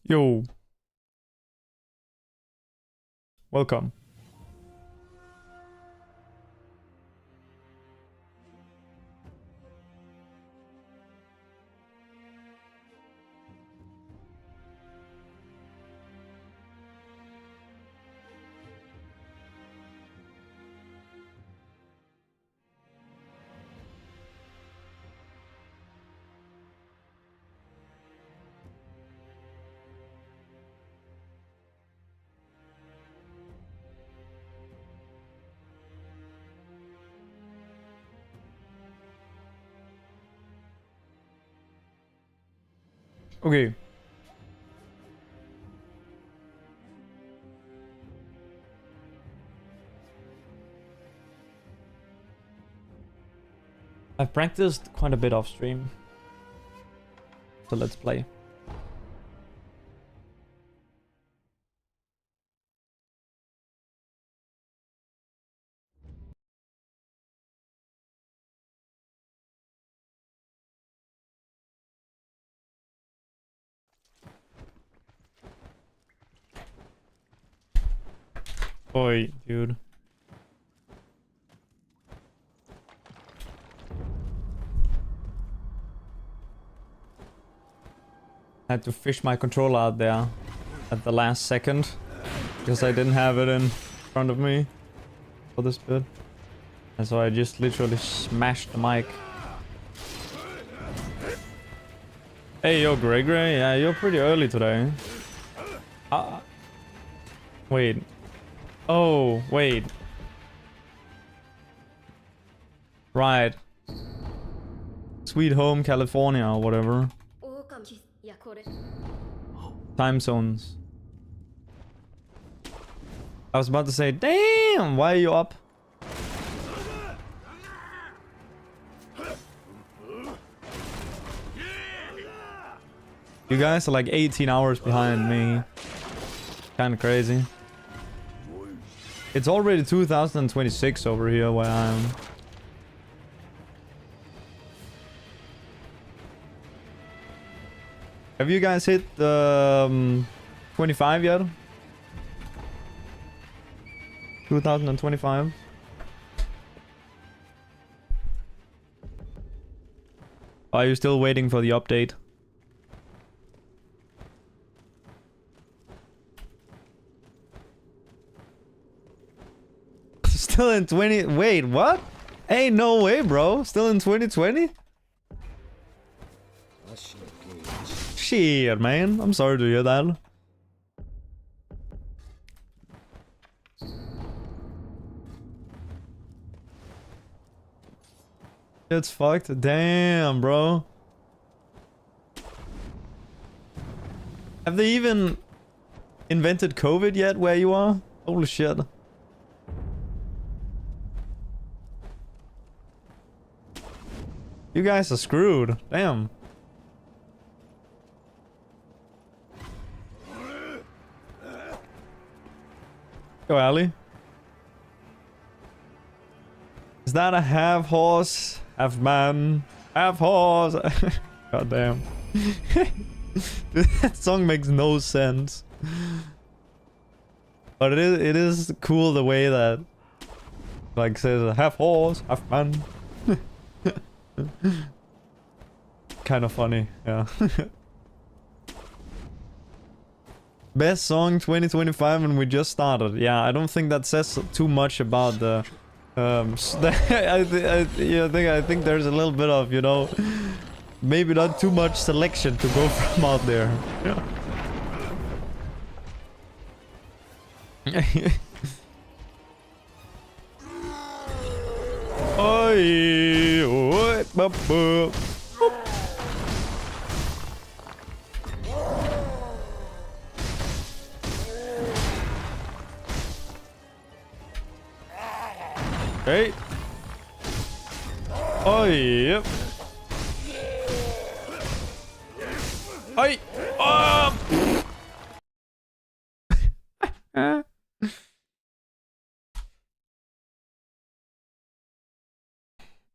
Yo. Welcome. Okay. I've practiced quite a bit off stream. So let's play. Boy, dude. I had to fish my controller out there at the last second because I didn't have it in front of me for this bit. And so I just literally smashed the mic. Hey, yo, Grey Grey. Yeah, you're pretty early today. Wait. Oh, wait. Right. Sweet Home California or whatever. Time zones. I was about to say, damn, why are you up? You guys are like 18 hours behind me. Kinda crazy. It's already 2026 over here where I am. Have you guys hit 25 yet? 2025? Are you still waiting for the update? Still in 20... Wait, what? Ain't no way, bro. Still in 2020? Shit, man. I'm sorry to hear that. It's fucked. Damn, bro. Have they even invented COVID yet where you are? Holy shit. You guys are screwed. Damn. Go, Ali. Is that a half horse, half man, half horse? God damn. That song makes no sense. But it is cool the way that like says half horse, half man. Kind of funny, yeah. Best song 2025 and we just started. Yeah, I don't think that says too much about the I think there's a little bit of, you know, maybe not too much selection to go from out there. Yeah. Oi, oi, bop, bop. Hey. Oh, yep. Hey. Oh.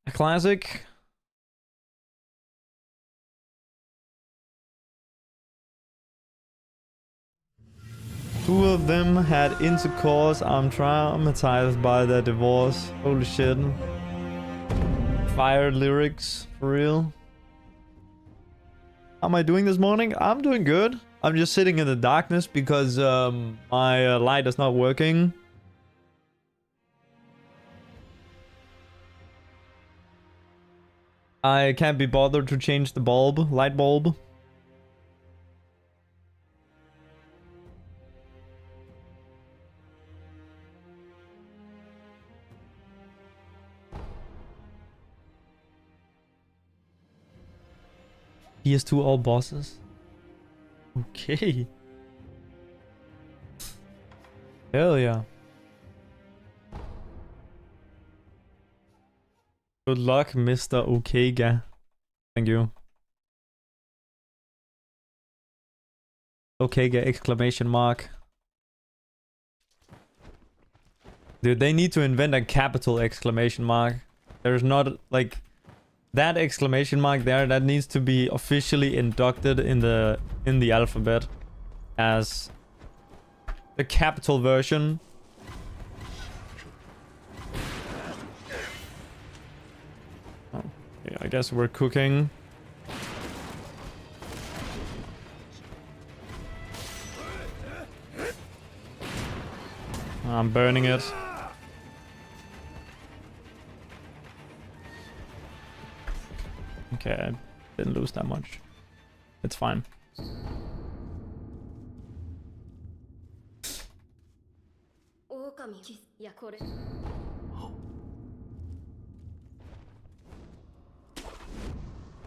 A classic. Two of them had intercourse. I'm traumatized by their divorce. Holy shit. Fire lyrics, for real. How am I doing this morning? I'm doing good. I'm just sitting in the darkness because my light is not working. I can't be bothered to change the bulb, light bulb. PS2 all bosses. Okay. Hell yeah. Good luck, Mr. Okega. Thank you. Okega exclamation mark. Dude, they need to invent a capital exclamation mark. There's not like that exclamation mark there. That needs to be officially inducted in the alphabet as the capital version. Oh, yeah, I guess we're cooking. I'm burning it. Okay, I didn't lose that much. It's fine.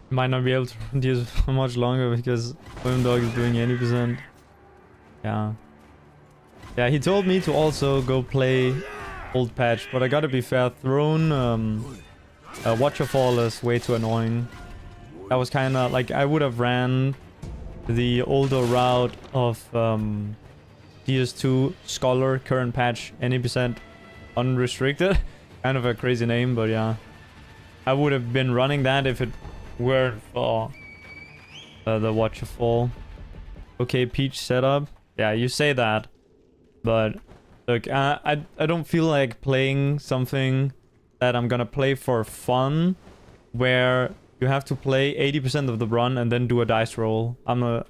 Might not be able to run these for much longer because Dog is doing 80%. Yeah. Yeah, he told me to also go play old patch, but I gotta be fair, Throne Waterfall is way too annoying. That was kinda like I would have ran the older route of DS2 Scholar current patch 80% unrestricted. Kind of a crazy name, but yeah. I would have been running that if it weren't for the Waterfall. Okay, Peach setup. Yeah, you say that. But look, I don't feel like playing something that I'm gonna play for fun, where you have to play 80% of the run and then do a dice roll. I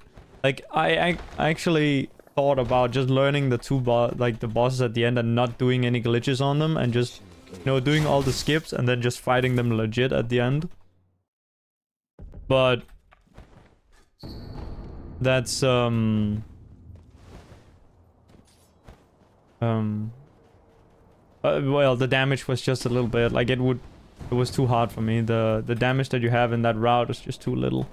actually thought about just learning the the bosses at the end and not doing any glitches on them and just, you know, doing all the skips and then just fighting them legit at the end. But that's well, the damage was just a little bit like it was too hard for me. The damage that you have in that route is just too little.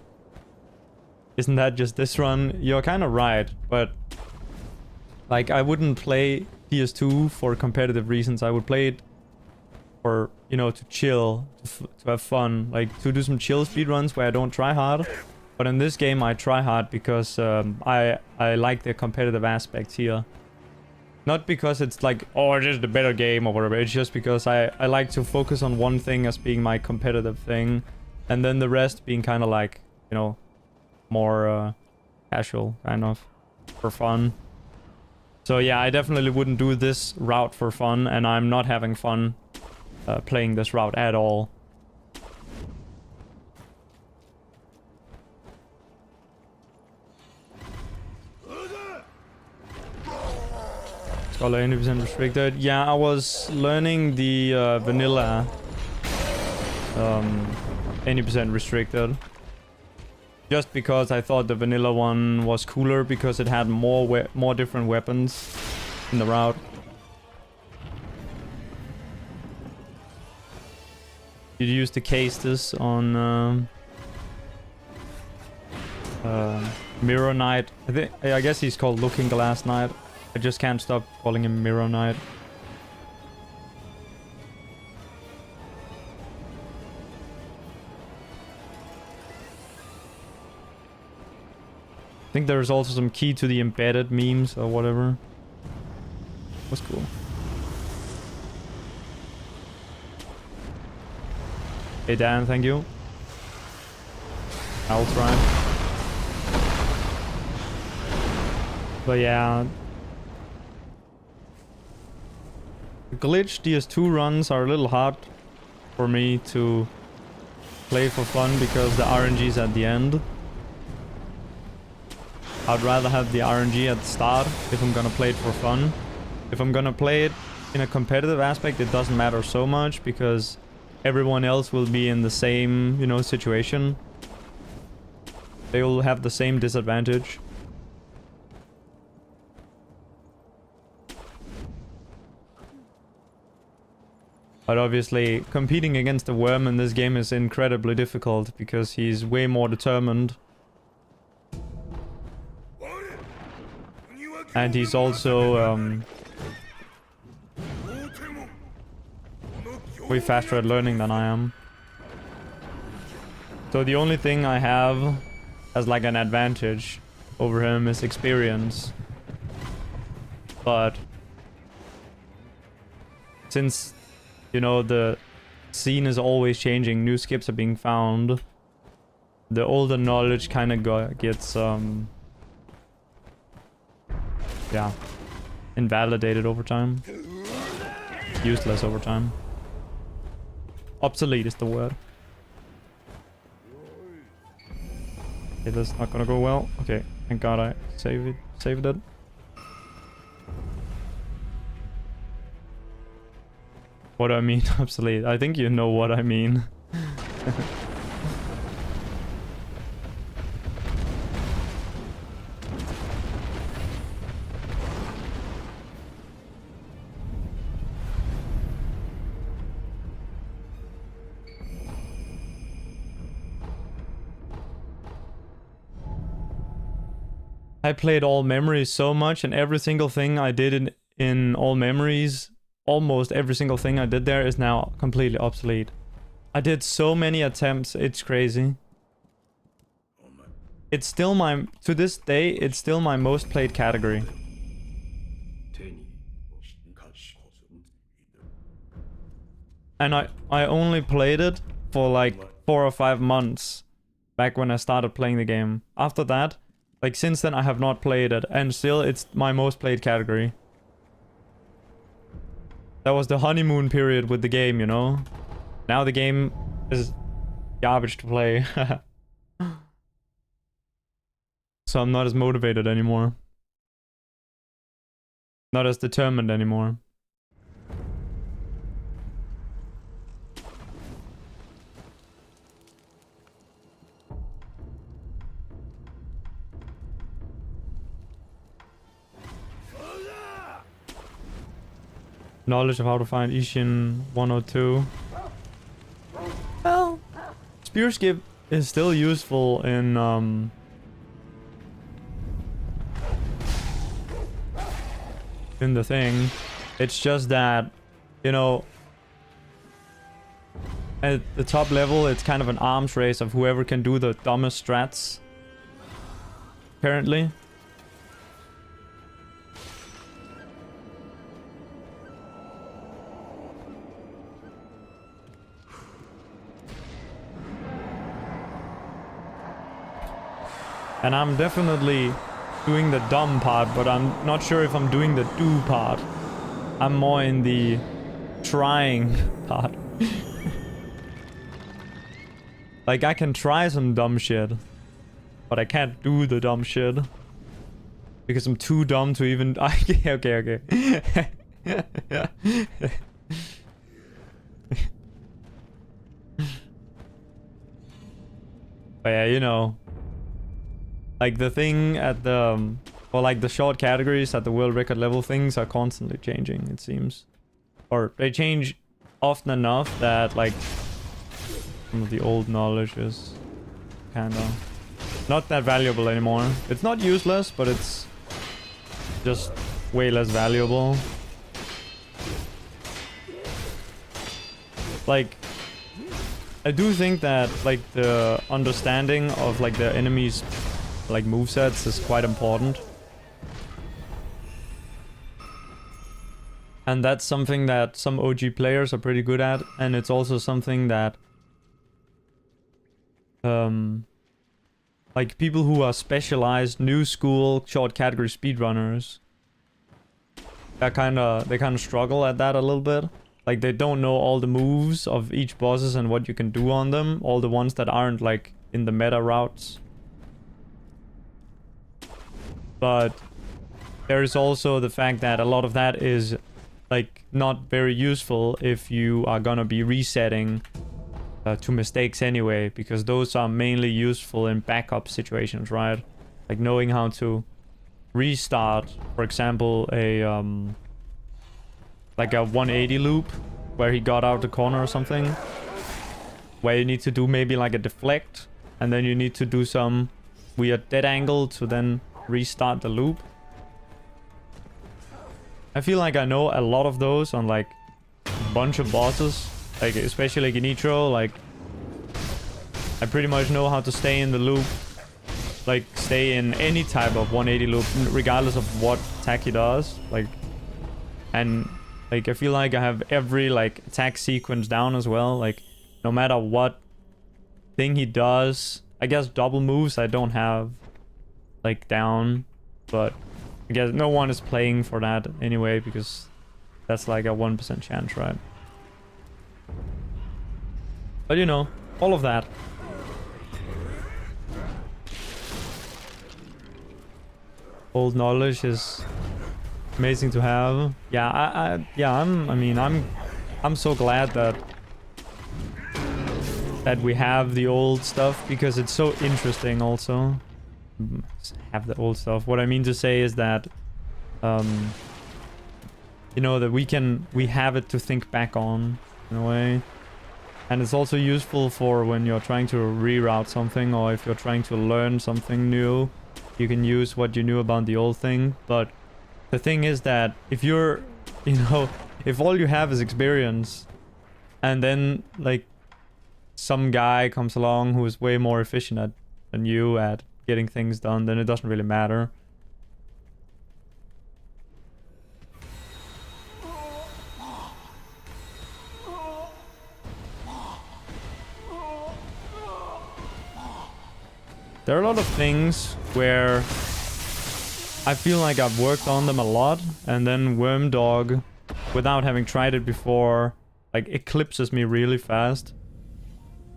Isn't that just this run? You're kind of right, but like I wouldn't play PS2 for competitive reasons. I would play it for, you know, to chill, to have fun, like to do some chill speedruns where I don't try hard. But in this game I try hard because I like the competitive aspect here. Not because it's like, oh, it's just a better game or whatever. It's just because I like to focus on one thing as being my competitive thing. And then the rest being kind of like, you know, more casual, kind of, for fun. So yeah, I definitely wouldn't do this route for fun. And I'm not having fun playing this route at all. Scholar 80% restricted. Yeah, I was learning the vanilla 80% restricted. Just because I thought the vanilla one was cooler because it had more different weapons in the route. Did you use the case on Mirror Knight? I guess he's called Looking Glass Knight. I just can't stop calling him Mirror Knight. I think there's also some key to the embedded memes or whatever. Was cool. Hey Dan, thank you. I'll try. But yeah, glitch DS2 runs are a little hard for me to play for fun because the RNG is at the end. I'd rather have the RNG at the start if I'm gonna play it for fun. If I'm gonna play it in a competitive aspect, it doesn't matter so much because everyone else will be in the same, you know, situation. They will have the same disadvantage. But obviously, competing against a worm in this game is incredibly difficult because he's way more determined. And he's also way faster at learning than I am. So the only thing I have as like an advantage over him is experience. But since, you know, the scene is always changing, new skips are being found, the older knowledge kind of gets yeah, invalidated over time. Useless over time. Obsolete is the word. Okay, that's not gonna go well. Okay, thank God I saved it. What do I mean, obsolete? I think you know what I mean. I played All Memories so much, and every single thing I did in All Memories, almost every single thing I did there is now completely obsolete. I did so many attempts, it's crazy. It's still my, to this day, it's still my most played category. And I only played it for like 4 or 5 months back when I started playing the game. After that, like since then I have not played it, and still it's my most played category. That was the honeymoon period with the game, you know? Now the game is garbage to play. So I'm not as motivated anymore. Not as determined anymore. Knowledge of how to find Ishin 102. Well, spear skip is still useful in the thing. It's just that, you know, at the top level it's kind of an arms race of whoever can do the dumbest strats, apparently. And I'm definitely doing the dumb part, but I'm not sure if I'm doing the do part. I'm more in the trying part. Like, I can try some dumb shit, but I can't do the dumb shit. Because I'm too dumb to even... Okay. But yeah, you know. Like the thing at the, or like the short categories at the world record level, things are constantly changing, it seems. Or they change often enough that like some of the old knowledge is kinda not that valuable anymore. It's not useless, but it's just way less valuable. Like, I do think that like the understanding of like the enemies like movesets is quite important. And that's something that some OG players are pretty good at, and it's also something that like people who are specialized new school short category speedrunners they kind of struggle at that a little bit. Like they don't know all the moves of each bosses and what you can do on them, all the ones that aren't like in the meta routes. But there is also the fact that a lot of that is like not very useful if you are gonna be resetting to mistakes anyway, because those are mainly useful in backup situations, right? Like knowing how to restart, for example, a like a 180 loop where he got out the corner or something, where you need to do maybe like a deflect, and then you need to do some weird dead angle to then restart the loop. I feel like I know a lot of those on like a bunch of bosses, like especially like in Nitro. Like I pretty much know how to stay in the loop, like stay in any type of 180 loop regardless of what attack he does. Like, and like I feel like I have every like attack sequence down as well, like no matter what thing he does. I guess double moves I don't have like down, but I guess no one is playing for that anyway, because that's like a 1% chance, right? But you know, all of that. Old knowledge is amazing to have. Yeah, I'm so glad that we have the old stuff, because it's so interesting also. Have the old stuff. What I mean to say is that you know, that we have it to think back on in a way. And it's also useful for when you're trying to reroute something, or if you're trying to learn something new, you can use what you knew about the old thing. But the thing is that if you're, you know, if all you have is experience, and then like some guy comes along who is way more efficient than you at getting things done, then it doesn't really matter. There are a lot of things where I feel like I've worked on them a lot, and then Wormdog, without having tried it before, like eclipses me really fast.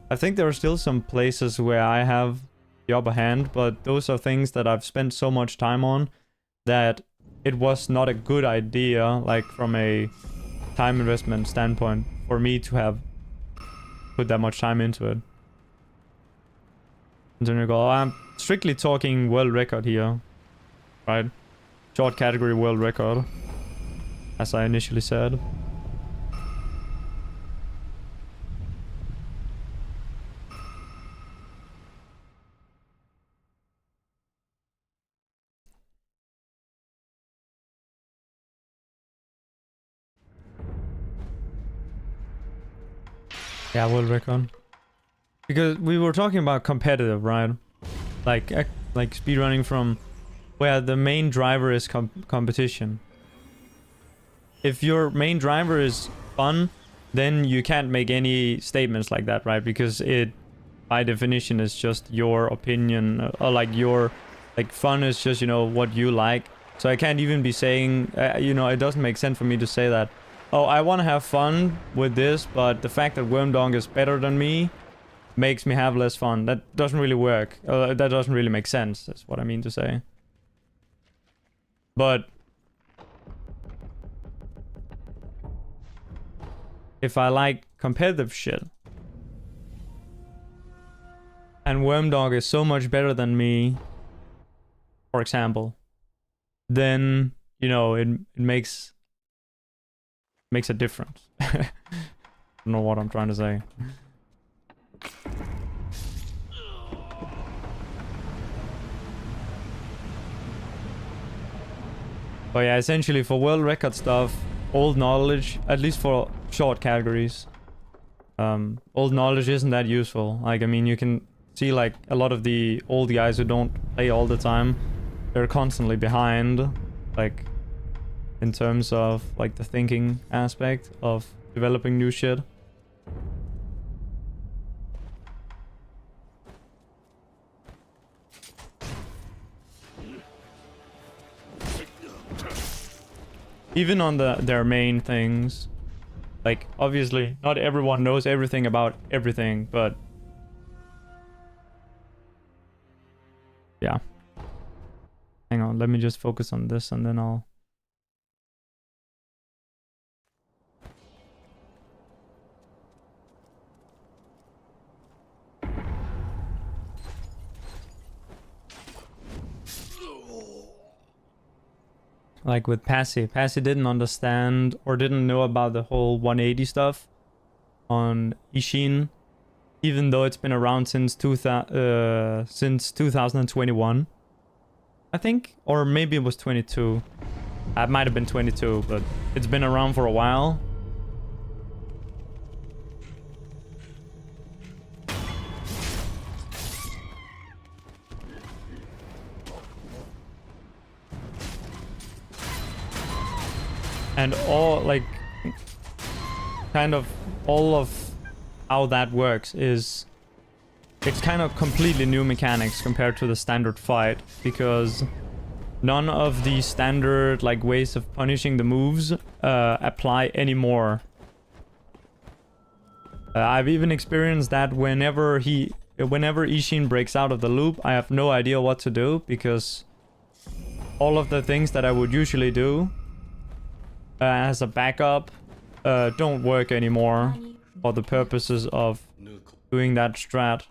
I think there are still some places where I have the upper hand, but those are things that I've spent so much time on that it was not a good idea, like from a time investment standpoint, for me to have put that much time into it. And then you go, I'm strictly talking world record here, right? Short category world record, as I initially said. Yeah, world record. Because we were talking about competitive, right? Like speedrunning from where the main driver is competition. If your main driver is fun, then you can't make any statements like that, right? Because it, by definition, is just your opinion, or like your, like fun is just, you know, what you like. So I can't even be saying, you know, it doesn't make sense for me to say that, oh, I want to have fun with this, but the fact that Wormdog is better than me makes me have less fun. That doesn't really work. That doesn't really make sense. That's what I mean to say. But if I like competitive shit, and Wormdog is so much better than me, for example, then, you know, it makes a difference. I don't know what I'm trying to say. But yeah, essentially for world record stuff, old knowledge, at least for short categories, old knowledge isn't that useful. Like, I mean, you can see like a lot of the old guys who don't play all the time, they're constantly behind, like in terms of like the thinking aspect of developing new shit. Even on their main things. Like, obviously, not everyone knows everything about everything, but... yeah. Hang on, let me just focus on this and then I'll... like with Passy. Passy didn't understand or didn't know about the whole 180 stuff on Ishin, even though it's been around since 2021, I think, or maybe it was 22. It might have been 22, but it's been around for a while. And all, like, kind of all of how that works is it's kind of completely new mechanics compared to the standard fight, because none of the standard, like, ways of punishing the moves apply anymore. I've even experienced that whenever Ishin breaks out of the loop, I have no idea what to do, because all of the things that I would usually do as a backup don't work anymore for the purposes of doing that strat.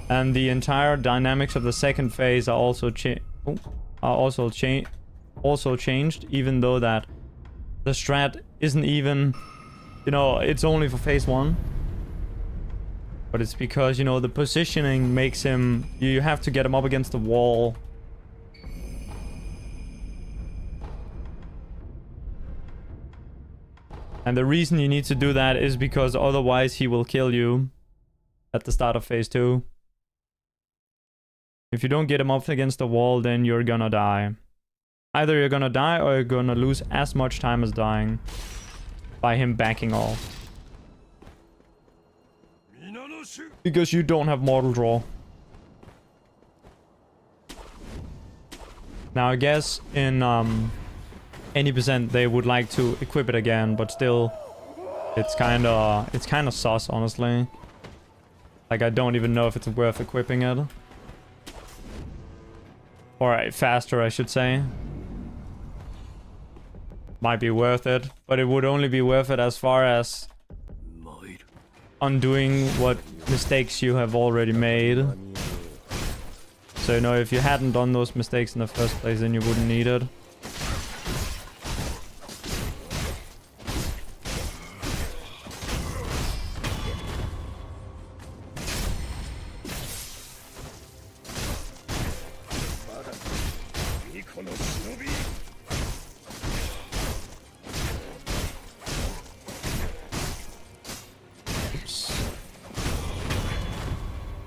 And the entire dynamics of the second phase are also changed, even though that the strat isn't even, you know, it's only for phase 1. But it's because, you know, the positioning makes him, you have to get him up against the wall. And the reason you need to do that is because otherwise he will kill you at the start of phase 2. If you don't get him up against the wall, then you're gonna die. Either you're gonna die or you're gonna lose as much time as dying by him backing off. Because you don't have mortal draw. Now I guess in any percent they would like to equip it again, but still it's kind of sus, honestly. Like, I don't even know if it's worth equipping it. Or faster, I should say. Might be worth it, but it would only be worth it as far as undoing what mistakes you have already made. So, you know, if you hadn't done those mistakes in the first place, then you wouldn't need it.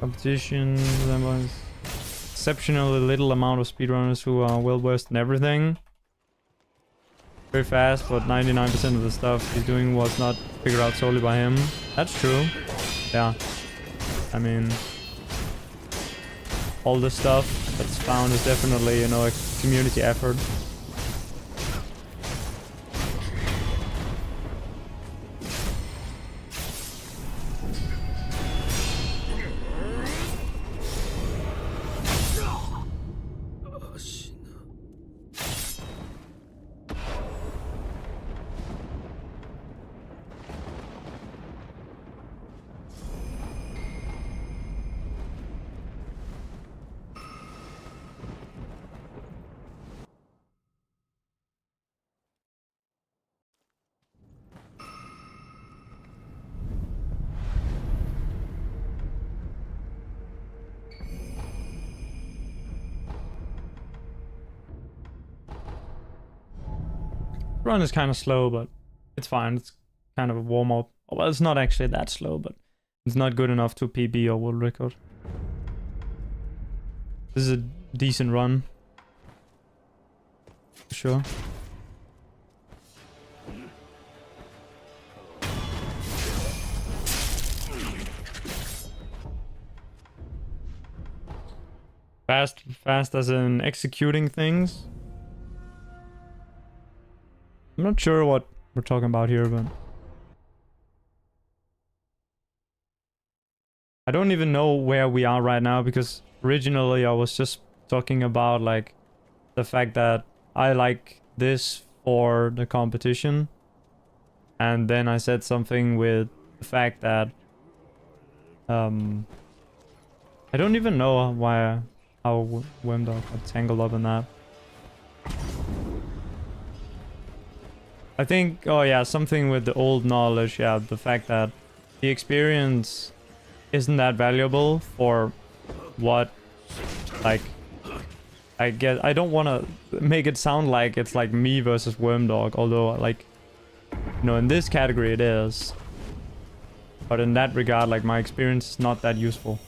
Competition, exceptionally little amount of speedrunners who are well versed in everything. Very fast, but 99% of the stuff he's doing was not figured out solely by him. That's true. Yeah. I mean, all the stuff that's found is definitely, you know, a community effort. Run is kind of slow, but it's fine. It's kind of a warm-up. Well, it's not actually that slow, but it's not good enough to PB or world record. This is a decent run. For sure. Fast as in executing things. I'm not sure what we're talking about here, but I don't even know where we are right now, because originally I was just talking about like the fact that I like this for the competition, and then I said something with the fact that I don't even know how Wimdog got tangled up in that. I think, oh yeah, something with the old knowledge, yeah, the fact that the experience isn't that valuable for what, like, I guess, I don't want to make it sound like it's like me versus Wormdog, although, like, you know, in this category it is. But in that regard, like, my experience is not that useful.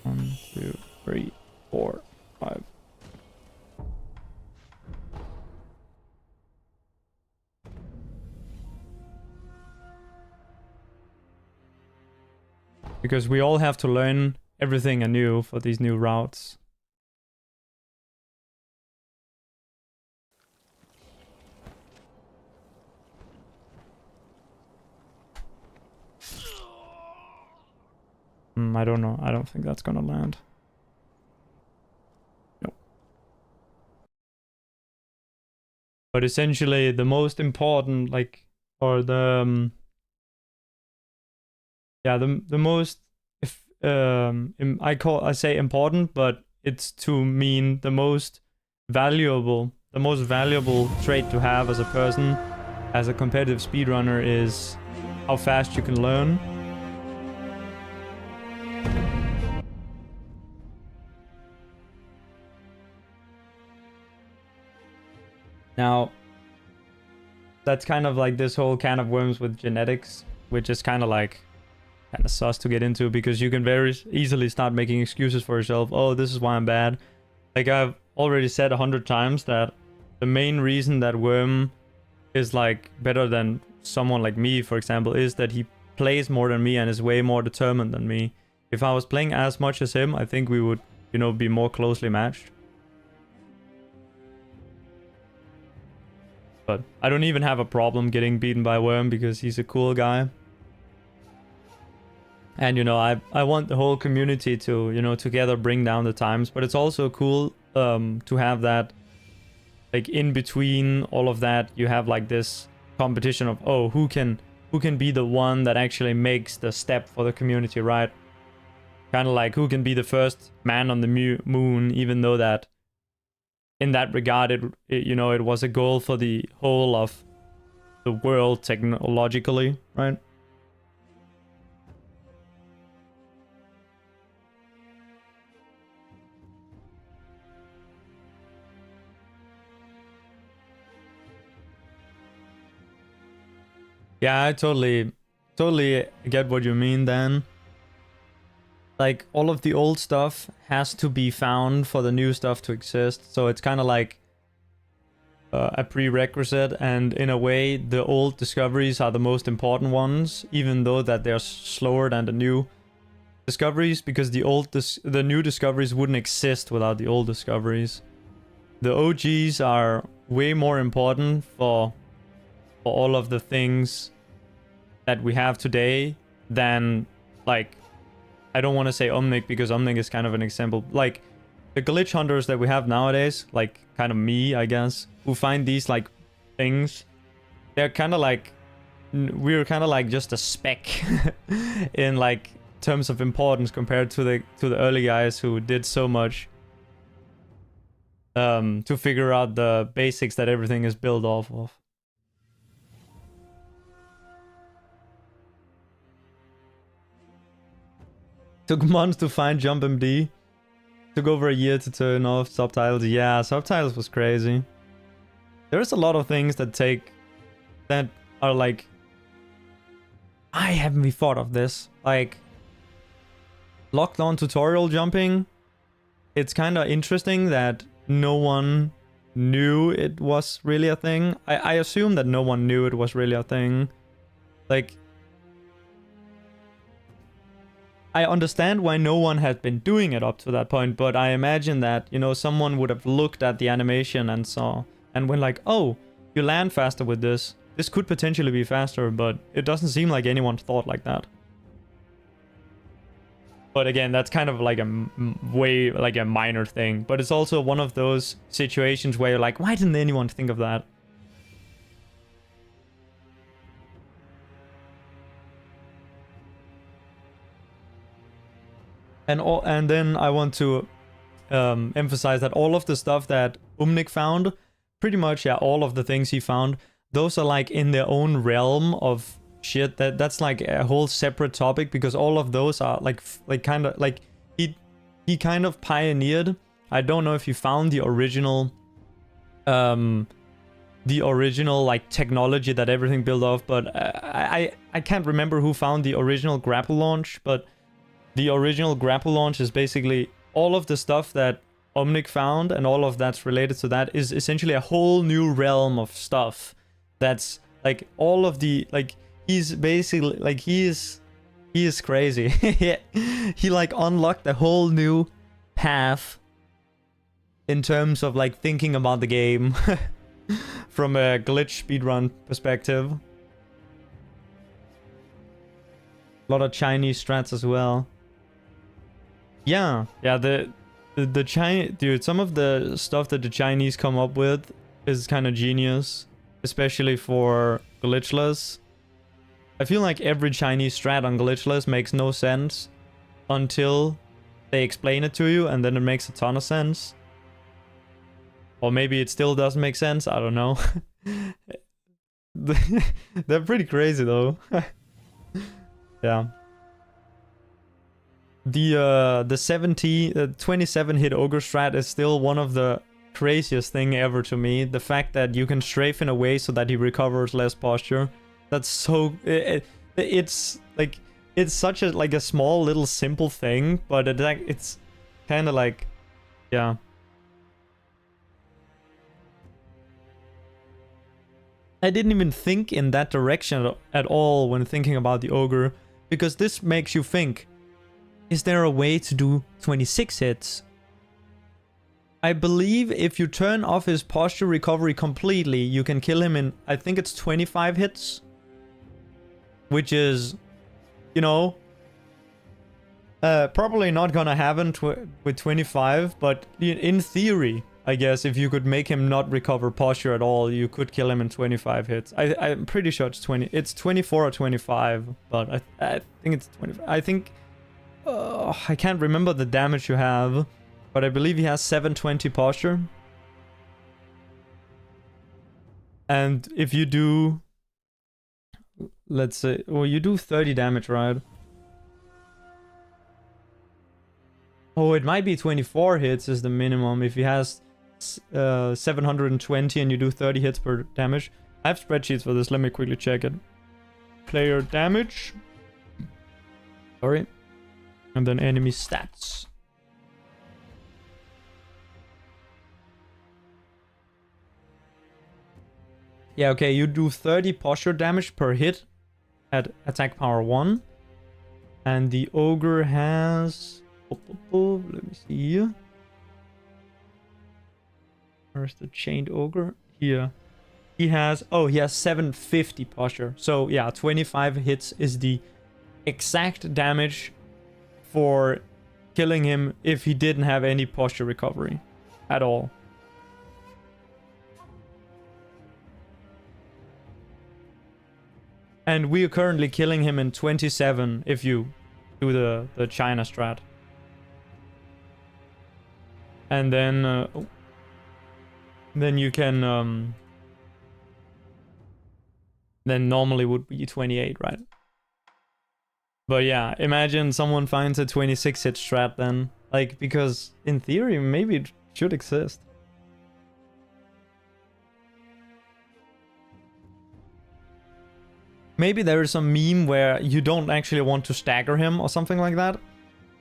1, 2, 3, 4, 5. Because we all have to learn everything anew for these new routes. I don't know. I don't think that's gonna land. Nope. But essentially, the most important, like, or the yeah, the most, if I say important, but it's to mean the most valuable trait to have as a person, as a competitive speedrunner, is how fast you can learn. Now, that's kind of like this whole can of worms with genetics, which is kind of sus to get into, because you can very easily start making excuses for yourself. Oh, this is why I'm bad. Like I've already said 100 times that the main reason that Worm is like better than someone like me, for example, is that he plays more than me and is way more determined than me. If I was playing as much as him, I think we would, you know, be more closely matched. But I don't even have a problem getting beaten by Worm because he's a cool guy. And, you know, I want the whole community to, you know, together bring down the times. But it's also cool to have that, like, in between all of that, you have, like, this competition of, oh, who can be the one that actually makes the step for the community, right? Kind of like, who can be the first man on the moon, even though that, in that regard, it you know, it was a goal for the whole of the world technologically, right? Yeah, I totally get what you mean, Dan. Like, all of the old stuff has to be found for the new stuff to exist. So it's kind of like a prerequisite, and in a way, the old discoveries are the most important ones, even though that they're slower than the new discoveries, because the new discoveries wouldn't exist without the old discoveries. The OGs are way more important for all of the things that we have today than, like, I don't want to say Omnic, because Omnic is kind of an example. Like, the glitch hunters that we have nowadays, like, kind of me, I guess, who find these, like, things, they're kind of like, we're kind of like just a speck in, like, terms of importance compared to the early guys who did so much to figure out the basics that everything is built off of. Took months to find Jump MD. Took over a year to turn off subtitles. Yeah, subtitles was crazy. There's a lot of things that are like, I haven't even thought of this. Like, locked on tutorial jumping. It's kind of interesting that no one knew it was really a thing. I assume that no one knew it was really a thing. Like, I understand why no one had been doing it up to that point, but I imagine that, you know, someone would have looked at the animation and saw, and went like, oh, You land faster with this. This could potentially be faster, but it doesn't seem like anyone thought like that. But again, that's kind of like a way, like a minor thing. But it's also one of those situations where you're like, why didn't anyone think of that? And then I want to emphasize that all of the stuff that Umnik found, pretty much, yeah, all of the things he found, those are like in their own realm of shit. That's like a whole separate topic, because all of those are like kind of like he kind of pioneered. I don't know if he found the original like technology that everything built off, but I can't remember who found the original grapple launch, but the original grapple launch is basically all of the stuff that Omnic found, and all of that's related to that is essentially a whole new realm of stuff. That's like all of the, like, he's basically like, he is crazy. He like unlocked a whole new path in terms of like thinking about the game from a glitch speedrun perspective. A lot of Chinese strats as well. Yeah, the Chinese, dude, some of the stuff that the Chinese come up with is kind of genius, especially for glitchless. I feel like every Chinese strat on glitchless makes no sense until they explain it to you, and then it makes a ton of sense. Or maybe it still doesn't make sense, I don't know. They're pretty crazy though. Yeah. The 27 hit ogre strat is still one of the craziest thing ever to me. The fact that you can strafe in a way so that he recovers less posture. That's so... it's like... It's such a like a small little simple thing, but it's kind of like... Yeah. I didn't even think in that direction at all when thinking about the ogre, because this makes you think, is there a way to do 26 hits? I believe if you turn off his posture recovery completely, you can kill him in, I think it's 25 hits. Which is, you know, probably not gonna happen with 25, but in theory, I guess if you could make him not recover posture at all, you could kill him in 25 hits. I'm pretty sure it's 20. It's 24 or 25, but I think it's 25. I think... I can't remember the damage you have, but I believe he has 720 posture. And if you do... Let's say... Well, you do 30 damage, right? Oh, it might be 24 hits is the minimum. If he has 720 and you do 30 hits per damage. I have spreadsheets for this. Let me quickly check it. Player damage. Sorry. And then enemy stats. Yeah, okay, you do 30 posture damage per hit at attack power 1. And the ogre has... let me see. Where's the chained ogre? Here. He has... Oh, he has 750 posture. So, yeah, 25 hits is the exact damage for killing him if he didn't have any posture recovery at all. And we are currently killing him in 27 if you do the China strat. And then you can then normally would be 28, right? But yeah, imagine someone finds a 26 hit strat then. Like, because in theory, maybe it should exist. Maybe there is some meme where you don't actually want to stagger him or something like that.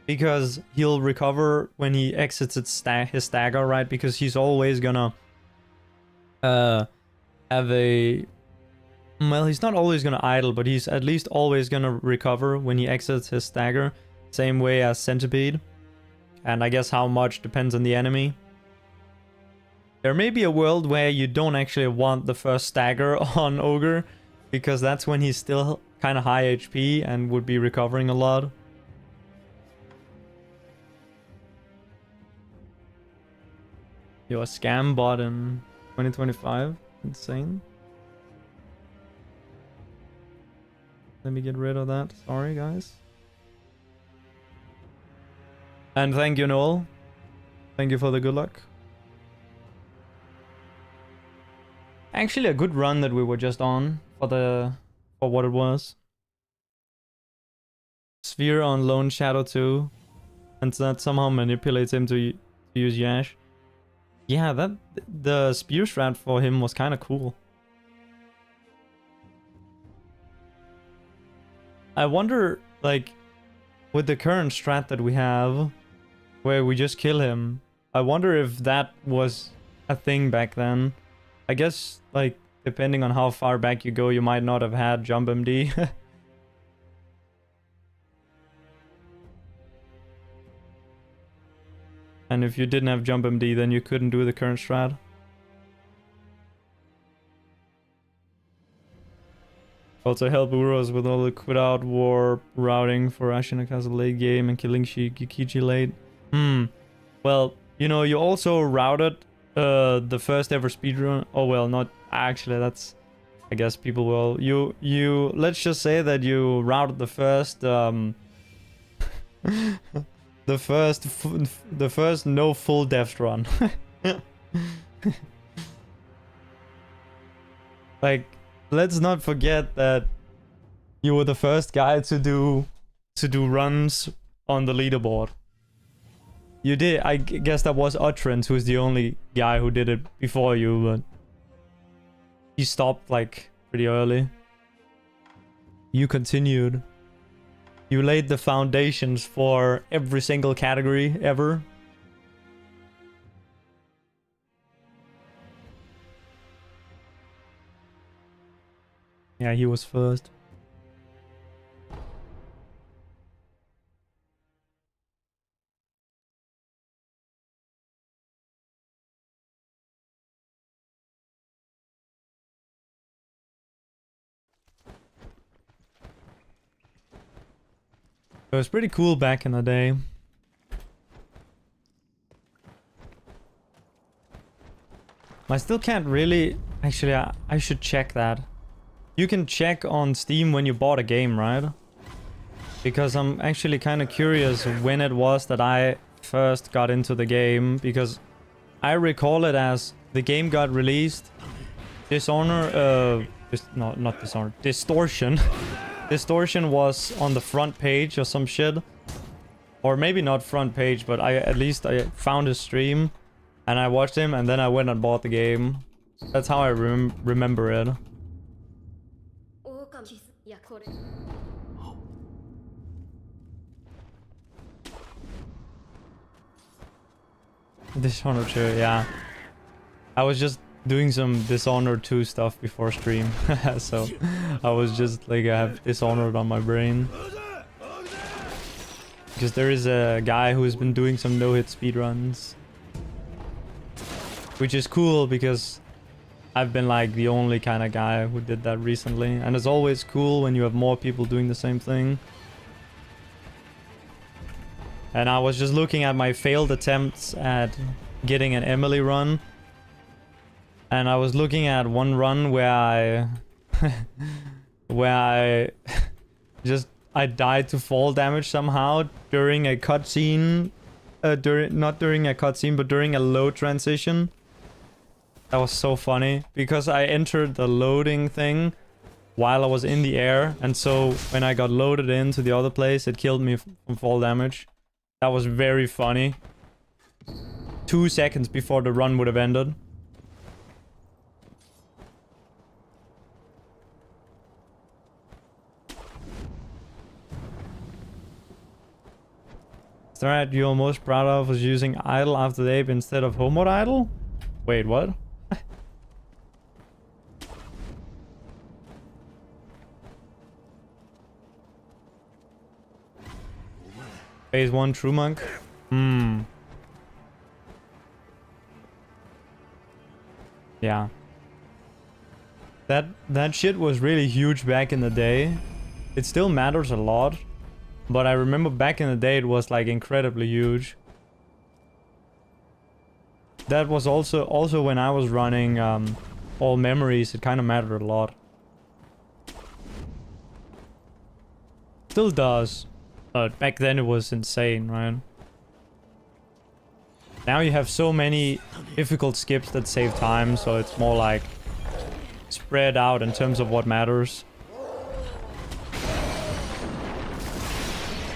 Because he'll recover when he exits his stagger, right? Because he's always gonna have a... Well, he's not always gonna idle, but he's at least always gonna recover when he exits his stagger. Same way as Centipede. And I guess how much depends on the enemy. There may be a world where you don't actually want the first stagger on Ogre, because that's when he's still kind of high HP and would be recovering a lot. Yo, a scam bot in 2025? Insane. Let me get rid of that. Sorry, guys. And thank you, Noel. Thank you for the good luck. Actually, a good run that we were just on for what it was. Sphere on Lone Shadow 2, and that somehow manipulates him to use Yash. Yeah, the spear strat for him was kind of cool. I wonder, like, with the current strat that we have, where we just kill him, I wonder if that was a thing back then. I guess, like, depending on how far back you go, you might not have had Jump MD. And if you didn't have Jump MD, then you couldn't do the current strat. Also help Uros with all the quit out warp routing for Ashina Castle late game and killing Yukichi late. Well, you know, you also routed the first ever speedrun. Oh well, not actually, that's, I guess people will. You let's just say that you routed the first the first no full death run. Like, let's not forget that you were the first guy to do runs on the leaderboard. You did. I guess that was Utterance, who's the only guy who did it before you, but he stopped like pretty early. You continued. You laid the foundations for every single category ever. Yeah, he was first. It was pretty cool back in the day. I still can't really... Actually, I should check that. You can check on Steam when you bought a game, right? Because I'm actually kind of curious when it was that I first got into the game. Because I recall it as the game got released. Distortion. Distortion was on the front page or some shit. Or maybe not front page, but at least I found his stream. And I watched him, and then I went and bought the game. That's how I remember it. Dishonored 2, yeah. I was just doing some Dishonored 2 stuff before stream. So I was just like, I have Dishonored on my brain. Because there is a guy who's been doing some no-hit speedruns. Which is cool because I've been like the only kind of guy who did that recently. And it's always cool when you have more people doing the same thing. And I was just looking at my failed attempts at getting an Emily run. And I was looking at one run where I... I died to fall damage somehow during a cutscene. Not during a cutscene, but during a load transition. That was so funny. Because I entered the loading thing while I was in the air. And so when I got loaded into the other place, it killed me from fall damage. That was very funny. 2 seconds before the run would have ended. Strat you're most proud of was using idle after the ape instead of home mode idle? Wait, what? Phase 1 True Monk? Yeah. That shit was really huge back in the day. It still matters a lot, but I remember back in the day it was like incredibly huge. That was also when I was running all memories, it kind of mattered a lot. Still does, but back then it was insane, right? Now you have so many difficult skips that save time, so it's more like spread out in terms of what matters.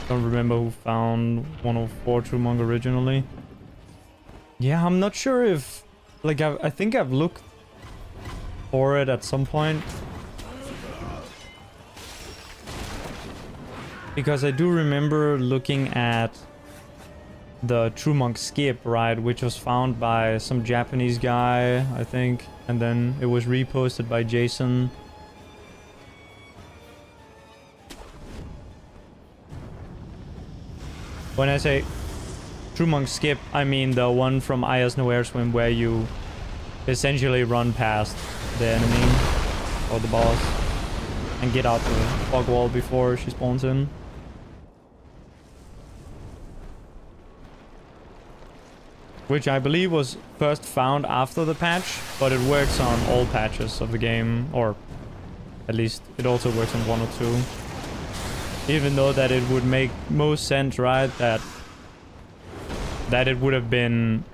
Don't remember who found 104 True Monk originally. Yeah, I'm not sure if... Like, I think I've looked for it at some point. Because I do remember looking at the True Monk skip, right? Which was found by some Japanese guy, I think. And then it was reposted by Jason. When I say True Monk skip, I mean the one from Airswim where you essentially run past the enemy or the boss and get out the fog wall before she spawns in. Which I believe was first found after the patch, but it works on all patches of the game, or at least it also works on 1 or 2. Even though that it would make most sense, right, that it would have been...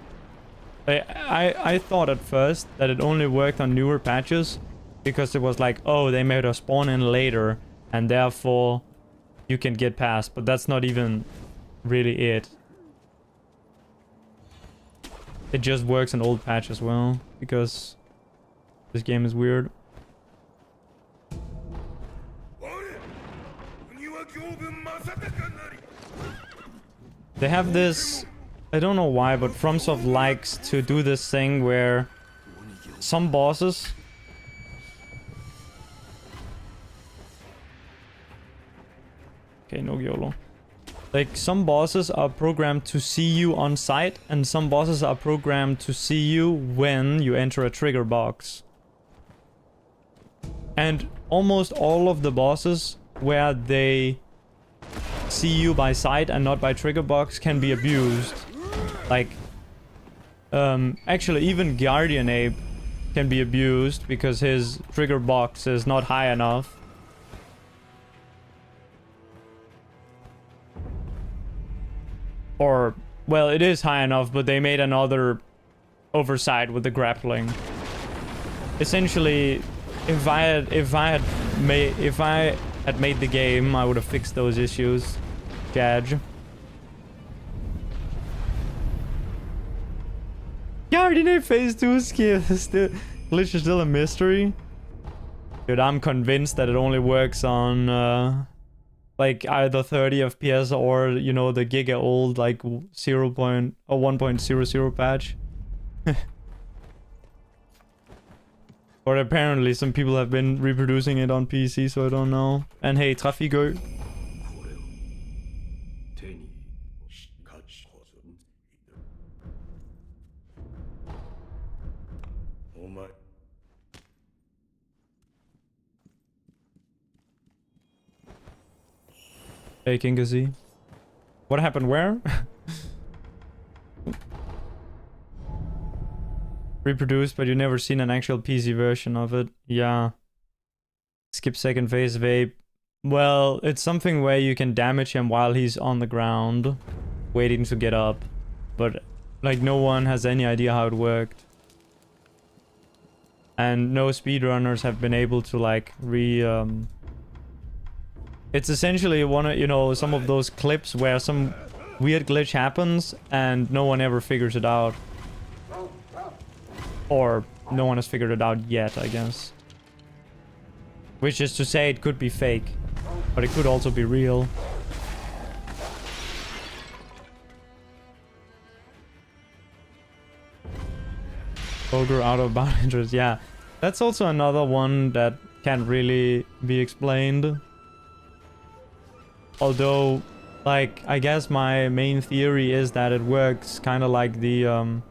I thought at first that it only worked on newer patches, because it was like, oh, they made her spawn in later, and therefore you can get past, but that's not even really it. It just works on old patch as well, because this game is weird. They have this... I don't know why, but FromSoft likes to do this thing where some bosses... Okay, no YOLO. Like, some bosses are programmed to see you on sight, and some bosses are programmed to see you when you enter a trigger box. And almost all of the bosses where they see you by sight and not by trigger box can be abused. Like, actually even Guardian Ape can be abused because his trigger box is not high enough. Or, well, it is high enough, but they made another oversight with the grappling. Essentially, if I had made the game, I would have fixed those issues. Judge. Guardian Ape Phase 2 skill glitch is still a mystery. Dude, I'm convinced that it only works on like either 30 FPS or, you know, the giga old like 0. or 1.00 patch. Or apparently some people have been reproducing it on PC, so I don't know. And hey, Trafigo. Hey, nkc. What happened where? Reproduced, but you never seen an actual PC version of it. Yeah. Skip second phase of Ape. Well, it's something where you can damage him while he's on the ground, waiting to get up. But, like, no one has any idea how it worked. And no speedrunners have been able to, like, It's essentially one of, you know, some of those clips where some weird glitch happens and no one ever figures it out. Or no one has figured it out yet, I guess. Which is to say it could be fake, but it could also be real. Ogre out of bound interest, yeah. That's also another one that can't really be explained. Although, like, I guess my main theory is that it works kind of like the, hang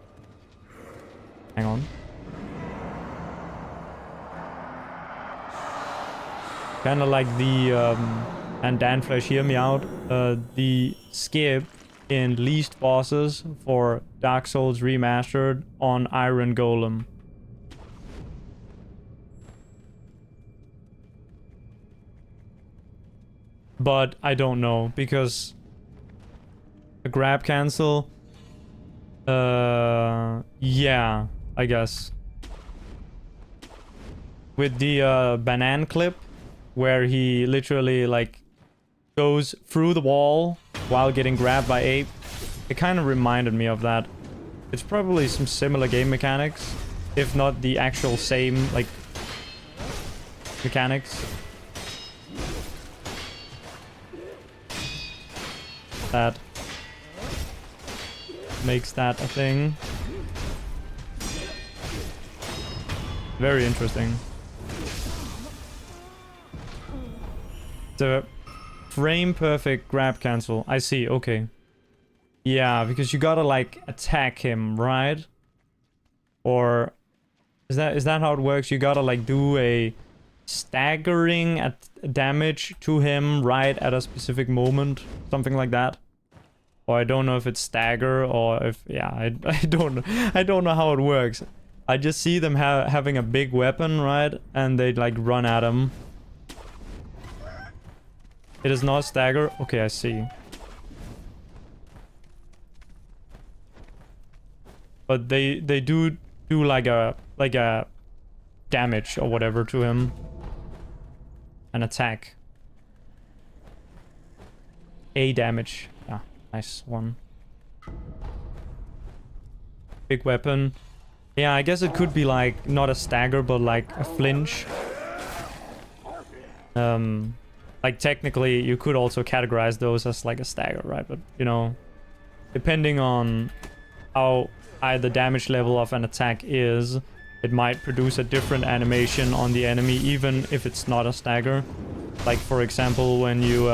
on. Kind of like the, and Danflesh, hear me out, the skip in least bosses for Dark Souls Remastered on Iron Golem. But I don't know, because a grab cancel, yeah, I guess. With the banana clip, where he literally like goes through the wall while getting grabbed by Ape, it kind of reminded me of that. It's probably some similar game mechanics, if not the actual same like mechanics. That makes that a thing. Very interesting. The frame perfect grab cancel. I see, okay. Yeah, because you gotta like attack him, right? Or is that how it works? You gotta like do a staggering at damage to him right at a specific moment, something like that. Or I don't know if it's stagger or if, yeah, I don't know how it works. I just see them having a big weapon, right? And they like run at him. It is not stagger. Okay, I see. But they do like a damage or whatever to him. An attack. A damage. Ah, nice one. Big weapon. Yeah, I guess it could be like not a stagger, but like a flinch. Like technically you could also categorize those as like a stagger, right? But you know, depending on how high the damage level of an attack is, it might produce a different animation on the enemy, even if it's not a stagger. Like for example, when you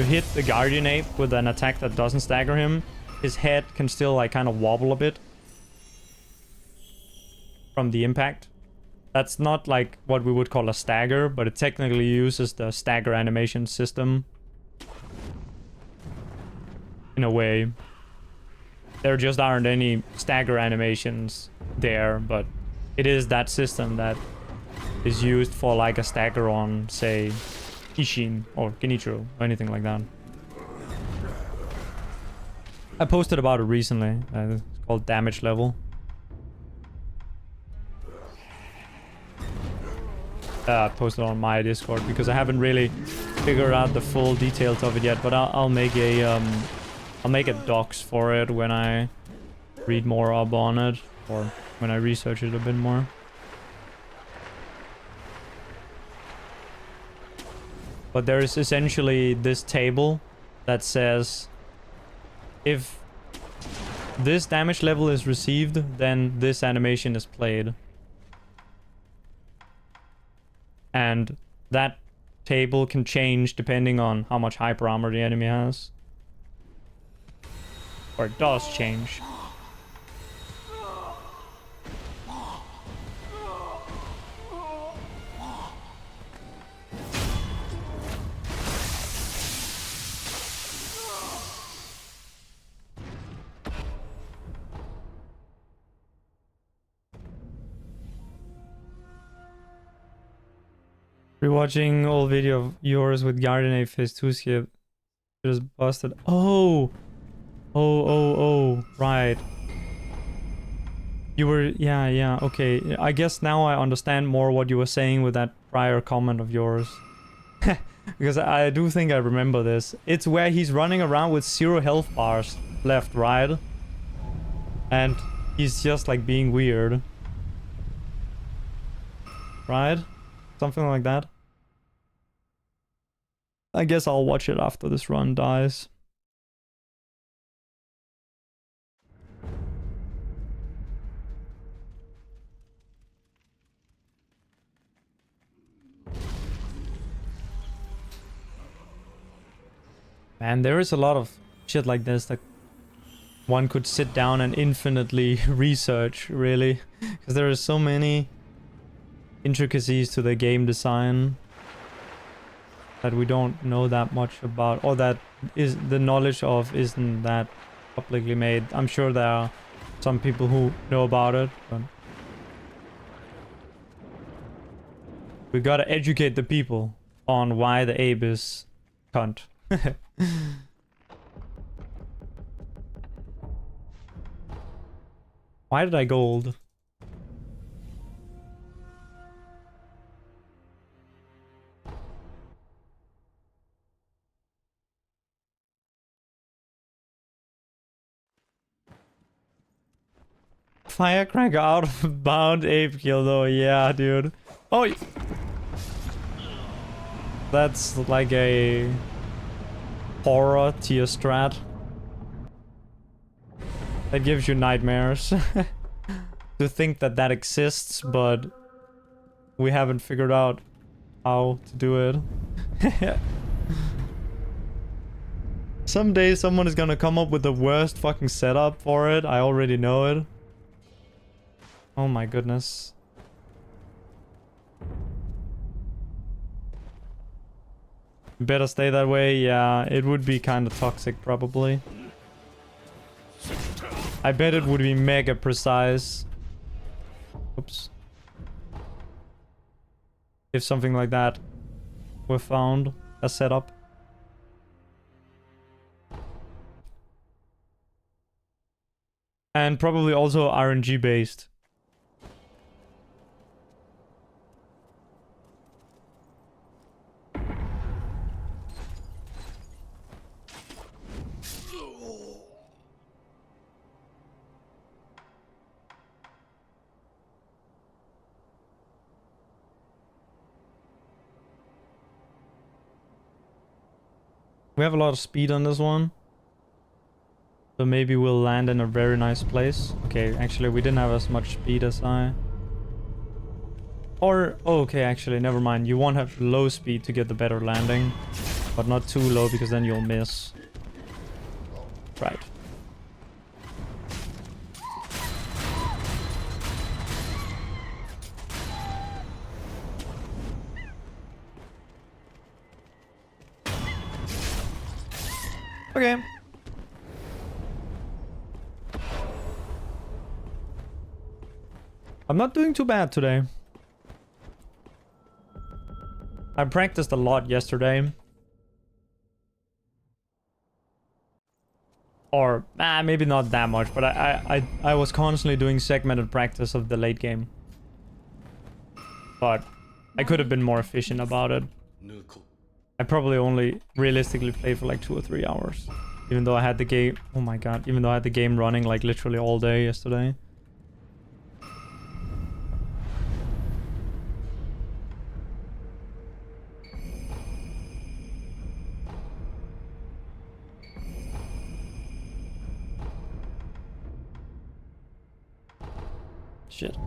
hit the Guardian Ape with an attack that doesn't stagger him, his head can still like kind of wobble a bit from the impact. That's not like what we would call a stagger, but it technically uses the stagger animation system. In a way. There just aren't any stagger animations there, but it is that system that is used for like a stagger on, say, Ishin or Genichiro or anything like that. I posted about it recently. It's called damage level. I posted on my Discord because I haven't really figured out the full details of it yet, but I'll make a docs for it when I read more up on it, or when I research it a bit more. But there is essentially this table that says if this damage level is received, then this animation is played. And that table can change depending on how much hyper armor the enemy has. Or it does change. Rewatching old video of yours with Guardian Ape Phase 2 skip. Just busted. Oh, right. You were, yeah, okay. I guess now I understand more what you were saying with that prior comment of yours. Because I do think I remember this. It's where he's running around with 0 health bars left, right? And he's just like being weird. Right? Something like that. I guess I'll watch it after this run dies. Man, there is a lot of shit like this that one could sit down and infinitely research, really. Because there are so many intricacies to the game design that we don't know that much about, or that is the knowledge of isn't that publicly made. I'm sure there are some people who know about it, but we gotta educate the people on why the ape is cunt. Why did I gold? Firecracker out of bound ape kill though, yeah, dude. Oh, that's like a horror tier strat. That gives you nightmares. To think that that exists, but we haven't figured out how to do it. Someday someone is gonna come up with the worst fucking setup for it. I already know it. Oh my goodness. Better stay that way. Yeah, it would be kind of toxic probably. I bet it would be mega precise. Oops. If something like that were found as setup. And probably also RNG based. We have a lot of speed on this one. So maybe we'll land in a very nice place. Okay, actually we didn't have as much speed as I... Or, oh, okay, actually, never mind. You won't have low speed to get the better landing. But not too low because then you'll miss. Right. Okay. I'm not doing too bad today. I practiced a lot yesterday. Or, maybe not that much, but I was constantly doing segmented practice of the late game. But I could have been more efficient about it. I probably only realistically played for like 2 or 3 hours. Even though I had the game... Oh my god. Even though I had the game running like literally all day yesterday. Shit.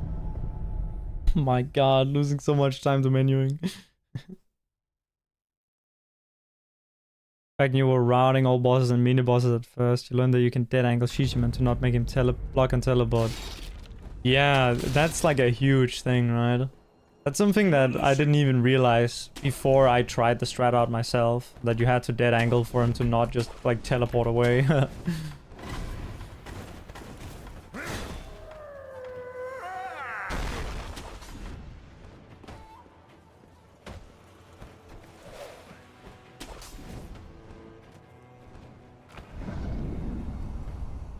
Oh my god, losing so much time to menuing. Back when you were routing all bosses and mini bosses at first, you learned that you can dead angle Shishiman to not make him block and teleport. Yeah, that's like a huge thing, right? That's something that I didn't even realize before I tried the strat out myself. That you had to dead angle for him to not just like teleport away.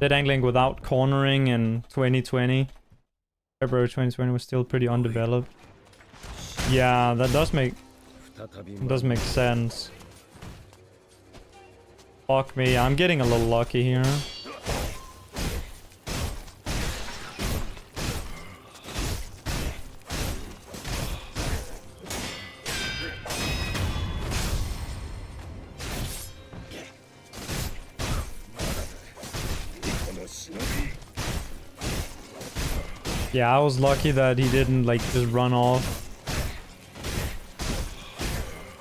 Dead angling without cornering in 2020. February 2020 was still pretty undeveloped. Yeah, that does make sense. Fuck me, I'm getting a little lucky here. Yeah, I was lucky that he didn't like just run off.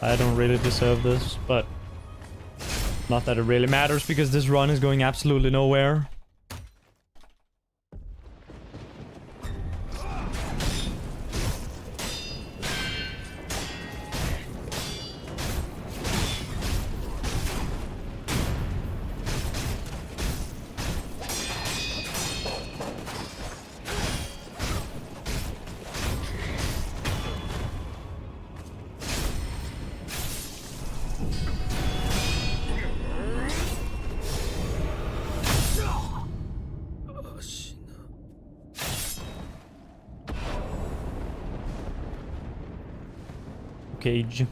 I don't really deserve this, but not that it really matters because this run is going absolutely nowhere. cage.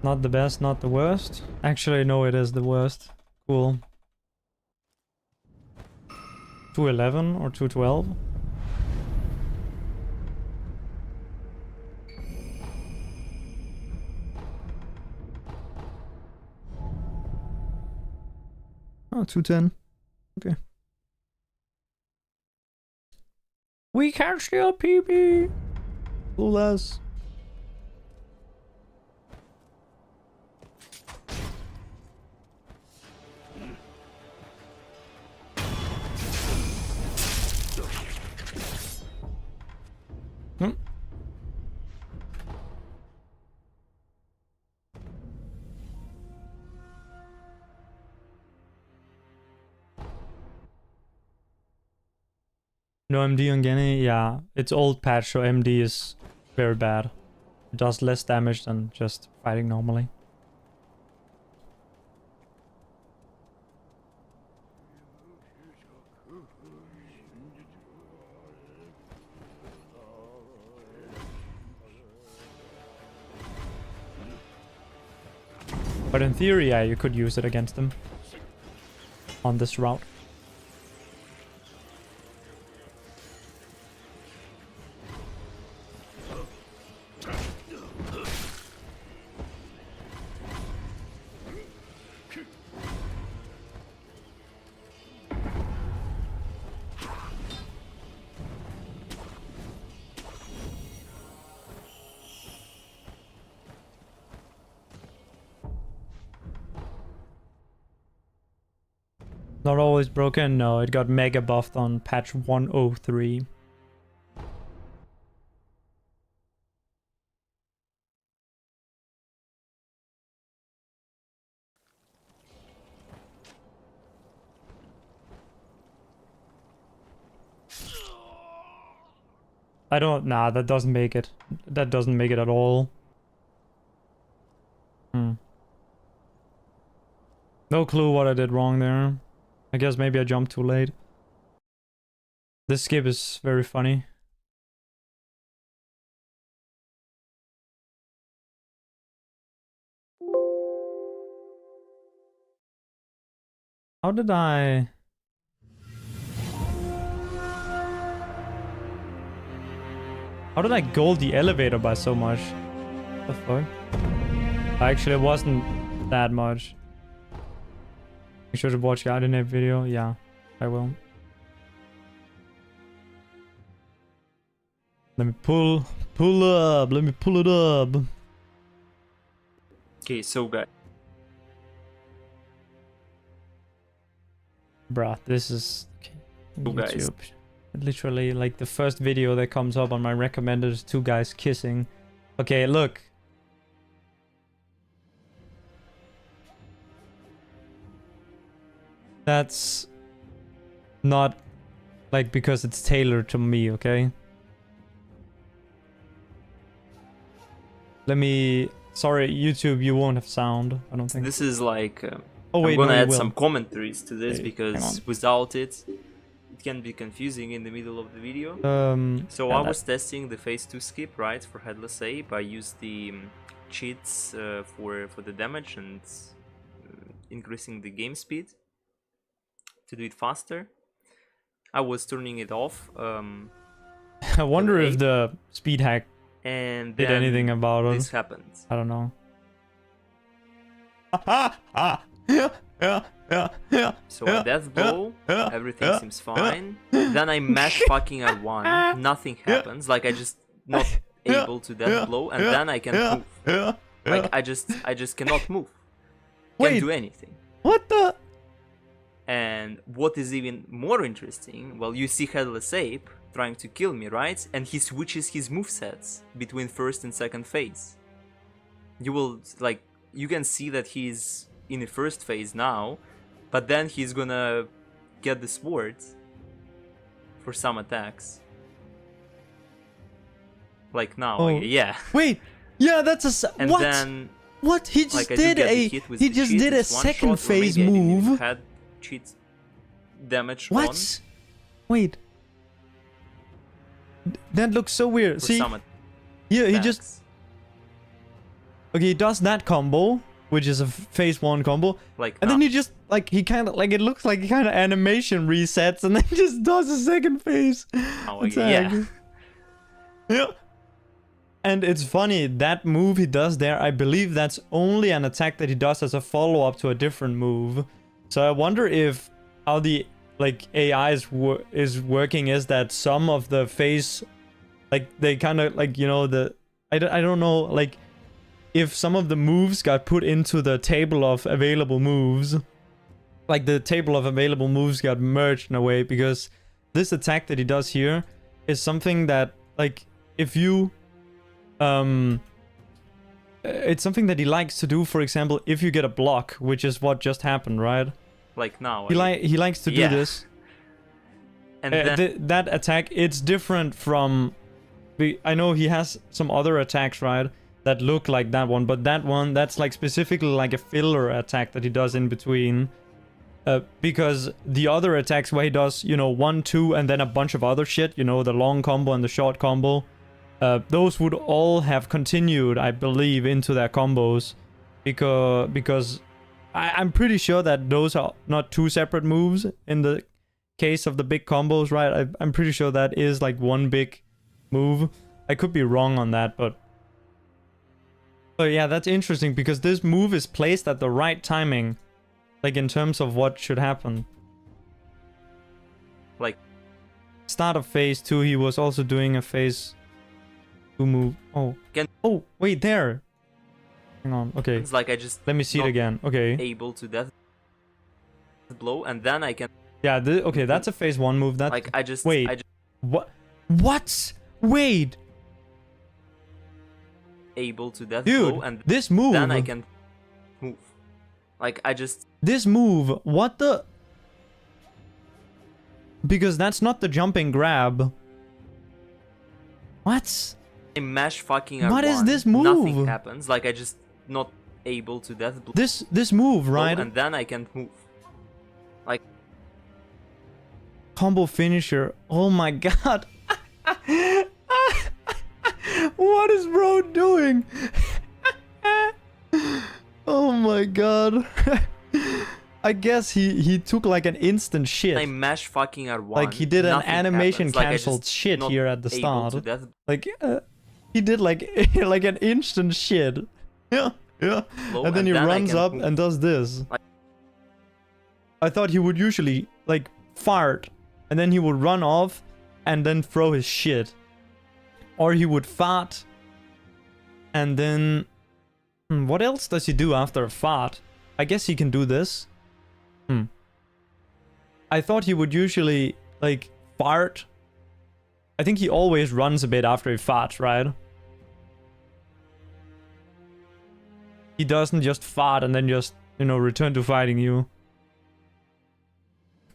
Not the best, not the worst. Actually, no, it is the worst. Cool. 211 or 212? Oh, 210. Okay. We can steal PB. Less. No MD on Genny? Yeah, it's old patch, so MD is very bad. It does less damage than just fighting normally. But in theory, yeah, you could use it against them on this route. Not always broken? No, it got mega buffed on patch 103. I don't... Nah, that doesn't make it. That doesn't make it at all. No clue what I did wrong there. I guess maybe I jumped too late. This skip is very funny. How did I... How did I gold the elevator by so much? What the fuck? Actually, it wasn't that much. Make sure to watch the alternate video. Yeah, I will. Let me pull up. Let me pull it up. Okay, so guys. Bruh, this is okay. So guys. Literally, like the first video that comes up on my recommended is two guys kissing. Okay, look. That's not like because it's tailored to me, okay? Let me... Sorry, YouTube, you won't have sound, I don't think. This is like... oh, wait, I'm gonna no, add some commentaries to this because hang without it, it can be confusing in the middle of the video. So yeah, I was testing the phase 2 skip, right, for Headless Ape. I used the cheats for the damage and increasing the game speed to do it faster. I was turning it off. I wonder if the speed hack and did anything about it. This happened. I don't know. So at death blow, everything seems fine. Then I mash fucking R1, nothing happens. Like I just not able to death blow, and then I can move. Like I just cannot move. Can't do anything. What the? And what is even more interesting, well, you see Headless Ape trying to kill me, right? And he switches his movesets between first and second phase. You will, like, you can see that he's in the first phase now, but then he's gonna get the sword for some attacks. Like now, oh. yeah. Wait, yeah, that's a... And what? Then, what? He just like, did a... He just did a second phase move. Had cheat damage what? on. Wait. That looks so weird. For See? some Yeah, he attacks. just... Okay, he does that combo, which is a phase 1 combo. Like And then he just, like, he kind of, like, it looks like he kind of animation resets and then just does a second phase attack. yeah. Yeah. And it's funny, that move he does there, I believe that's only an attack that he does as a follow-up to a different move. So I wonder if how the, like, AI is working is that some of the phase, like, they kind of, like, you know, I don't know, like, if some of the moves got put into the table of available moves, like the table of available moves got merged in a way, because this attack that he does here is something that, like, if you, it's something that he likes to do, for example, if you get a block, which is what just happened, right? Like now. He likes to do this. And then, that attack, it's different from, I know he has some other attacks, right, that look like that one, but that one, that's like specifically like a filler attack that he does in between. Because the other attacks where he does, you know, 1, 2, and then a bunch of other shit, you know, the long combo and the short combo, those would all have continued, I believe, into their combos. Because I'm pretty sure that those are not two separate moves in the case of the big combos, right? I'm pretty sure that is like one big move. I could be wrong on that, but yeah, that's interesting because this move is placed at the right timing, like in terms of what should happen. like, Start of phase 2, he was also doing a phase 2 move. Oh, oh, wait, there. Hang on, okay. it's like I just Let me see it not again. Okay. able to death blow, and then I can Yeah, okay, that's a phase 1 move. That's like I just wait. What? What? Wait, able to death dude, blow, and this move. then I can move. Like I just This move, what the? Because that's not the jumping grab. What? I mash fucking What is R1, this move? Nothing happens. Like I just not able to death blow, This move, right? and then I can move. Like Combo finisher. Oh my god. What is bro doing? Oh my god. I guess he took like an instant shit. I mash fucking R1. Like he did an nothing animation happens. Like, I cancelled just shit not here at the able to start. death Like he did like like an instant shit. Yeah, yeah. blow, And then he I runs can up move. and does this. Like- I thought he would usually like fart and then he would run off and then throw his shit. Or he would fart and then what else does he do after a fart? I guess he can do this. I thought he would usually like fart. I think he always runs a bit after he farts, right? He doesn't just fart and then just, you know, return to fighting you.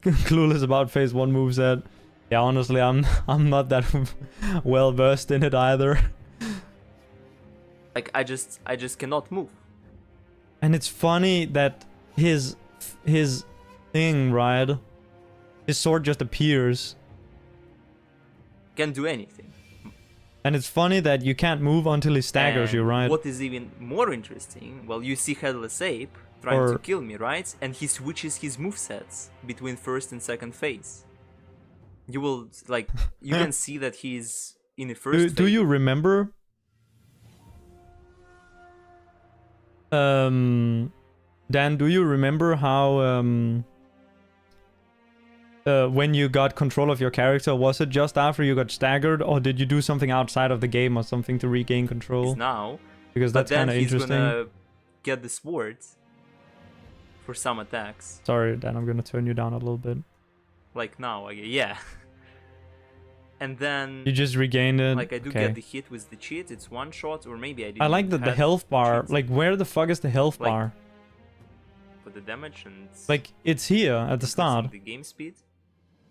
Clueless about phase 1 moveset. Yeah, honestly, I'm not that well versed in it either. Like I just cannot move. And it's funny that his thing, right? His sword just appears. Can't do anything. And it's funny that you can't move until he staggers you, And right? What is even more interesting, well, you see Headless Ape trying to kill me, right? And he switches his movesets between first and second phase. You will, like, you can see that he's in the first phase. Do you remember? Dan, do you remember how when you got control of your character, was it just after you got staggered, or did you do something outside of the game or something to regain control? Now, Because that's kind of interesting. But then he's gonna get the sword for some attacks. Sorry, Dan, I'm gonna turn you down a little bit. Like now, yeah. And then You just regained it. like I do Okay. get the hit with the cheat. It's one shot, or maybe I didn't. I like that the have health bar. cheats Like, where the fuck is the health Like, bar? for the damage and Like, it's here at the start, the game speed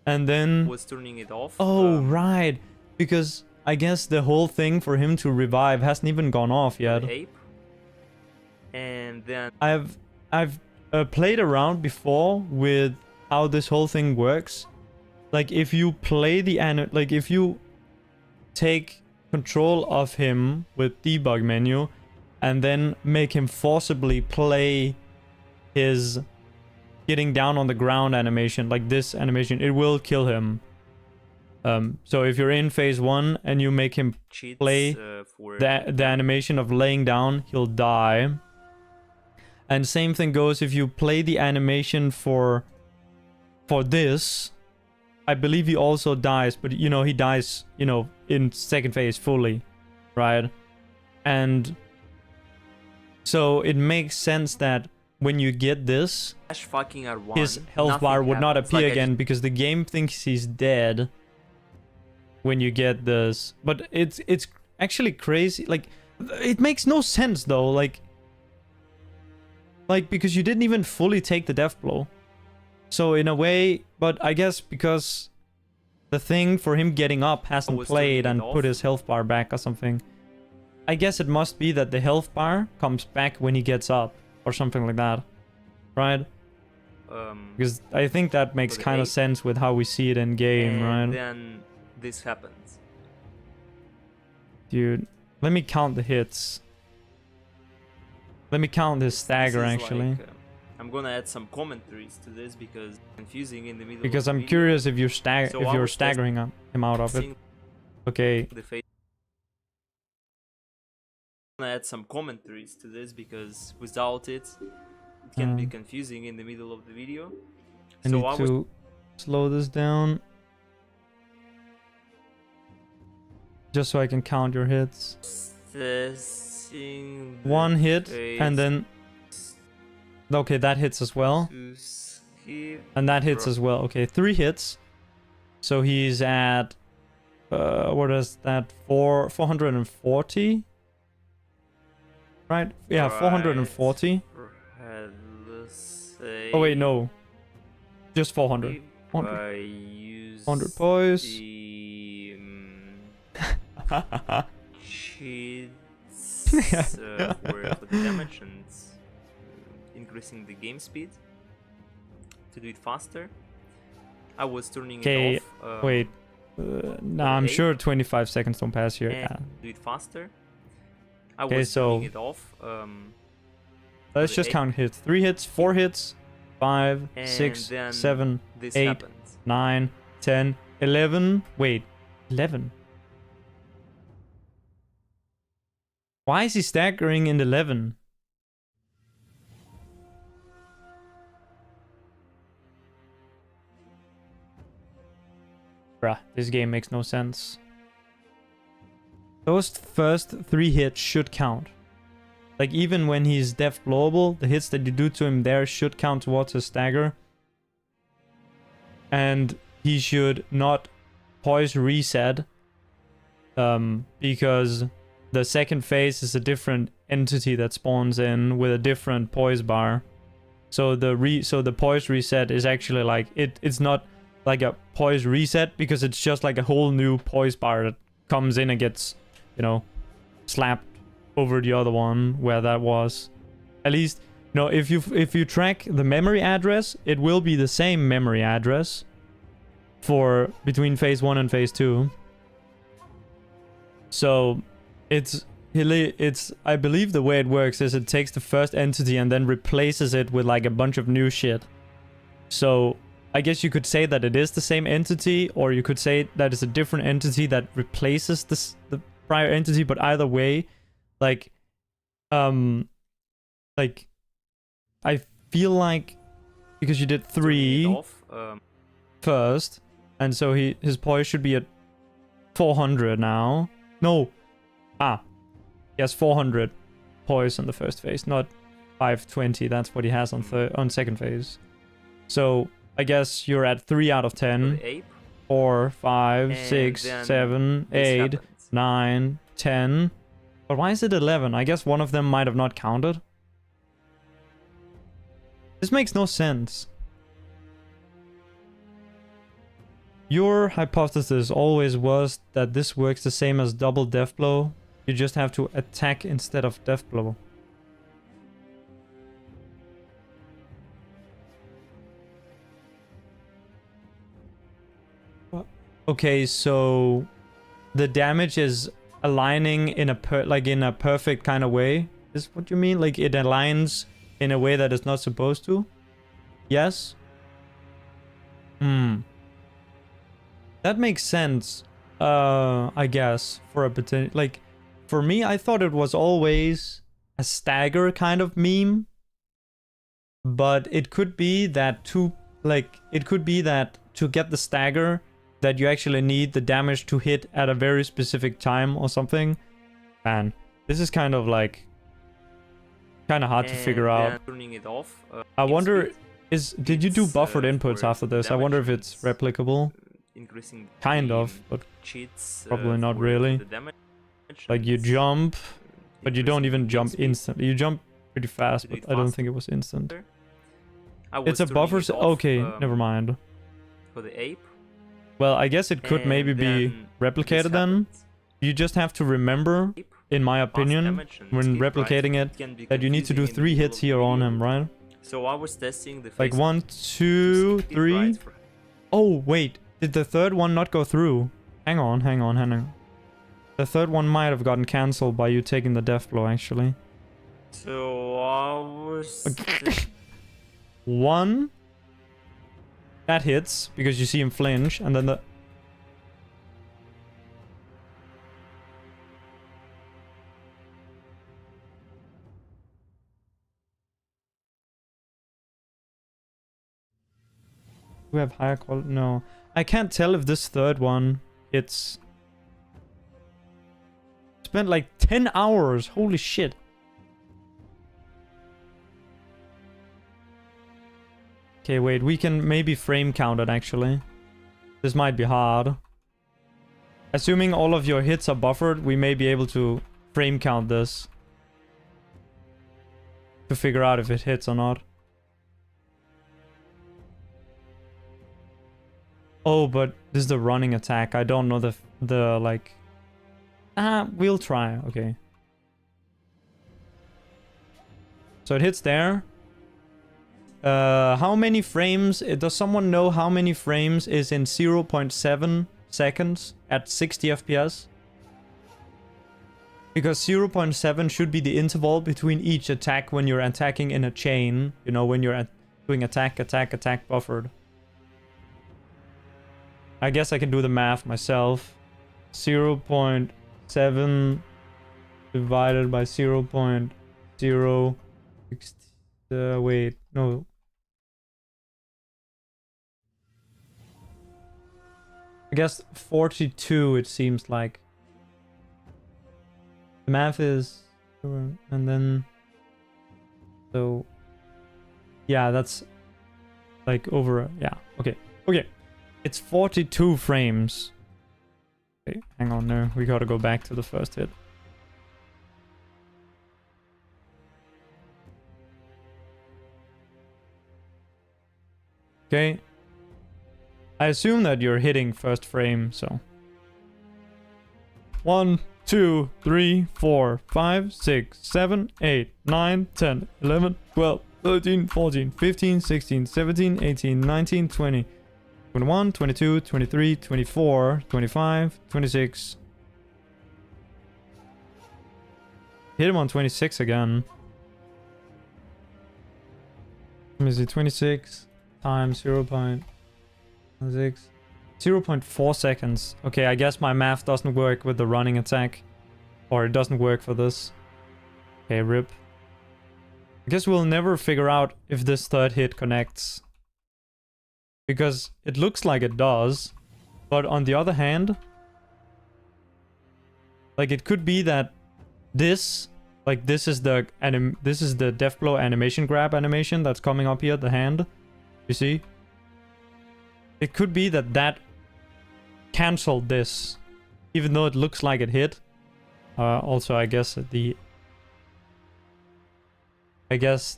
and then. was turning it off. Oh, right. Because I guess the whole thing for him to revive hasn't even gone off yet. The ape. And then I've played around before with how this whole thing works, like if you play the like if you take control of him with debug menu and then make him forcibly play his getting down on the ground animation, like this animation, it will kill him. So if you're in phase 1 and you make him play the animation of laying down, he'll die. And same thing goes if you play the animation for this. I believe he also dies, but you know, he dies, you know, in second phase fully, right? And so it makes sense that when you get this, his health bar would not appear again because the game thinks he's dead when you get this. But it's actually crazy. Like, it makes no sense though. Like because you didn't even fully take the death blow. So in a way, but I guess because the thing for him getting up hasn't played and put his health bar back or something. I guess it must be that the health bar comes back when he gets up or something like that, right? Because I think that makes kind of sense with how we see it in game, right? Then this happens. Dude, let me count the hits. Let me count his stagger actually. Like, I'm gonna add some commentaries to this because it's confusing in the middle. Because of the I'm video. curious if you're staggering him out of it. Okay. I'm gonna add some commentaries to this because without it, it can be confusing in the middle of the video. I need to slow this down. Just so I can count your hits. One hit and then... Okay, that hits as well. And that hits as well. Okay, 3 hits. So he's at... what is that? 440? Right? Yeah, 440. Oh wait, no. Just 400. 100 poise. Cheats for the damage and increasing the game speed to do it faster. I was turning it off. Wait. No, I'm sure 25 seconds don't pass here. Do it faster. I was turning it off. Let's just count hits. 3 hits, 4 hits, 5, 6, 7, 8, 9, 10, 11. Wait, 11. Why is he staggering in 11? Bruh, this game makes no sense. Those first 3 hits should count. Like, even when he's death blowable, the hits that you do to him there should count towards his stagger. And he should not poise reset. Because the second phase is a different entity that spawns in with a different poise bar. So the poise reset is actually like, it's not like a poise reset because it's just like a whole new poise bar that comes in and gets, you know, slapped over the other one where that was. At least, you know, if you track the memory address, it will be the same memory address for between phase 1 and phase 2. So it's I believe the way it works is it takes the first entity and then replaces it with like a bunch of new shit. So I guess you could say that it is the same entity, or you could say that it's a different entity that replaces the prior entity, but either way, like I feel like because you did 3 first, and so his poise should be at 400 now. No. He has 400 poise on the first phase, not 520. That's what he has on second phase. So I guess you're at 3 out of 10. 4, 5, 6, 7, 8, 9, 10. But why is it 11? I guess one of them might have not counted. This makes no sense. Your hypothesis always was that this works the same as double death blow. You just have to attack instead of death blow. Okay, so the damage is aligning in a perfect kind of way. Is what you mean? Like it aligns in a way that it's not supposed to? Yes? That makes sense. I guess for a potential, like, for me, I thought it was always a stagger kind of meme, but it could be that to get the stagger, that you actually need the damage to hit at a very specific time or something. Man, this is kind of like hard to figure out. Turning it off. I wonder, did you do buffered inputs after this? I wonder if it's replicable. Increasing kind of, but cheats, probably not really. Like you jump, but you don't even jump instantly. You jump pretty fast, but I don't think it was instant. It's a buffer. Okay, never mind. For the ape. Well, I guess it could maybe be replicated then. You just have to remember, in my opinion, when replicating it, that you need to do 3 hits here on him, right? So I was testing the like 1, 2, 3. Oh wait, did the third one not go through? Hang on. The third one might have gotten cancelled by you taking the death blow, actually. So I was... 1. That hits, because you see him flinch, and then the... Do we have higher quality? No. I can't tell if this third one hits. Spent like 10 hours. Holy shit. Okay, wait. We can maybe frame count it, actually. This might be hard. Assuming all of your hits are buffered, we may be able to frame count this. To figure out if it hits or not. Oh, but this is the running attack. I don't know the like... we'll try. Okay. So it hits there. How many frames? Does someone know how many frames is in 0.7 seconds at 60 FPS? Because 0.7 should be the interval between each attack when you're attacking in a chain. You know, when you're doing attack, buffered. I guess I can do the math myself. 0.7 divided by 0.0... wait, no. I guess 42, it seems like. The math is... And then... So... Yeah, that's... Like over... Yeah, okay. Okay. It's 42 frames. Okay, hang on there. We gotta go back to the first hit. Okay. I assume that you're hitting first frame, so... 1, 2, 3, 4, 5, 6, 7, 8, 9, 10, 11, 12, 13, 14, 15, 16, 17, 18, 19, 20... 21, 22, 23, 24, 25, 26. Hit him on 26 again. Let me see, 26 times 0.6. 0.4 seconds. Okay, I guess my math doesn't work with the running attack. Or it doesn't work for this. Okay, rip. I guess we'll never figure out if this third hit connects. Because it looks like it does, but on the other hand, like it could be that this, like this is the death blow animation grab animation that's coming up here, the hand. You see? It could be that canceled this, even though it looks like it hit. Also, I guess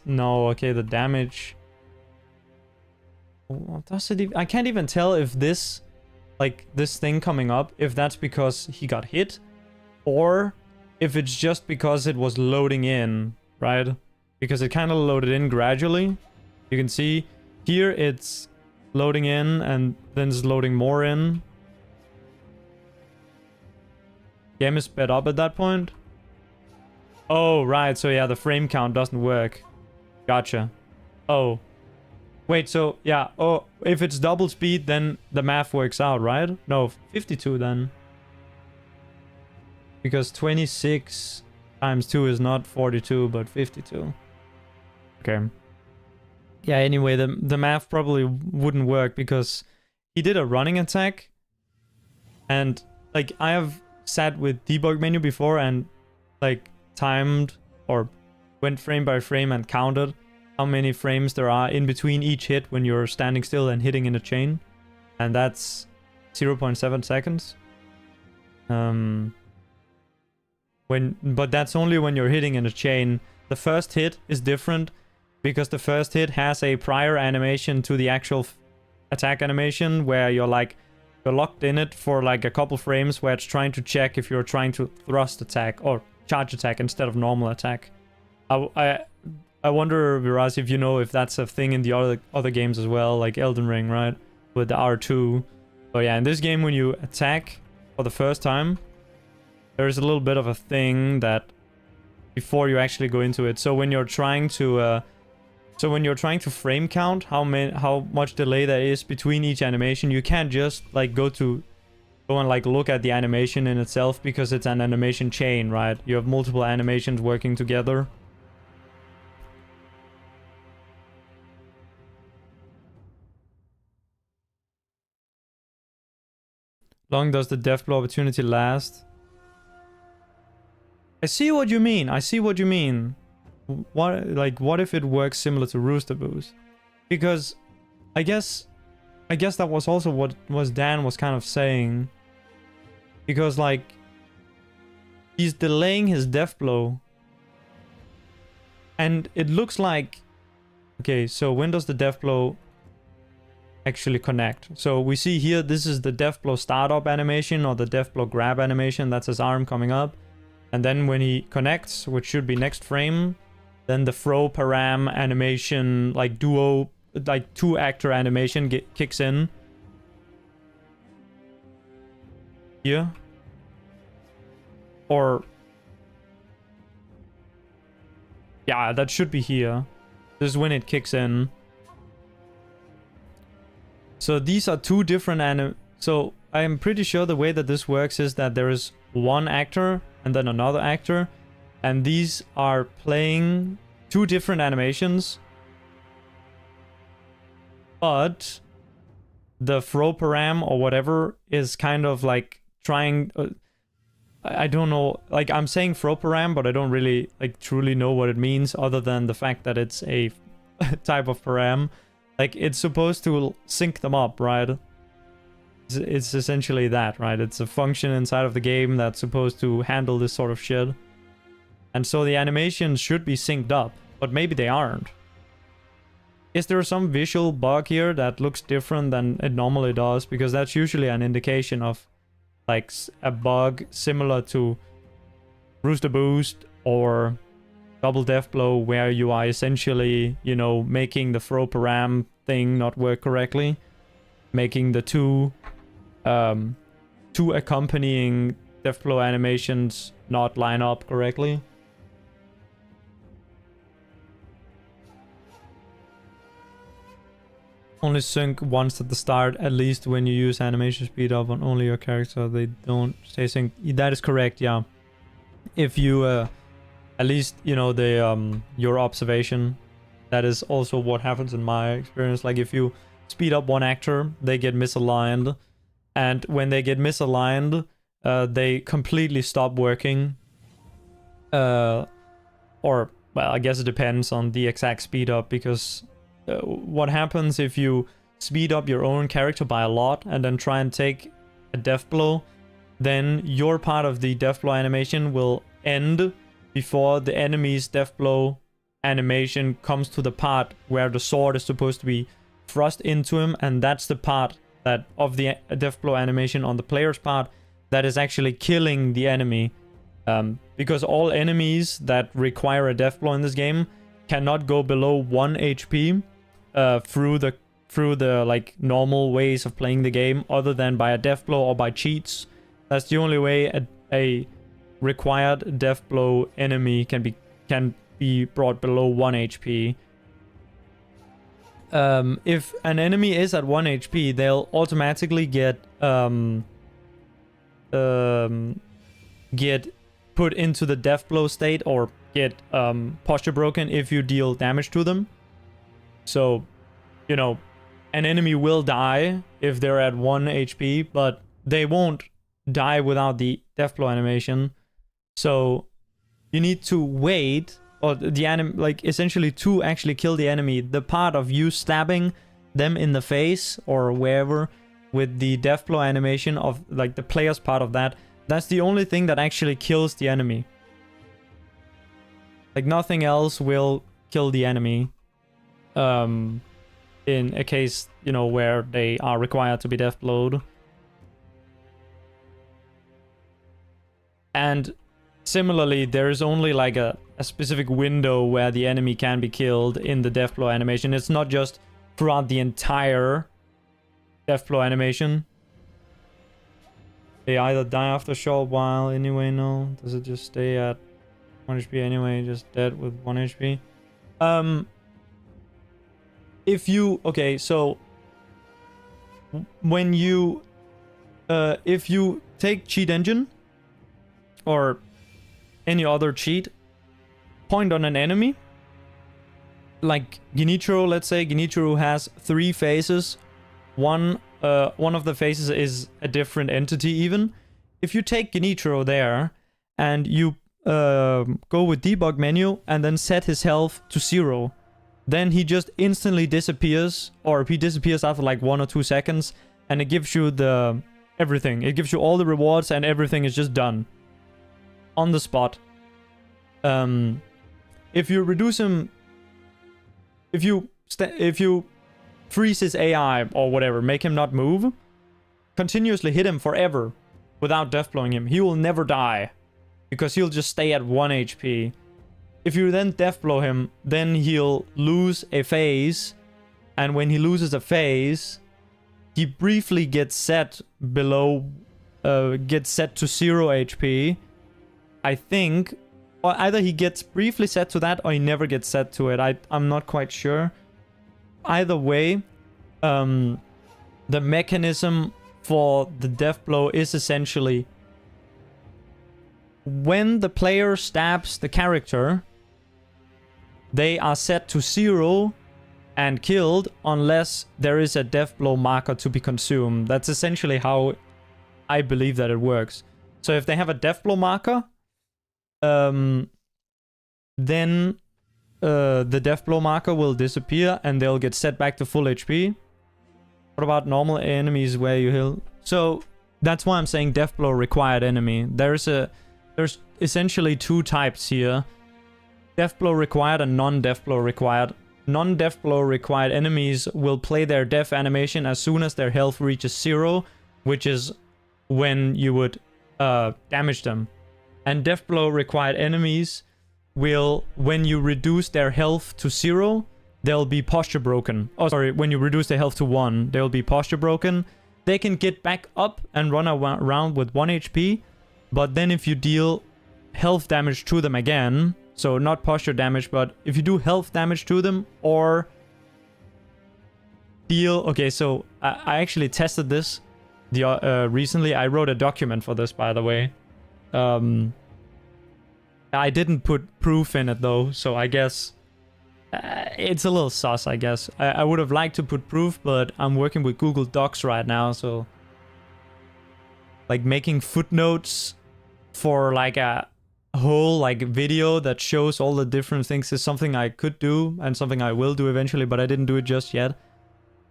no. Okay, the damage. What does it even... I can't even tell if this, like, this thing coming up, if that's because he got hit, or if it's just because it was loading in, right? Because it kind of loaded in gradually. You can see here it's loading in, and then it's loading more in. Game is sped up at that point? Oh, right. So yeah, the frame count doesn't work. Gotcha. Oh. Wait, so yeah. Oh, if it's double speed, then the math works out, right? No, 52 then. Because 26 times 2 is not 42, but 52. Okay. Yeah, anyway, the math probably wouldn't work because he did a running attack. And, like, I have sat with debug menu before and, like, timed or went frame by frame and counted how many frames there are in between each hit when you're standing still and hitting in a chain. And that's 0.7 seconds. But that's only when you're hitting in a chain. The first hit is different because the first hit has a prior animation to the actual attack animation where you're locked in it for like a couple frames where it's trying to check if you're trying to thrust attack or charge attack instead of normal attack. I wonder, Viraz, if you know if that's a thing in the other games as well, like Elden Ring, right? With the R2. But yeah, in this game when you attack for the first time, there's a little bit of a thing that before you actually go into it. So when you're trying to frame count how much delay there is between each animation, you can't just like go and like look at the animation in itself because it's an animation chain, right? You have multiple animations working together. Long does the death blow opportunity last? I see what you mean. I see what you mean. What if it works similar to Rooster Boost? Because I guess that was also what Dan was kind of saying. Because like he's delaying his death blow. And it looks like, okay, so when does the death blow actually connect? So we see here, this is the death blow startup animation or the death blow grab animation. That's his arm coming up. And then when he connects, which should be next frame, then the throw param animation, like duo, like 2-actor animation kicks in. Here. Or... yeah, that should be here. This is when it kicks in. So these are two different so I'm pretty sure the way that this works is that there is one actor and then another actor, and these are playing two different animations, but the throw param or whatever is kind of like trying I don't know, like I'm saying throw param, but I don't really like truly know what it means other than the fact that it's a type of param. Like it's supposed to sync them up, right? It's essentially that, right? It's a function inside of the game that's supposed to handle this sort of shit. And so the animations should be synced up, but maybe they aren't. Is there some visual bug here that looks different than it normally does? Because that's usually an indication of like a bug similar to Rooster Boost or Double Death Blow, where you are essentially, you know, making the throw param thing not work correctly. Making the two accompanying death blow animations not line up correctly. Only sync once at the start, at least when you use animation speed up on only your character, they don't stay synced. That is correct, yeah. If you at least, you know, the your observation, that is also what happens in my experience. Like if you speed up one actor, they get misaligned, and when they get misaligned, they completely stop working. Or, well, I guess it depends on the exact speed up, because what happens if you speed up your own character by a lot and then try and take a death blow, then your part of the death blow animation will end before the enemy's death blow animation comes to the part where the sword is supposed to be thrust into him, and that's the part that of the death blow animation on the player's part that is actually killing the enemy. Because all enemies that require a death blow in this game cannot go below 1 HP through the like normal ways of playing the game, other than by a death blow or by cheats. That's the only way a required death blow enemy can be brought below 1 HP. If an enemy is at 1 HP, they'll automatically get put into the death blow state or get posture broken if you deal damage to them. So, you know, an enemy will die if they're at 1 HP, but they won't die without the death blow animation. So you need to wait, or like essentially to actually kill the enemy. The part of you stabbing them in the face or wherever with the death blow animation of like the player's part of that, that's the only thing that actually kills the enemy. Like nothing else will kill the enemy. In a case, you know, where they are required to be death blowed. And similarly, there is only like a specific window where the enemy can be killed in the death blow animation. It's not just throughout the entire death blow animation. They either die after a short while anyway, no? Does it just stay at 1 HP anyway, just dead with 1 HP? If you... Okay, so... When you... if you take cheat engine... or any other cheat, point on an enemy, like Genichiro, let's say. Genichiro has 3 phases. One of the phases is a different entity even. If you take Genichiro there and you go with debug menu and then set his health to 0, then he just instantly disappears, or he disappears after like 1 or 2 seconds, and it gives you the everything. It gives you all the rewards and everything is just done on the spot. If you reduce him, if you freeze his AI or whatever, make him not move, continuously hit him forever without death blowing him, he will never die because he'll just stay at 1 HP. If you then death blow him, then he'll lose a phase, and when he loses a phase, he briefly gets set below, gets set to 0 HP. I think, or either he gets briefly set to that or he never gets set to it. I'm not quite sure. Either way, the mechanism for the death blow is essentially when the player stabs the character, they are set to 0 and killed unless there is a death blow marker to be consumed. That's essentially how I believe that it works. So if they have a death blow marker, then the death blow marker will disappear and they'll get set back to full HP. What about normal enemies where you heal? So that's why I'm saying death blow required enemy. There's essentially 2 types here. Death blow required and non-death blow required. Non-death blow required enemies will play their death animation as soon as their health reaches 0, which is when you would damage them. And death blow required enemies will, when you reduce their health to 0, they'll be posture broken. Oh, sorry, when you reduce their health to 1, they'll be posture broken. They can get back up and run around with 1 HP, but then if you deal health damage to them again, so not posture damage, but if you do health damage to them or deal... Okay, so I actually tested this recently. I wrote a document for this, by the way. I didn't put proof in it though, so I guess it's a little sus, I guess. I would have liked to put proof, but I'm working with Google Docs right now, so like making footnotes for like a whole like video that shows all the different things is something I could do and something I will do eventually, but I didn't do it just yet.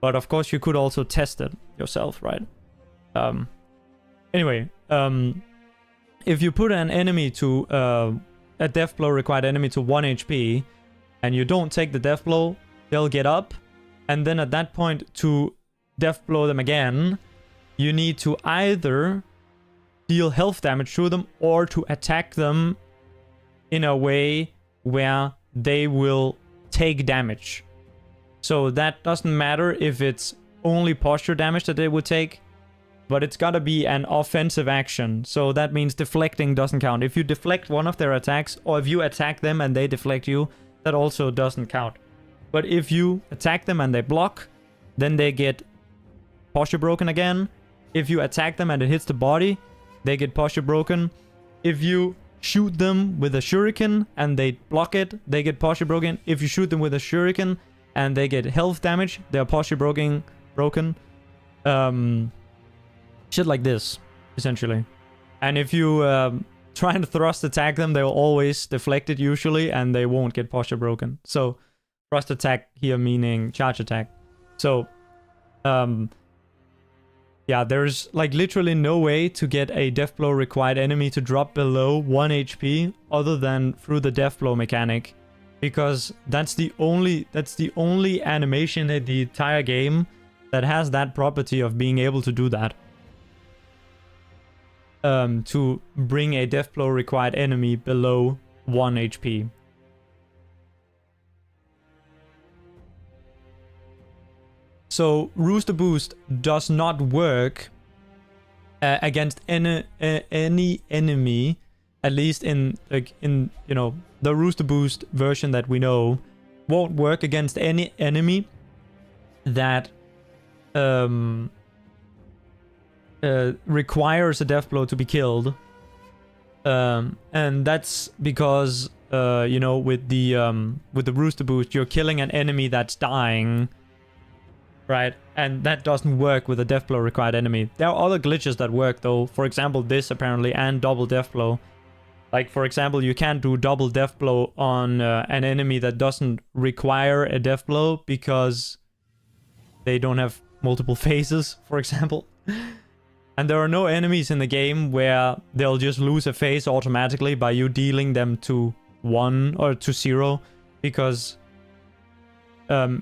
But of course you could also test it yourself, right? Anyway, if you put an enemy to a death blow required enemy to 1 HP and you don't take the death blow, they'll get up, and then at that point to death blow them again, you need to either deal health damage to them or to attack them in a way where they will take damage. So that doesn't matter if it's only posture damage that they would take. but it's gotta be an offensive action. So that means deflecting doesn't count. If you deflect one of their attacks, or if you attack them and they deflect you, that also doesn't count. But if you attack them and they block, then they get posture broken again. If you attack them and it hits the body, they get posture broken. If you shoot them with a shuriken and they block it, they get posture broken. If you shoot them with a shuriken and they get health damage, they're posture broken. Shit like this, essentially. And if you try and thrust attack them, they'll always deflect it usually, and they won't get posture broken. So thrust attack here meaning charge attack. So yeah, there's like literally no way to get a death blow required enemy to drop below 1 HP other than through the death blow mechanic, because that's the only animation in the entire game that has that property of being able to do that. To bring a death blow required enemy below 1 HP. So Rooster Boost does not work against any enemy, at least in you know, the Rooster Boost version that we know, won't work against any enemy that requires a death blow to be killed. And that's because you know, with the Rooster Boost, you're killing an enemy that's dying. Right, and that doesn't work with a death blow required enemy. There are other glitches that work though. For example, this apparently, and double death blow. Like for example, you can't do double death blow on an enemy that doesn't require a death blow because they don't have multiple phases, for example. And there are no enemies in the game where they'll just lose a phase automatically by you dealing them to 1 or to 0, because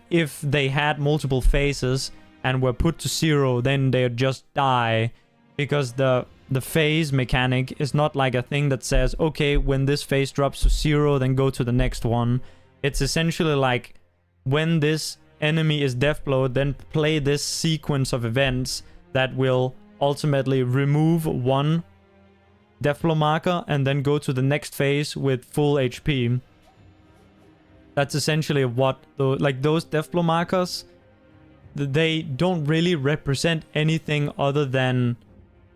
if they had multiple phases and were put to 0, then they'd just die, because the phase mechanic is not like a thing that says, okay, when this phase drops to 0, then go to the next one. It's essentially like, when this enemy is death blowed, then play this sequence of events that will ultimately remove one death blow marker and then go to the next phase with full HP. That's essentially what those death blow markers, they don't really represent anything other than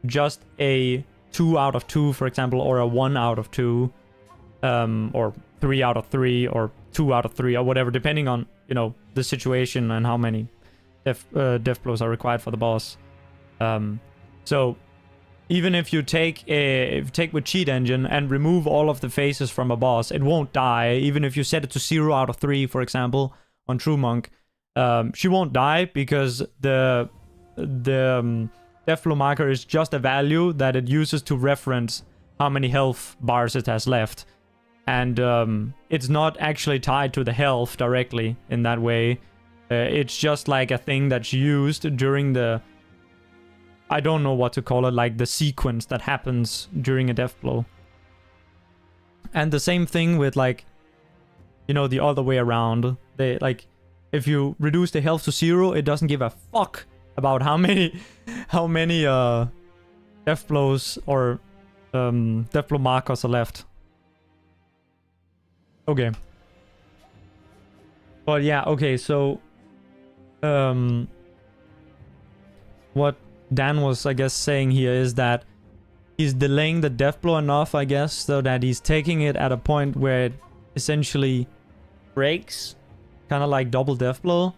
just a 2 out of 2, for example, or a 1 out of 2, or 3 out of 3, or 2 out of 3, or whatever, depending on, you know, the situation and how many death blows are required for the boss. So even if you take with Cheat Engine and remove all of the phases from a boss, it won't die. Even if you set it to 0 out of 3, for example, on True Monk, she won't die, because the death blow marker is just a value that it uses to reference how many health bars it has left. And it's not actually tied to the health directly in that way. It's just like a thing that's used during the, I don't know what to call it, like the sequence that happens during a death blow. And the same thing with, like, you know, the other way around. They, like, if you reduce the health to 0, it doesn't give a fuck about how many death blows or death blow markers are left. Okay. But yeah, okay, so what Dan was, I guess, saying here is that he's delaying the death blow enough, I guess, so that he's taking it at a point where it essentially breaks, kind of like double death blow.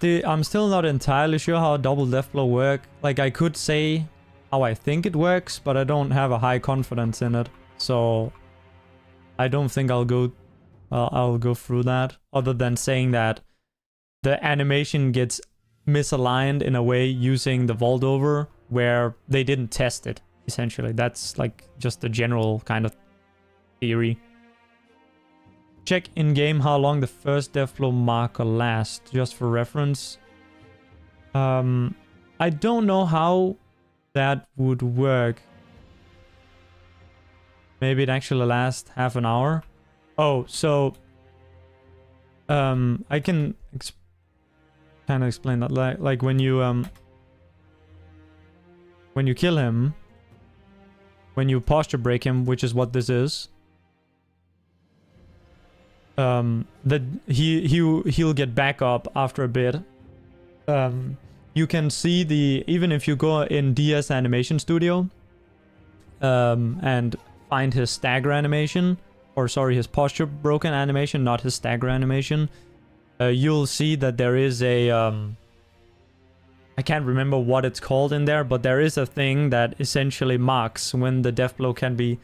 I'm still not entirely sure how double death blow works. Like, I could say how I think it works, but I don't have a high confidence in it, so I don't think I'll go through that, other than saying that the animation gets misaligned in a way using the vault over where they didn't test it, essentially. That's like just the general kind of theory. Check in game how long the first death blow marker lasts, just for reference. I don't know how that would work. Maybe it actually lasts half an hour. Oh, so I can kind of explain that, like when you when you kill him, when you posture break him, which is what this is, that he'll get back up after a bit. You can see even if you go in DS Animation Studio, and find his stagger animation, or sorry, his posture broken animation, not his stagger animation, you'll see that there is a, I can't remember what it's called in there, but there is a thing that essentially marks when the death blow can be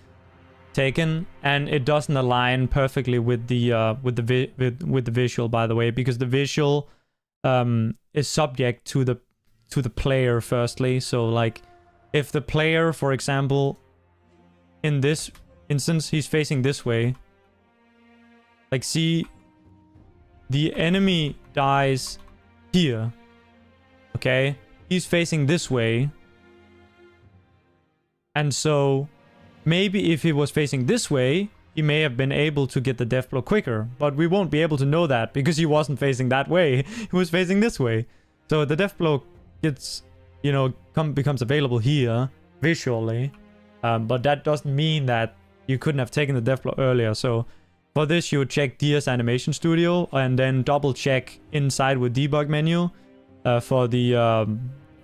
taken, and it doesn't align perfectly with the visual, by the way, because the visual is subject to the player firstly. So like, if the player, for example, in this instance, he's facing this way, like, see, the enemy dies here. Okay, he's facing this way, and so maybe if he was facing this way, he may have been able to get the death blow quicker, but we won't be able to know that because he wasn't facing that way. He was facing this way, so the death blow gets, you know, becomes available here visually, but that doesn't mean that you couldn't have taken the death blow earlier. So for this, you would check DS Animation Studio and then double check inside with debug menu. For the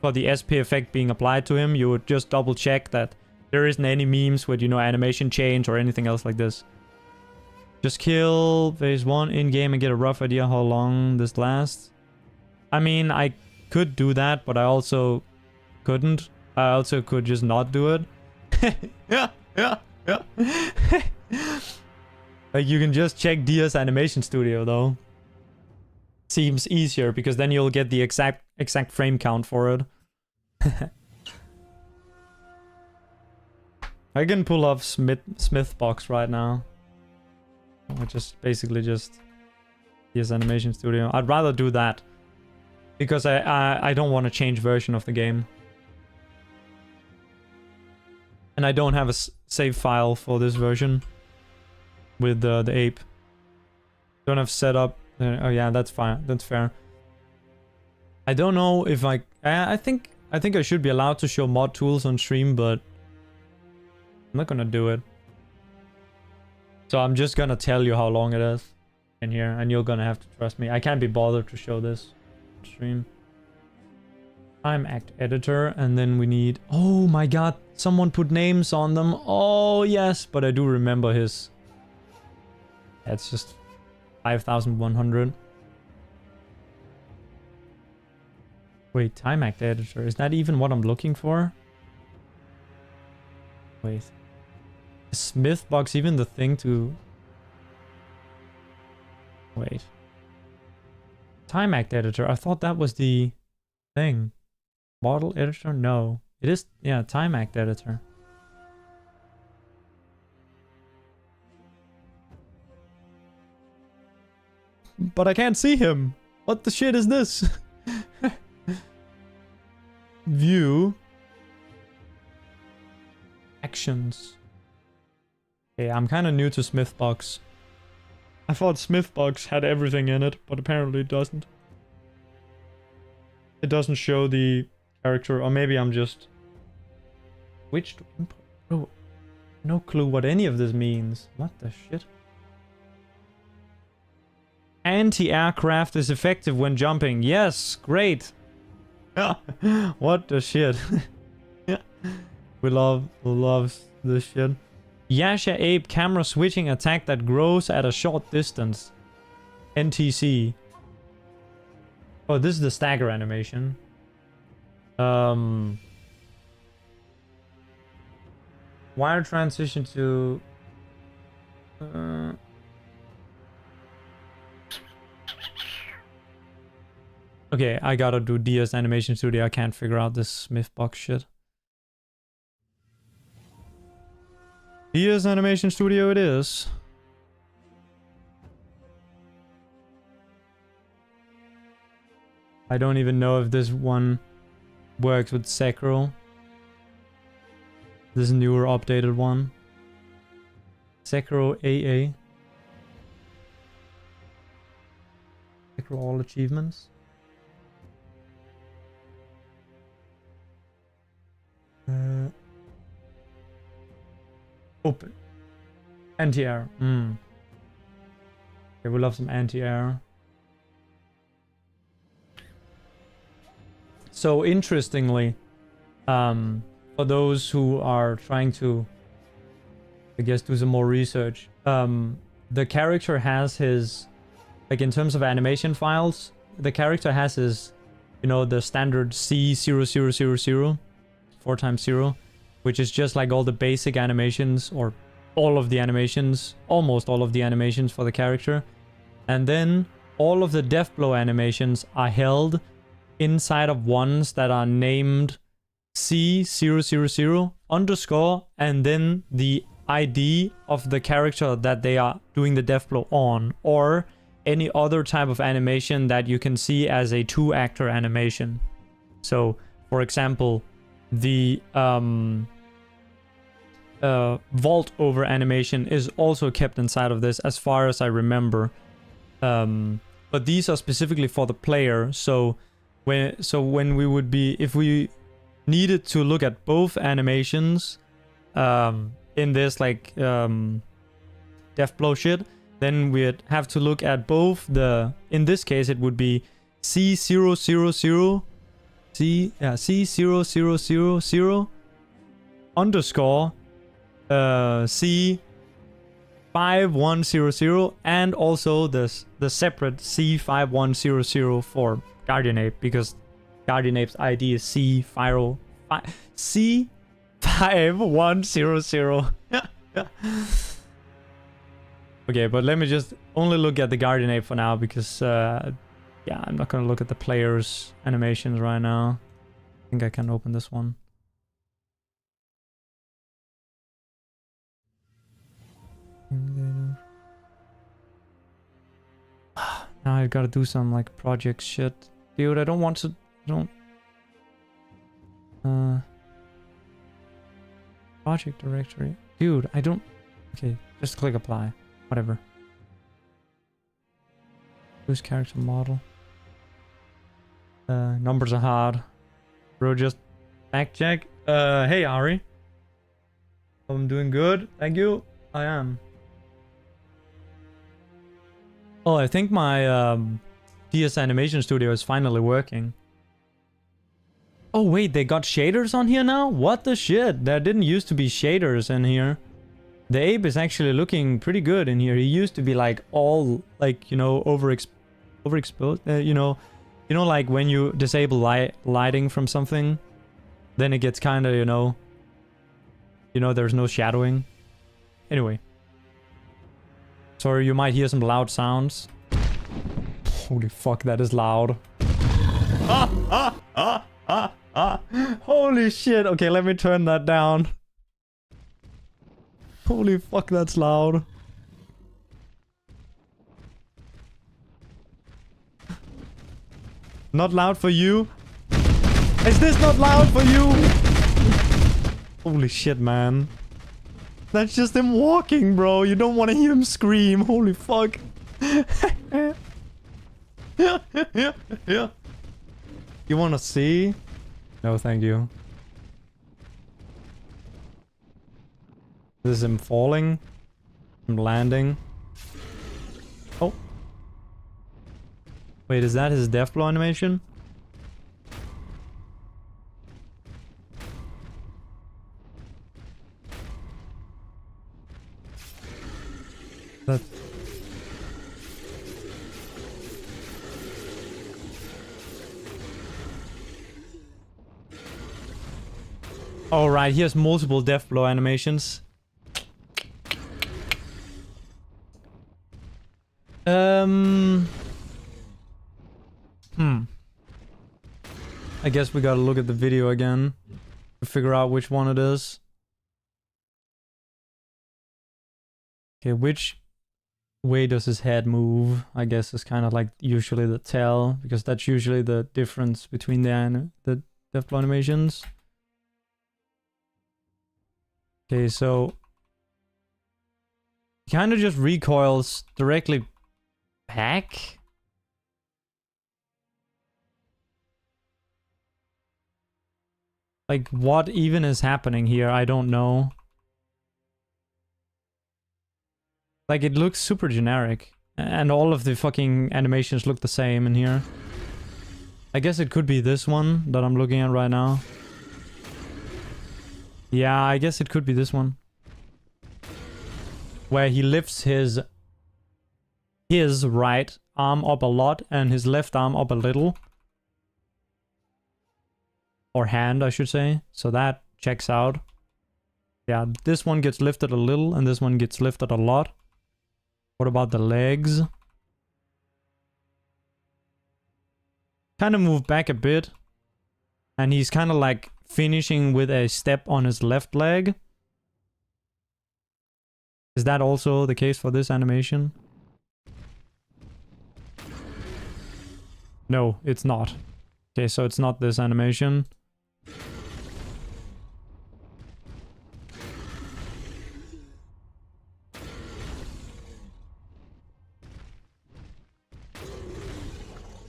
SP effect being applied to him, you would just double check that there isn't any memes with, you know, animation change or anything else like this. Just kill phase 1 in-game and get a rough idea how long this lasts. I mean, I could do that, but I also couldn't. I also could just not do it. Yeah. Like, you can just check DS Animation Studio, though. Seems easier, because then you'll get the exact frame count for it. I can pull off Smith box right now, which is basically just DS Animation Studio. I'd rather do that because I don't want to change version of the game, and I don't have a save file for this version with the ape. Don't have setup. Oh yeah, that's fine. That's fair. I don't know if I think I should be allowed to show mod tools on stream, but I'm not gonna do it. So I'm just gonna tell you how long it is in here, and you're gonna have to trust me. I can't be bothered to show this on stream. Time act editor, and then we need... Oh my god, someone put names on them. Oh yes, but I do remember his... That's just 5,100. Wait, time act editor. Is that even what I'm looking for? Wait. Is Smith box even the thing to... Wait. Time act editor. I thought that was the thing. Model editor? No. It is... Yeah, time act editor. But I can't see him. What the shit is this? View. Actions. Okay, I'm kind of new to Smithbox. I thought Smithbox had everything in it, but apparently it doesn't. It doesn't show the character, or maybe I'm just... Switch to input. Oh, no clue what any of this means. What the shit? Anti-aircraft is effective when jumping. Yes, great. What the shit? We love this shit. Yasha Ape camera switching attack that grows at a short distance. NTC. Oh, this is the stagger animation. Wire transition to... Okay, I gotta do DS Animation Studio. I can't figure out this Smithbox shit. DS Animation Studio it is. I don't even know if this one works with Sekiro. This newer updated one. Sekiro AA. Sekiro all achievements. Anti-air. Okay, we love some anti-air. So interestingly, for those who are trying to, I guess, do some more research, the character has his, like in terms of animation files, the character has his, you know, the standard C0000, 4 times 0, which is just like all the basic animations, or all of the animations, almost all of the animations for the character. And then all of the death blow animations are held inside of ones that are named C000 underscore and then the ID of the character that they are doing the death blow on, or any other type of animation that you can see as a 2-actor animation. So, for example, the vault over animation is also kept inside of this, as far as I remember. But these are specifically for the player. So when we would be, if we needed to look at both animations in this like death blow shit, then we'd have to look at both the, in this case it would be C000 C0000 underscore C5100 and also the separate C5100 for Guardian Ape, because Guardian Ape's ID is C5100. Okay, but let me just only look at the Guardian Ape for now, because yeah, I'm not gonna look at the players' animations right now. I think I can open this one. Now I gotta do some like project shit. Dude, I don't want to, project directory. Dude, I don't, okay, just click apply. Whatever. Use character model. Numbers are hard. Bro, just fact check. Hey Ari. I'm doing good. Thank you. I am. Oh, I think my DS Animation Studio is finally working. Oh wait, they got shaders on here now? What the shit? There didn't used to be shaders in here. The ape is actually looking pretty good in here. He used to be like all like, you know, overexposed. You know, like when you disable lighting from something, then it gets kind of, you know, there's no shadowing. Anyway. Sorry, you might hear some loud sounds. Holy fuck, that is loud. Holy shit. Okay, let me turn that down. Holy fuck, that's loud. Not loud for you? Is this not loud for you? Holy shit, man. That's just him walking, bro. You don't want to hear him scream. Holy fuck. Yeah. You want to see? No, thank you. This is him falling. Him landing. Oh. Wait, is that his death blow animation? That... All right, he has multiple death blow animations. I guess we gotta look at the video again to figure out which one it is. Okay, which way does his head move? I guess is kind of like usually the tell, because that's usually the difference between the death blow animations. Okay, so he kind of just recoils directly back. Like, what even is happening here? I don't know. Like, it looks super generic. And all of the fucking animations look the same in here. I guess it could be this one that I'm looking at right now. Yeah, I guess it could be this one. Where he lifts his right arm up a lot and his left arm up a little. Or hand, I should say. So that checks out. Yeah, this one gets lifted a little and this one gets lifted a lot. What about the legs? Kind of move back a bit. And he's kind of like finishing with a step on his left leg. Is that also the case for this animation? No, it's not. Okay, so it's not this animation.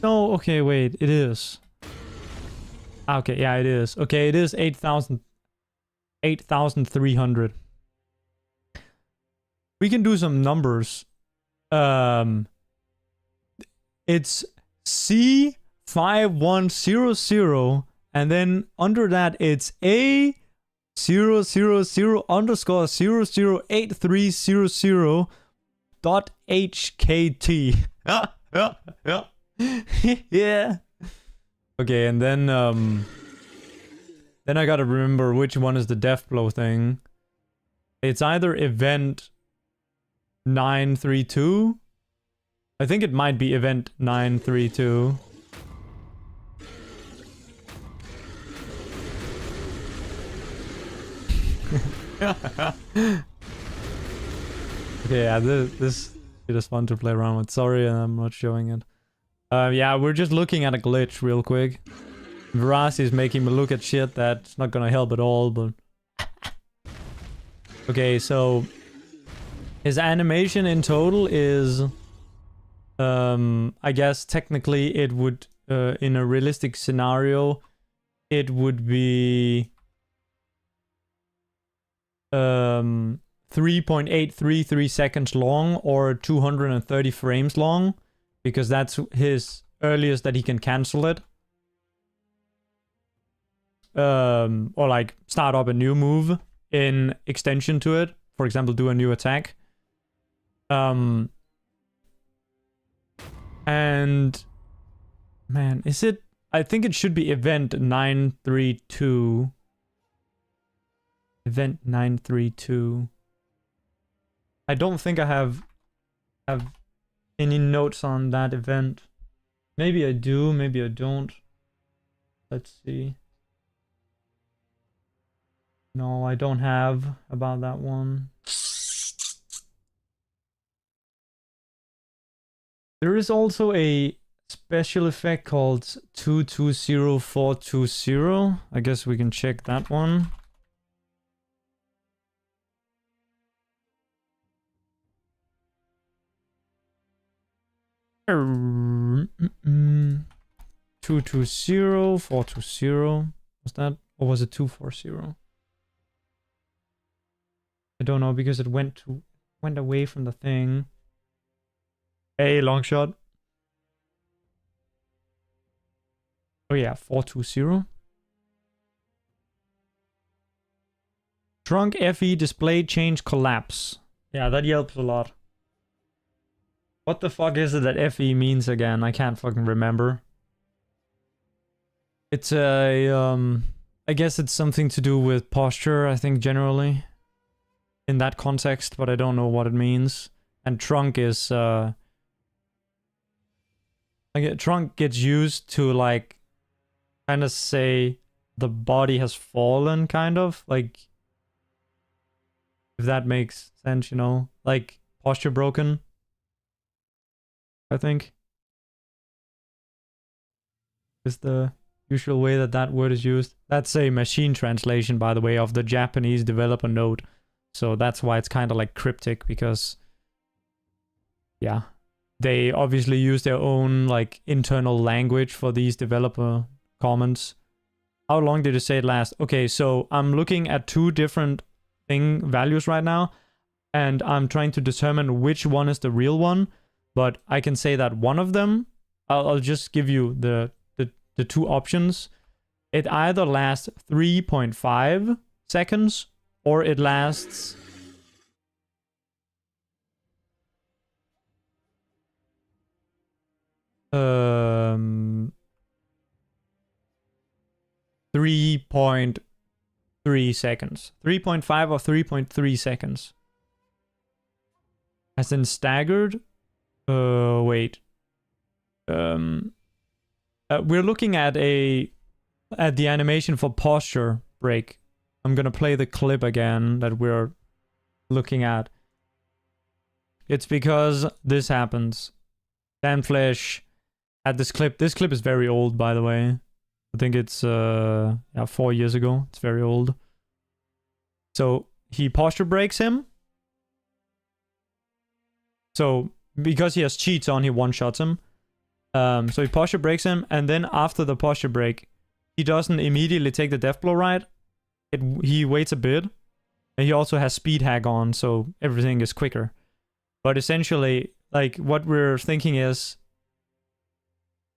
No, okay, wait, it is. Okay, yeah, it is. Okay, it is 8,300. We can do some numbers. It's C5100, and then under that it's A000008300.hkt. Yeah. Okay, and then I gotta remember which one is the death blow thing. It's either event 932. I think it might be event 932. Okay, yeah, this shit is fun to play around with. Sorry, I'm not showing it. Yeah, we're just looking at a glitch real quick. Viras is making me look at shit that's not gonna help at all, but... Okay, so... His animation in total is... I guess technically it would... in a realistic scenario, it would be... 3.833 seconds long or 230 frames long. Because that's his earliest that he can cancel it. Or like start up a new move in extension to it. For example, do a new attack. And man, is it? I think it should be event 932. Event 932. I don't think I have any notes on that event. Maybe I do, maybe I don't. Let's see. No, I don't have about that one. There is also a special effect called 220420. I guess we can check that one. Mm-mm. 220420. Was that, or was it 240? I don't know because it went away from the thing. Hey, long shot. Oh yeah, 420. Trunk FE display change collapse. Yeah, that helps a lot. What the fuck is it that FE means again? I can't fucking remember. It's a, I guess it's something to do with posture, I think, generally. In that context, but I don't know what it means. And trunk is, like, trunk gets used to, like, kind of say the body has fallen, kind of. Like, if that makes sense, you know? Like, posture broken. I think is the usual way that that word is used. That's a machine translation, by the way, of the Japanese developer note. So that's why it's kind of like cryptic, because yeah, they obviously use their own like internal language for these developer comments. How long did you say it last? Okay, so I'm looking at two different values right now. and I'm trying to determine which one is the real one. But I can say that one of them, I'll just give you the two options. It either lasts 3.5 seconds or it lasts 3.3 seconds. 3.5 or 3.3 seconds. As in staggered. Wait. We're looking at the animation for posture break. I'm gonna play the clip again that we're looking at. It's because this happens. Danflesh had this clip. This clip is very old, by the way. I think it's 4 years ago. It's very old. So he posture breaks him. So because he has cheats on, he one-shots him. So he posture breaks him, and then after the posture break, he doesn't immediately take the death blow, right? He waits a bit, and he also has speed hack on, so everything is quicker. But essentially, like, what we're thinking is,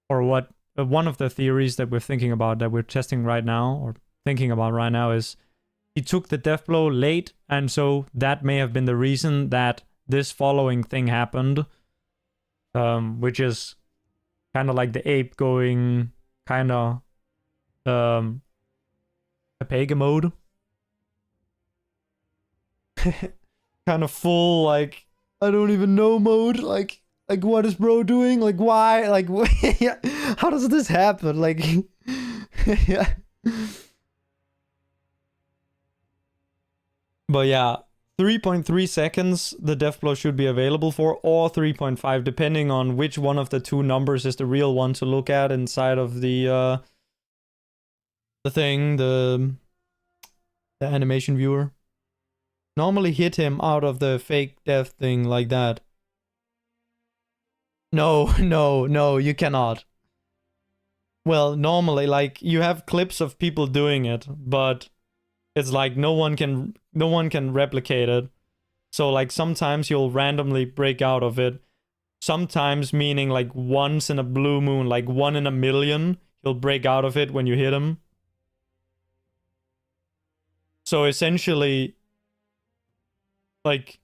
or what one of the theories that we're thinking about, that we're testing right now, or thinking about right now, is he took the death blow late, and so that may have been the reason that this following thing happened, which is kind of like the ape going kind of Apega mode. Kind of full, like, I don't even know mode. Like what is bro doing? Like, why? Like, how does this happen? Like, yeah. But yeah, 3.3 seconds the death blow should be available for, or 3.5, depending on which one of the two numbers is the real one to look at inside of the thing, the animation viewer. Normally hit him out of the fake death thing like that. No, you cannot. Well, normally, like, you have clips of people doing it, but it's like no one can replicate it. So like sometimes you'll randomly break out of it. Sometimes, meaning like once in a blue moon, like 1 in a million, you'll break out of it when you hit him. So essentially, like,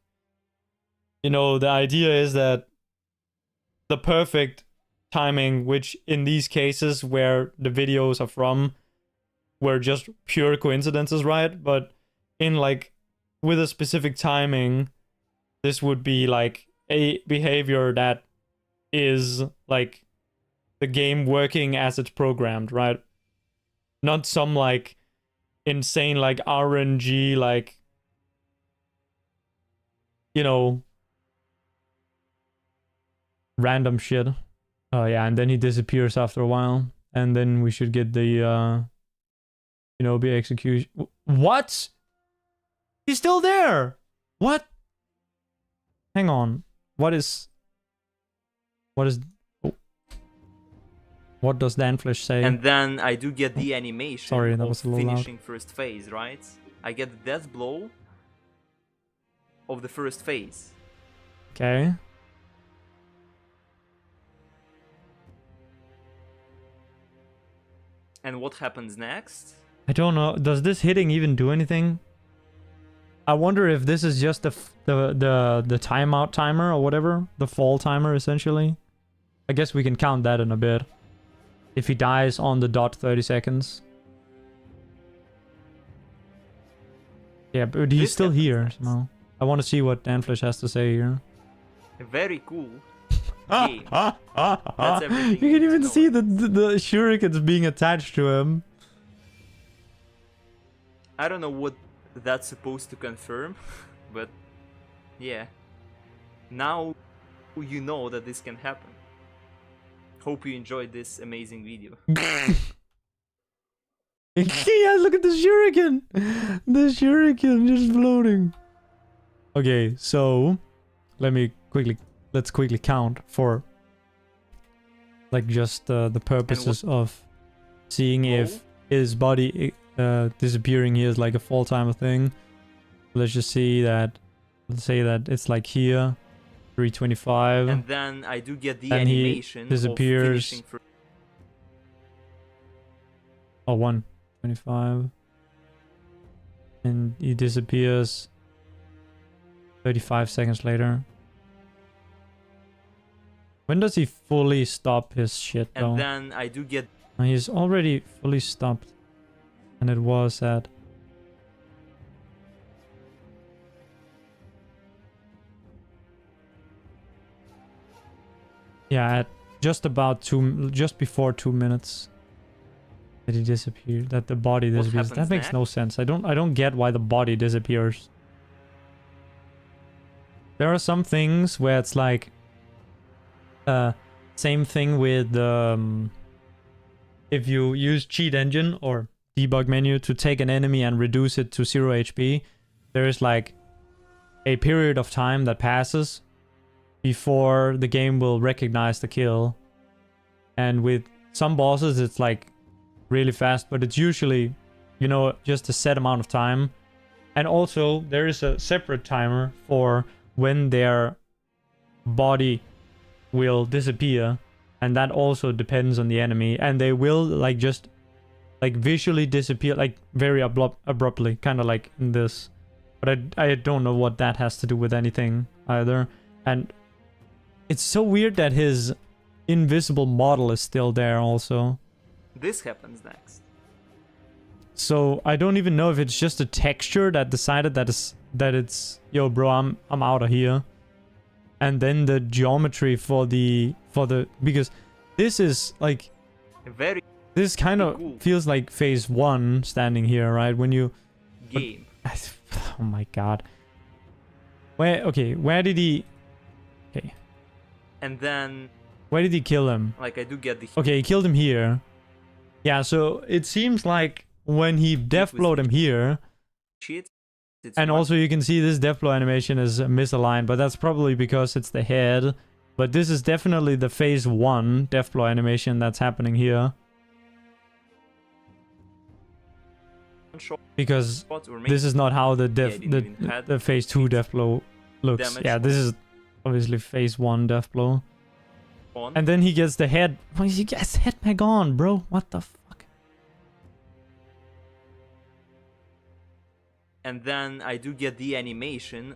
you know, the idea is that the perfect timing, which in these cases where the videos are from were just pure coincidences, right? But in like with a specific timing, this would be like a behavior that is like the game working as it's programmed, right? Not some like insane like RNG, like, you know, random shit. Oh yeah, and then he disappears after a while, and then we should get the be execution. What? He's still there. What? Hang on. What does Danflesh say? And then I do get the animation. Sorry, that of was a little finishing loud. first phase, right? I get the death blow of the first phase. Okay. And what happens next? I don't know. Does this hitting even do anything? I wonder if this is just the timeout timer or whatever, the fall timer essentially. I guess we can count that in a bit. If he dies on the dot 30 seconds. Yeah, but he's still here somehow. I want to see what Danflesh has to say here. Very cool game. That's everything you can even know. see the shurikens being attached to him. I don't know what that's supposed to confirm, but yeah. Now you know that this can happen. Hope you enjoyed this amazing video. Yeah, look at the shuriken! The shuriken just floating. Okay, so let's quickly count for like just the purposes of seeing if his body disappearing here is like a fall timer thing. Let's just see that let's say that it's like here, 325. And then I do get the and animation he disappears. of finishing for Oh, 125. And he disappears 35 seconds later. When does he fully stop his shit though? and then I do get He's already fully stopped. And it was at... Yeah, at just before 2 minutes. That he disappeared. That the body disappears. That happens makes no sense. I don't get why the body disappears. There are some things where it's like same thing with if you use cheat engine or debug menu to take an enemy and reduce it to 0 HP, there is like a period of time that passes before the game will recognize the kill. And with some bosses it's like really fast, but it's usually, you know, just a set amount of time. And also there is a separate timer for when their body will disappear, and that also depends on the enemy, and they will like just like visually disappear like very abruptly, kind of like in this. But I don't know what that has to do with anything either. And it's so weird that his invisible model is still there also. this happens next. So I don't even know if it's just a texture that decided that it's yo bro, I'm out of here. And then the geometry for the because this is like Very this kind of cool feels like phase 1 standing here, right? When you game. oh my god. Where did he And then where did he kill him? like I do get the Okay, he killed him here. Yeah, so it seems like when he deathblowed him here, shit. It's and much- also you can see this deathblow animation is misaligned, but that's probably because it's the head. But this is definitely the phase 1 deathblow animation that's happening here. shot Because or this is not how the Yeah, it didn't even have the phase 2 deathblow looks. damage Yeah, this is obviously phase 1 deathblow. on. And then he gets the head. Well, he gets head back on, bro. What the fuck? And then I do get the animation.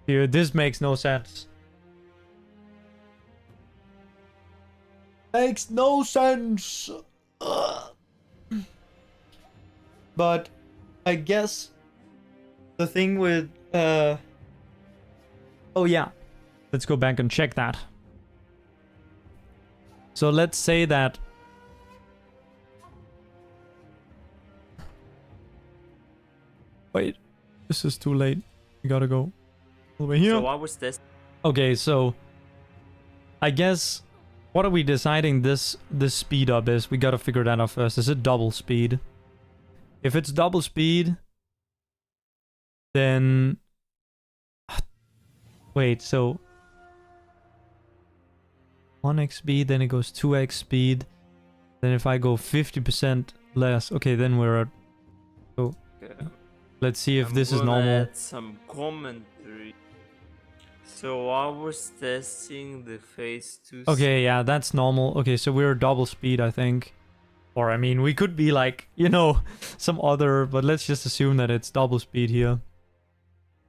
Dude, this makes no sense. Makes no sense. Ugh. But I guess the thing with oh yeah, let's go back and check that. So let's say that wait, this is too late. We gotta go over here. So I was testing. Okay, so I guess what are we deciding this speed up is? We gotta figure that out first. Is it double speed? If it's double speed, then wait, so 1x speed, then it goes 2x speed. Then if I go 50% less, okay, then we're at. So let's see if this is normal. Add some commentary. So I was testing the phase 2. Okay, yeah, that's normal. Okay, so we're double speed, I think. Or, I mean, we could be like, you know, some other... But let's just assume that it's double speed here.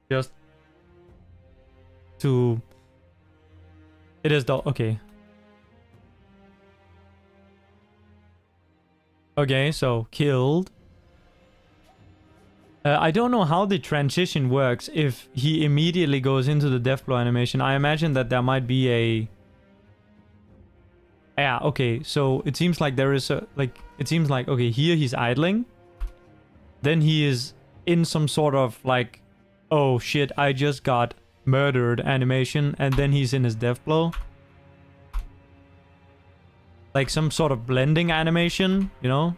Just to... It is double... Okay. Okay, so killed. I don't know how the transition works if he immediately goes into the deathblow animation. I imagine that there might be a... Yeah, okay, so it seems like there is a... Like, it seems like, okay, here he's idling. Then he is in some sort of, like... Oh, shit, I just got murdered animation. And then he's in his deathblow. Like some sort of blending animation, you know?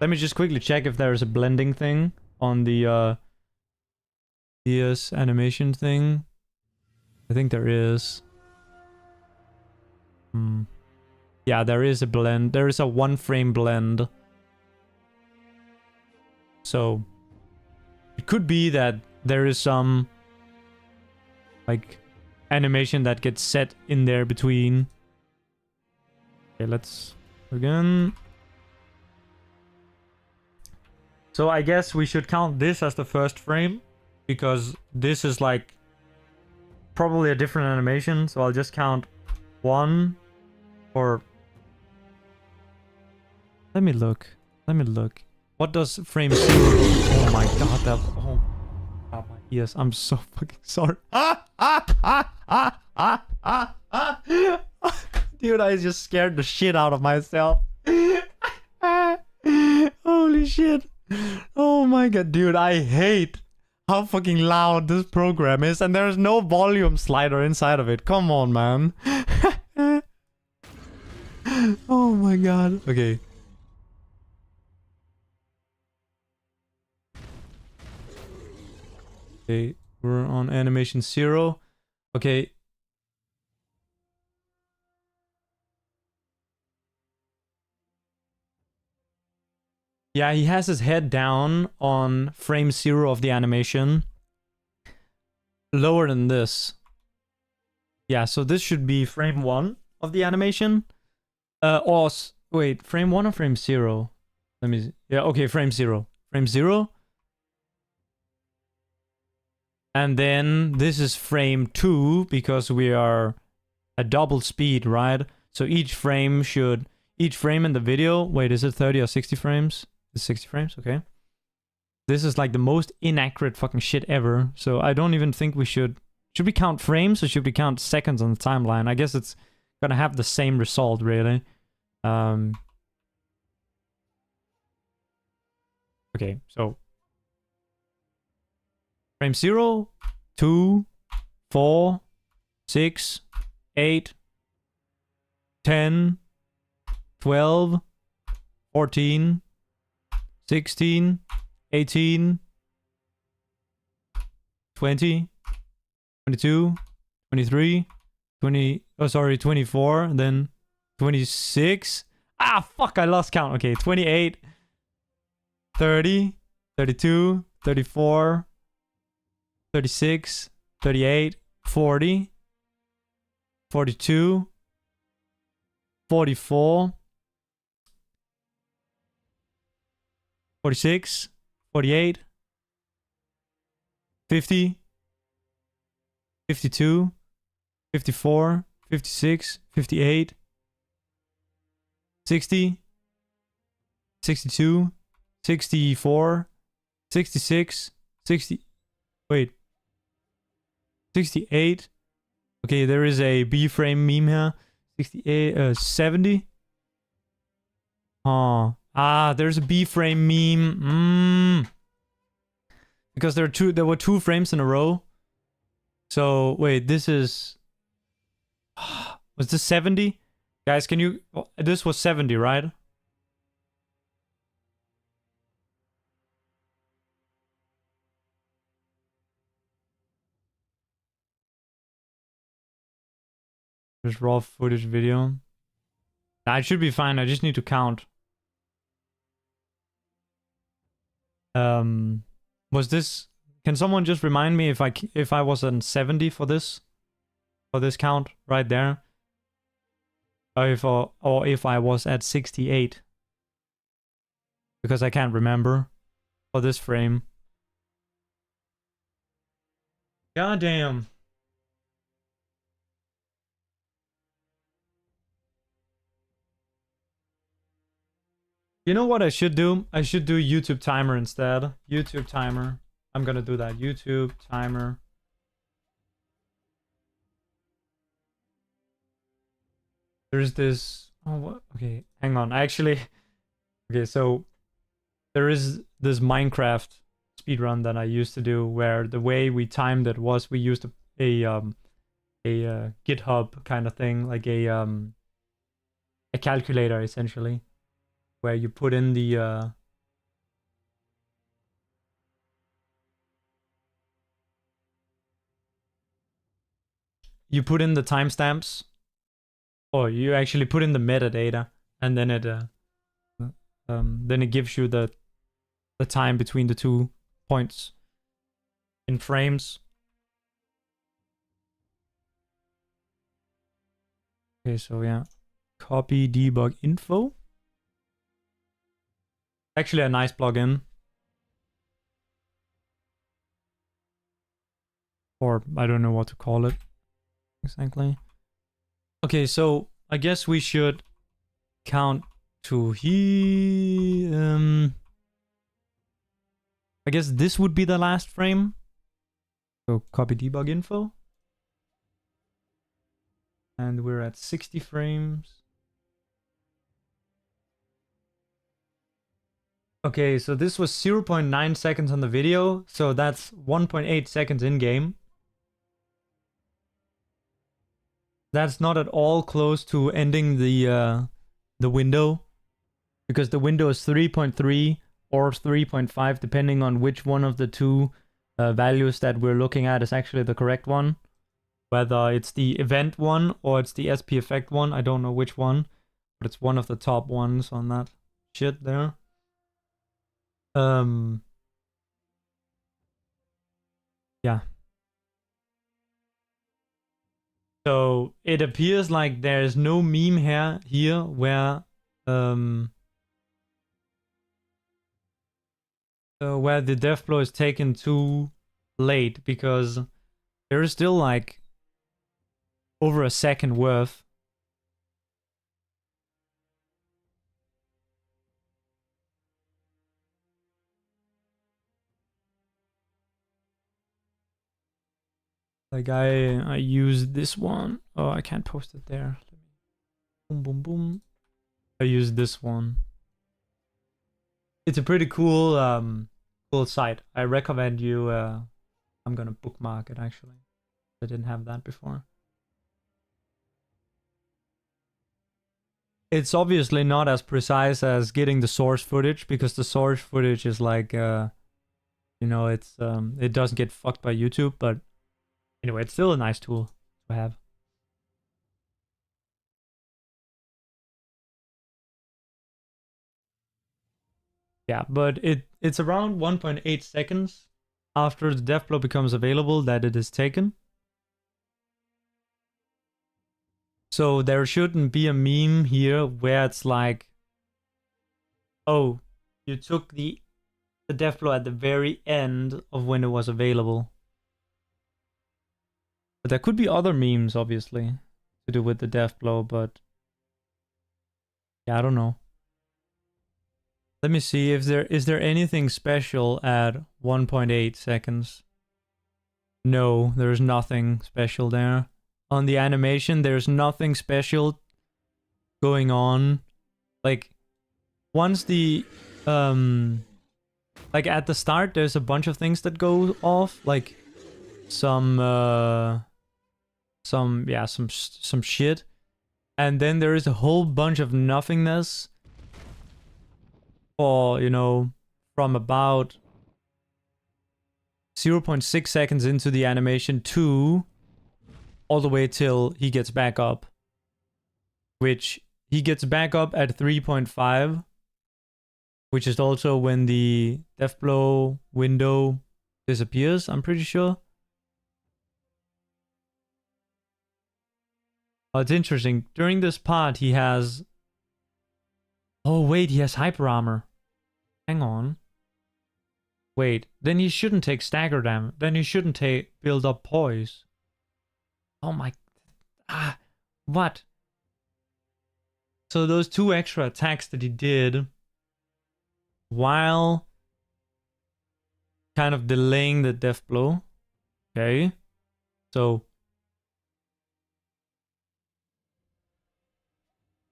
Let me just quickly check if there is a blending thing on the DS animation thing. I think there is. Yeah, there is a blend. There is a 1-frame blend. So it could be that there is some like animation that gets set in there between. Okay, let's again. So I guess we should count this as the first frame, because this is like probably a different animation. So I'll just count 1 or... Let me look. What does frame 0? Oh my god, that... Oh god, my ears. I'm so fucking sorry. Dude, I just scared the shit out of myself. Holy shit. Oh my god, dude, I hate how fucking loud this program is, and there's no volume slider inside of it. Come on, man. Oh my god. Okay. Okay, we're on animation 0. Okay. Yeah, he has his head down on frame 0 of the animation. Lower than this. Yeah, so this should be frame 1 of the animation. Wait, frame 1 or frame 0? Let me see. Yeah, okay, frame 0. Frame 0. And then this is frame 2, because we are at double speed, right? So each frame in the video... Wait, is it 30 or 60 frames? It's 60 frames, okay. This is like the most inaccurate fucking shit ever. So I don't even think we should... Should we count frames or should we count seconds on the timeline? I guess it's gonna have the same result, really. Okay, so... Frame 0, 2, 4, 6, 8, 10, 12, 14, 16, 18, 20, 22, 23, 24, and then 26. Ah, fuck, I lost count. Okay, 28, 30, 32, 34, 36, 38, 40, 42, 44, 46, 48, 50, 52, 54, 56, 58, 60, 62, 64, 66, 60... Wait. 68. Okay, there is a B-frame meme here. 68, 70. Oh. Ah, there's a B-frame meme. Because there were 2 frames in a row. So, wait, this is... Was this 70? Guys, can you... This was 70, right? There's raw footage video. Nah, it should be fine. I just need to count. Was this... Can someone just remind me if I was on 70 for this? For this count right there? Or if I was at 68. Because I can't remember. For this frame. God damn. You know what I should do? I should do YouTube timer instead. YouTube timer. I'm gonna do that. YouTube timer. There's this... Oh, what? Okay, hang on. Actually... Okay, so... There is this Minecraft speedrun that I used to do where the way we timed it was we used a GitHub kind of thing. Like a calculator, essentially. Where you put in the... You put in the timestamps. Or you actually put in the metadata. And then it gives you the time between the 2 points in frames. Okay, so yeah. Copy debug info. Actually a nice plugin. Or I don't know what to call it exactly. Okay, so I guess we should count to here. I guess this would be the last frame. So copy debug info. And we're at 60 frames. Okay, so this was 0.9 seconds on the video. So that's 1.8 seconds in game. That's not at all close to ending the window. Because the window is 3.3 or 3.5, depending on which one of the two values that we're looking at is actually the correct one. Whether it's the event one or it's the SP effect one, I don't know which one, but it's one of the top ones on that shit there. Yeah. So it appears like there's no meme here where the death blow is taken too late, because there is still like over a second worth. Like I used this one. Oh, I can't post it there. Boom, boom, boom. I used this one. It's a pretty cool cool site. I recommend you. I'm gonna bookmark it actually. I didn't have that before. It's obviously not as precise as getting the source footage, because the source footage is like you know, it's it doesn't get fucked by YouTube, but anyway, it's still a nice tool to have. Yeah, but it's around 1.8 seconds after the death blow becomes available that it is taken. So there shouldn't be a meme here where it's like, oh, you took the death blow at the very end of when it was available. But there could be other memes, obviously, to do with the death blow, but yeah, I don't know. Let me see if is there anything special at 1.8 seconds. No, there's nothing special there. On the animation, there's nothing special going on. Like, once the like at the start, there's a bunch of things that go off, like some shit, and then there is a whole bunch of nothingness for, you know, from about 0.6 seconds into the animation to all the way till he gets back up, which he gets back up at 3.5, which is also when the death blow window disappears, I'm pretty sure. Oh, it's interesting. During this part, he has... Oh, wait, he has hyper armor. Hang on. Wait, then he shouldn't take stagger damage. Then he shouldn't build up poise. Oh my... Ah, what? So those two extra attacks that he did while kind of delaying the death blow. Okay. So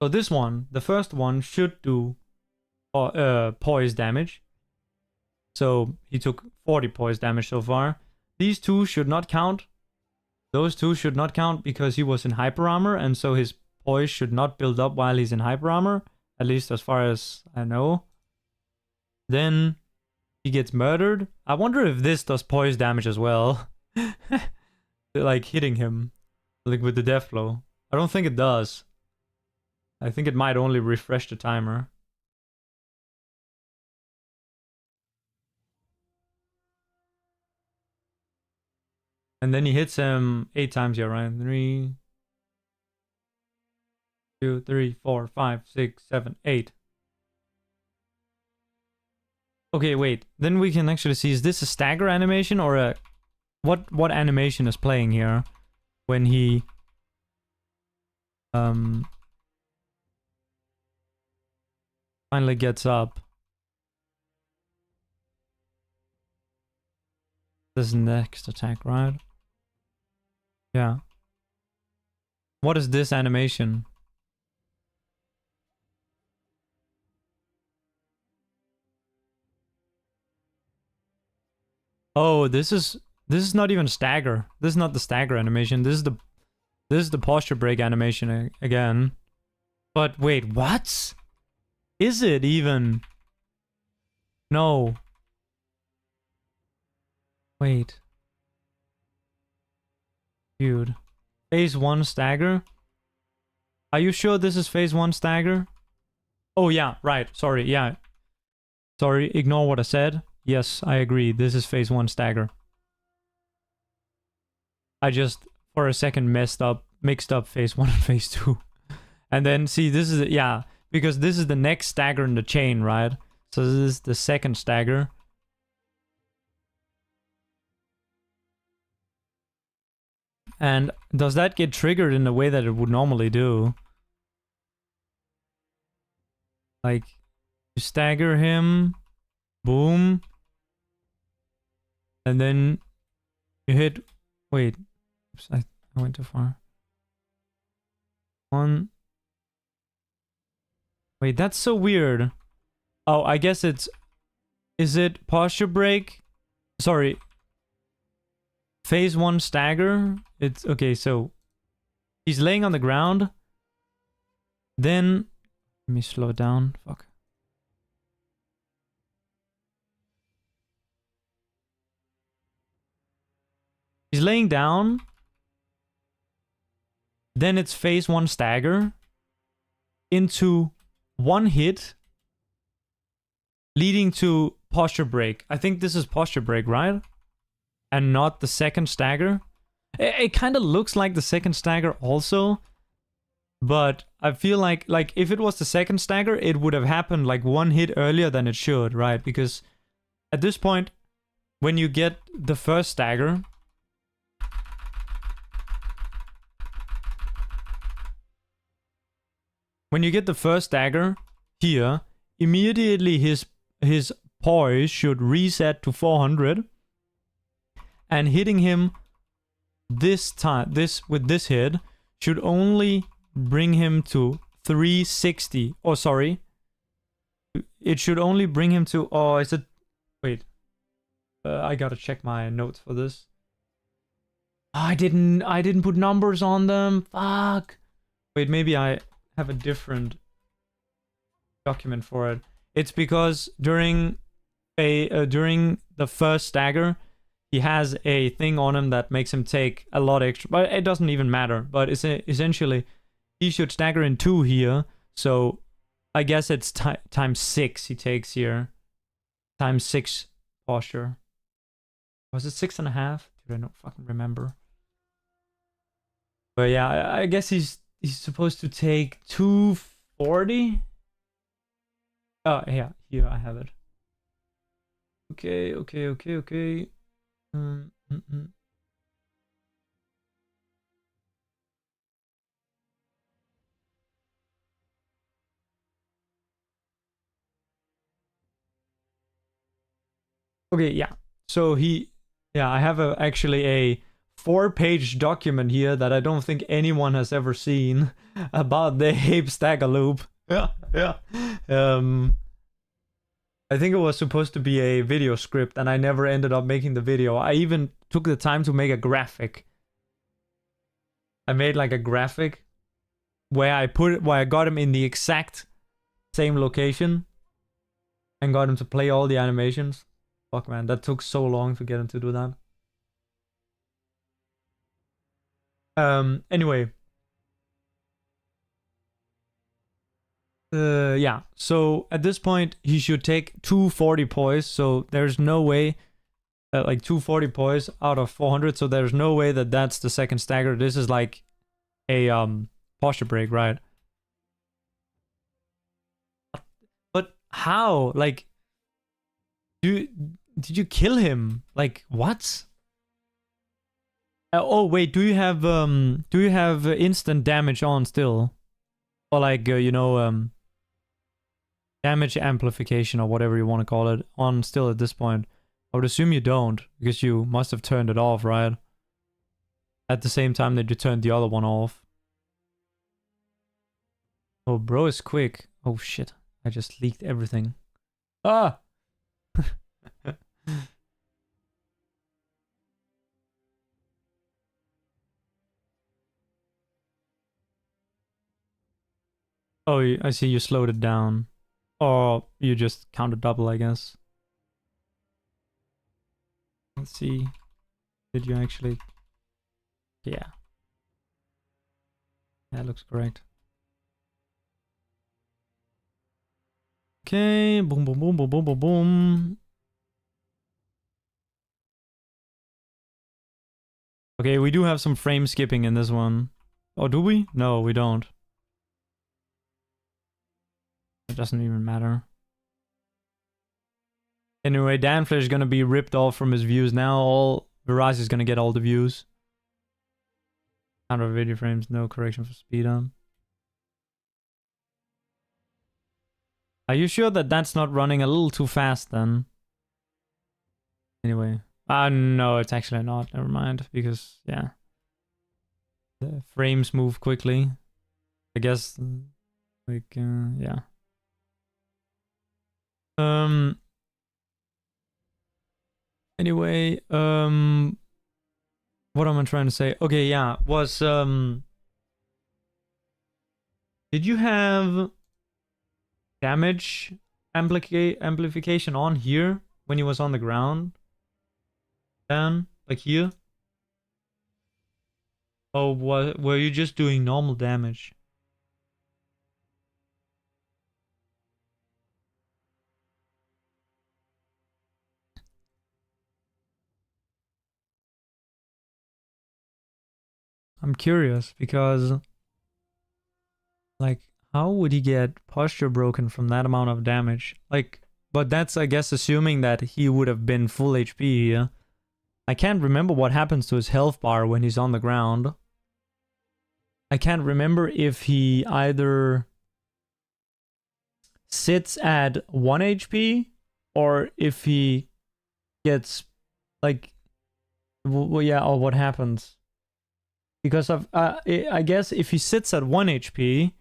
this one, the first one, should do poise damage. So he took 40 poise damage so far. These two should not count. Those two should not count because he was in hyper armor, and so his poise should not build up while he's in hyper armor, at least as far as I know. Then he gets murdered. I wonder if this does poise damage as well. Like hitting him, like with the death blow. I don't think it does. I think it might only refresh the timer. And then he hits him 8 times, yeah, right? 3. 2, 3, 4, 5, 6, 7, 8. Okay, wait. Then we can actually see, is this a stagger animation or a... What animation is playing here when he... finally gets up? This is next attack, right? Yeah. What is this animation? Oh, this is not even stagger. This is not the stagger animation. This is the posture break animation again. But wait, what? Is it even? No. Wait. Dude. Phase 1 stagger? Are you sure this is phase 1 stagger? Oh yeah, right. Sorry, yeah. Sorry, ignore what I said. Yes, I agree. This is phase 1 stagger. I just, for a second, mixed up phase 1 and phase 2. And then, see, this is, yeah, because this is the next stagger in the chain, right? So this is the second stagger. And does that get triggered in the way that it would normally do? Like, you stagger him, boom, and then you hit, wait, oops, I went too far. 1. Wait, that's so weird. Oh, I guess it's, is it posture break? Sorry. Phase 1 stagger? It's, okay, so he's laying on the ground. Then, let me slow it down. Fuck. He's laying down. Then it's phase 1 stagger into 1 hit, leading to posture break. I think this is posture break, right? And not the second stagger. It kind of looks like the second stagger also, but I feel like if it was the second stagger, it would have happened like 1 hit earlier than it should, right? Because at this point, when you get the first stagger, here, immediately his poise should reset to 400, and hitting him with this hit should only bring him to 360. Oh, sorry. It should only bring him to, oh, is it, wait. I gotta check my notes for this. I didn't put numbers on them. Fuck. Wait, maybe I have a different document for it. It's because during the first stagger, he has a thing on him that makes him take a lot extra, but it doesn't even matter. But it's essentially, he should stagger in 2 here, so I guess it's times 6 he takes here. Times 6 posture. Was it 6.5? Dude, I don't fucking remember. But yeah, I guess he's supposed to take 240. Oh yeah, here I have it. Okay. Okay, yeah. So I have actually a 4-page document here that I don't think anyone has ever seen about the Ape stagger loop. Yeah. I think it was supposed to be a video script, and I never ended up making the video. I even took the time to make a graphic. I made like a graphic where I got him in the exact same location and got him to play all the animations. Fuck, man, that took so long to get him to do that. Anyway. Yeah, so at this point, he should take 240 poise, so there's no way, like 240 poise out of 400, so there's no way that that's the second stagger. This is like a posture break, right? how? Like, did you kill him? Like, what? Oh wait, do you have instant damage on still, or like damage amplification or whatever you want to call it on still at this point? I would assume you don't, because you must have turned it off, right? At the same time that you turned the other one off. Oh, bro is quick. Oh shit, I just leaked everything. Ah! Oh, I see you slowed it down. Or you just counted double, I guess. Let's see. Did you actually... Yeah. That looks correct. Okay, boom, boom, boom, boom, boom, boom, boom. Okay, we do have some frame skipping in this one. Oh, do we? No, we don't. It doesn't even matter. Anyway, Danflair is gonna be ripped off from his views now. All Verizon is gonna get all the views. Count of video frames, no correction for speed on. Are you sure that that's not running a little too fast then? Anyway. No, it's actually not. Never mind. Because, yeah. The frames move quickly. I guess, like, yeah. Anyway, what am I trying to say? Okay, yeah, was, did you have damage amplification on here when he was on the ground? Down, like here? Oh, were you just doing normal damage? I'm curious because, like, how would he get posture broken from that amount of damage? Like, but that's, I guess, assuming that he would have been full HP here. I can't remember what happens to his health bar when he's on the ground. I can't remember if he either sits at 1 HP or if he gets, like, well, yeah, or what happens. Because of, I guess if he sits at 1 HP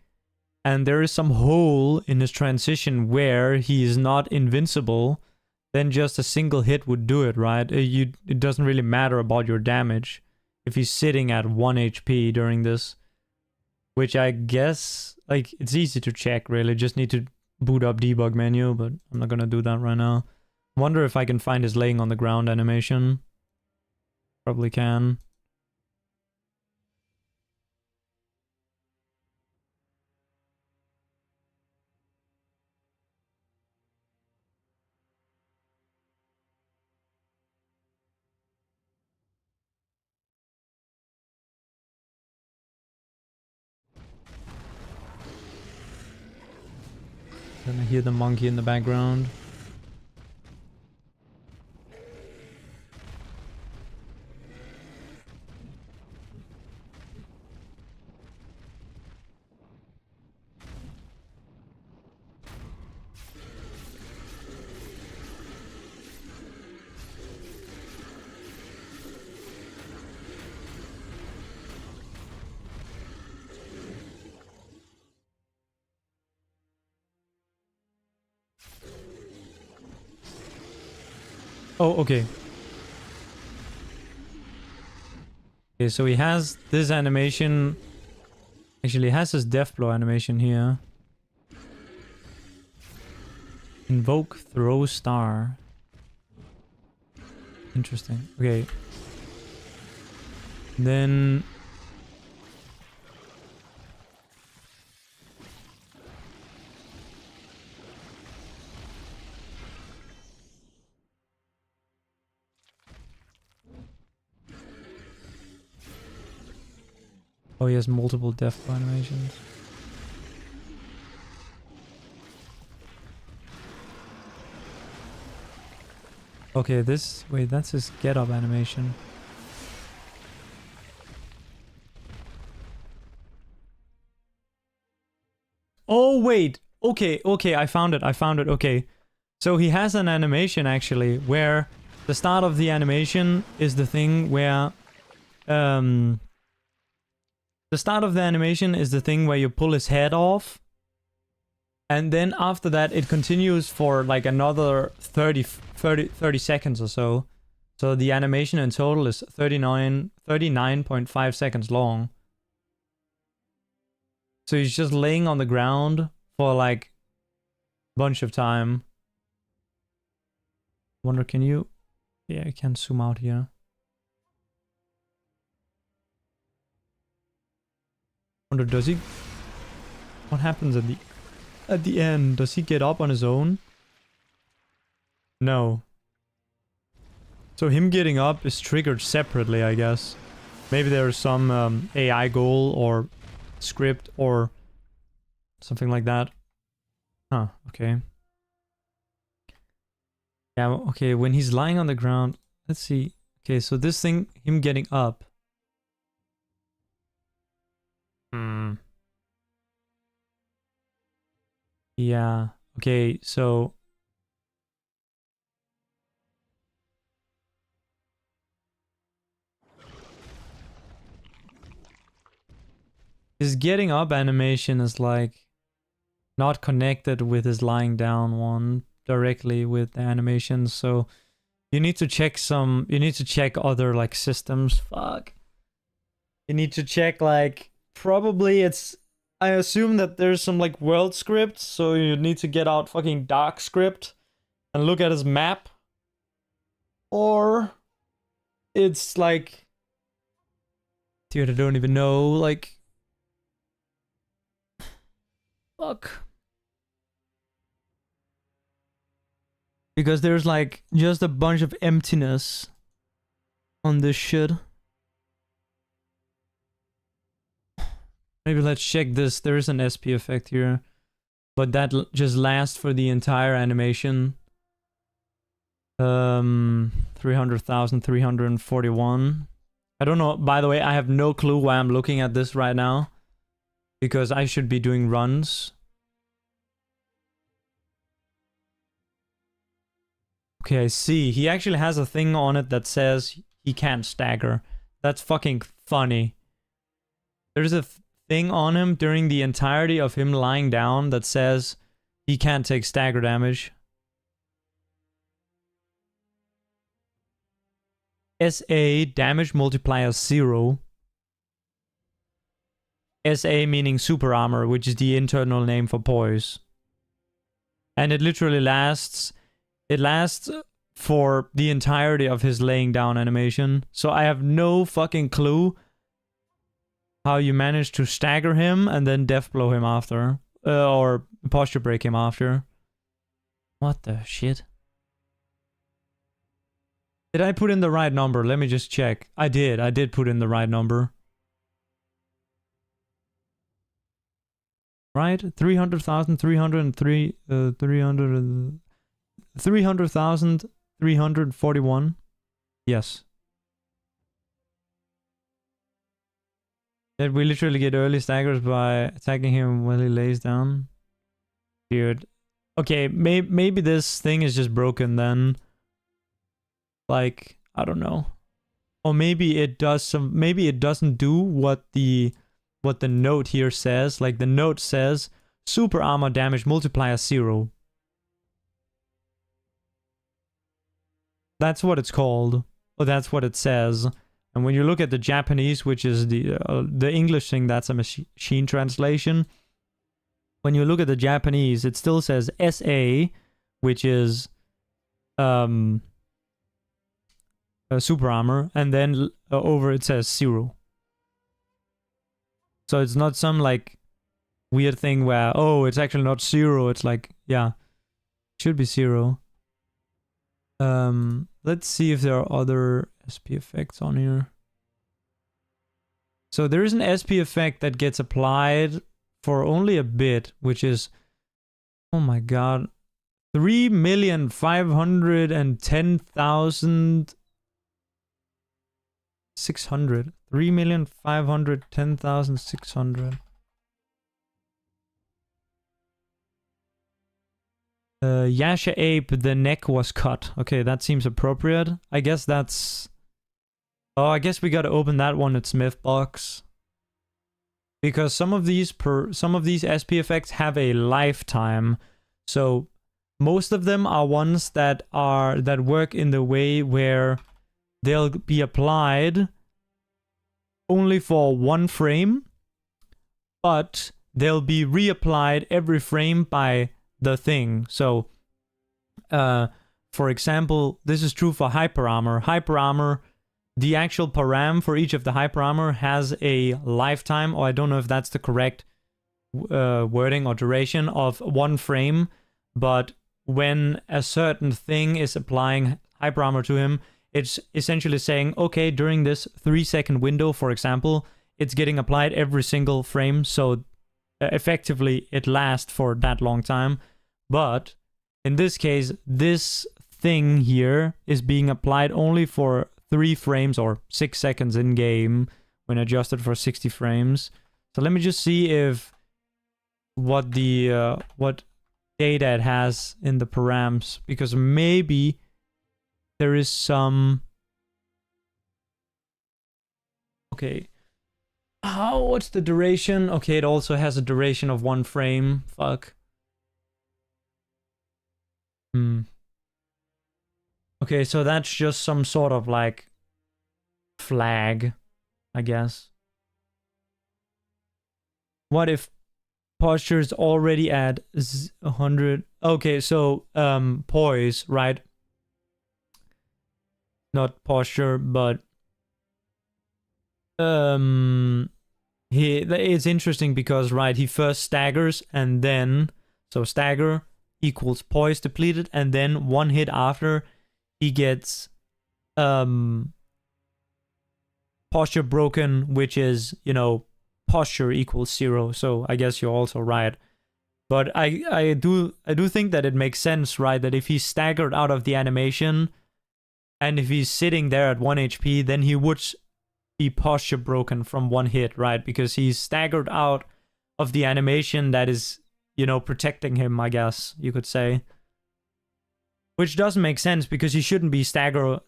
and there is some hole in his transition where he is not invincible, then just a single hit would do it, right? It doesn't really matter about your damage if he's sitting at 1 HP during this. Which I guess, like, it's easy to check, really. Just need to boot up debug menu, but I'm not gonna do that right now. Wonder if I can find his laying on the ground animation. Probably can. Then I hear the monkey in the background. Oh, okay. Okay, so he has this animation. Actually, he has his death blow animation here. Invoke throw star. Interesting. Okay. Then... Oh, he has multiple death blow animations. Okay, this... Wait, that's his get up animation. Oh, wait. Okay, okay, I found it. Okay. So he has an animation, actually, where the start of the animation is the thing where... The start of the animation is the thing where you pull his head off. And then after that, it continues for like another 30 seconds or so. So the animation in total is 39.5 seconds long. So he's just laying on the ground for like a bunch of time. Wonder, can you... Yeah, I can zoom out here. Wonder, does he... What happens at the end? Does he get up on his own? No. So him getting up is triggered separately, I guess. Maybe there's some AI goal or script or something like that. Huh, okay. Yeah, okay, when he's lying on the ground... Let's see. Okay, so this thing, him getting up... Yeah, okay, so... His getting up animation is like... not connected with his lying down one directly with the animations, so... You need to check some... You need to check other, like, systems. Fuck. You need to check, like... Probably it's... I assume that there's some, like, world script, so you need to get out fucking dark script and look at his map. Or... It's, like... Dude, I don't even know, like... Fuck. Because there's, like, just a bunch of emptiness on this shit. Maybe let's check this. There is an SP effect here. But that just lasts for the entire animation. 300,341. I don't know. By the way, I have no clue why I'm looking at this right now. Because I should be doing runs. Okay, I see. He actually has a thing on it that says he can't stagger. That's fucking funny. There's a thing on him during the entirety of him lying down that says he can't take stagger damage. SA damage multiplier 0. SA meaning super armor, which is the internal name for poise. And it literally lasts... It lasts for the entirety of his laying down animation. So I have no fucking clue how you manage to stagger him and then death blow him after. Or posture break him after. What the shit? Did I put in the right number? Let me just check. I did put in the right number. Right? 300,303... 300,341. Yes. Did we literally get early staggers by attacking him when he lays down? Dude. Okay, maybe this thing is just broken then. Like, I don't know. Or maybe it does some... Maybe it doesn't do what the note here says. Like, the note says, super armor damage multiplier 0. That's what it's called. Or that's what it says. And when you look at the Japanese, which is the English thing, that's a machine translation. When you look at the Japanese, it still says SA, which is super armor, and then over it says 0. So it's not some like weird thing where, oh, it's actually not 0. It's like, yeah, it should be 0. Let's see if there are other SP effects on here. So there is an SP effect that gets applied for only a bit, which is, oh my god, 3,510,600. 3,510,600. Yasha Ape, the neck was cut. Okay, that seems appropriate. I guess that's... Oh, I guess we gotta open that one at Smith Box. Because some of these SP effects have a lifetime. So most of them are ones that work in the way where they'll be applied only for one frame, but they'll be reapplied every frame by the thing. So, for example, this is true for hyper armor. Hyper armor, the actual param for each of the hyper armor has a lifetime, or I don't know if that's the correct wording or duration of one frame, but when a certain thing is applying hyper armor to him, it's essentially saying, okay, during this 3-second window, for example, it's getting applied every single frame, so effectively it lasts for that long time. But in this case, this thing here is being applied only for 3 frames or 6 seconds in game when adjusted for 60 frames. So let me just see if what the what data it has in the params, because maybe there is some... Okay. What's the duration? Okay, it also has a duration of 1 frame. Fuck. Okay, so that's just some sort of like flag, I guess. What if posture is already at 100? Okay, so poise, right? Not posture, but it's interesting because, right, he first staggers and then, so stagger equals poise depleted, and then 1 hit after he gets posture broken, which is, you know, posture equals 0. So I guess you're also right. But I do think that it makes sense, right, that if he's staggered out of the animation and if he's sitting there at 1 HP, then he would be posture broken from 1 hit, right? Because he's staggered out of the animation that is, you know, protecting him, I guess you could say. Which doesn't make sense because he shouldn't be able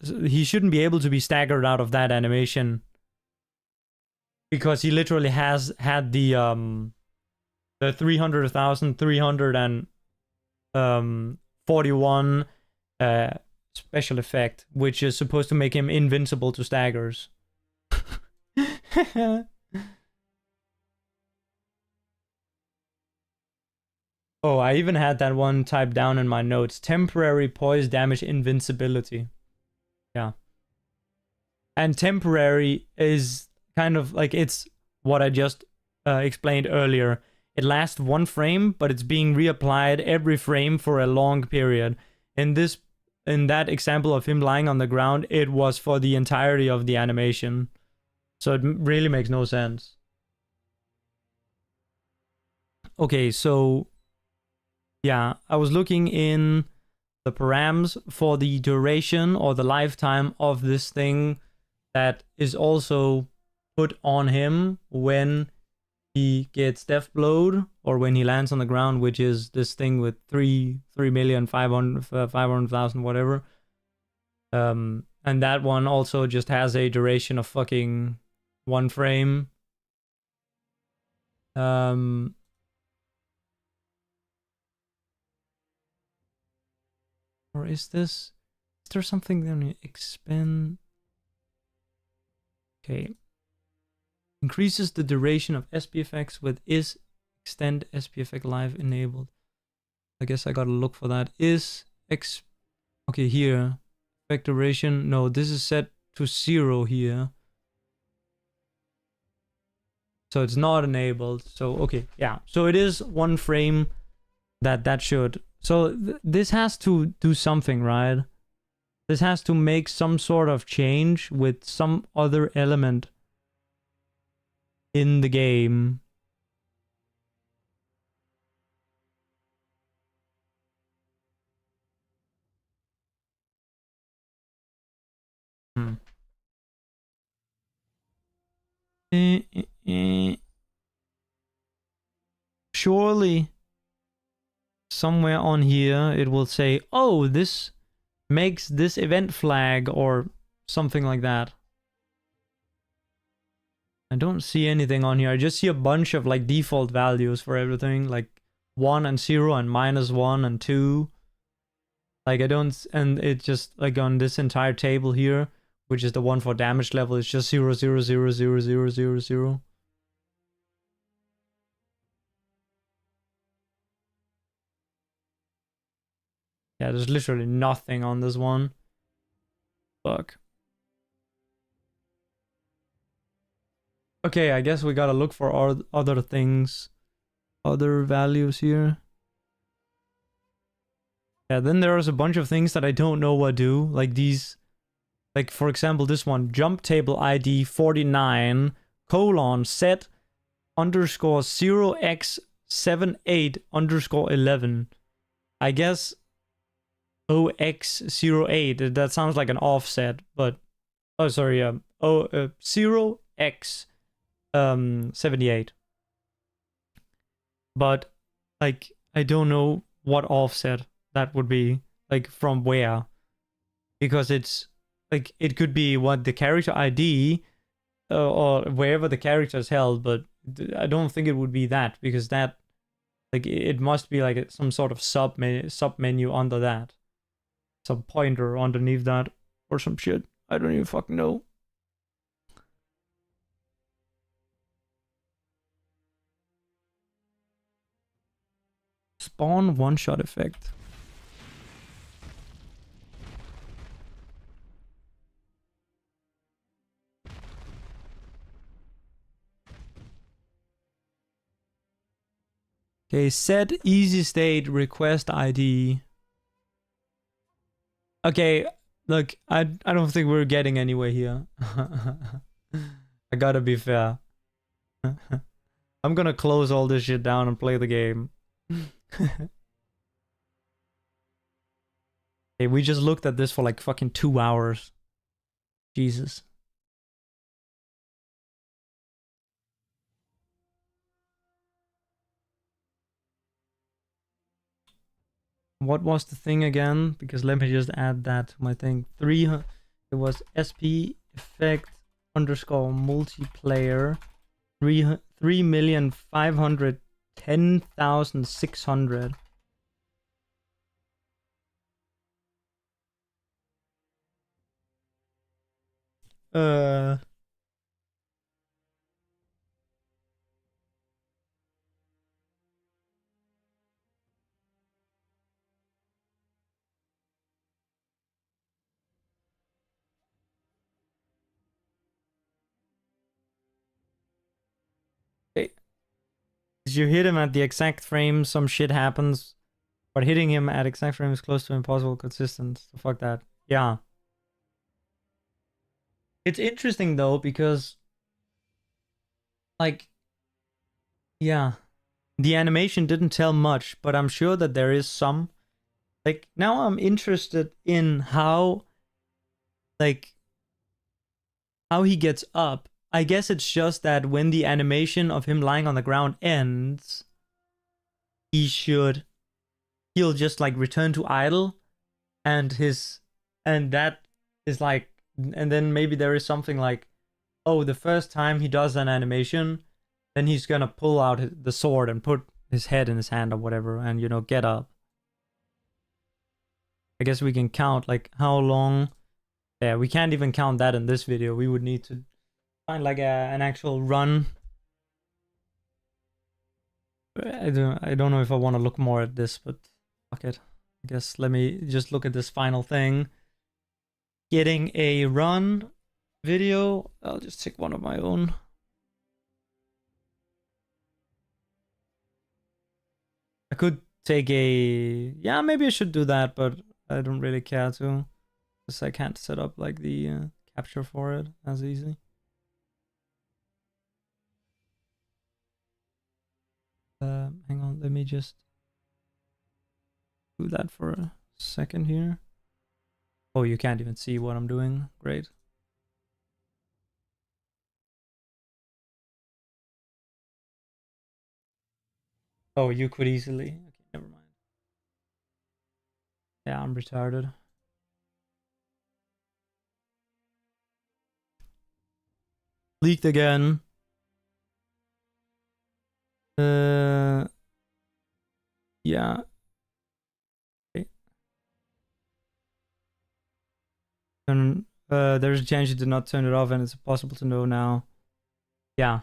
to be staggered out of that animation. Because he literally has had the 300,341 special effect, which is supposed to make him invincible to staggers. Oh, I even had that one typed down in my notes. Temporary poise damage invincibility. Yeah. And temporary is kind of like, it's what I just explained earlier. It lasts 1 frame, but it's being reapplied every frame for a long period. In that example of him lying on the ground, it was for the entirety of the animation. So it really makes no sense. Okay, so yeah, I was looking in the params for the duration or the lifetime of this thing that is also put on him when he gets death blowed or when he lands on the ground, which is this thing with 3,500,000 whatever. And that one also just has a duration of fucking 1 frame. Or is there something that you expand? Okay. Increases the duration of SPFX with is extend SPFX live enabled. I guess I gotta look for that. Okay, here. Effect duration. No, this is set to 0 here. So it's not enabled. So, okay, yeah. So it is 1 frame that should. So this has to do something, right? This has to make some sort of change with some other element in the game. Surely somewhere on here it will say, oh, this makes this event flag or something like that. I don't see anything on here. I just see a bunch of like default values for everything, like 1 and 0 and -1 and 2. Like I don't, and it just like on this entire table here, which is the one for damage level, it's just 0, 0, 0, 0, 0, 0, 0. Yeah, there's literally nothing on this one. Fuck. Okay, I guess we gotta look for other things. Other values here. Yeah, then there's a bunch of things that I don't know what do. Like these, like for example, this one, jump table ID 49 : set _ 0x78 _ 11. I guess 0x08, that sounds like an offset, but oh sorry, 0x 78. But like I don't know what offset that would be, like from where, because it's like it could be what the character ID or wherever the character is held, but I don't think it would be that, because that, like it must be like some sort of sub menu under that, some pointer underneath that or some shit. I don't even fucking know. Spawn one-shot effect. Okay, set easy state request ID. Okay, look, I don't think we're getting anywhere here. I gotta be fair. I'm gonna close all this shit down and play the game. Okay, we just looked at this for like fucking 2 hours. Jesus. What was the thing again? Because let me just add that to my thing. It was SP effect _ multiplayer 3,510,600. Did you hit him at the exact frame, some shit happens, but hitting him at exact frame is close to impossible consistent. So fuck that. Yeah. It's interesting though, because like, yeah, the animation didn't tell much, but I'm sure that there is some. Like now I'm interested in how, like, how he gets up. I guess it's just that when the animation of him lying on the ground ends, he'll just like return to idle, and that is like, and then maybe there is something like, oh, the first time he does an animation, then he's gonna pull out the sword and put his head in his hand or whatever, and you know, get up. I guess we can count like how long. Yeah, we can't even count that in this video. We would need to find like an actual run. I don't know if I want to look more at this, but fuck it. I guess let me just look at this final thing. Getting a run video. I'll just take one of my own. I could take a, yeah, maybe I should do that, but I don't really care to, because I can't set up like the capture for it as easy. Hang on, let me just do that for a second here. Oh, you can't even see what I'm doing. Great. Oh, you could easily. Okay, never mind. Yeah, I'm retarded. Leaked again. Yeah. Okay. And there's a chance you did not turn it off, and it's possible to know now. Yeah.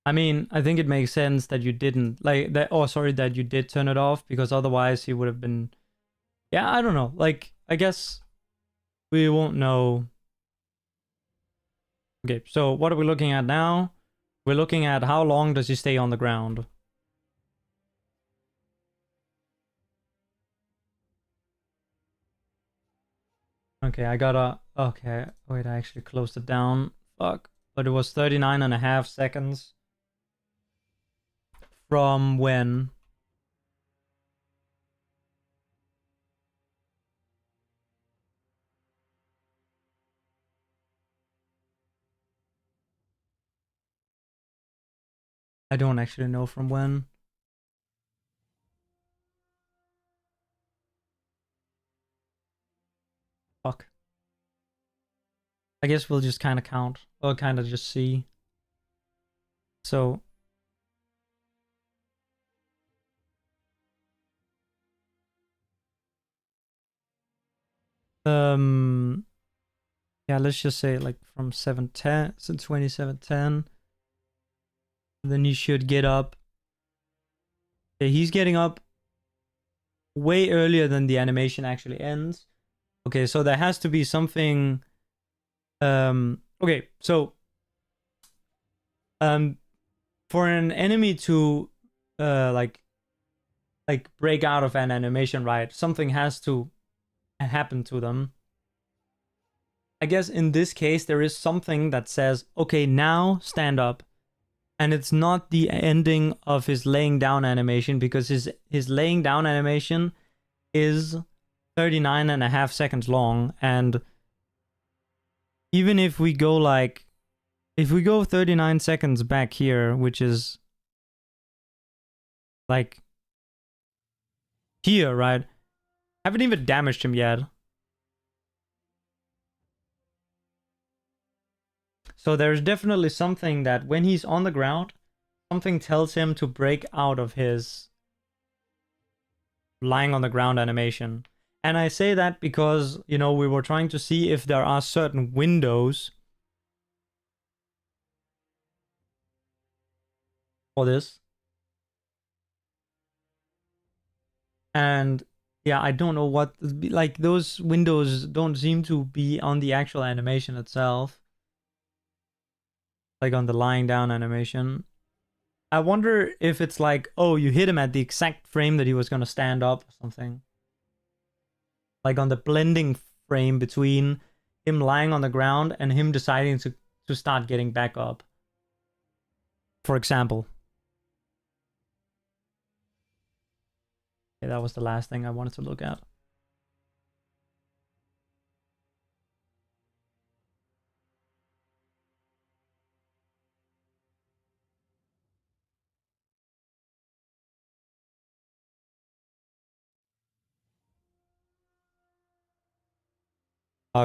I mean, I think it makes sense that you didn't like that. Oh, sorry, that you did turn it off, because otherwise he would have been. Yeah, I don't know. Like, I guess we won't know. Okay, so what are we looking at now? We're looking at how long does he stay on the ground. Okay, I gotta... Okay, wait, I actually closed it down. Fuck. But it was 39.5 seconds. From when? I don't actually know from when. Fuck. I guess we'll just kind of count. Or kind of just see. So... Yeah, let's just say like from 7:10, so 27:10. Then you should get up. Okay, he's getting up way earlier than the animation actually ends. Okay, so there has to be something. Okay, so for an enemy to like break out of an animation, right? Something has to happen to them. I guess in this case there is something that says, okay, now stand up. And it's not the ending of his laying down animation, because his laying down animation is 39.5 seconds long. And even if we go like, if we go 39 seconds back here, which is like here, right? Haven't even damaged him yet. So there's definitely something that when he's on the ground, something tells him to break out of his lying on the ground animation. And I say that because, you know, we were trying to see if there are certain windows for this. And yeah, I don't know what, like, those windows don't seem to be on the actual animation itself. Like on the lying down animation. I wonder if it's like, oh, you hit him at the exact frame that he was gonna stand up or something. Like on the blending frame between him lying on the ground and him deciding to start getting back up. For example. Okay, that was the last thing I wanted to look at.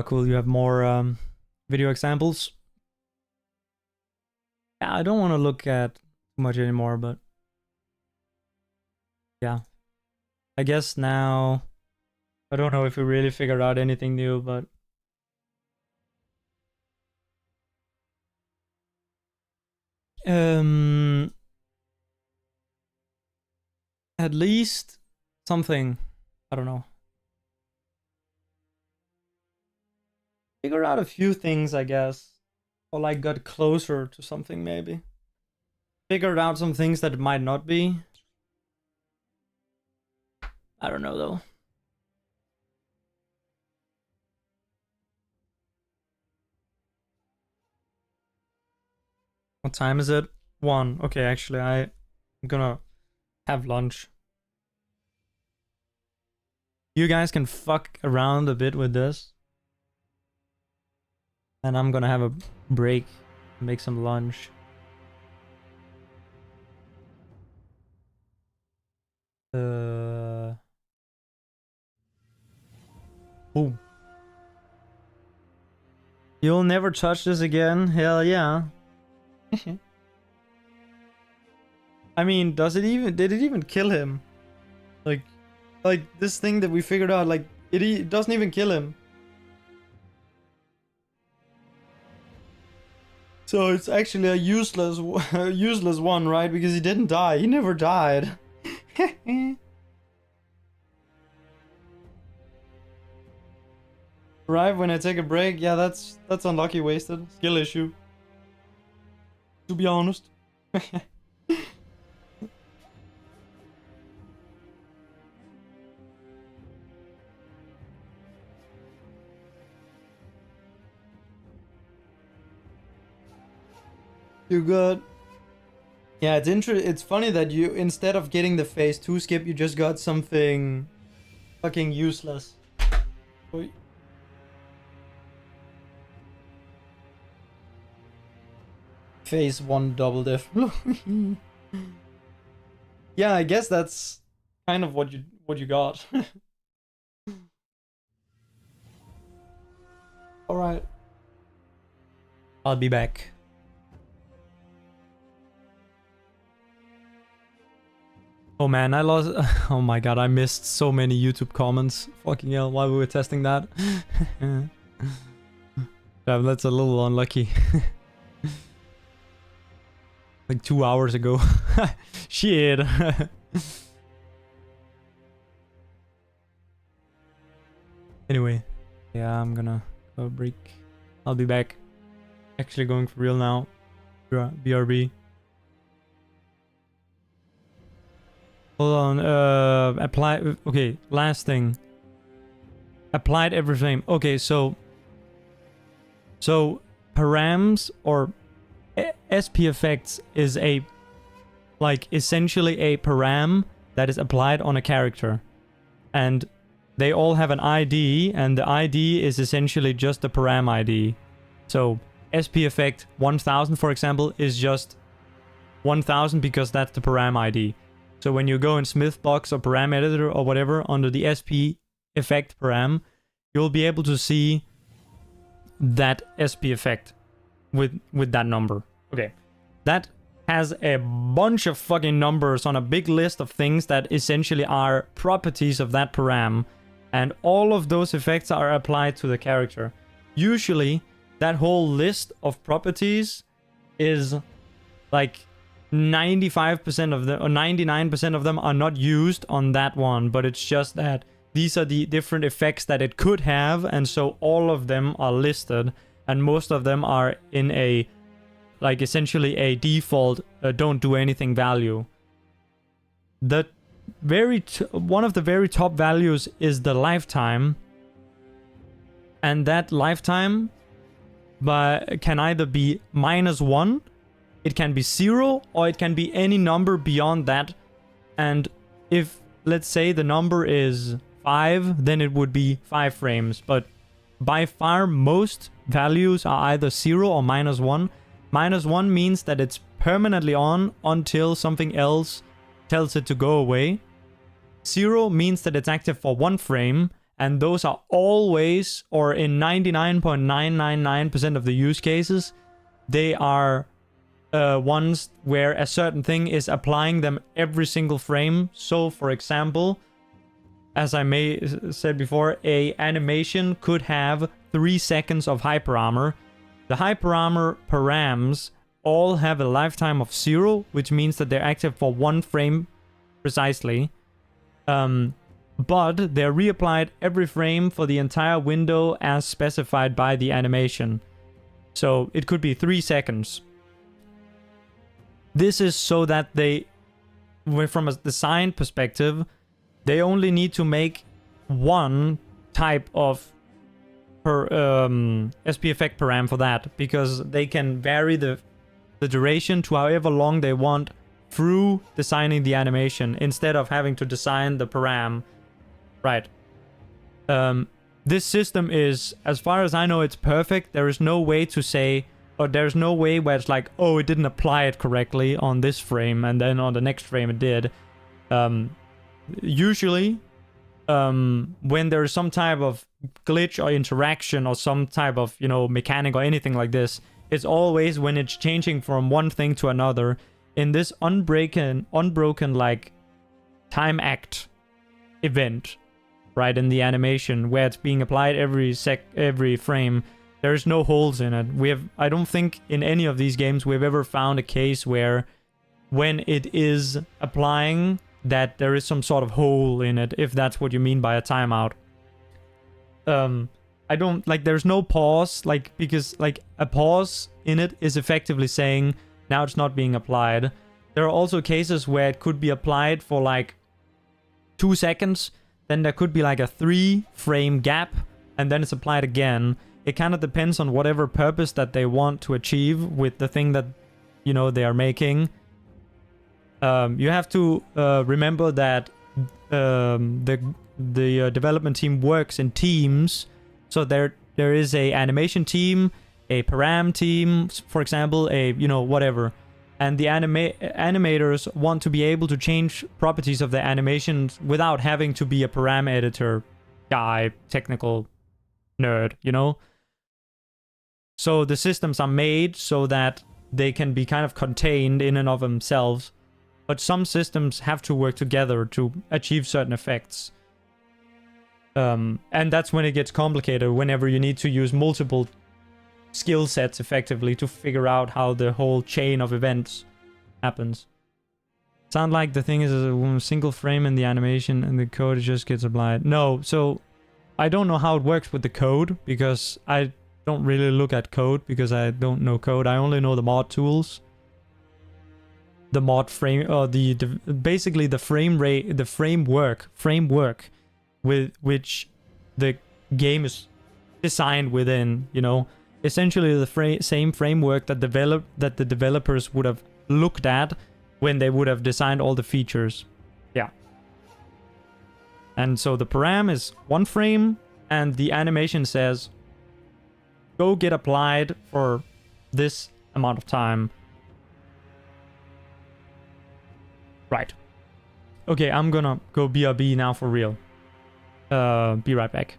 Cool, you have more video examples. Yeah, I don't want to look at too much anymore, but yeah. I guess now, I don't know if we really figured out anything new, but at least something, I don't know. Figured out a few things, I guess. Or like got closer to something, maybe. Figured out some things that it might not be. I don't know, though. What time is it? 1. Okay, actually, I'm gonna have lunch. You guys can fuck around a bit with this. And I'm gonna have a break, make some lunch. Boom. You'll never touch this again? Hell yeah. I mean, did it even kill him? Like this thing that we figured out, like, it doesn't even kill him. So it's actually a useless one, right? Because he didn't die. He never died. Right, when I take a break, yeah, that's unlucky wasted. Skill issue. To be honest. You're good. Yeah, it's funny that you, instead of getting the phase 2 skip, you just got something fucking useless. Oy. Phase 1 double diff. Yeah, I guess that's kind of what you got. All right. I'll be back. Oh man, I lost. Oh my god, I missed so many YouTube comments. Fucking hell, while we were testing that. Yeah, that's a little unlucky. Like 2 hours ago. Shit. Anyway, yeah, I'm gonna go break. I'll be back. Actually going for real now. BRB. Hold on, apply, okay, last thing. Applied every frame. Okay, so params or SP effects is a, like, essentially a param that is applied on a character. And they all have an ID, and the ID is essentially just the param ID. So SP effect 1000, for example, is just 1000 because that's the param ID. So when you go in Smithbox or param editor or whatever under the SP effect param, you'll be able to see that SP effect with that number. Okay. That has a bunch of fucking numbers on a big list of things that essentially are properties of that param, and all of those effects are applied to the character. Usually that whole list of properties is like 95% of them or 99% of them are not used on that one, but it's just that these are the different effects that it could have, and so all of them are listed, and most of them are in a, like, essentially a default don't do anything value. The one of the very top values is the lifetime, and that lifetime can either be -1, it can be 0, or it can be any number beyond that. And if, let's say, the number is 5, then it would be 5 frames. But by far, most values are either 0 or -1. -1 means that it's permanently on until something else tells it to go away. 0 means that it's active for 1 frame, and those are always, or in 99.999% of the use cases, they are ones where a certain thing is applying them every single frame. So, for example, as I said before, a animation could have 3 seconds of hyper armor. The hyper armor params all have a lifetime of 0, which means that they're active for 1 frame precisely. But they're reapplied every frame for the entire window as specified by the animation. So it could be 3 seconds. This is so that they, from a design perspective, they only need to make one type of SP effect param for that, because they can vary the duration to however long they want through designing the animation, instead of having to design the param. Right. This system is, as far as I know, it's perfect. There is no way to say, or there's no way where it's like, oh, it didn't apply it correctly on this frame, and then on the next frame it did. usually when there's some type of glitch or interaction or some type of, you know, mechanic or anything like this, it's always when it's changing from one thing to another. In this unbroken like time act event, right, in the animation where it's being applied every frame, there's no holes in it. I don't think in any of these games we've ever found a case where when it is applying that there is some sort of hole in it, if that's what you mean by a timeout. I don't like, there's no pause, like, because like a pause in it is effectively saying now it's not being applied. There are also cases where it could be applied for like 2 seconds, then there could be like a 3-frame gap, and then it's applied again. It kind of depends on whatever purpose that they want to achieve with the thing that, you know, they are making. You have to remember that the development team works in teams. So there is a animation team, a param team, for example, a, you know, whatever. And the animators want to be able to change properties of their animations without having to be a param editor guy, technical nerd, you know? So the systems are made so that they can be kind of contained in and of themselves. But some systems have to work together to achieve certain effects. And that's when it gets complicated, whenever you need to use multiple skill sets effectively to figure out how the whole chain of events happens. Sound like the thing is a single frame in the animation and the code just gets applied. No, so I don't know how it works with the code, because I don't really look at code because I don't know code. I only know the mod tools. The mod frame, or basically the frame rate, the framework with which the game is designed within, you know, essentially the same framework that the developers would have looked at when they would have designed all the features. Yeah. And so the param is 1 frame, and the animation says, go get applied for this amount of time. Right. Okay, I'm gonna go BRB now for real. Be right back.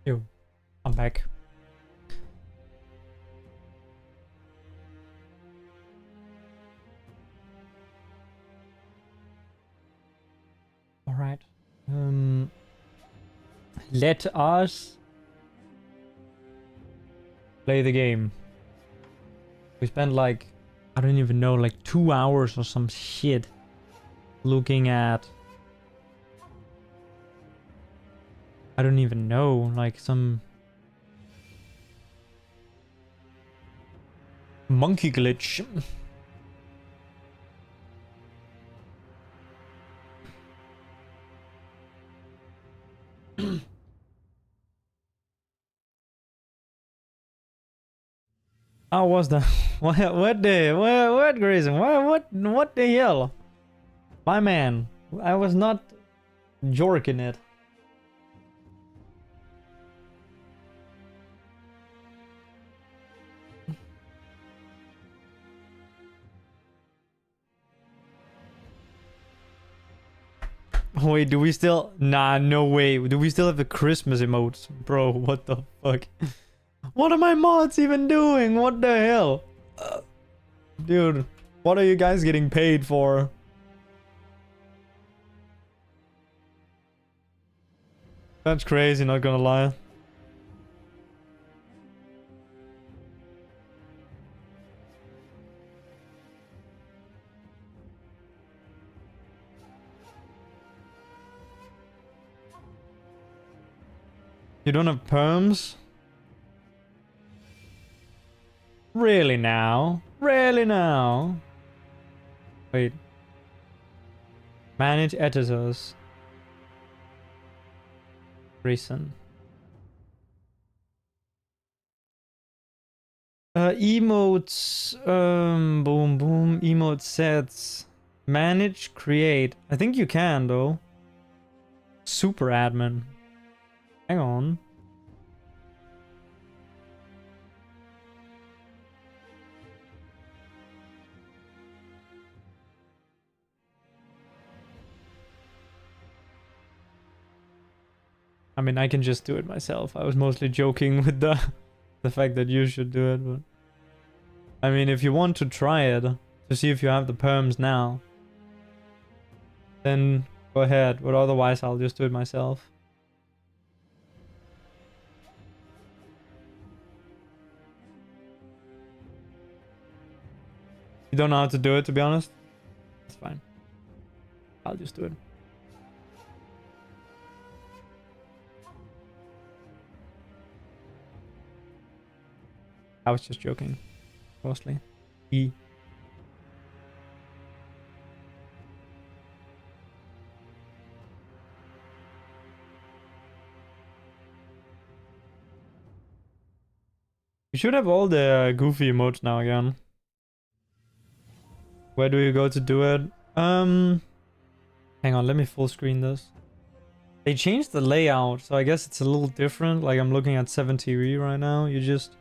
Yo, I'm back. All right. Let us play the game. We spent like, I don't even know, like 2 hours or some shit looking at, I don't even know, like some monkey glitch. How was that? What Grayson? What the hell? My man, I was not jorking it. Wait, do we still? Nah, no way. Do we still have the Christmas emotes? Bro, what the fuck? What are my mods even doing? What the hell? Dude, what are you guys getting paid for? That's crazy, not gonna lie. You don't have perms? Really now? Really now? Wait. Manage editors. Reason. Emotes. Boom, boom. Emote sets. Manage, create. I think you can though. Super admin. Hang on. I mean, I can just do it myself. I was mostly joking with the fact that you should do it, but I mean, if you want to try it to see if you have the perms now, then go ahead. But otherwise, I'll just do it myself. You don't know how to do it, to be honest? That's fine. I'll just do it. I was just joking, mostly. You should have all the goofy emotes now again. Where do you go to do it? Hang on, let me full screen this. They changed the layout, so I guess it's a little different. Like, I'm looking at 7TV right now. You just,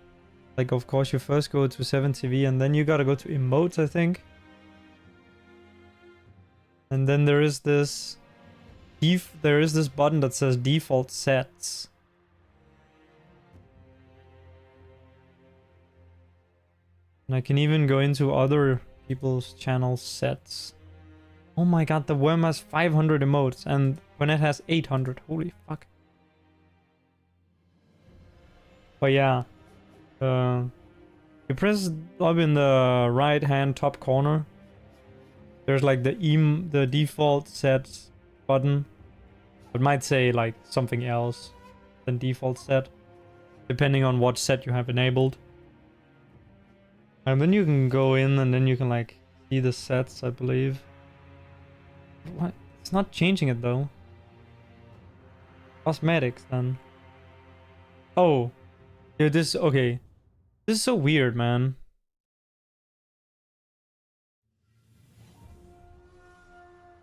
like, of course, you first go to 7TV and then you gotta go to emotes, I think. And then there is this button that says default sets. And I can even go into other people's channel sets. Oh my god, the worm has 500 emotes and when it has 800. Holy fuck. But yeah. You press up in the right hand top corner. There's like the default sets button. It might say like something else than default set, depending on what set you have enabled. And then you can go in and then you can like see the sets, I believe. What? It's not changing it though. Cosmetics then. Oh. Yeah, this, okay. This is so weird, man.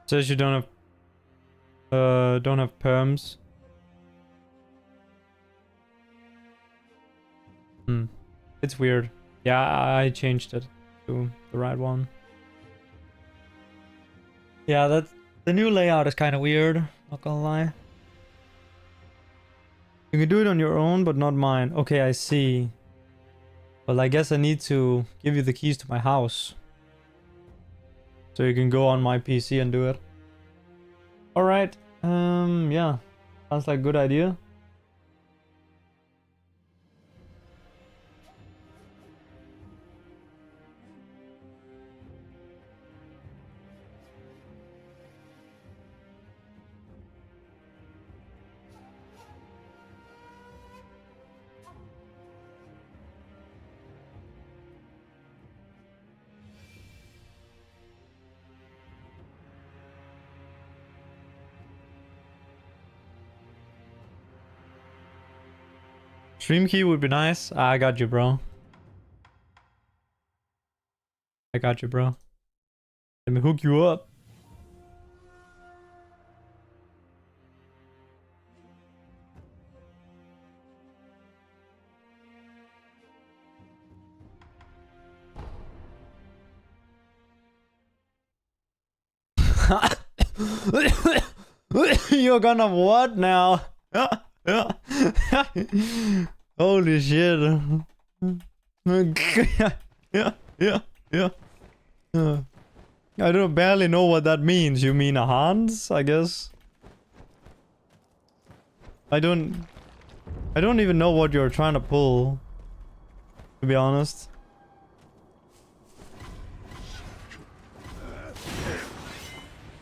Says you don't have perms. It's weird. Yeah, I changed it to the right one. Yeah, the new layout is kind of weird, not gonna lie. You can do it on your own, but not mine. Okay, I see. Well, I guess I need to give you the keys to my house. So you can go on my PC and do it. Alright. Yeah. Sounds like a good idea. Stream key would be nice. I got you, bro. I got you, bro. Let me hook you up. You're gonna what now? Holy shit. Yeah. I don't barely know what that means. You mean Hans, I guess? I don't even know what you're trying to pull, to be honest.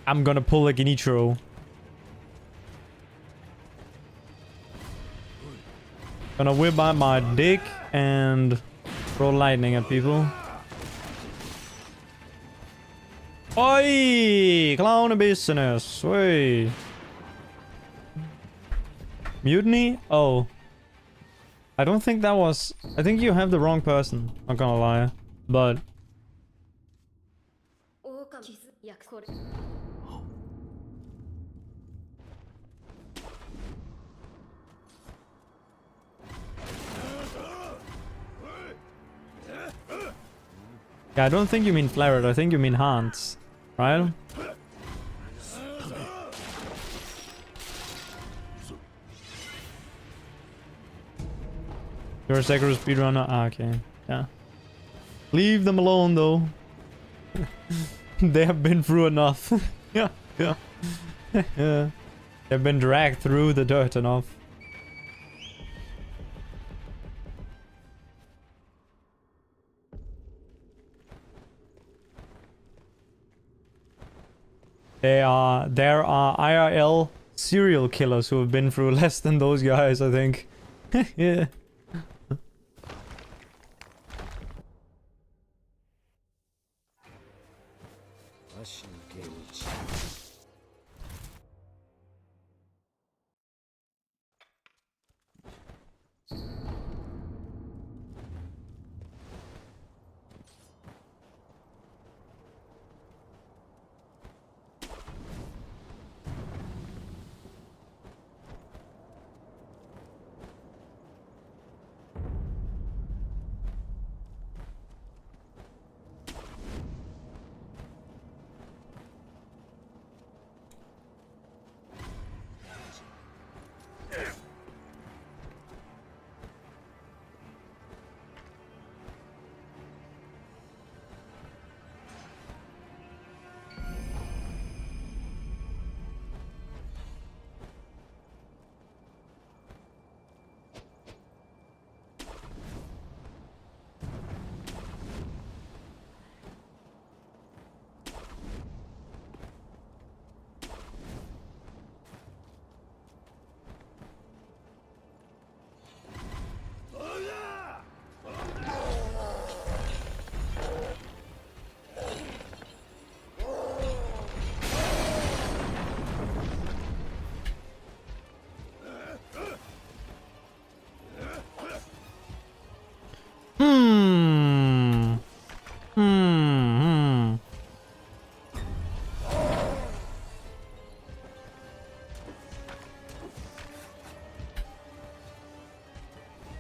I'm gonna pull a Genichiro. Gonna whip out my dick and throw lightning at people. Oi! Clown business. Oi! Mutiny? Oh. I don't think that was... I think you have the wrong person. Not gonna lie. But... yeah, I don't think you mean Flared, I think you mean Hans, right? You're a Sekiro speedrunner? Ah, okay. Yeah. Leave them alone, though. They have been through enough. Yeah. Yeah. They've been dragged through the dirt enough. There are IRL serial killers who have been through less than those guys, I think. Yeah.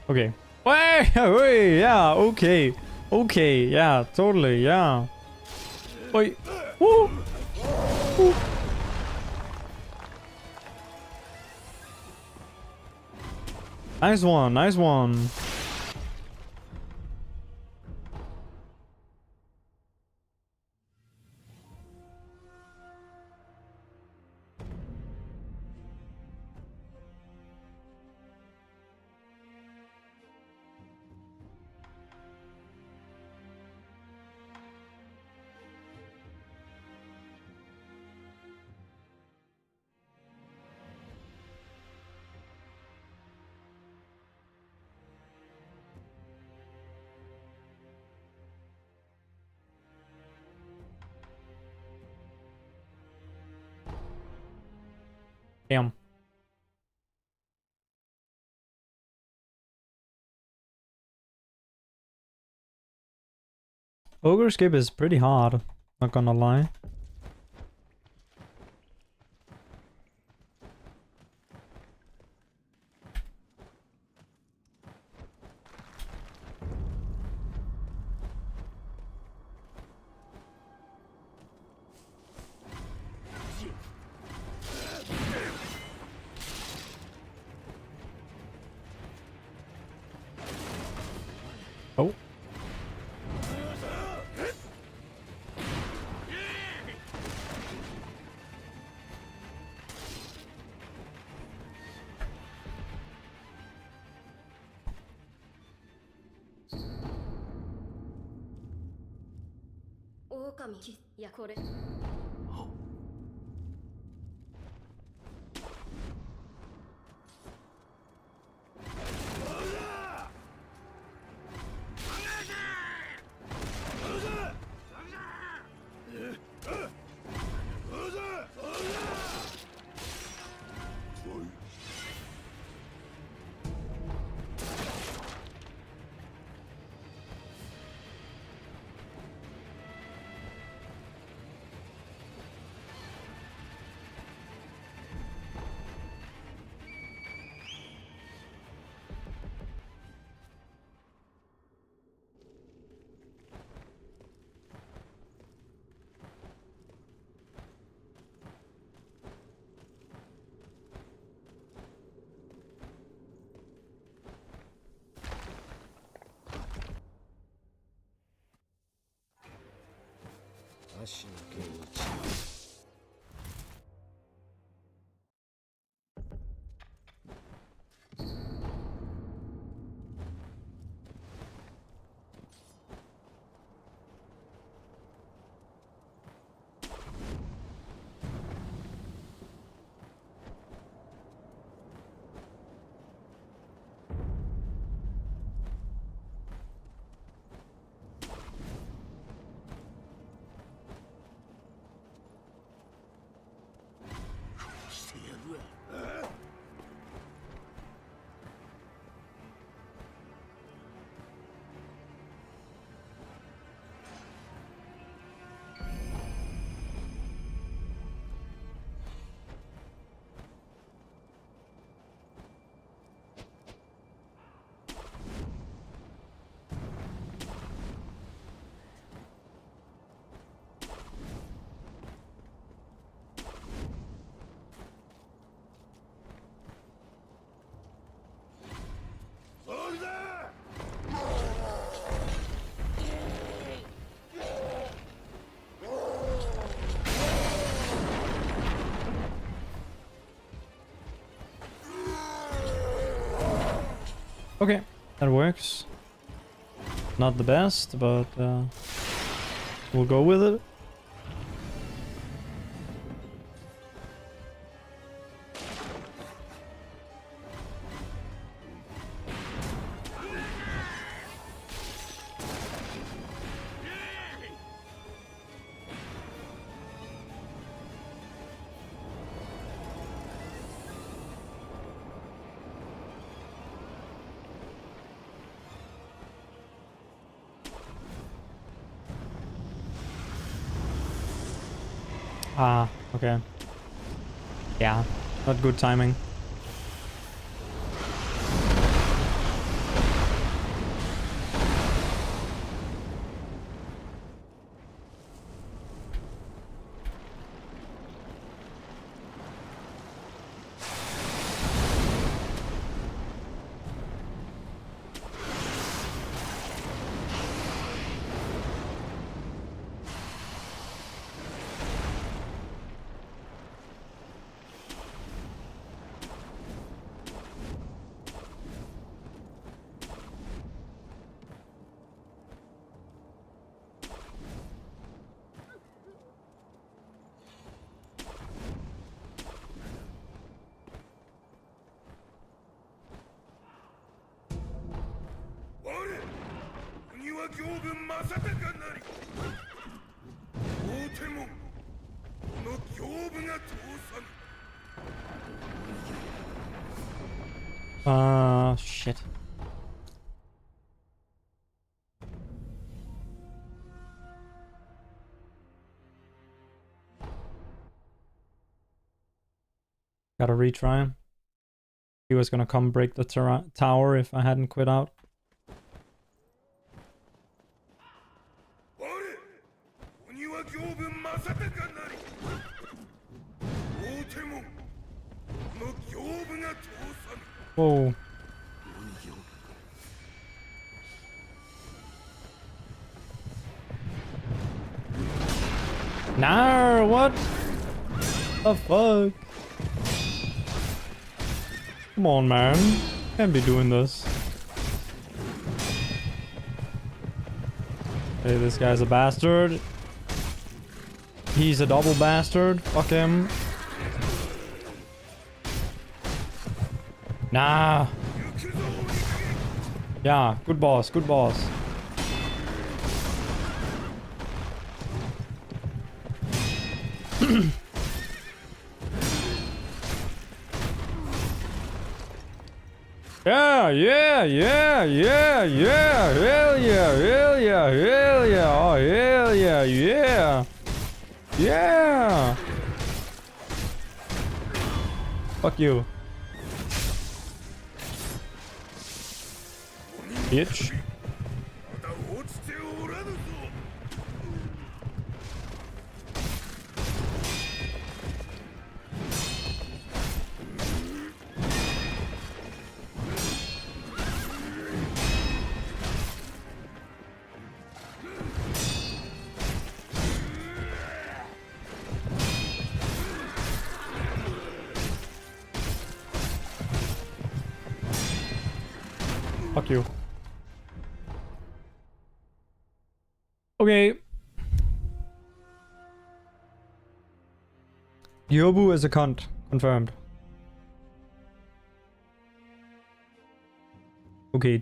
Okay. Wait, yeah, okay. Okay, yeah, totally, yeah. Wait. Woo! Woo. Nice one, nice one. Damn. Ogre skip is pretty hard, not gonna lie. Oh. Okay, that works. Not the best, but we'll go with it. Ah, okay. Yeah, not good timing. Shit. Gotta retry. He was gonna come break the tower if I hadn't quit out. Whoa. Nah, what the fuck? Come on, man. Can't be doing this. Hey, this guy's a bastard. He's a double bastard. Fuck him. Nah. Yeah, good boss, good boss. Yeah, yeah, yeah, yeah, yeah, hell yeah, hell yeah, hell yeah, oh hell yeah, yeah, yeah. Fuck you, bitch. Fuck you. Okay. Yobu is a cunt. Confirmed. Okay.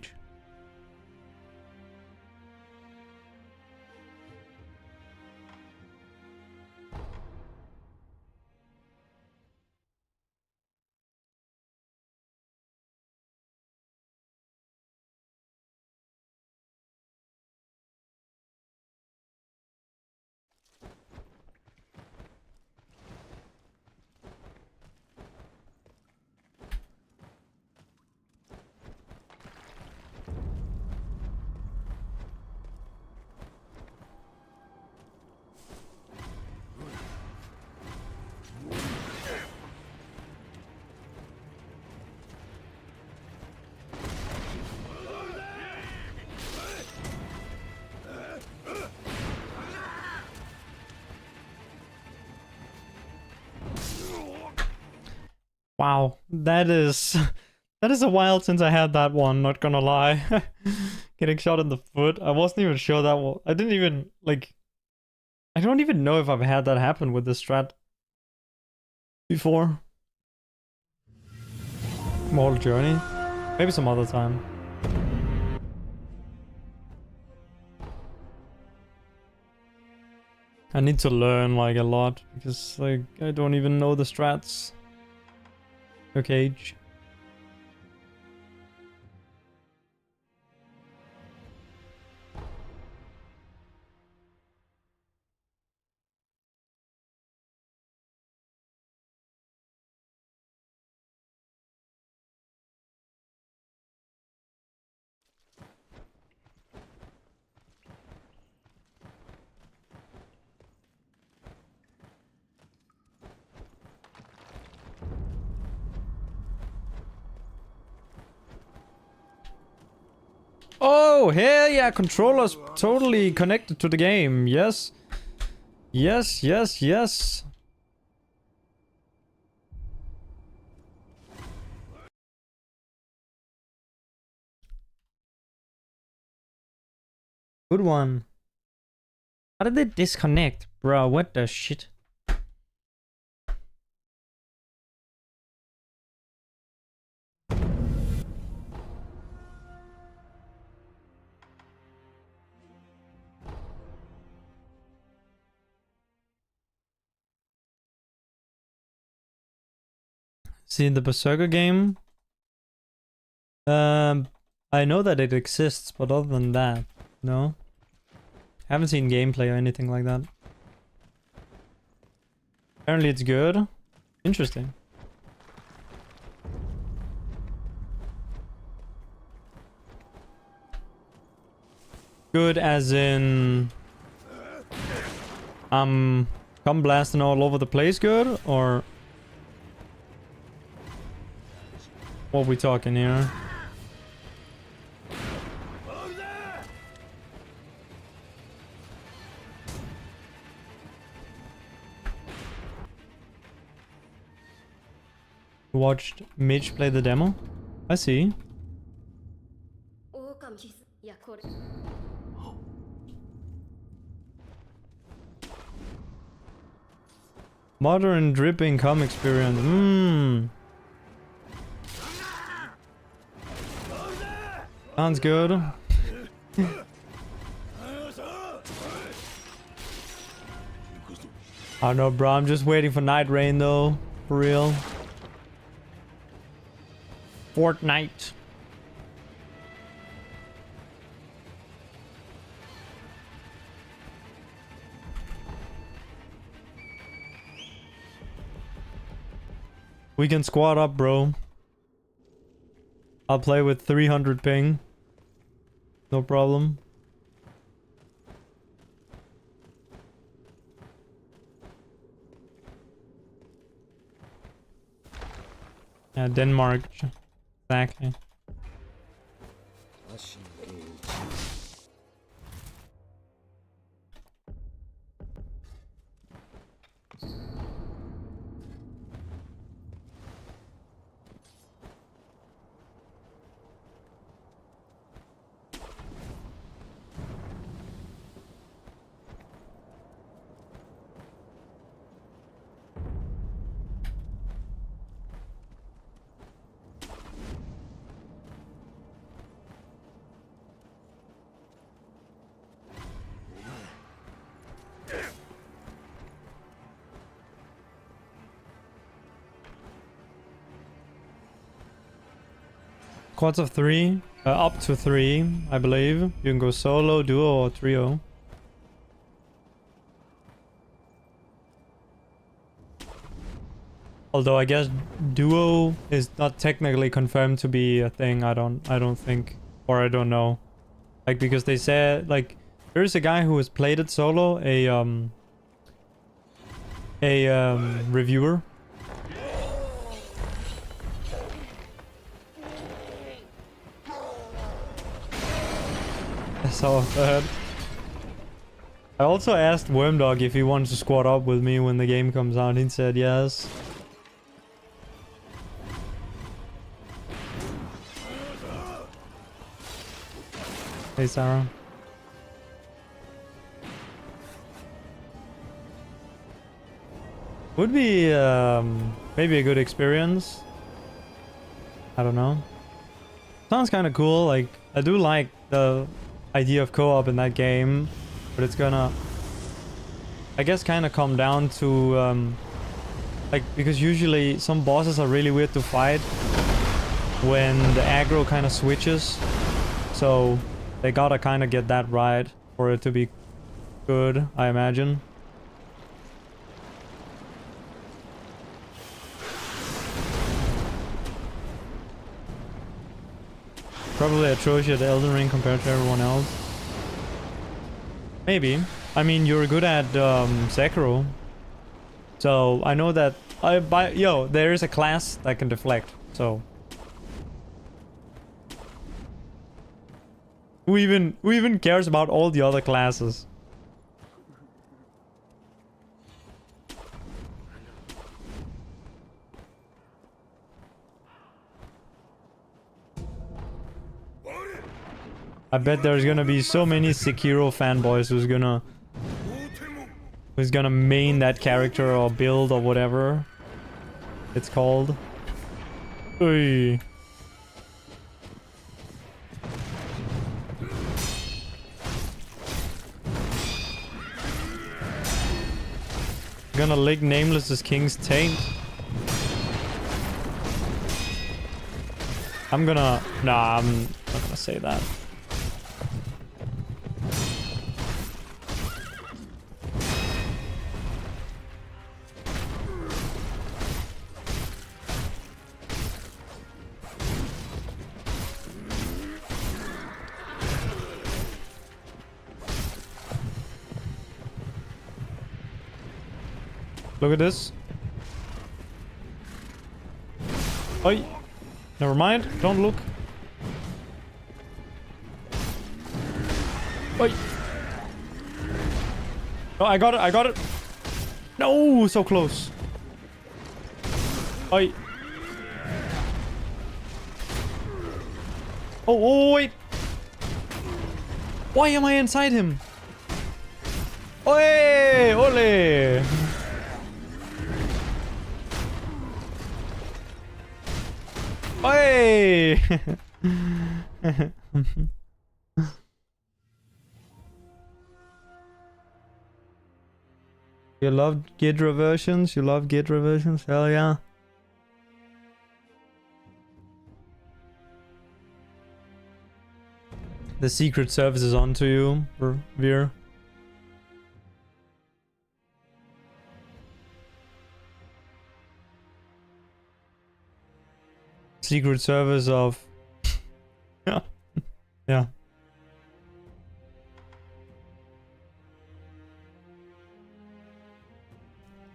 Wow, that is a while since I had that one, not gonna lie. Getting shot in the foot. I wasn't even sure that was, I didn't even, like, I don't even know if I've had that happen with this strat before. Mortal Journey? Maybe some other time. I need to learn, like, a lot, because, like, I don't even know the strats. Okay. Oh, hell yeah, controller's totally connected to the game. Yes. Yes, yes, yes. Good one. How did they disconnect? Bro, what the shit? See, the Berserker game, I know that it exists, but other than that, no. Haven't seen gameplay or anything like that. Apparently it's good. Interesting. Good as in... come blasting all over the place good? Or... what we talking here? Watched Mitch play the demo? I see. Modern dripping com experience. Sounds good. I don't know, bro. I'm just waiting for Night Rain though. For real. Fortnite. We can squad up, bro. I'll play with 300 ping. No problem. Yeah, Denmark. Exactly. Quads of 3, up to 3, I believe. You can go solo, duo, or trio. Although I guess duo is not technically confirmed to be a thing. I don't think, or I don't know. Like, because they said, like, there's a guy who has played it solo, a reviewer. So I also asked Wormdog if he wanted to squad up with me when the game comes out. He said yes. Hey, Sarah. Would be maybe a good experience. I don't know. Sounds kind of cool. Like, I do like the idea of co-op in that game, but it's gonna, I guess, kind of come down to like, because usually some bosses are really weird to fight when the aggro kind of switches, so they gotta kind of get that right for it to be good, I imagine. Probably atrocious at Elden Ring compared to everyone else. Maybe. I mean, you're good at Sekiro. So I know that there is a class that can deflect. So who even cares about all the other classes? I bet there's gonna be so many Sekiro fanboys who's gonna main that character or build or whatever it's called. Oy. Gonna lick Nameless's King's taint. I'm gonna... Nah, I'm not gonna say that. Look at this. Oi. Never mind. Don't look. Oi. Oh, I got it. I got it. No, so close. Oi. Oh, wait. Why am I inside him? Oi, ole. Oi. You love git reversions? You love git reversions? Hell yeah. The secret service is on to you, Veer. Secret service of... yeah. Yeah.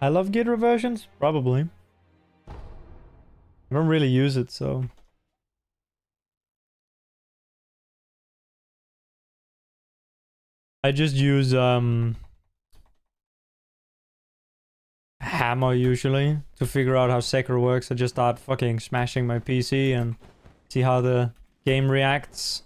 I love git reversions? Probably. I don't really use it, so... I just use hammer usually to figure out how Sekiro works. I just start fucking smashing my PC and see how the game reacts.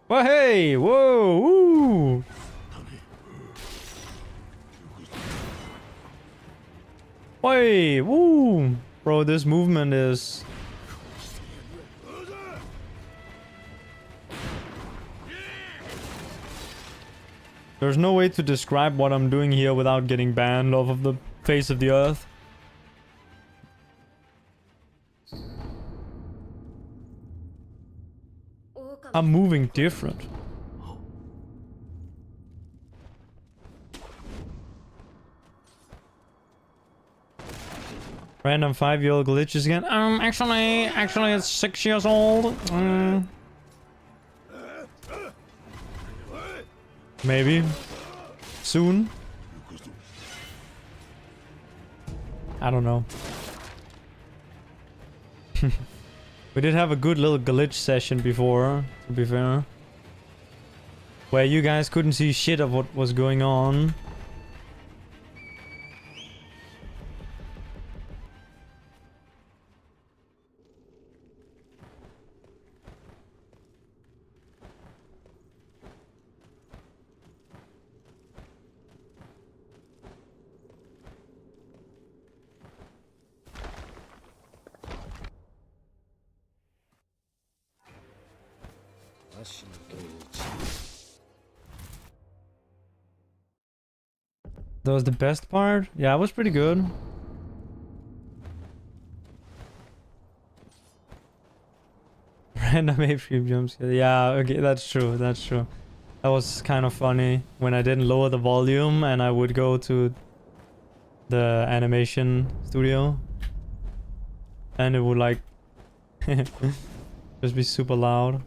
Well, hey! Whoa! Woo! Wait! Woo! Bro, this movement is... There's no way to describe what I'm doing here without getting banned off of the face of the earth. I'm moving different. Random 5-year-old glitches again. Actually it's 6 years old. Maybe. Soon. I don't know. We did have a good little glitch session before, to be fair. Where you guys couldn't see shit of what was going on. That was the best part? Yeah, it was pretty good. Random Atrium jumps. Yeah, okay, that's true, that's true. That was kind of funny when I didn't lower the volume and I would go to the animation studio. And it would like just be super loud.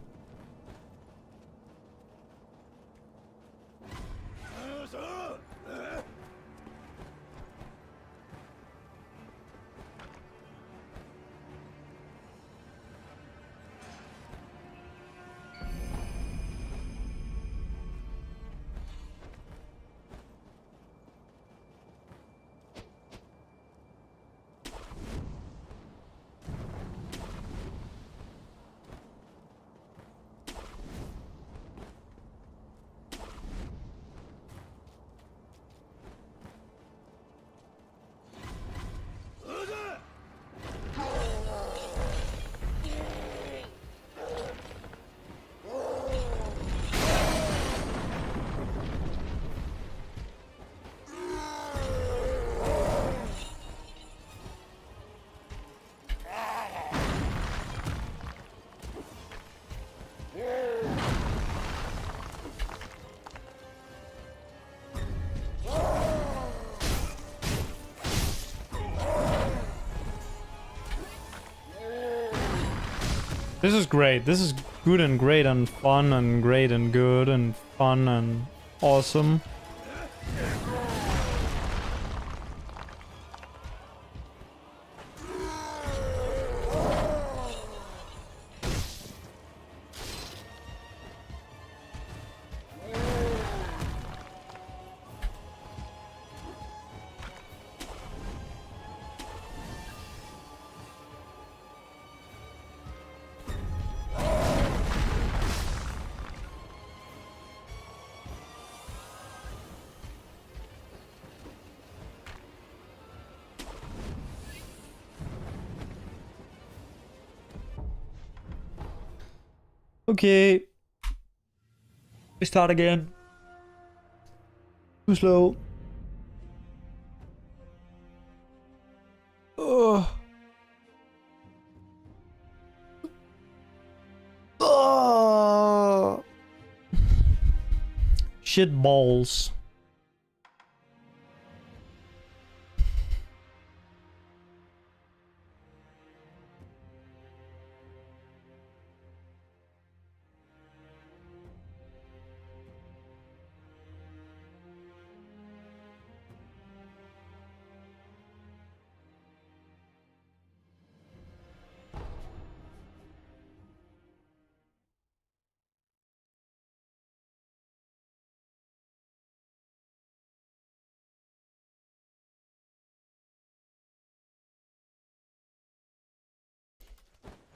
This is great. This is good and great and fun and great and good and fun and awesome. Okay. We start again. Too slow. Ugh. Ugh. Shit balls.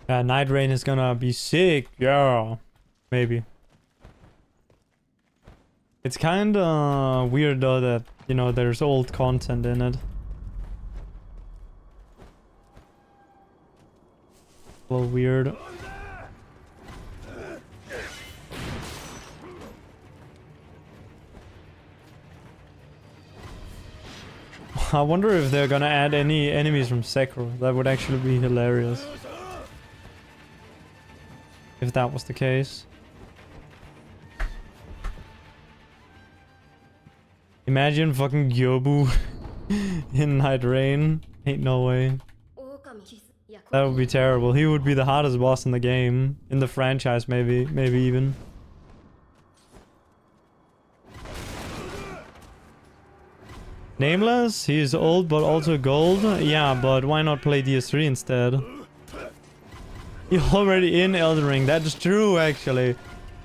Yeah, Night Rain is gonna be sick. Yeah, maybe. It's kinda weird though that, you know, there's old content in it. A little weird. I wonder if they're gonna add any enemies from Sekiro. That would actually be hilarious. If that was the case. Imagine fucking Yobu in Night Rain. Ain't no way. That would be terrible. He would be the hardest boss in the game. In the franchise, maybe. Maybe even. Nameless? He is old but also gold? Yeah, but why not play DS3 instead? You're already in Elden Ring. That's true, actually.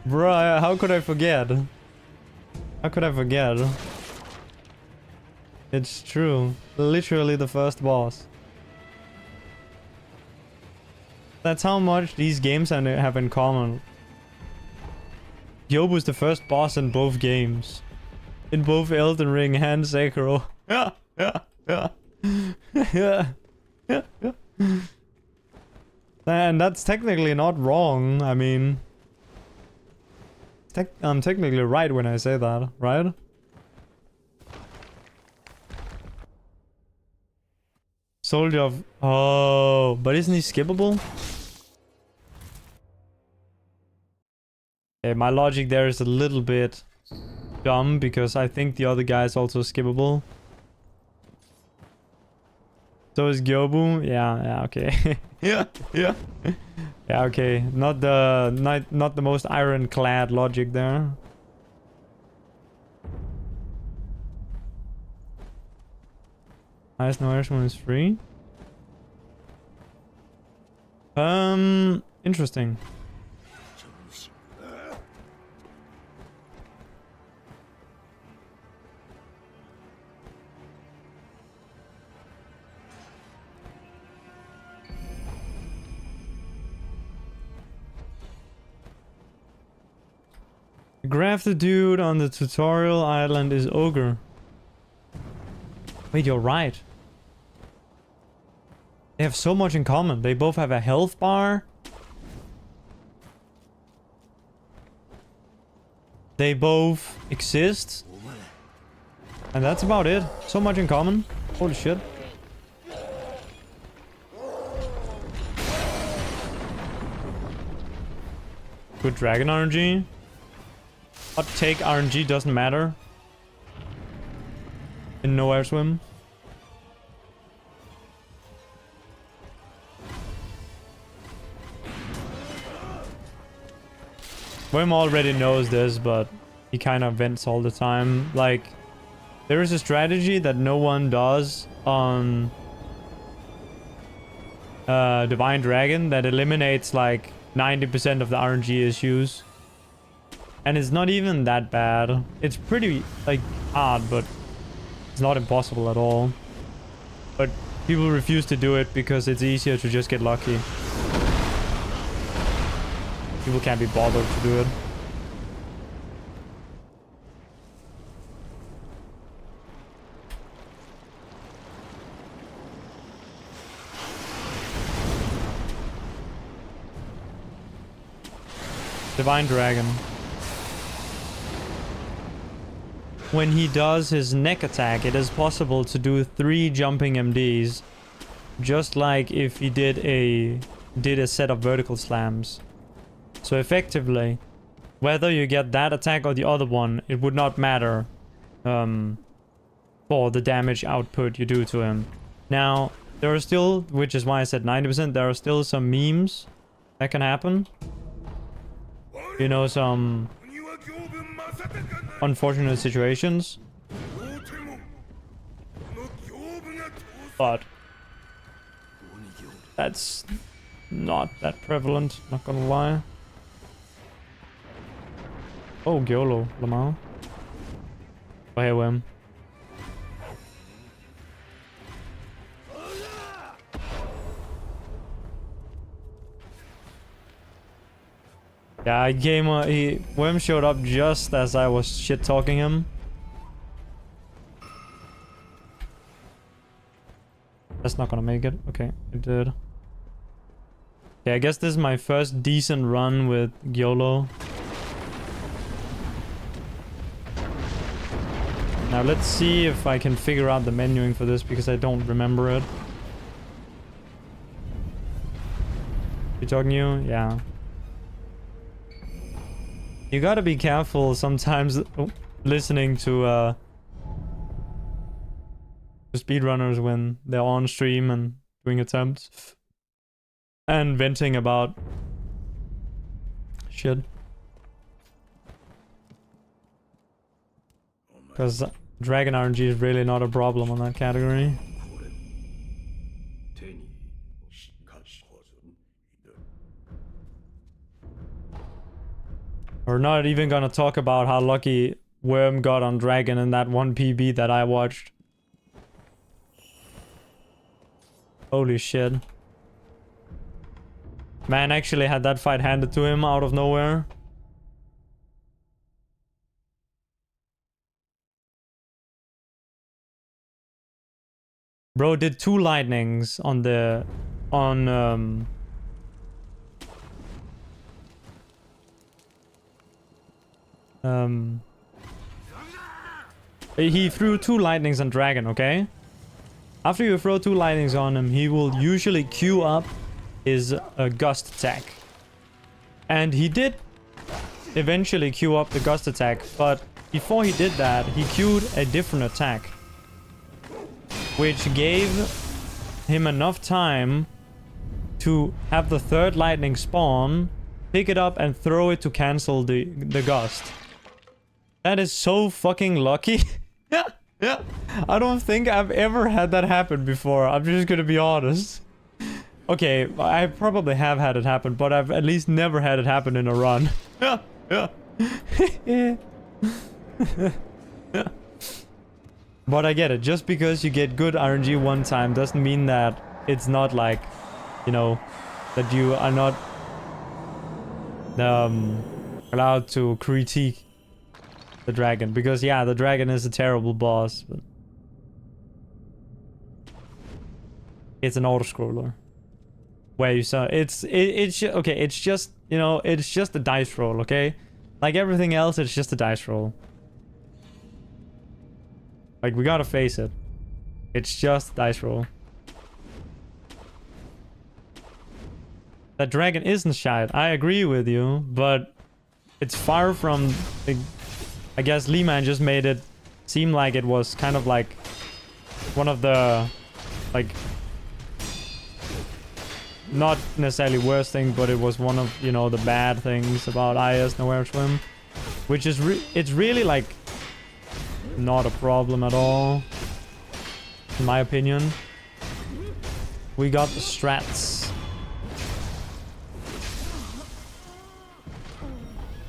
Bruh, how could I forget? How could I forget? It's true. Literally the first boss. That's how much these games have in common. Yobu's the first boss in both games. In both Elden Ring and Sekiro. Yeah, yeah, yeah. Yeah, yeah, yeah. And that's technically not wrong. I mean, I'm technically right when I say that, right? Soldier of... Oh, but isn't he skippable? Okay, my logic there is a little bit dumb because I think the other guy is also skippable. So is Gyobu? Yeah, okay. Yeah. Yeah, okay. Not the most ironclad logic there. Highest no Airswim is free. Interesting. Graph the dude on the tutorial island is Ogre. Wait, you're right. They have so much in common. They both have a health bar. They both exist. And that's about it. So much in common. Holy shit. Good dragon RNG. Hot take RNG doesn't matter. In no Airswim. Worm already knows this, but he kind of vents all the time. Like, there is a strategy that no one does on Divine Dragon that eliminates like 90% of the RNG issues. And it's not even that bad. It's pretty like hard, but it's not impossible at all. But people refuse to do it because it's easier to just get lucky. People can't be bothered to do it. Divine Dragon. When he does his neck attack, it is possible to do 3 jumping MDs, just like if he did a set of vertical slams. So effectively, whether you get that attack or the other one, it would not matter for the damage output you do to him. Now, there are still, which is why I said 90%, there are still some memes that can happen. You know, some unfortunate situations. But that's not that prevalent, not gonna lie. Oh, Gyolo, Lamau. Oh, hey, Wim. Yeah, Wim showed up just as I was shit-talking him. That's not gonna make it. Okay, it did. Yeah, I guess this is my first decent run with Gyolo. Now let's see if I can figure out the menuing for this because I don't remember it. You talking you? Yeah. You gotta be careful sometimes listening to speedrunners when they're on stream and doing attempts and venting about shit. Because Dragon RNG is really not a problem on that category. We're not even gonna talk about how lucky Worm got on Dragon in that one PB that I watched. Holy shit. Man actually had that fight handed to him out of nowhere. Bro did 2 lightnings on the... he threw 2 lightnings on Dragon, okay? After you throw 2 lightnings on him, he will usually queue up his gust attack. And he did eventually queue up the gust attack, but before he did that, he queued a different attack, which gave him enough time to have the 3rd lightning spawn, pick it up and throw it to cancel the gust. That is so fucking lucky. Yeah. I don't think I've ever had that happen before. I'm just gonna be honest. Okay, I probably have had it happen, but I've at least never had it happen in a run. But I get it. Just because you get good RNG one time doesn't mean that it's not like, you know, that you are not allowed to critique the dragon. Because yeah, the dragon is a terrible boss, but it's an auto-scroller. Where you saw it's okay, it's just, you know, it's just a dice roll, okay? Like everything else, it's just a dice roll. Like, we gotta face it. It's just a dice roll. That dragon isn't shite. I agree with you, but it's far from the... I guess Lee-Man just made it seem like it was kind of like one of the... like... not necessarily worst thing, but it was one of, you know, the bad things about IS no Airswim. Which is, it's really like not a problem at all, in my opinion. We got the strats.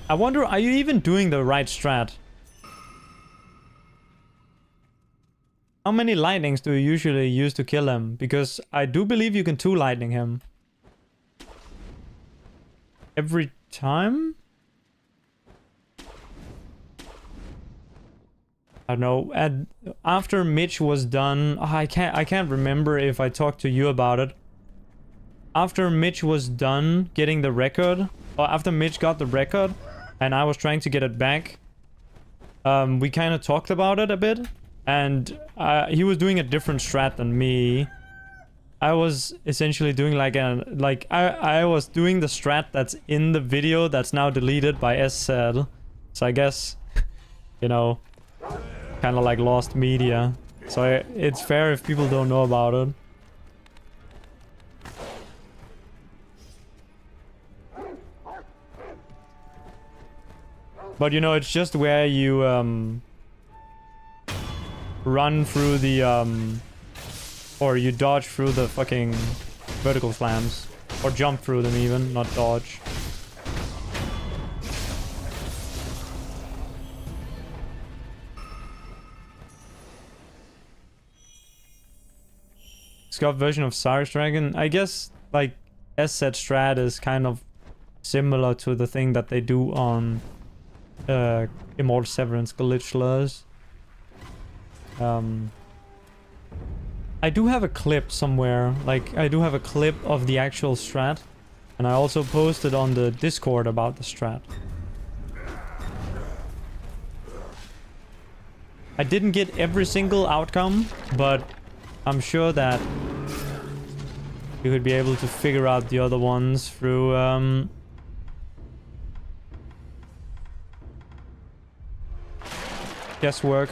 I wonder, are you even doing the right strat? How many lightnings do you usually use to kill him? Because I do believe you can 2 lightning him. Every time? I don't know. And after Mitch was done, I can't remember if I talked to you about it. After Mitch was done getting the record, or after Mitch got the record, and I was trying to get it back, we kind of talked about it a bit, and he was doing a different strat than me. I was essentially doing I was doing the strat that's in the video that's now deleted by SZ. So I guess, you know, kind of like lost media. So it's fair if people don't know about it. But you know, it's just where you run through the or you dodge through the fucking vertical slams, or jump through them even, not dodge. Scott version of Cyrus Dragon. I guess like SZ strat is kind of similar to the thing that they do on Immortal Severance Glitchless. I do have a clip somewhere, like I do have a clip of the actual strat, and I also posted on the Discord about the strat. I didn't get every single outcome, but I'm sure that you could be able to figure out the other ones through guesswork.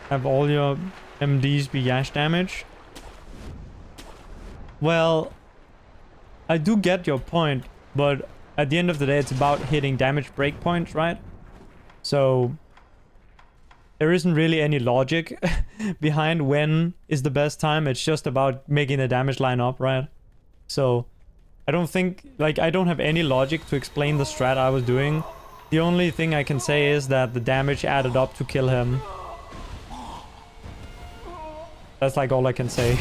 Have all your MDs be yash damage? Well, I do get your point, but at the end of the day, it's about hitting damage breakpoints, right? So there isn't really any logic behind when is the best time. It's just about making the damage line up, right? So I don't think, like, I don't have any logic to explain the strat I was doing. The only thing I can say is that the damage added up to kill him. That's like all I can say.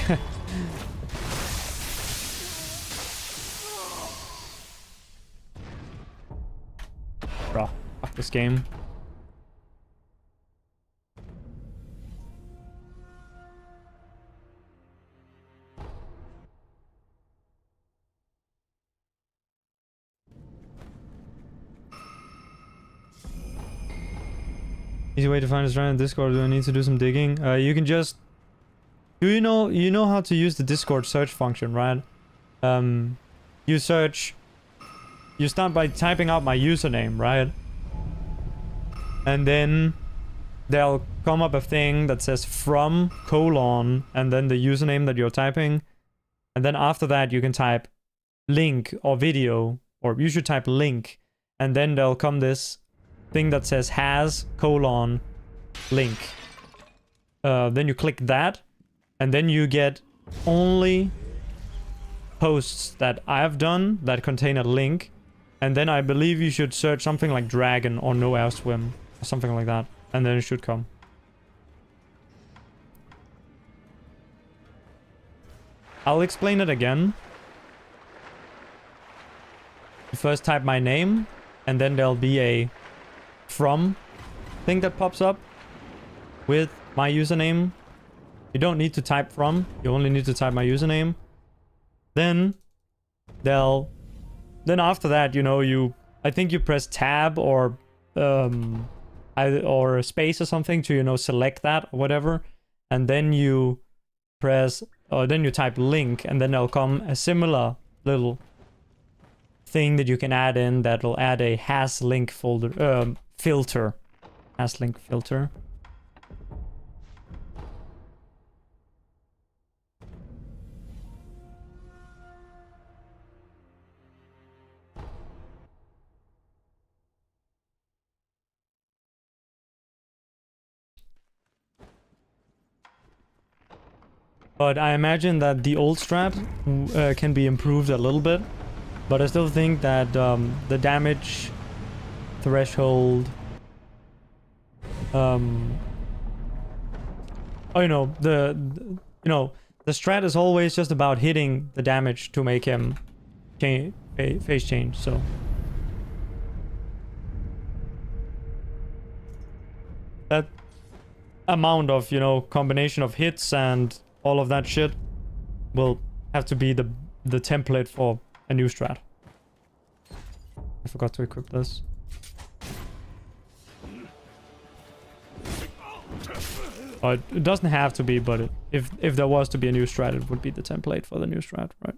Bruh, fuck this game. Easy way to find this right in Discord. Do I need to do some digging? You can just... you know how to use the Discord search function, right? You search... you start by typing out my username, right? And then there'll come up a thing that says from : and then the username that you're typing. And then after that you can type link or video, or you should type link. And then there'll come this thing that says has : link. Then you click that. And then you get only posts that I've done that contain a link. And then I believe you should search something like dragon or no Airswim or something like that. And then it should come. I'll explain it again. You first type my name, and then there'll be a from thing that pops up with my username. You don't need to type from, you only need to type my username. Then after that, you know, I think you press tab or or space or something to, you know, select that or whatever. And then you press, or then you type link, and then there'll come a similar little thing that you can add in that'll add a has link folder filter. Has link filter. But I imagine that the old strat can be improved a little bit. But I still think that the damage threshold... oh, the strat is always just about hitting the damage to make him phase change, so... That amount of, combination of hits and all of that shit will have to be the template for a new strat. I forgot to equip this. Oh, it doesn't have to be, but if there was to be a new strat, it would be the template for the new strat, right?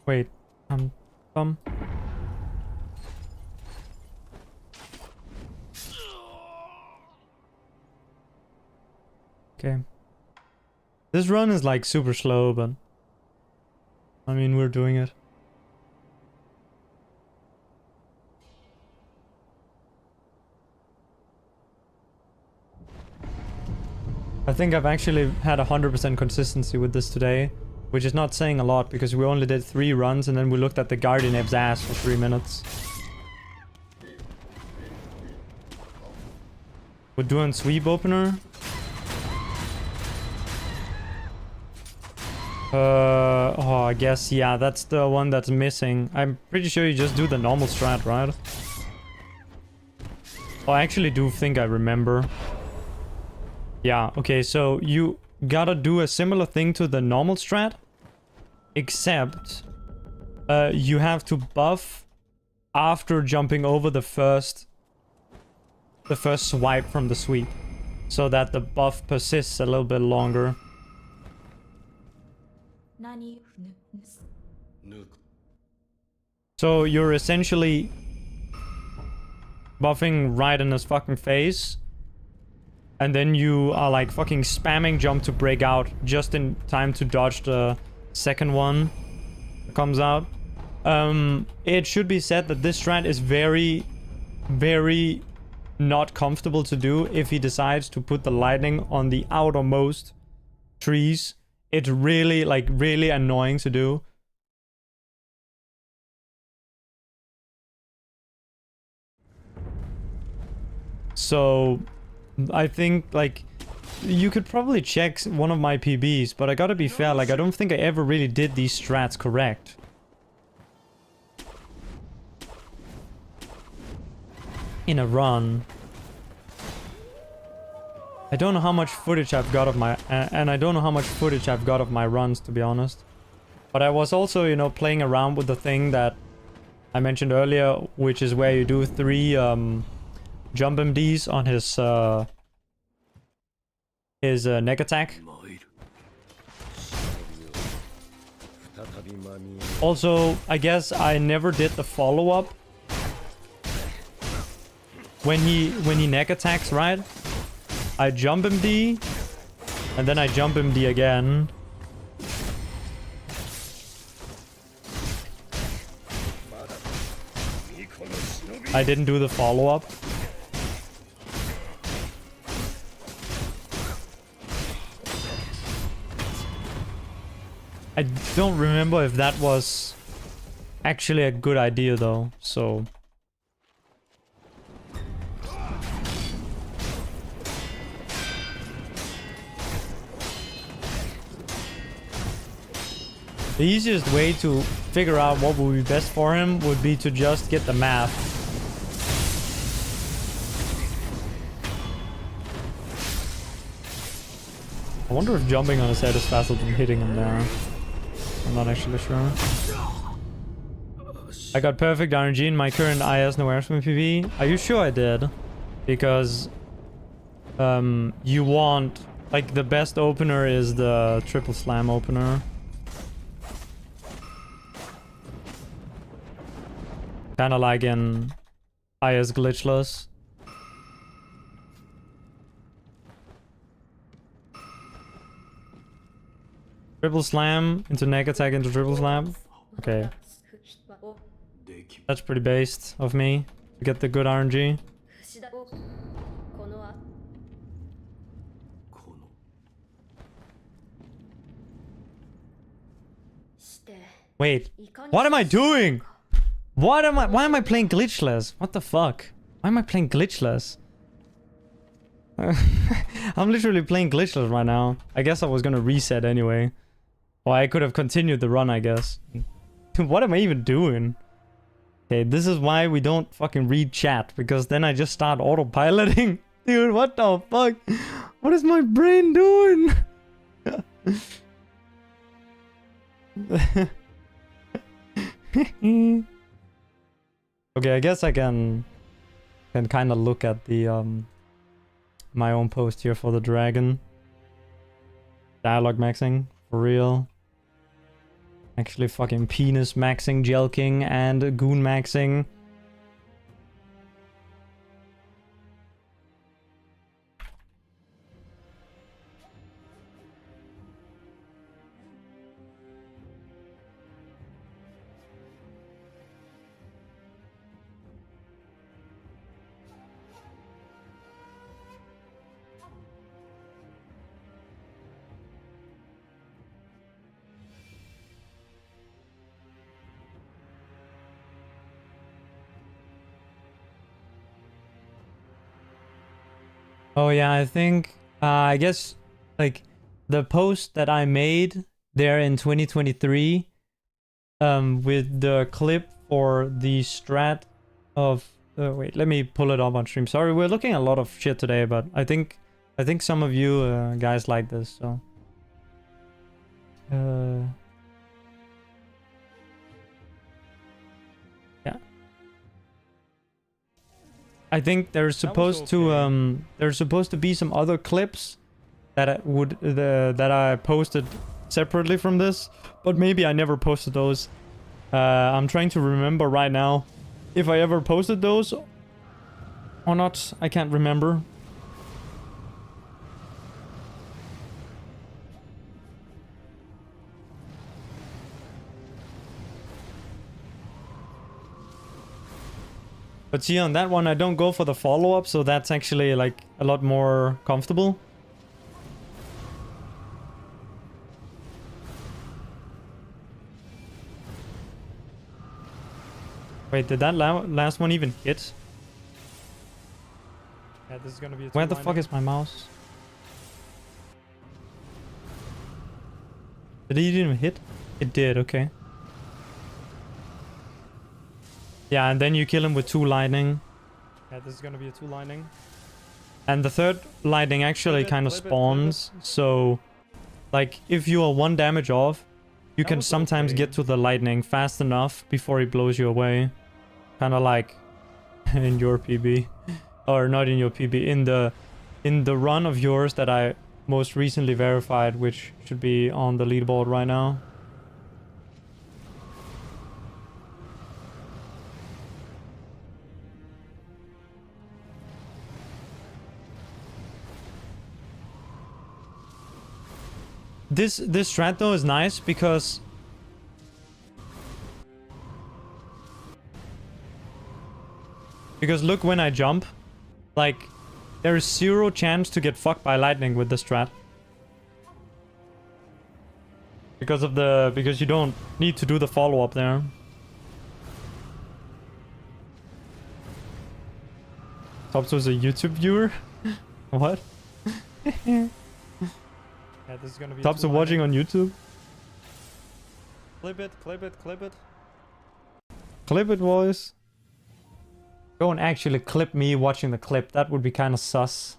Wait, I'm dumb. Okay. This run is like super slow, but I mean, we're doing it. I think I've actually had 100% consistency with this today, which is not saying a lot because we only did 3 runs and then we looked at the Guardian Apes ass for 3 minutes. We're doing sweep opener. Oh, I guess, yeah, that's the one that's missing. I'm pretty sure you just do the normal strat, right? Oh, I actually do think I remember. Yeah, okay, so you gotta do a similar thing to the normal strat, except you have to buff after jumping over the first swipe from the sweep, so that the buff persists a little bit longer. So you're essentially buffing right in his fucking face, and then you are like fucking spamming jump to break out just in time to dodge the second one that comes out. It should be said that this strat is very, very not comfortable to do if he decides to put the lightning on the outermost trees. It's really, like, really annoying to do. So, I think, like, you could probably check one of my PBs, but I gotta be fair, like, I don't think I ever really did these strats correct. In a run. I don't know how much footage I've got of my... and I don't know how much footage I've got of my runs, to be honest. But I was also, playing around with the thing that I mentioned earlier, which is where you do 3 jump MDs on his neck attack. Also, I guess I never did the follow-up when he neck attacks, right? I jump MD, and then I jump MD again. I didn't do the follow-up. I don't remember if that was actually a good idea though, so... The easiest way to figure out what would be best for him would be to just get the math. I wonder if jumping on his head is faster than hitting him there. I'm not actually sure. I got perfect RNG in my current IS no Airswim PV. Are you sure I did? Because you want, like, the best opener is the triple slam opener. Kinda like in IS glitchless. Triple slam into neck attack into triple slam. Okay. That's pretty based of me to get the good RNG. Wait, what am I doing? Why am I playing glitchless? What the fuck? Why am I playing glitchless? I'm literally playing glitchless right now. I guess I was gonna reset anyway. Or I could have continued the run, I guess. What am I even doing? Okay, this is why we don't fucking read chat, because then I just start autopiloting. Dude, what the fuck? What is my brain doing? Okay, I guess I can kind of look at the my own post here for the dragon. Dialogue maxing, for real. Actually fucking penis maxing, jelking, and goon maxing. Oh yeah, I think, I guess, like, the post that I made there in 2023, with the clip for the strat of, wait, let me pull it up on stream. Sorry, we're looking at a lot of shit today, but I think some of you guys like this, so. Yeah. I think there's supposed to be some other clips that I posted separately from this, but maybe I never posted those. I'm trying to remember right now if I ever posted those or not. I can't remember. But see, on that one, I don't go for the follow-up, so that's actually, like, a lot more comfortable. Wait, did that last one even hit? Yeah, this is gonna be a Where the fuck is my mouse? Did it even hit? It did, okay. Yeah, and then you kill him with 2 lightning. Yeah, this is gonna be a 2 lightning. And the 3rd lightning actually kind of spawns, so... Like, if you are 1 damage off, you can sometimes get to the lightning fast enough before he blows you away. Kinda like in your PB. Or not in your PB, in the run of yours that I most recently verified, which should be on the leaderboard right now. This strat though is nice because look, when I jump, like, there is 0 chance to get fucked by lightning with the strat. Because you don't need to do the follow-up there. Tops was a YouTube viewer? What? Yeah, this is gonna be Tops are watching on YouTube? Clip it, clip it, clip it. Clip it, boys. Don't actually clip me watching the clip. That would be kind of sus.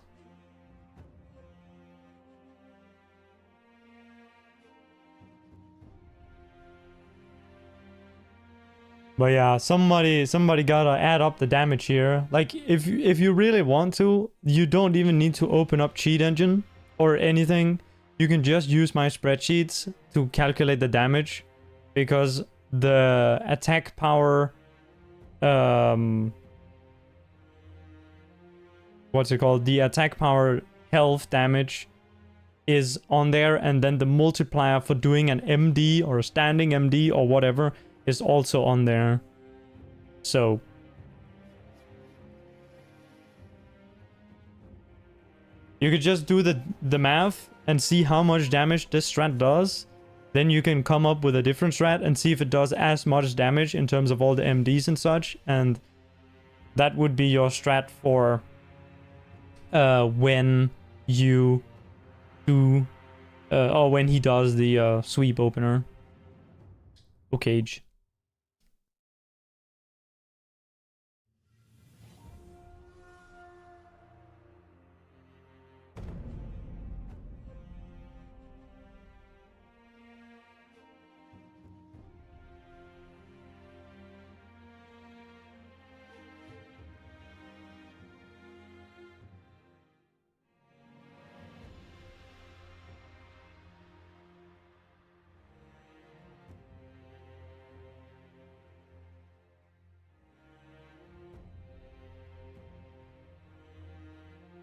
But yeah, somebody gotta add up the damage here. Like, if you really want to, you don't even need to open up Cheat Engine or anything. You can just use my spreadsheets to calculate the damage, because the attack power, what's it called? The attack power health damage is on there, and then the multiplier for doing an MD or a standing MD or whatever is also on there. So you could just do the math and see how much damage this strat does. Then you can come up with a different strat and see if it does as much damage in terms of all the MDs and such. And that would be your strat for when you do or when he does the sweep opener. Okay.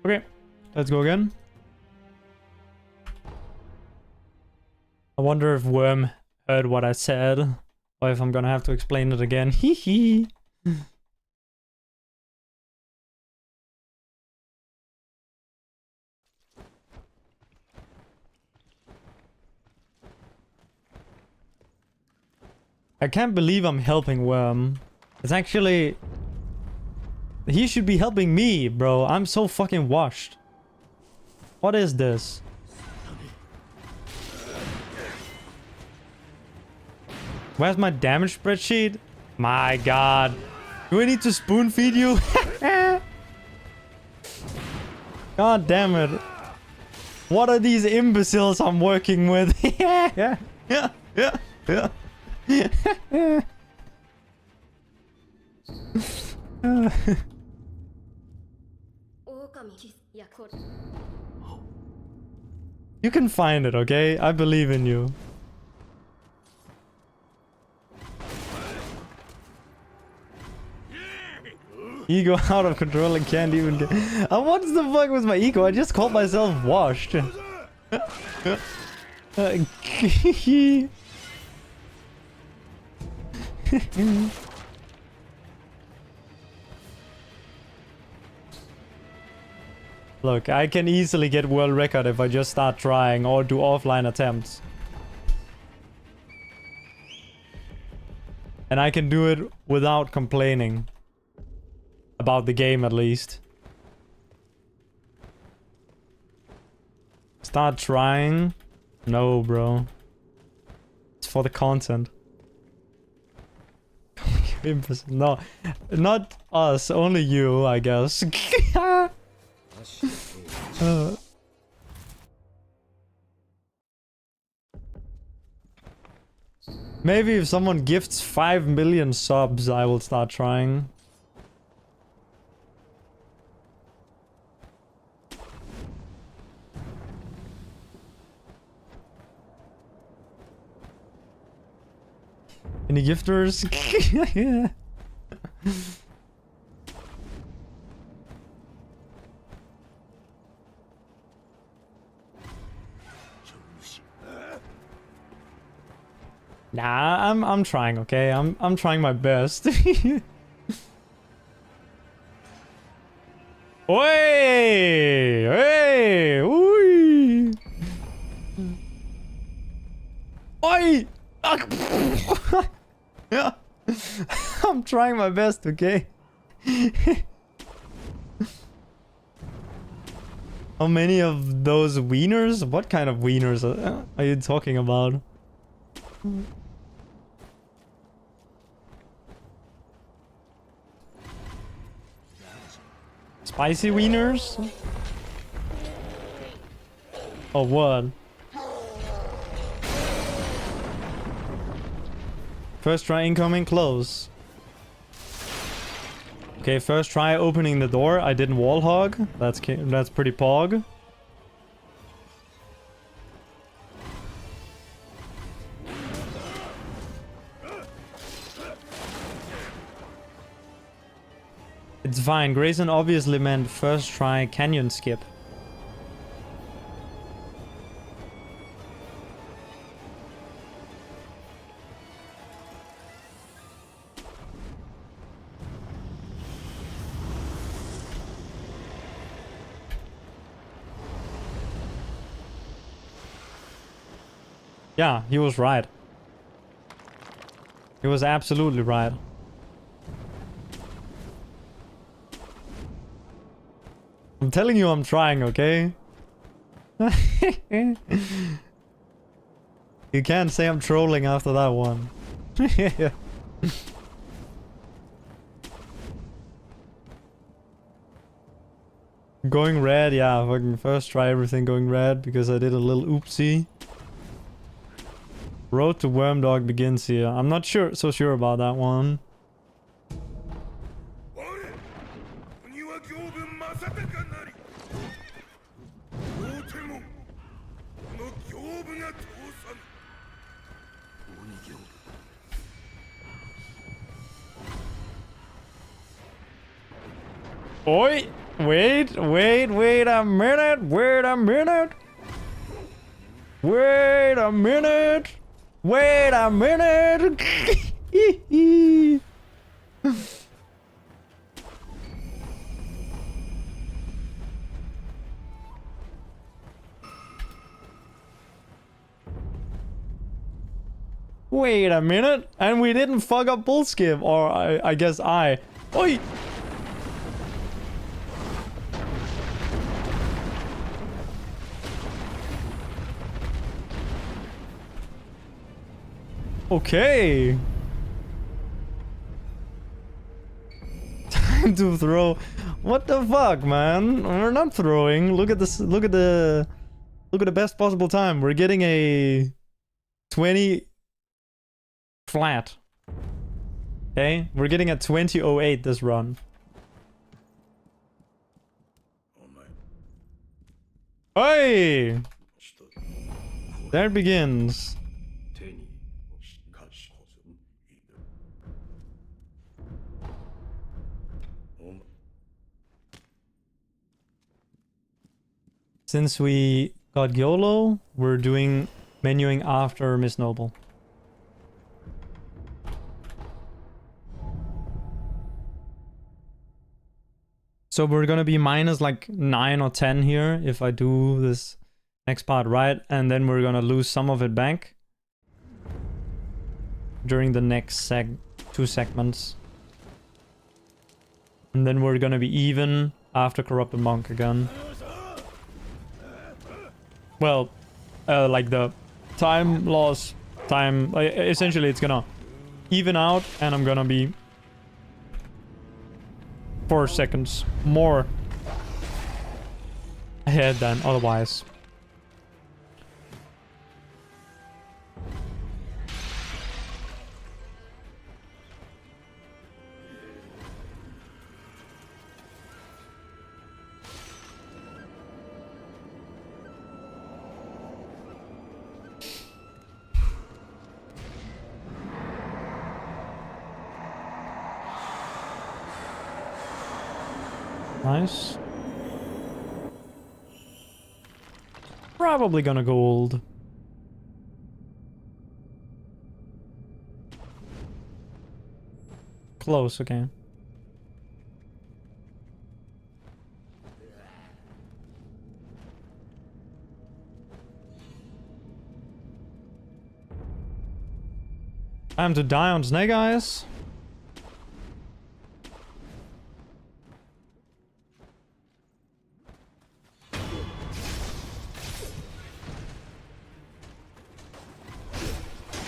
Okay, let's go again. I wonder if Worm heard what I said, or if I'm gonna have to explain it again. Hee hee. I can't believe I'm helping Worm. It's actually... He should be helping me, bro. I'm so fucking washed. What is this? Where's my damage spreadsheet? My god. Do I need to spoon feed you? God damn it. What are these imbeciles I'm working with? Yeah. You can find it, okay? I believe in you. Ego out of control and can't even get... what the fuck was my ego? I just called myself washed. Look, I can easily get world record if I just start trying or do offline attempts. And I can do it without complaining. About the game, at least. Start trying? No, bro. It's for the content. No, not us, only you, I guess. Maybe if someone gifts 5 million subs, I will start trying. Any gifters? Yeah. Nah, I'm trying, okay? I'm trying my best. Oi! Hey! Oi! Oi! Yeah. I'm trying my best, okay? How many of those wieners? What kind of wieners are you talking about? Spicy wieners? Oh, what? First try incoming, close. Okay, first try opening the door. I didn't wall hog. That's pretty pog. It's fine. Grayson obviously meant first try canyon skip. Yeah, he was right. He was absolutely right. I'm telling you I'm trying, okay? You can't say I'm trolling after that one. Going red, yeah, fucking first try everything going red because I did a little oopsie. Road to Wormdog begins here. I'm not so sure about that one. Oi! Wait a minute! Wait a minute! Wait a minute! Wait a minute! Wait a minute! And we didn't fuck up Bullskip, or I guess I. Oi! Okay. Time to throw. What the fuck, man? We're not throwing. Look at this. Look at the best possible time. We're getting a 20 flat. Okay, we're getting a 20:08 this run. Hey! There it begins. Since we got YOLO, we're doing menuing after Miss Noble. So we're gonna be minus like 9 or 10 here if I do this next part right, and then we're gonna lose some of it back during the next 2 segments. And then we're gonna be even after Corrupted Monk again. Well, like the time loss, essentially it's gonna even out and I'm gonna be 4 seconds more ahead than otherwise. Nice. Probably gonna gold. Close, okay. Time to die on Snake Eyes.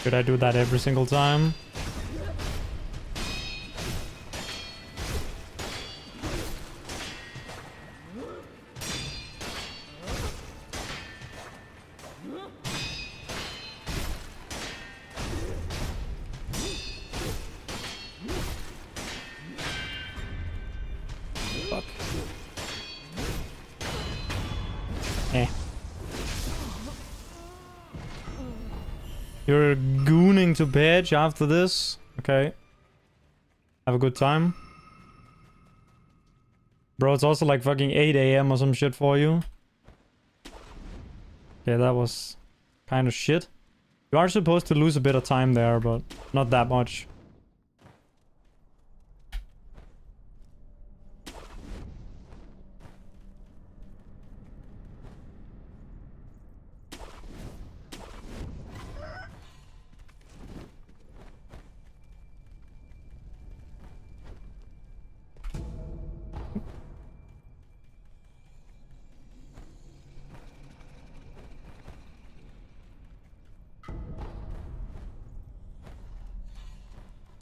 Should I do that every single time? Fuck. Eh. You're gooning to bitch after this? Okay. Have a good time. Bro, it's also like fucking 8 AM or some shit for you. Okay, that was kind of shit. You are supposed to lose a bit of time there, but not that much.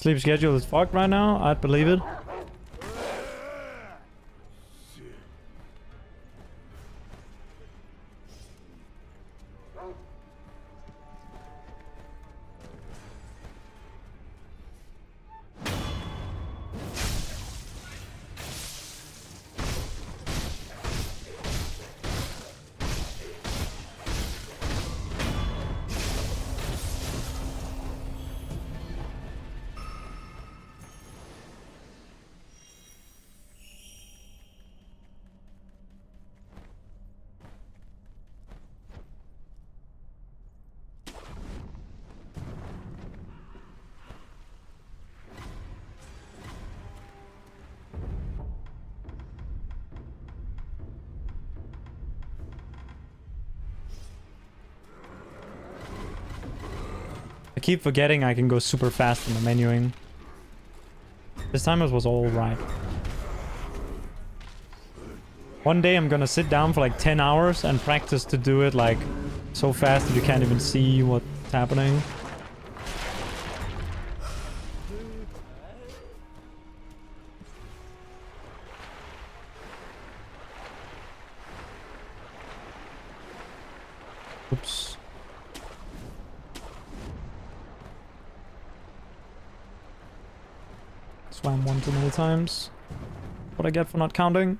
sleep schedule is fucked right now. I'd believe it. I keep forgetting I can go super fast in the menuing. This time it was alright. One day I'm gonna sit down for like 10 hours and practice to do it like so fast that you can't even see what's happening. Oops. Swam one too many times. What I get for not counting.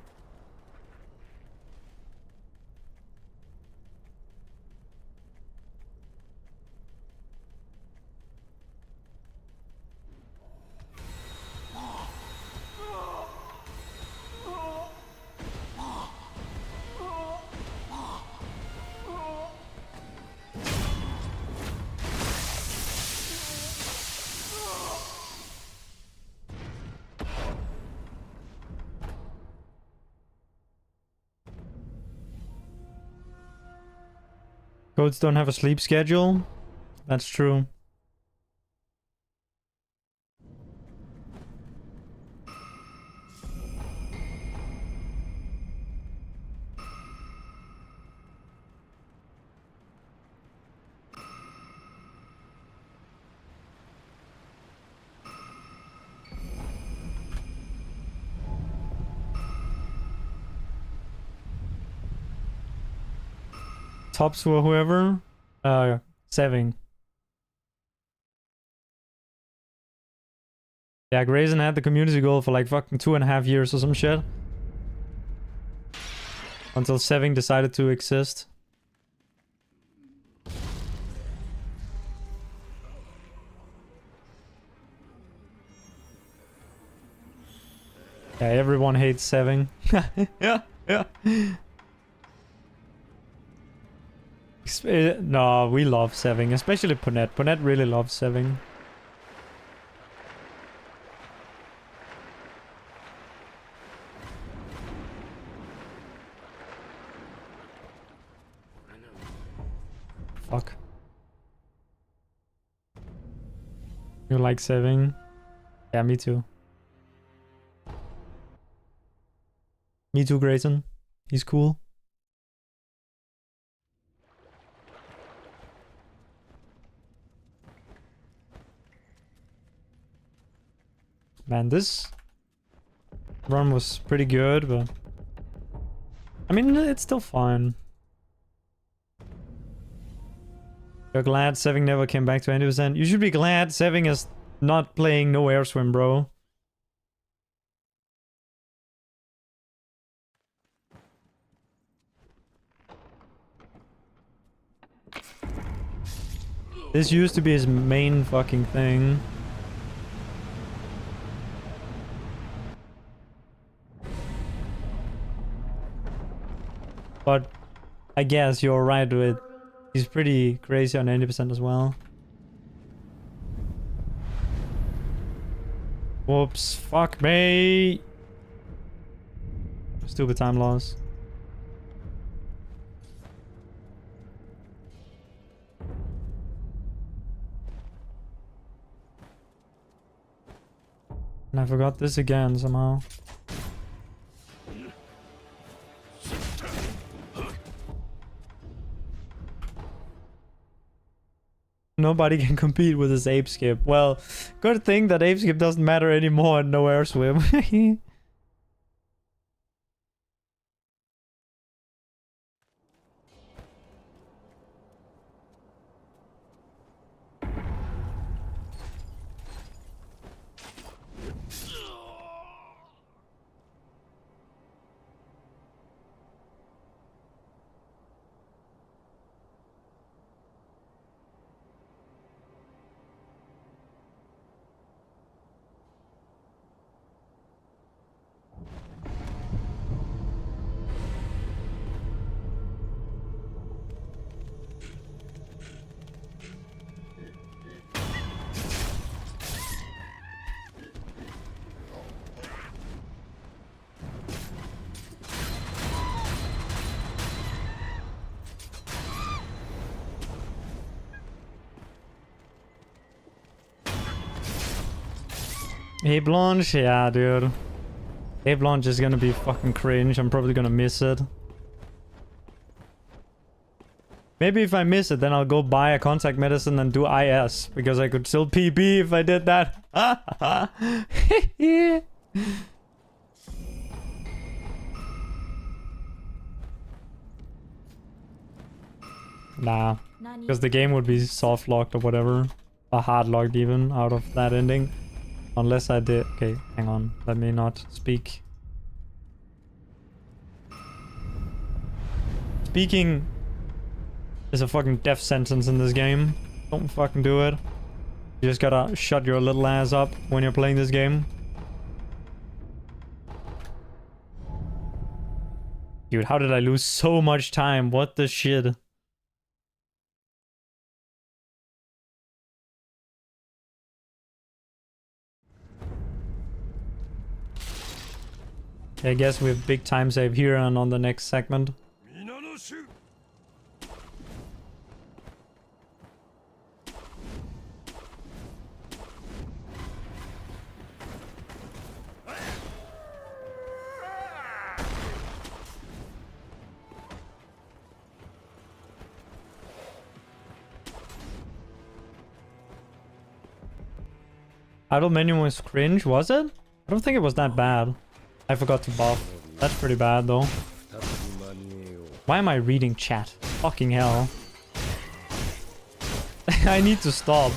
Goats don't have a sleep schedule. That's true. Tops or whoever. Seving. Yeah, Grayson had the community goal for like fucking 2.5 years or some shit. Until Seving decided to exist. Yeah, everyone hates Seving. Yeah, yeah. No, we love Seving, especially Ponette. Ponette really loves Seving. Fuck. You like Seving? Yeah, me too. Me too, Grayson. He's cool. Man, this run was pretty good, but I mean, it's still fine. You're glad Seving never came back to 20%. You should be glad Seving is not playing no Airswim, bro. This used to be his main fucking thing. But I guess you're right with he's pretty crazy on 90% as well. Whoops, fuck me. Stupid time loss. And I forgot this again somehow. Nobody can compete with this ape skip. Well, good thing that ape skip doesn't matter anymore and no Airswim. Ape launch? Yeah, dude. Ape launch is gonna be fucking cringe. I'm probably gonna miss it. Maybe if I miss it, then I'll go buy a contact medicine and do IS. Because I could still PB if I did that. Yeah. Nah. Because the game would be soft locked or whatever. Or hard locked even out of that ending. Unless I did... Okay, hang on. Let me not speak. Speaking is a fucking death sentence in this game. Don't fucking do it. You just gotta shut your little ass up when you're playing this game. Dude, how did I lose so much time? What the shit? I guess we have big time save here and on the next segment. Idle menu was cringe, was it? I don't think it was that bad. I forgot to buff. That's pretty bad though. Why am I reading chat? Fucking hell. I need to stop.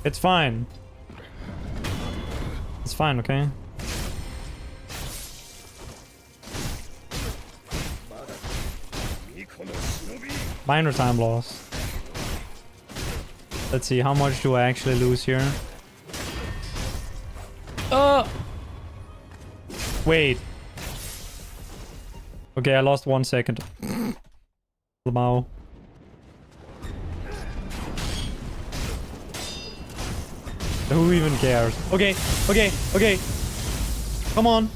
It's fine. It's fine, okay? Minor time loss. Let's see, how much do I actually lose here? Wait. Okay, I lost 1 second. Lamau. Who even cares? Okay, okay, okay. Come on.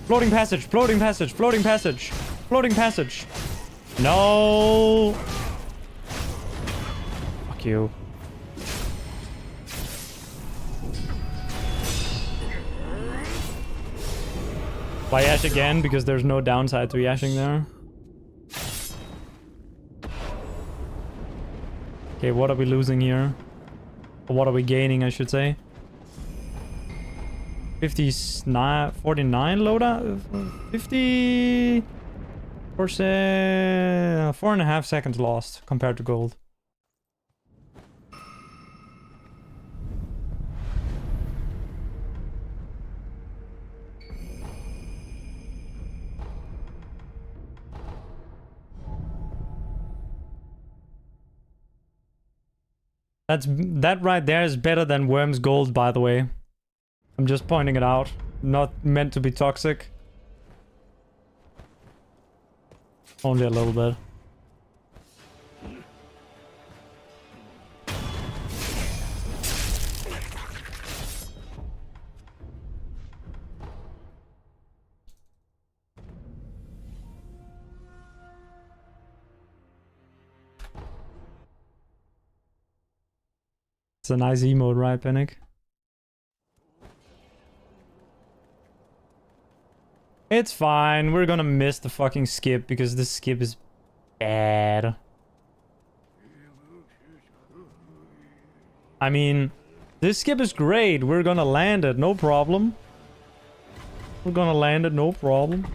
Floating passage, floating passage, floating passage, floating passage. No. Fuck you. Why yash again? Because there's no downside to yashing there. Okay, what are we losing here? Or what are we gaining, I should say? 49, 49 loadout? 50%... 4.5 seconds lost compared to gold. That right there is better than Worm's gold, by the way. I'm just pointing it out. Not meant to be toxic. Only a little bit. It's a nice emote, right, Panic? It's fine. We're gonna miss the fucking skip because this skip is bad. I mean, this skip is great. We're gonna land it, no problem. We're gonna land it, no problem.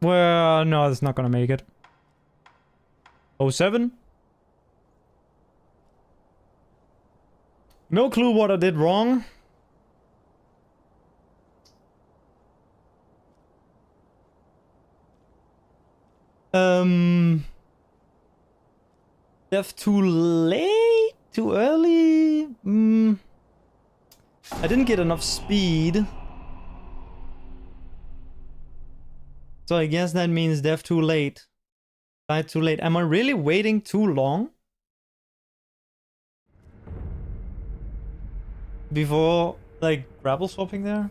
Well, no, it's not gonna make it. 07? No clue what I did wrong. Def too late? Too early? I didn't get enough speed. So I guess that means def too late. Died too late. Am I really waiting too long? Before, like, grapple swapping there?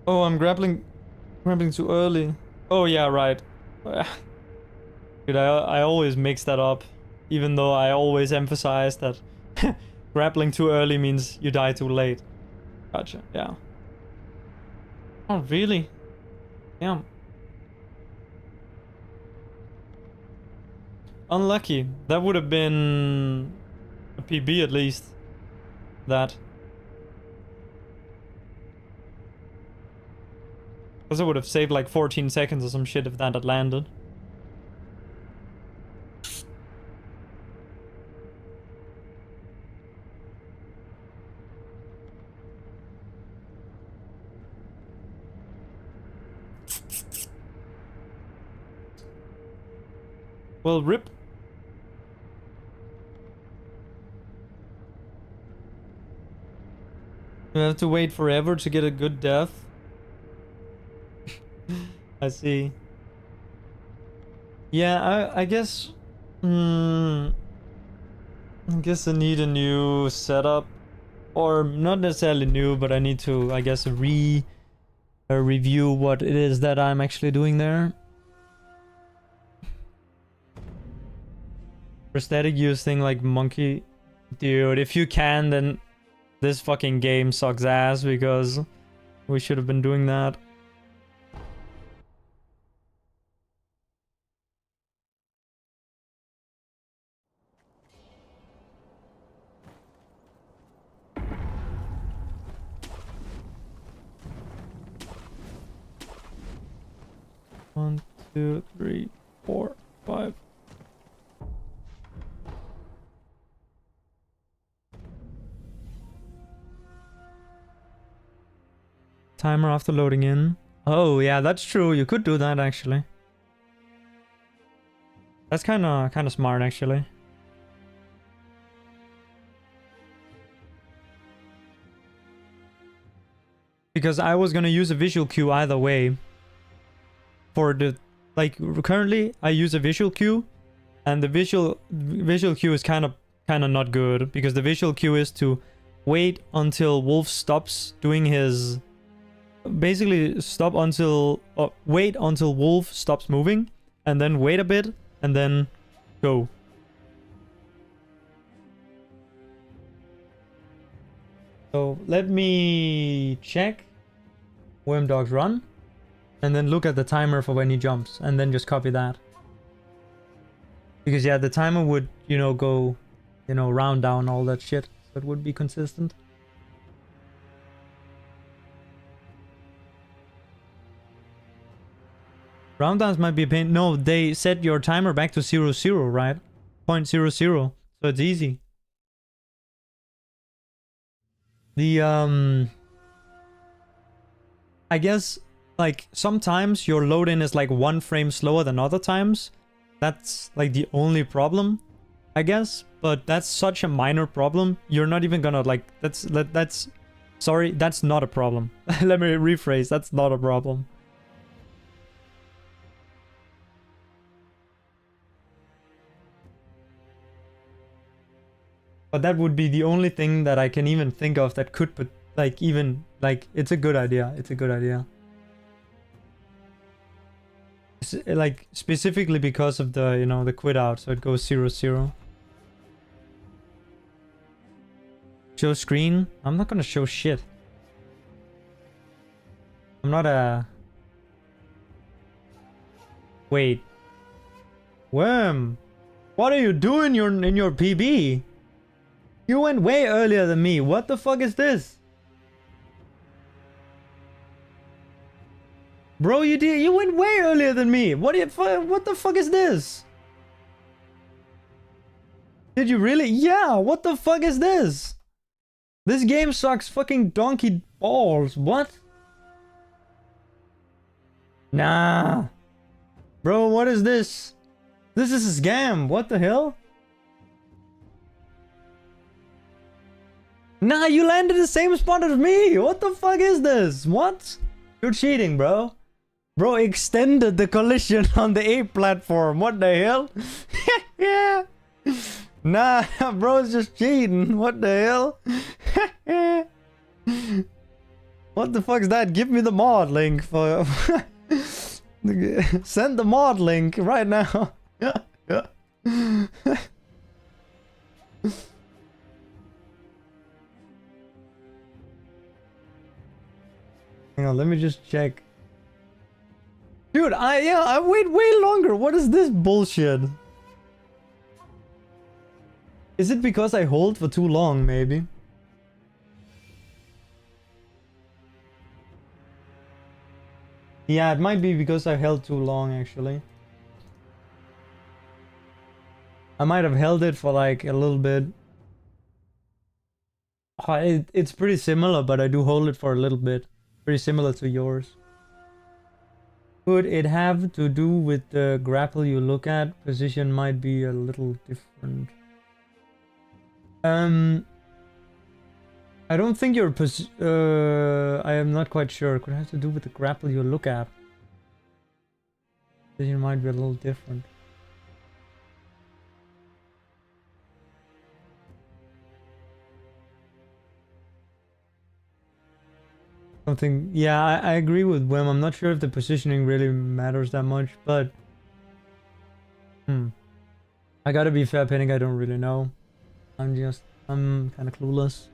Oh, I'm grappling too early. Oh yeah, right. Dude, I always mix that up. Even though I always emphasize that grappling too early means you die too late. Gotcha, yeah. Oh, really? Damn. Unlucky. That would have been a PB at least. That. Because I would have saved like 14 seconds or some shit if that had landed. Well, rip. You have to wait forever to get a good death. I see. Yeah, I guess... I guess I need a new setup. Or not necessarily new, but I need to, I guess, review what it is that I'm actually doing there. Prosthetic use thing like monkey. Dude, if you can, then this fucking game sucks ass because we should have been doing that. One, 2, 3, 4, 5. Timer after loading in. Oh yeah, that's true. You could do that actually. That's kind of smart actually. Because I was gonna use a visual cue either way. For the currently I use a visual cue, and the visual cue is kind of not good because the visual cue is to wait until Wolf stops doing his. Basically, wait until Wolf stops moving, and then wait a bit, and then go. So let me check Worm Dogs run, and then look at the timer for when he jumps, and then just copy that. Because yeah, the timer would, go, round down all that shit, so it would be consistent. Round downs might be a pain. No, they set your timer back to 0, 0, right? 0.00. So it's easy. The, I guess, like, sometimes your load in is like 1 frame slower than other times. That's like the only problem, I guess. But that's such a minor problem. You're not even gonna like, sorry, that's not a problem. Let me rephrase, that's not a problem. But that would be the only thing that I can even think of that could, but like, even, like, it's a good idea. It's a good idea. Like, specifically because of the, you know, the quit out, so it goes 0, 0. Show screen? I'm not gonna show shit. I'm not a... Wait. Worm! What are you doing in your PB? You went way earlier than me. What the fuck is this? Bro, you went way earlier than me. What the fuck is this? Did you really? Yeah, what the fuck is this? This game sucks fucking donkey balls. What? Nah. Bro, what is this? This is a scam. What the hell? Nah, you landed the same spot as me. What the fuck is this? What? You're cheating, bro. Bro extended the collision on the A platform. What the hell? Yeah. Nah, bro's just cheating. What the hell? What the fuck is that? Give me the mod link for... Send the mod link right now. Hang on, let me just check. Dude, I wait way longer. What is this bullshit? Is it because I hold for too long, maybe? Yeah, it might be because I held too long, actually. I might have held it for like a little bit. It's pretty similar, but I do hold it for a little bit. Pretty similar to yours. Could it have to do with the grapple you look at? Position might be a little different. I don't think your I am not quite sure. Could it have to do with the grapple you look at? Position might be a little different. Something, yeah, I agree with Wim. I'm not sure if the positioning really matters that much, but I gotta be fair, Penning, I don't really know. I'm kind of clueless.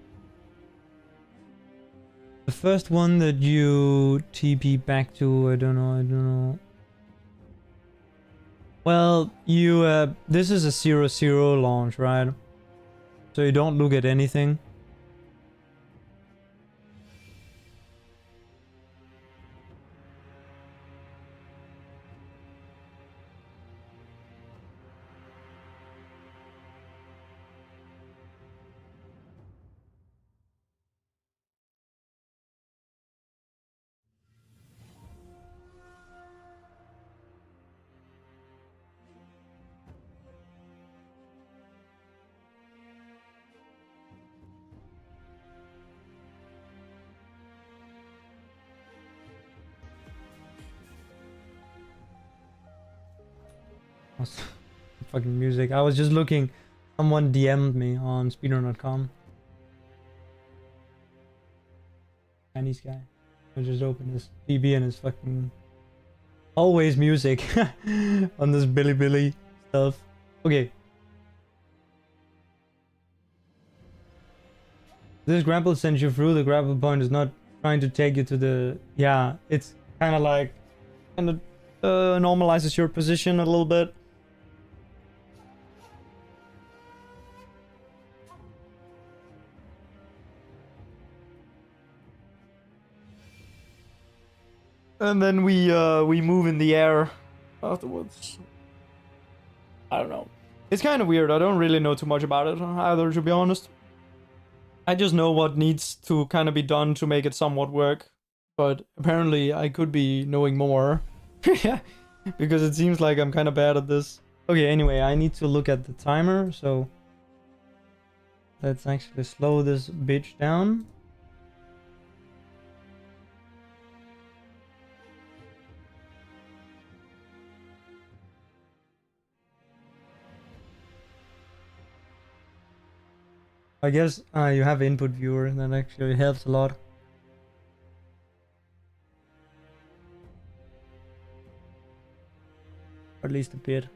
The first one that you TP back to, I don't know. Well, you, this is a 0-0 launch, right? So you don't look at anything. Fucking music. I was just looking. Someone DM'd me on speedrun.com. Chinese guy. I just opened his PB and his fucking always music on this Billy stuff. Okay. This grapple sends you through. The grapple point is not trying to take you to the... Yeah, it's kind of like... kind of normalizes your position a little bit. And then we move in the air afterwards. I don't know. It's kind of weird. I don't really know too much about it either, to be honest. I just know what needs to kind of be done to make it somewhat work. But apparently I could be knowing more. Because it seems like I'm kind of bad at this. Okay, anyway, I need to look at the timer, so let's actually slow this bitch down. I guess you have input viewer, and that actually helps a lot. Or at least a bit.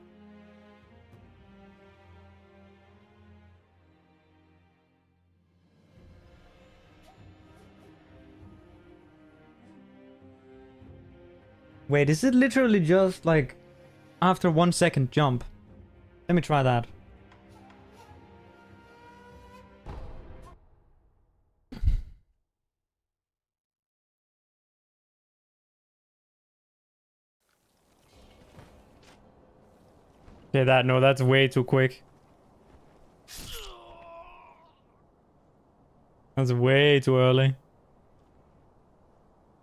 Wait, is it literally just like after 1 second jump? Let me try that. Okay, that's way too quick. That's way too early.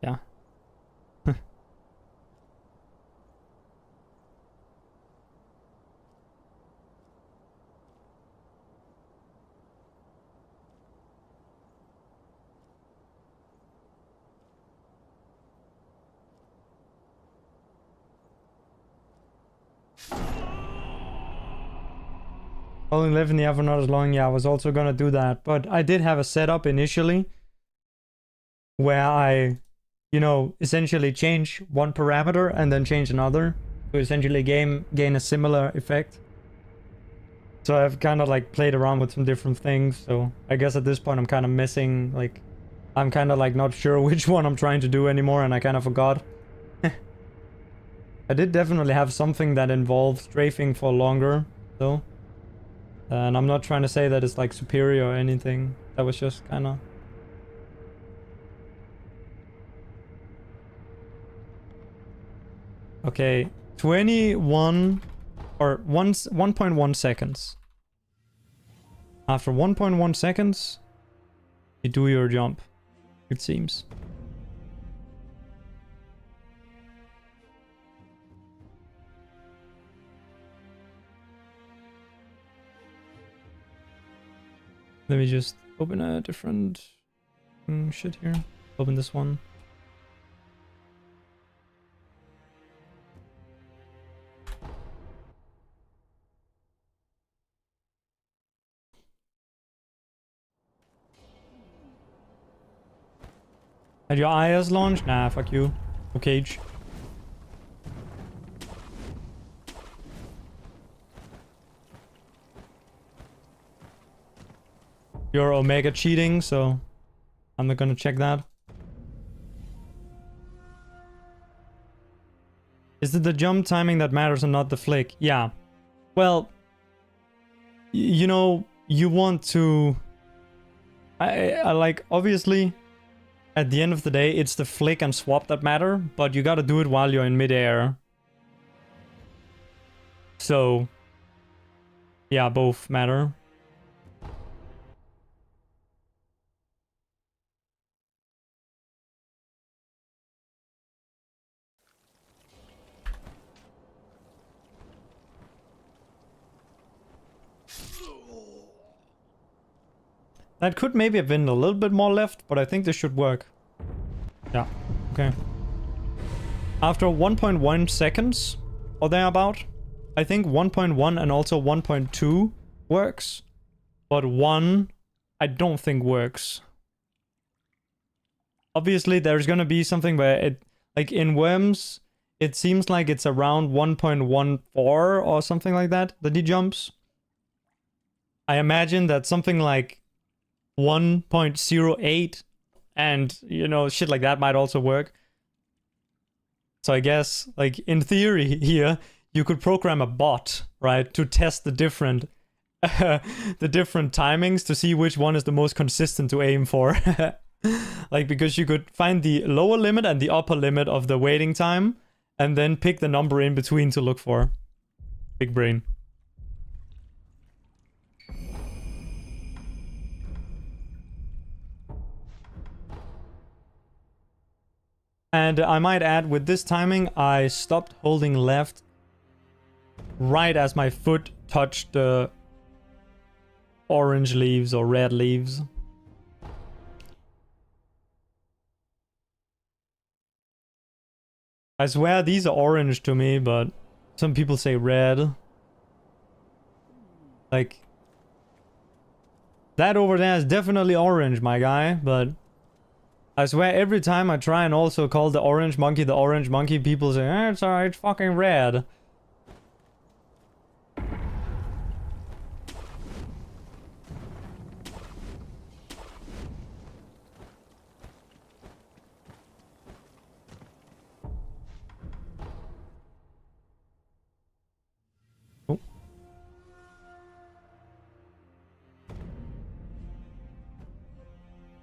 Yeah. Only live in the ever not as long. Yeah, I was also gonna do that, but I did have a setup initially where I, you know, essentially change one parameter and then change another to essentially gain a similar effect. So I've kind of like played around with some different things. So I guess at this point I'm kind of missing, like, I'm kind of like not sure which one I'm trying to do anymore, and I kind of forgot. I did definitely have something that involved strafing for longer, though. And I'm not trying to say that it's like superior or anything. That was just kind of... Okay, 21 or 1.1 seconds. After 1.1 seconds, you do your jump, it seems. Let me just open a different shit here. Open this one. Had your IS launched? Nah, fuck you. Okay. You're Omega cheating, so I'm not gonna check that. Is it the jump timing that matters and not the flick? Yeah. Well, you know, you want to... I like, obviously, at the end of the day, it's the flick and swap that matter, but you gotta do it while you're in midair. So, yeah, both matter. That could maybe have been a little bit more left, but I think this should work. Yeah, okay. After 1.1 seconds, or thereabout, I think 1.1 and also 1.2 works. But 1, I don't think works. Obviously, there's gonna be something where it... Like, in Worms, it seems like it's around 1.14 or something like that, that he jumps. I imagine that something like 1.08 and, you know, shit like that might also work. So I guess, like, in theory here, you could program a bot, right, to test the different the different timings to see which one is the most consistent to aim for. Like, because you could find the lower limit and the upper limit of the waiting time, and then pick the number in between to look for. Big brain. And I might add, with this timing, I stopped holding left right as my foot touched the orange leaves or red leaves. I swear these are orange to me, but some people say red. Like, that over there is definitely orange, my guy, but I swear every time I try and also call the orange monkey, people say, eh, it's alright, it's fucking red. Oh.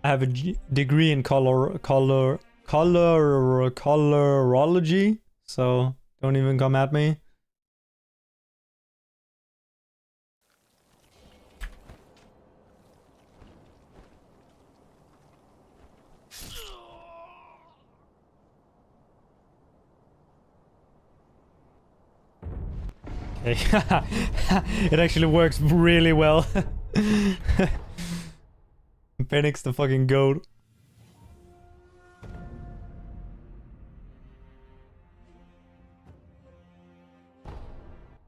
I have a degree in colorology, so don't even come at me. Okay. It actually works really well. Phoenix the fucking goat.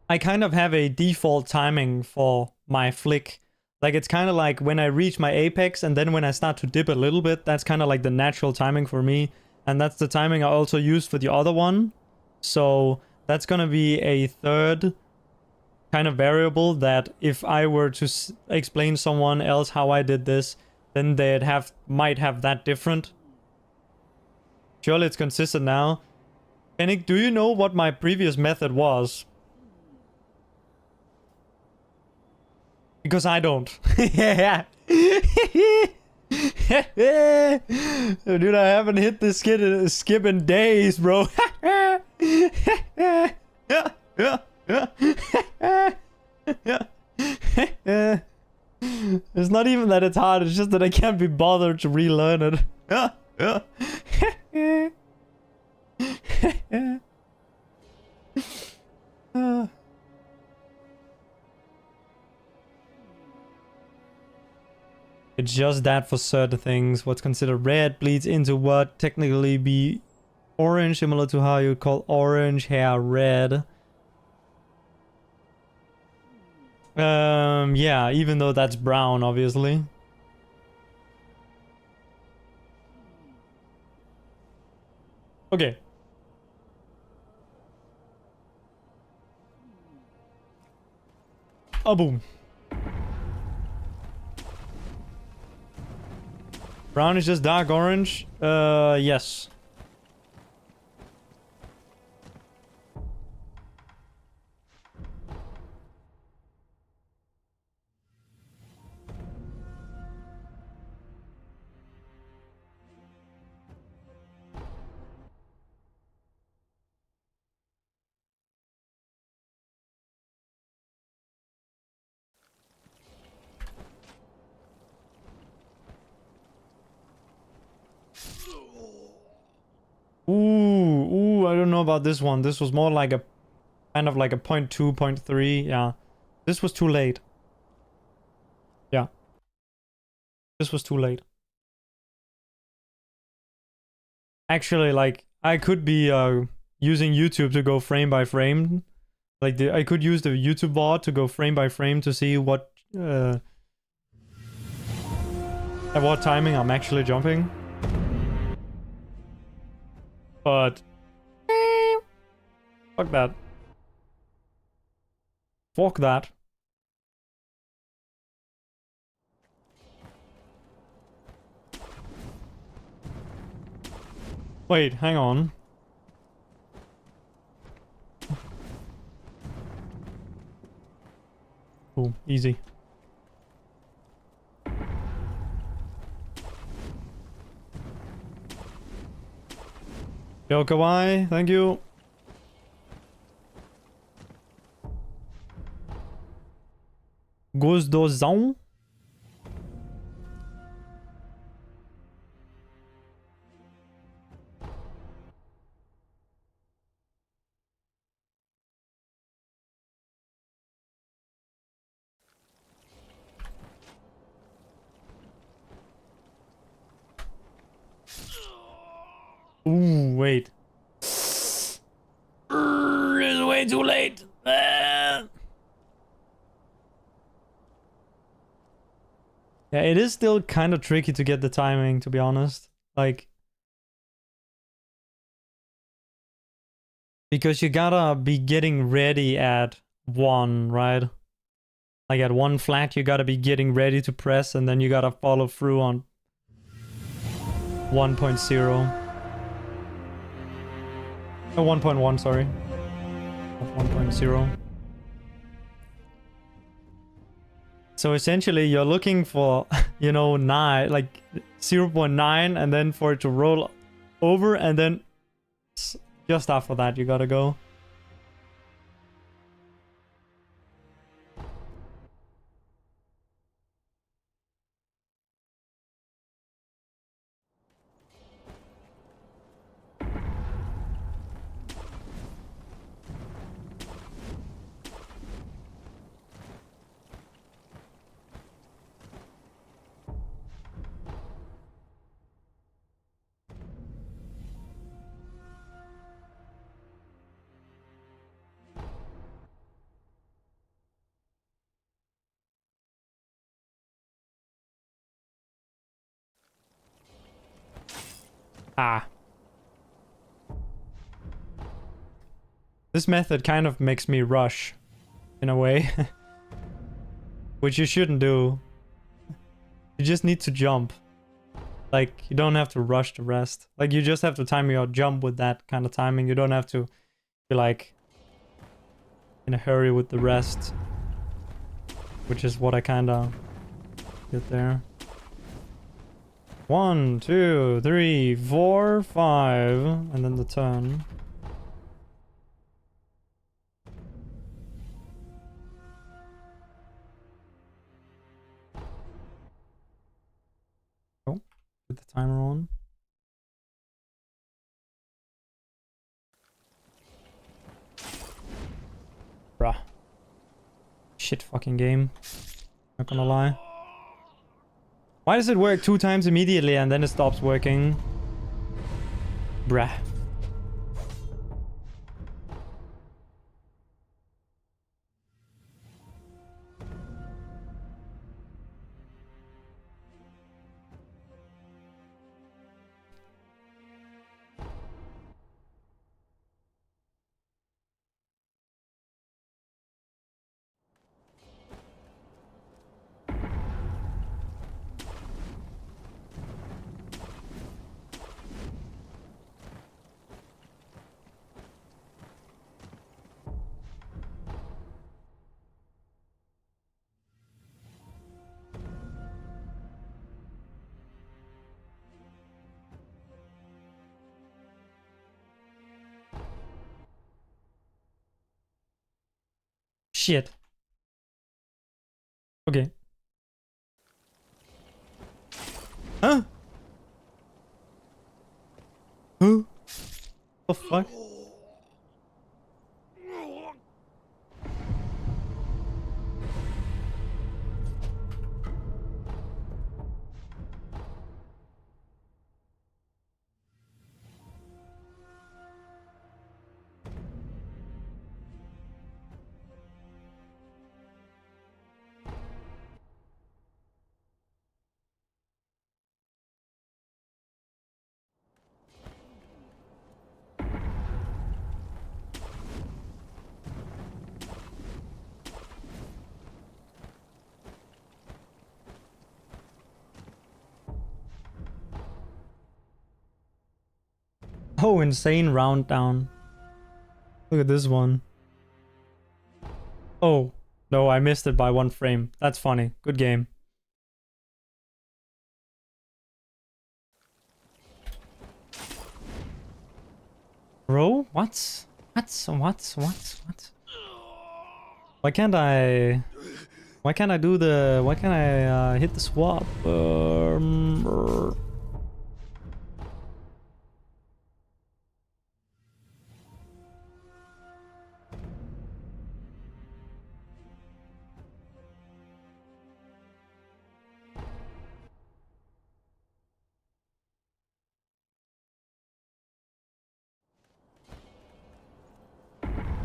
I kind of have a default timing for my flick. Like, it's kind of like when I reach my apex and then when I start to dip a little bit, that's kind of like the natural timing for me. And that's the timing I also use for the other one. So that's gonna be a third kind of variable that if I were to explain someone else how I did this, then they'd might have that different. Surely it's consistent now. Panic, do you know what my previous method was? Because I don't. Yeah. Dude, I haven't hit this skip in days, bro. It's not even that it's hard, it's just that I can't be bothered to relearn it. It's just that for certain things. What's considered red bleeds into what technically be orange, similar to how you call orange hair red. Yeah, even though that's brown, obviously. Okay. Oh, boom. Brown is just dark orange? Yes. Ooh, I don't know about this one. This was more like a, kind of like a 0.2, 0.3, yeah. This was too late. Yeah. This was too late. Actually, like, I could be using YouTube to go frame by frame. Like, I could use the YouTube bot to go frame by frame to see what, at what timing I'm actually jumping. But fuck that. Fuck that. Wait, hang on. Oh, easy. Yo, Kawaii, thank you. Gosdozão. Ooh, wait. It's way too late. Yeah, it is still kind of tricky to get the timing, to be honest. Like, because you gotta be getting ready at 1, right? Like at 1 flat, you gotta be getting ready to press, and then you gotta follow through on 1.0. 1.1, sorry. 1.0. So essentially you're looking for, you know, 9, like 0.9, and then for it to roll over, and then just after that you gotta go. Ah. This method kind of makes me rush, in a way. Which you shouldn't do. You just need to jump. Like, you don't have to rush the rest. Like, you just have to time your jump with that kind of timing. You don't have to be, like, in a hurry with the rest. Which is what I kind of did there. 1, 2, 3, 4, 5, and then the turn. Oh, put the timer on. Bruh. Shit fucking game. Not gonna lie. Why does it work 2 times immediately and then it stops working? Bruh. Shit. Okay. Huh? Huh? The fuck? Oh, insane round down. Look at this one. Oh, no, I missed it by 1 frame. That's funny. Good game. Bro, what? What? Why can't I... Why can't I do the... Why can't I hit the swap?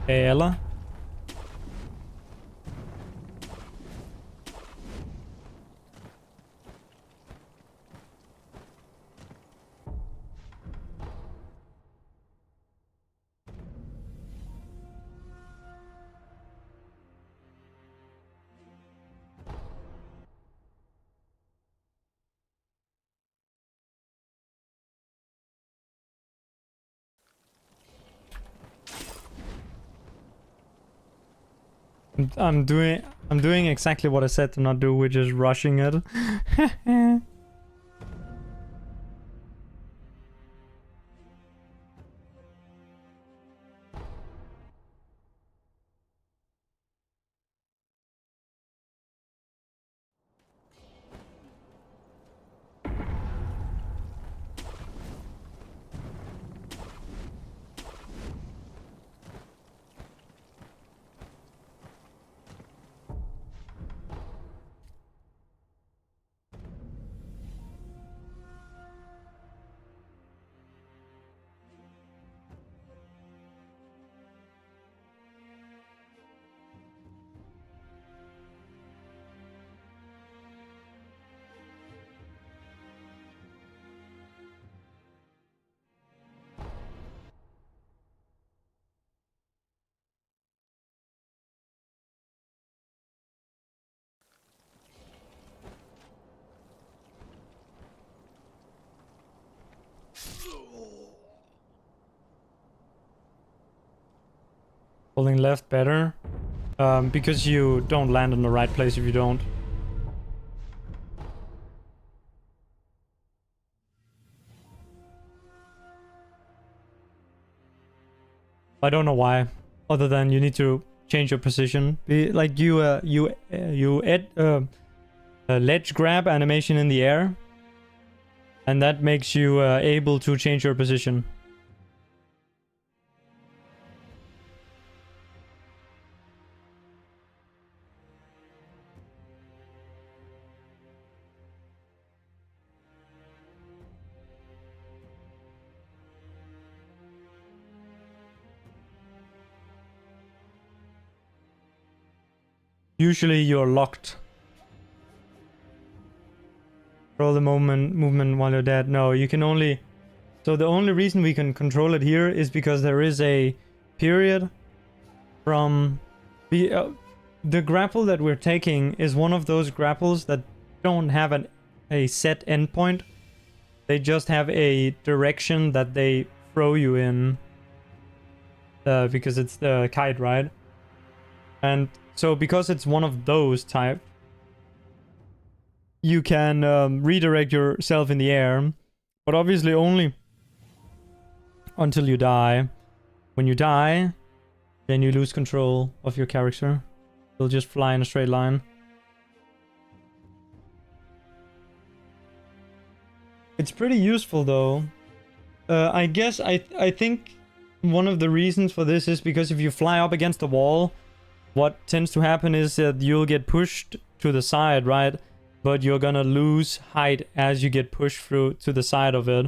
Hey, Ella. I'm doing exactly what I said to not do, which is rushing it. Holding left better. Because you don't land in the right place if you don't. I don't know why. Other than you need to change your position. Like you add a ledge grab animation in the air. And that makes you able to change your position. Usually you're locked. Control the movement while you're dead. No, you can only... So the only reason we can control it here is because there is a period from... The grapple that we're taking is one of those grapples that don't have a set endpoint. They just have a direction that they throw you in. Because it's the kite, right? And so because it's one of those type, you can redirect yourself in the air, but obviously only until you die. When you die, then you lose control of your character. You'll just fly in a straight line. It's pretty useful though. I guess I think one of the reasons for this is because if you fly up against the wall, what tends to happen is that you'll get pushed to the side, right? But you're gonna lose height as you get pushed through to the side of it.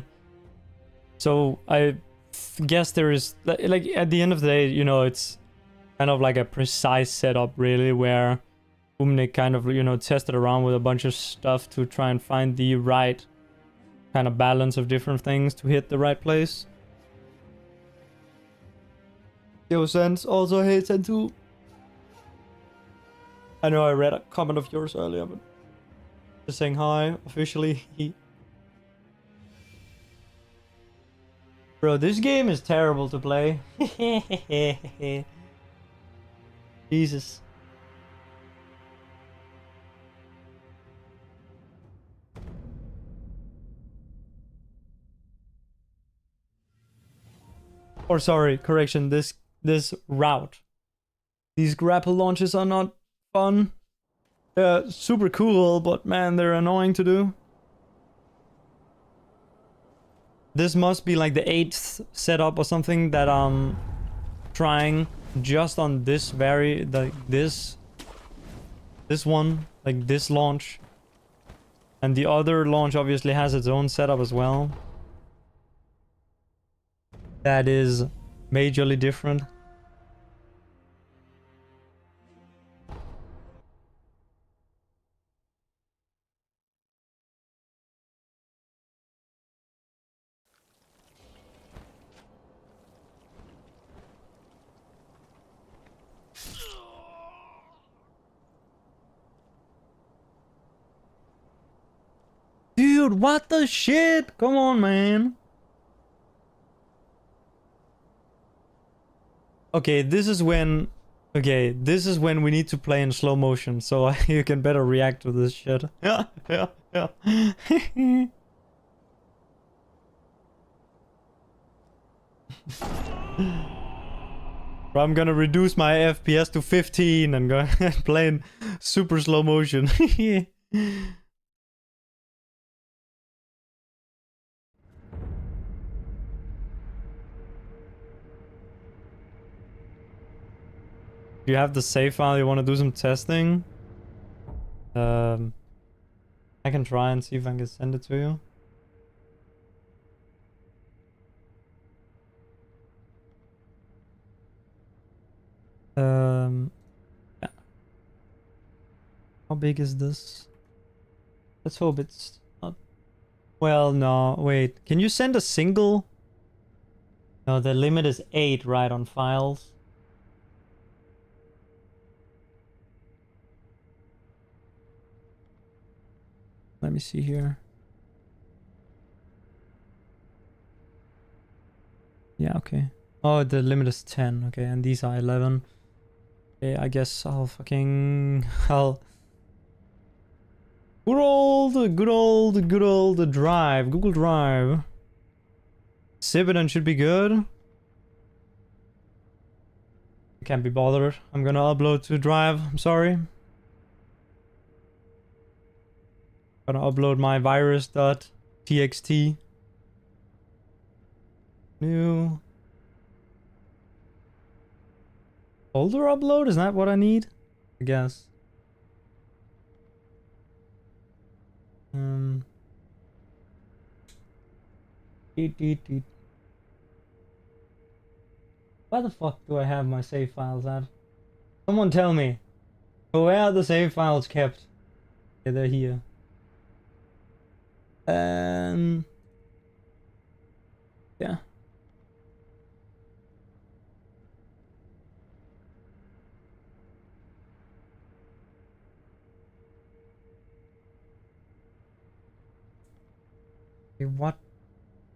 So I guess there is, like, at the end of the day, you know, it's kind of like a precise setup really, where Umnik kind of, you know, tested around with a bunch of stuff to try and find the right kind of balance of different things to hit the right place. Yo, Sense also hates N2. I know I read a comment of yours earlier, but just saying hi officially. Bro, this game is terrible to play. Jesus. Or sorry, correction, this route. These grapple launches are not fun. They're super cool, but man, they're annoying to do. This must be like the 8th setup or something that I'm trying just on this this one, like this launch. And the other launch obviously has its own setup as well. That is majorly different. Dude, what the shit? Come on, man. Okay, this is when we need to play in slow motion, so you can better react to this shit. Yeah, yeah, yeah. I'm gonna reduce my FPS to 15 and go play in super slow motion. Do you have the save file? You want to do some testing? I can try and see if I can send it to you. Yeah. How big is this? Let's hope it's not... Well, no, wait. Can you send a single? No, the limit is 8, right, on files. Let me see here. Yeah, okay. Oh, the limit is 10. Okay, and these are 11. Okay, I guess I'll fucking... Good old Drive. Google Drive. Sibidon should be good. Can't be bothered. I'm gonna upload to Drive. I'm sorry. Gonna upload my virus.txt. New folder upload? Is that what I need? I guess. Where the fuck do I have my save files at? Someone tell me. Where are the save files kept? Yeah, they're here. Yeah. Okay, what?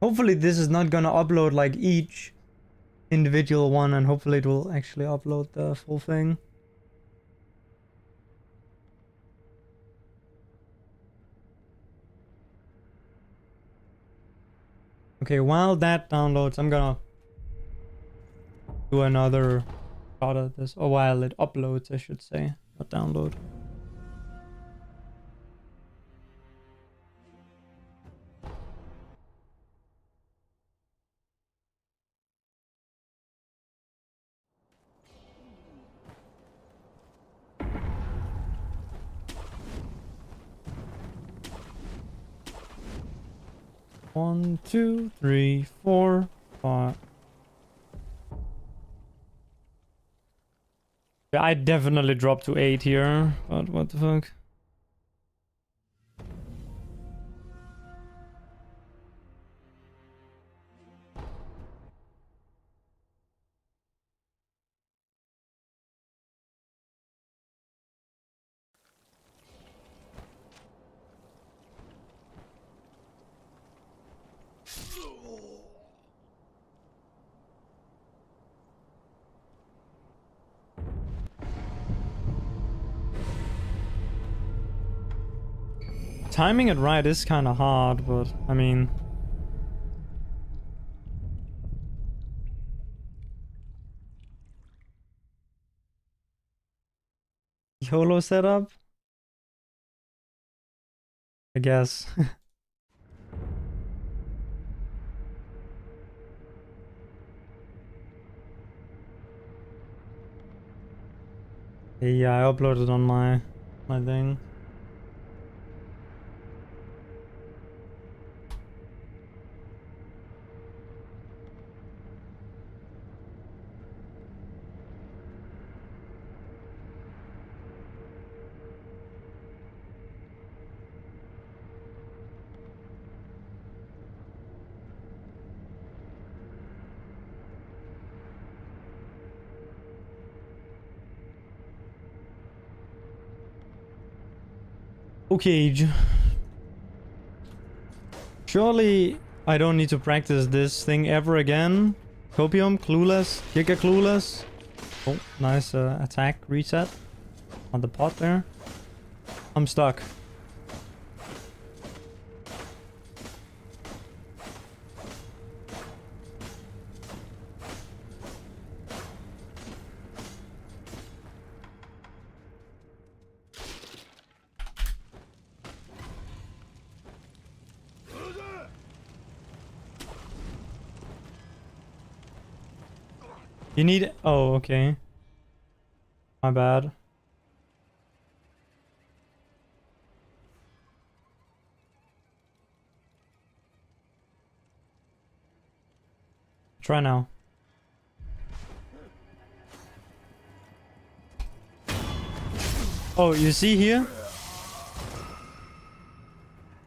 Hopefully this is not gonna upload like each individual one, and hopefully it will actually upload the full thing. Okay, while that downloads, I'm gonna do another shot at this. Or while it uploads, I should say, not download. One, two, three, four, five. Yeah, I definitely dropped to 8 here, but what the fuck? Timing it right is kind of hard, but I mean... YOLO setup? I guess. Yeah, I uploaded on my thing. Okay. Surely I don't need to practice this thing ever again. Copium, clueless, Giga clueless. Oh, nice attack reset on the pot there. I'm stuck. You need... Oh, okay. My bad. Try now. Oh, you see here?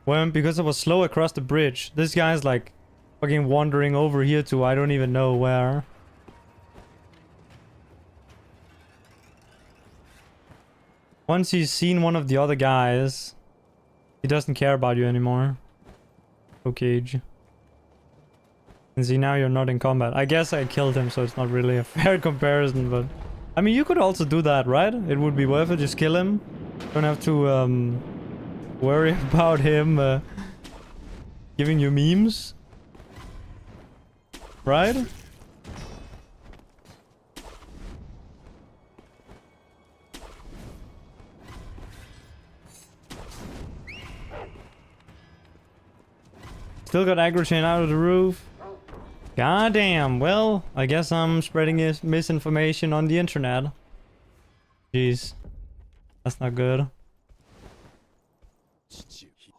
Well, because I was slow across the bridge, this guy's like fucking wandering over here to I don't even know where. Once he's seen one of the other guys, he doesn't care about you anymore. Okay. And see, now you're not in combat. I guess I killed him, so it's not really a fair comparison, but... I mean, you could also do that, right? It would be worth it, just kill him. Don't have to, worry about him, giving you memes. Right? Still got aggro chain out of the roof. God damn. Well, I guess I'm spreading misinformation on the internet. Jeez. That's not good.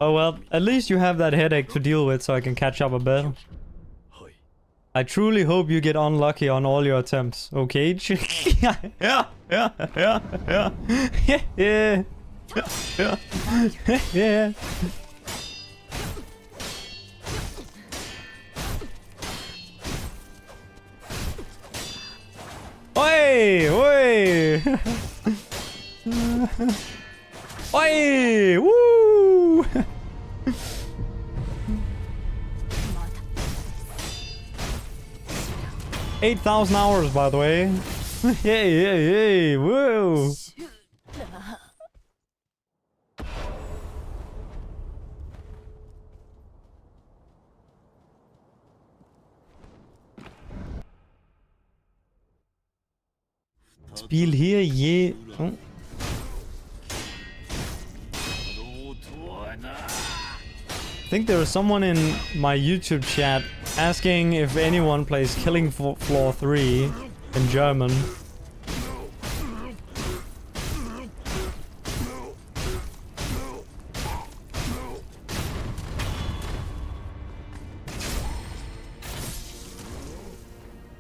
Oh well, at least you have that headache to deal with so I can catch up a bit. I truly hope you get unlucky on all your attempts, okay? Yeah. Yeah. Oi! Oi! Oi! Woo! 8,000 hours, by the way. Yay! Woo! Spiel hier je... Oh. I think there is someone in my YouTube chat asking if anyone plays Killing Floor 3 in German.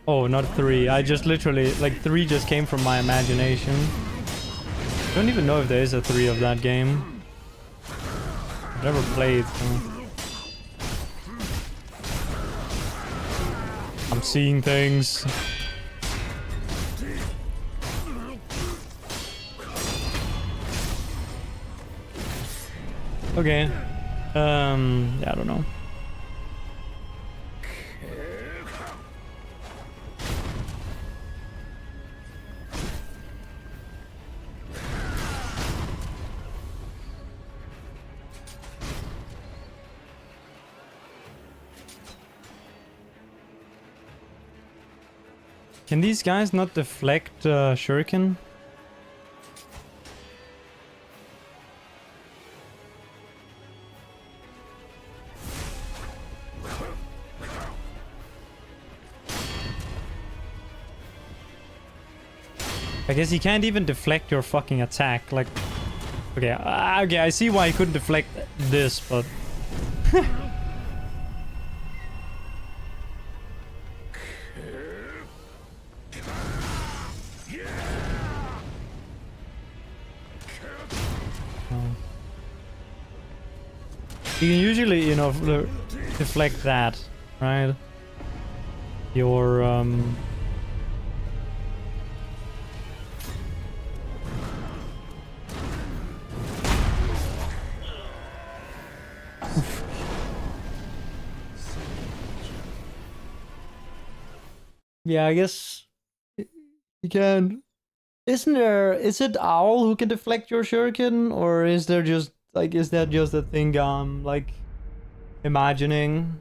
Oh, not 3. I just literally... Like, 3 just came from my imagination. I don't even know if there is a 3 of that game. I've never played, so... I'm seeing things. Okay. Yeah, I don't know. Can these guys not deflect shuriken? I guess he can't even deflect your fucking attack. Like, okay, okay, I see why he couldn't deflect this, but you can usually, you know, deflect that, right? Your yeah, I guess you can. Isn't there? Is it Owl who can deflect your shuriken, or is there just like is that just a thing I'm like imagining?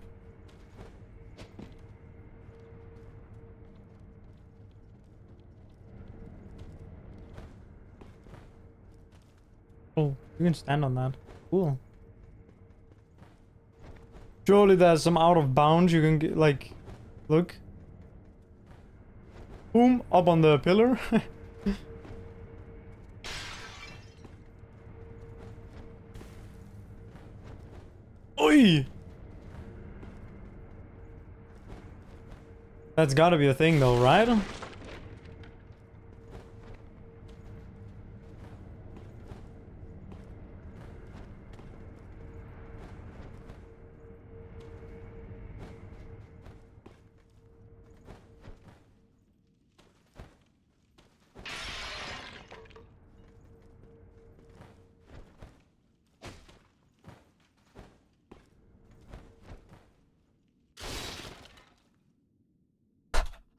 Oh, you can stand on that. Cool. Surely there's some out of bounds you can get, like, look. Boom, up on the pillar. Oi! That's gotta be a thing though, right?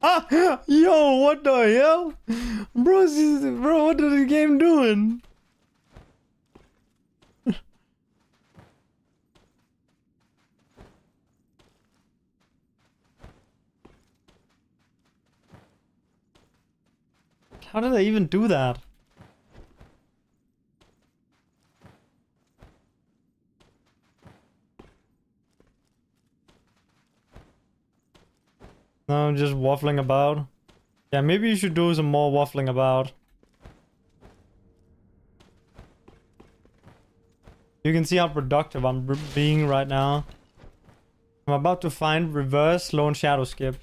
Ah! Yo, what the hell? Bro, bro, what is the game doing? How did I even do that? No, I'm just waffling about. Yeah, maybe you should do some more waffling about. You can see how productive I'm being right now. I'm about to find reverse lone shadow skip.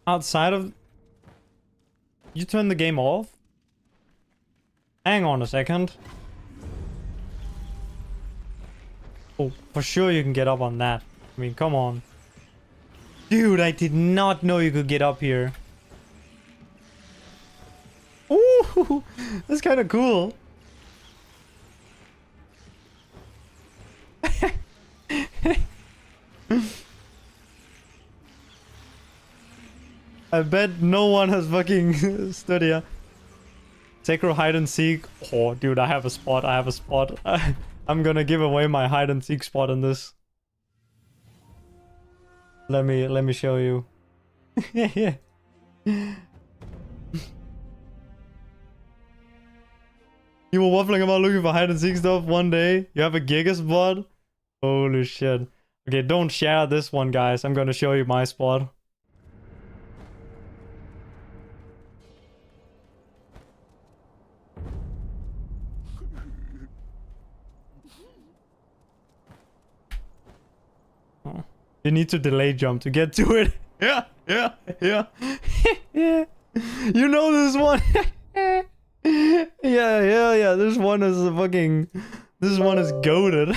Outside of... You turn the game off? Hang on a second. Oh, for sure you can get up on that. I mean, come on. Dude, I did not know you could get up here. Ooh, that's kind of cool. I bet no one has fucking stood here. Sekiro hide and seek. Oh, dude, I have a spot. I have a spot. I'm gonna give away my hide and seek spot in this. Let me show you. Yeah. You were waffling about looking for hide and seek stuff one day. You have a giga spot. Holy shit. Okay, don't share this one, guys. I'm gonna show you my spot. Oh. You need to delay jump to get to it. Yeah. Yeah. You know this one. Yeah. This one is a fucking... This one is goated.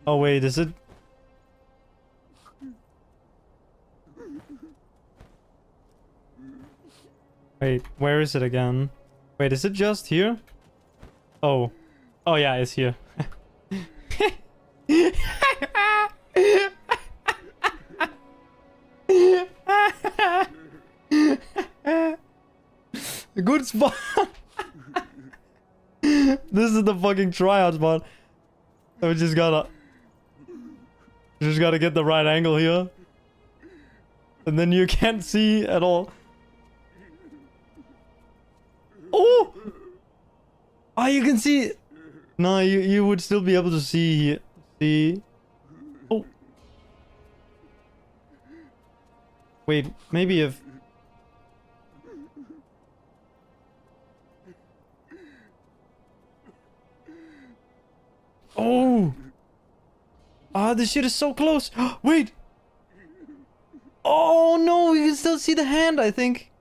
Oh wait, is it? Wait, where is it again? Wait, is it just here? Oh. Oh yeah, it's here. Good spot. This is the fucking tryout spot. So we just gotta get the right angle here. And then you can't see at all. Oh! Oh, you can see. No, you would still be able to see. See. Oh. Wait, maybe if. Oh. Ah, this shit is so close. Wait. Oh no, you can still see the hand, I think.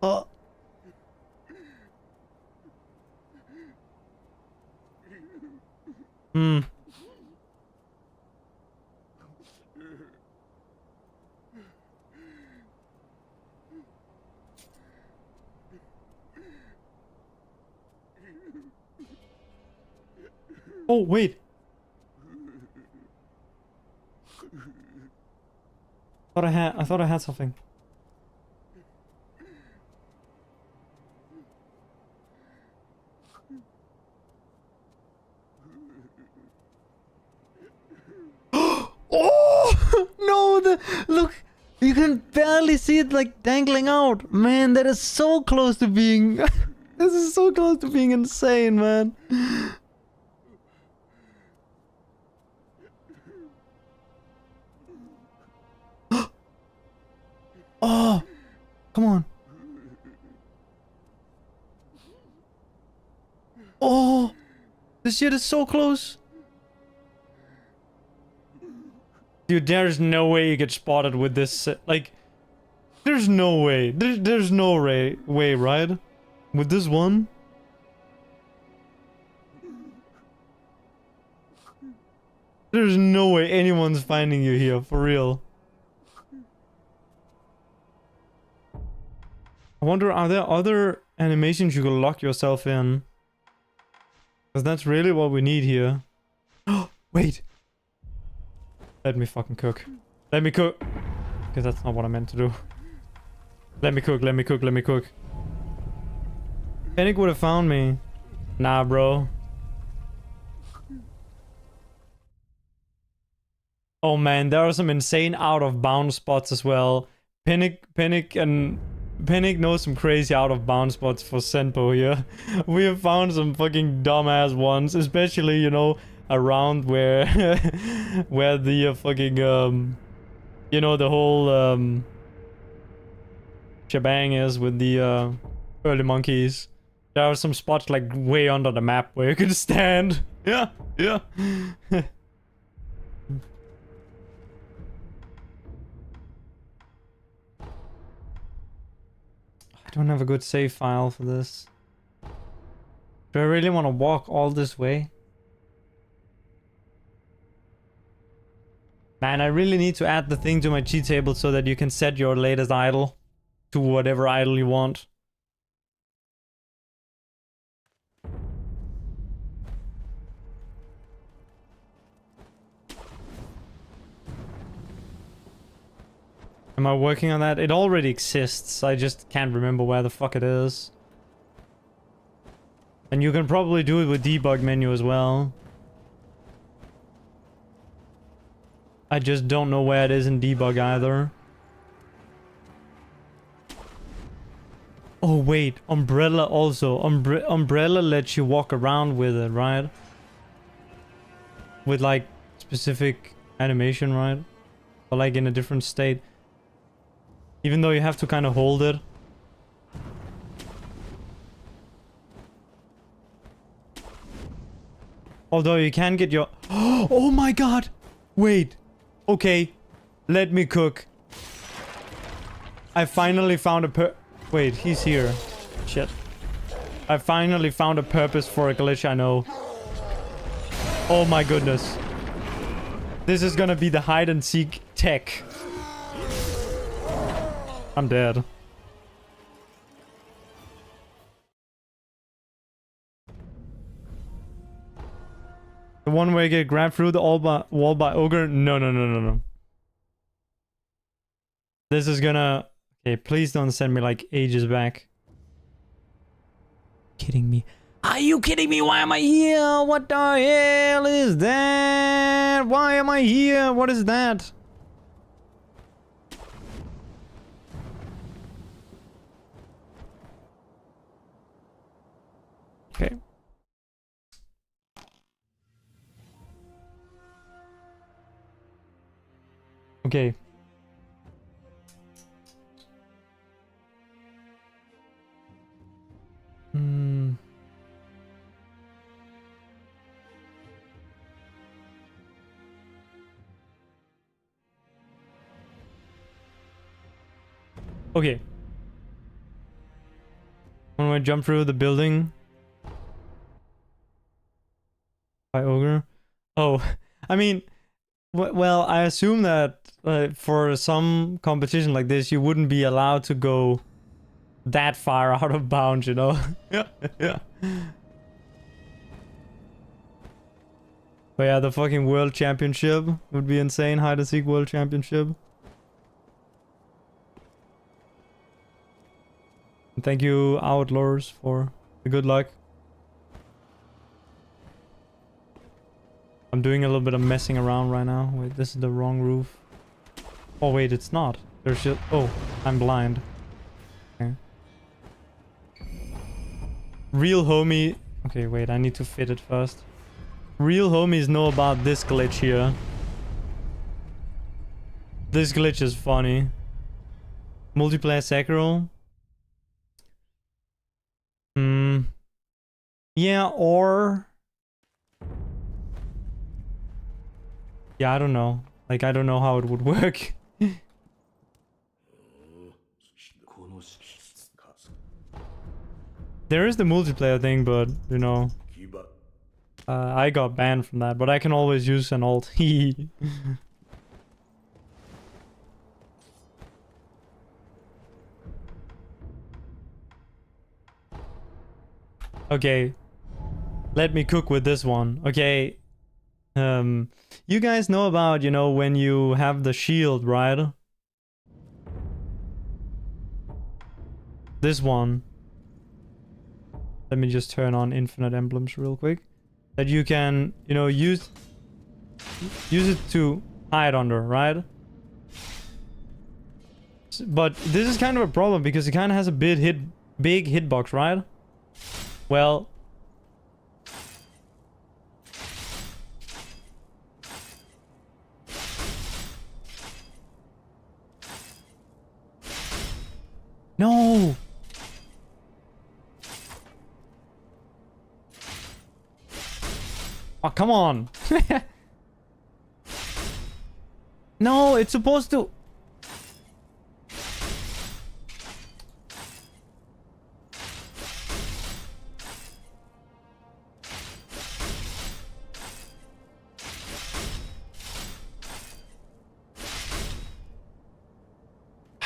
Oh. Hmm. Oh, wait. I thought I had something. Oh no! Look, you can barely see it like dangling out. Man, that is so close to being. This is so close to being insane, man. Oh, come on. Oh, this shit is so close. Dude, there's no way you get spotted with this. Like, there's no way. There's no way, right? With this one? There's no way anyone's finding you here, for real. I wonder, are there other animations you can lock yourself in? Because that's really what we need here. Oh, wait. Let me fucking cook. Let me cook. Because that's not what I meant to do. Let me cook, let me cook, let me cook. Panic would have found me. Nah, bro. Oh man, there are some insane out of bounds spots as well. Panic knows some crazy out of bounds spots for Senpo here. We have found some fucking dumbass ones, especially, you know, around where where the fucking you know, the whole shebang is with the early monkeys. There are some spots like way under the map where you can stand. Yeah, yeah. I don't have a good save file for this. Do I really want to walk all this way? Man, I really need to add the thing to my cheat table so that you can set your latest idle to whatever idle you want. Am I working on that? It already exists. I just can't remember where the fuck it is. And you can probably do it with debug menu as well. I just don't know where it is in debug either. Oh wait, umbrella also. Umbrella lets you walk around with it, right? With like specific animation, right? Or like in a different state. Even though you have to kind of hold it. Although you can get your... Oh my god! Wait. Okay. Let me cook. I finally found a Wait, he's here. Shit. I finally found a purpose for a glitch I know. Oh my goodness. This is gonna be the hide and seek tech. I'm dead. The one where you get grabbed through the wall by ogre? No. This is gonna... Okay, please don't send me like ages back. kidding me? Are you kidding me? Why am I here? What the hell is that? Why am I here? What is that? Okay. Okay. Hmm. Okay. When I jump through the building by ogre. Oh, I mean, well, I assume that for some competition like this, you wouldn't be allowed to go that far out of bounds, you know? Yeah, yeah. But yeah, the fucking world championship would be insane. Hide and seek world championship. And thank you, Outlaws, for the good luck. I'm doing a little bit of messing around right now. Wait, this is the wrong roof. Oh wait, it's not. There's just... Oh, I'm blind. Okay. Real homie... Okay, wait, I need to fit it first. Real homies know about this glitch here. This glitch is funny. Multiplayer Sekiro. Yeah, or... Yeah, I don't know. Like, I don't know how it would work. There is the multiplayer thing, but, you know... I got banned from that, but I can always use an alt. Okay. Let me cook with this one. Okay. You guys know about, you know, when you have the shield, right? This one. Let me just turn on infinite emblems real quick. That you can, you know, use it to hide under, right? But this is kind of a problem because it kind of has a big hitbox, right? Well, no. Oh, come on. No, it's supposed to...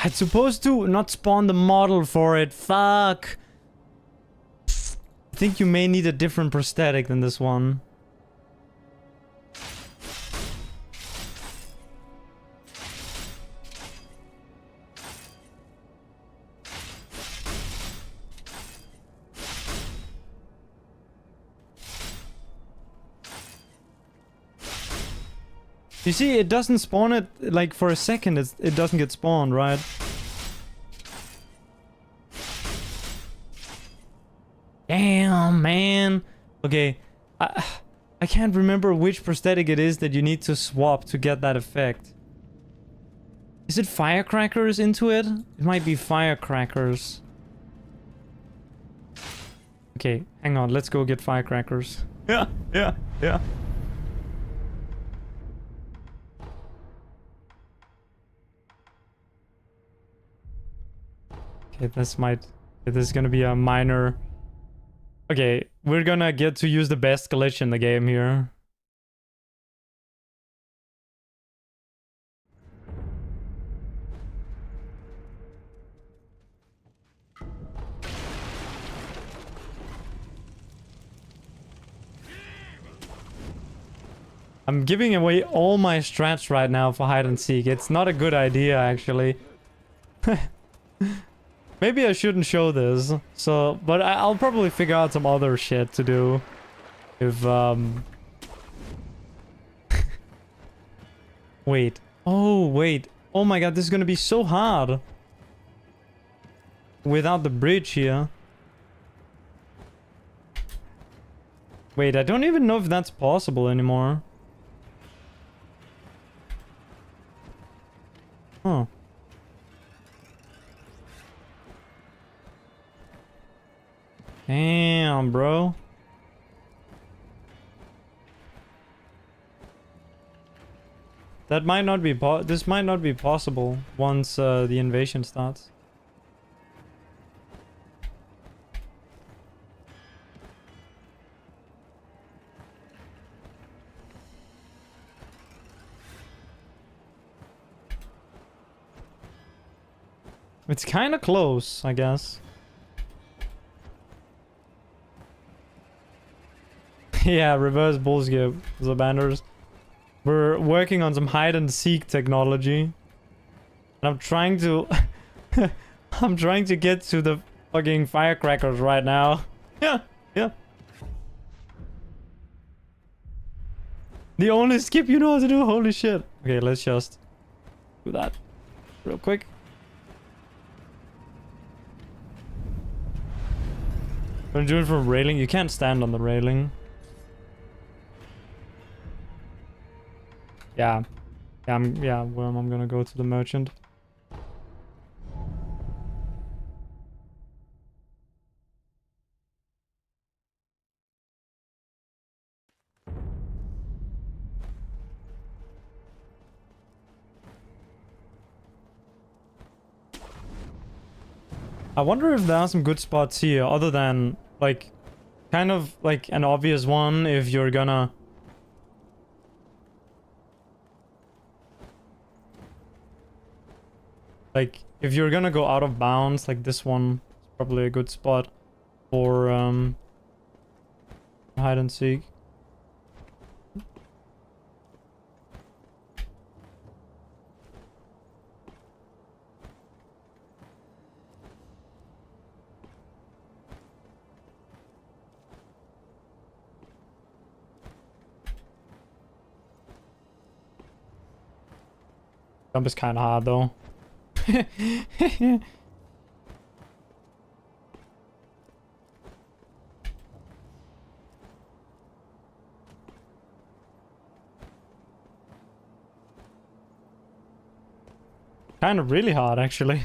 It's supposed to not spawn the model for it. Fuck. I think you may need a different prosthetic than this one. You see, it doesn't spawn it, like, for a second, it doesn't get spawned, right? Damn, man. Okay, I can't remember which prosthetic it is that you need to swap to get that effect. Is it firecrackers into it? It might be firecrackers. Okay, hang on, let's go get firecrackers. Yeah, yeah, yeah. Okay, this is gonna be a minor... Okay, we're gonna get to use the best glitch in the game here. I'm giving away all my strats right now for hide and seek. It's not a good idea, actually. Maybe I shouldn't show this. So, but I'll probably figure out some other shit to do. If, Wait. Oh, wait. Oh my god, this is gonna be so hard. Without the bridge here. Wait, I don't even know if that's possible anymore. Huh. Damn, bro. That might not be this might not be possible once the invasion starts. It's kind of close, I guess. Yeah, reverse bullshit, the banners. We're working on some hide and seek technology. And I'm trying to... I'm trying to get to the fucking firecrackers right now. Yeah, yeah. The only skip you know how to do, holy shit. Okay, let's just do that real quick. Gonna do it from railing. You can't stand on the railing. Yeah. Well, I'm gonna go to the merchant. I wonder if there are some good spots here other than, like, kind of like an obvious one if you're gonna... Like, if you're gonna go out of bounds, like this one is probably a good spot for hide and seek. Jump is kind of hard though. Kind of really hard, actually.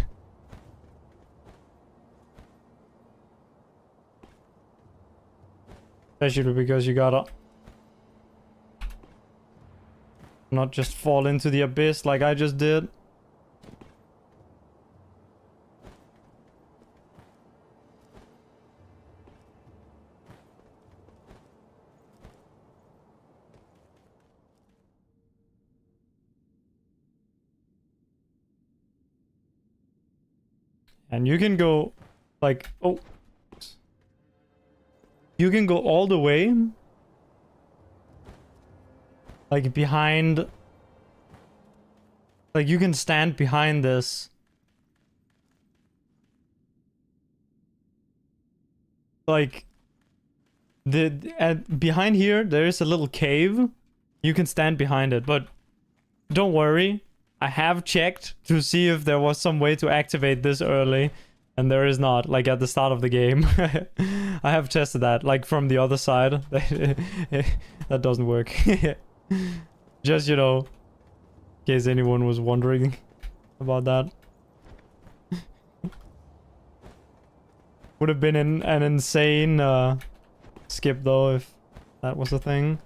Especially because you gotta not just fall into the abyss like I just did. And you can go, like, oh. You can go all the way. Like, behind. Like, you can stand behind this. Like, behind here, there is a little cave. You can stand behind it, but don't worry. I have checked to see if there was some way to activate this early, and there is not, like at the start of the game. I have tested that, like from the other side. That doesn't work. Just, you know, in case anyone was wondering about that. Would have been an insane skip though if that was a thing.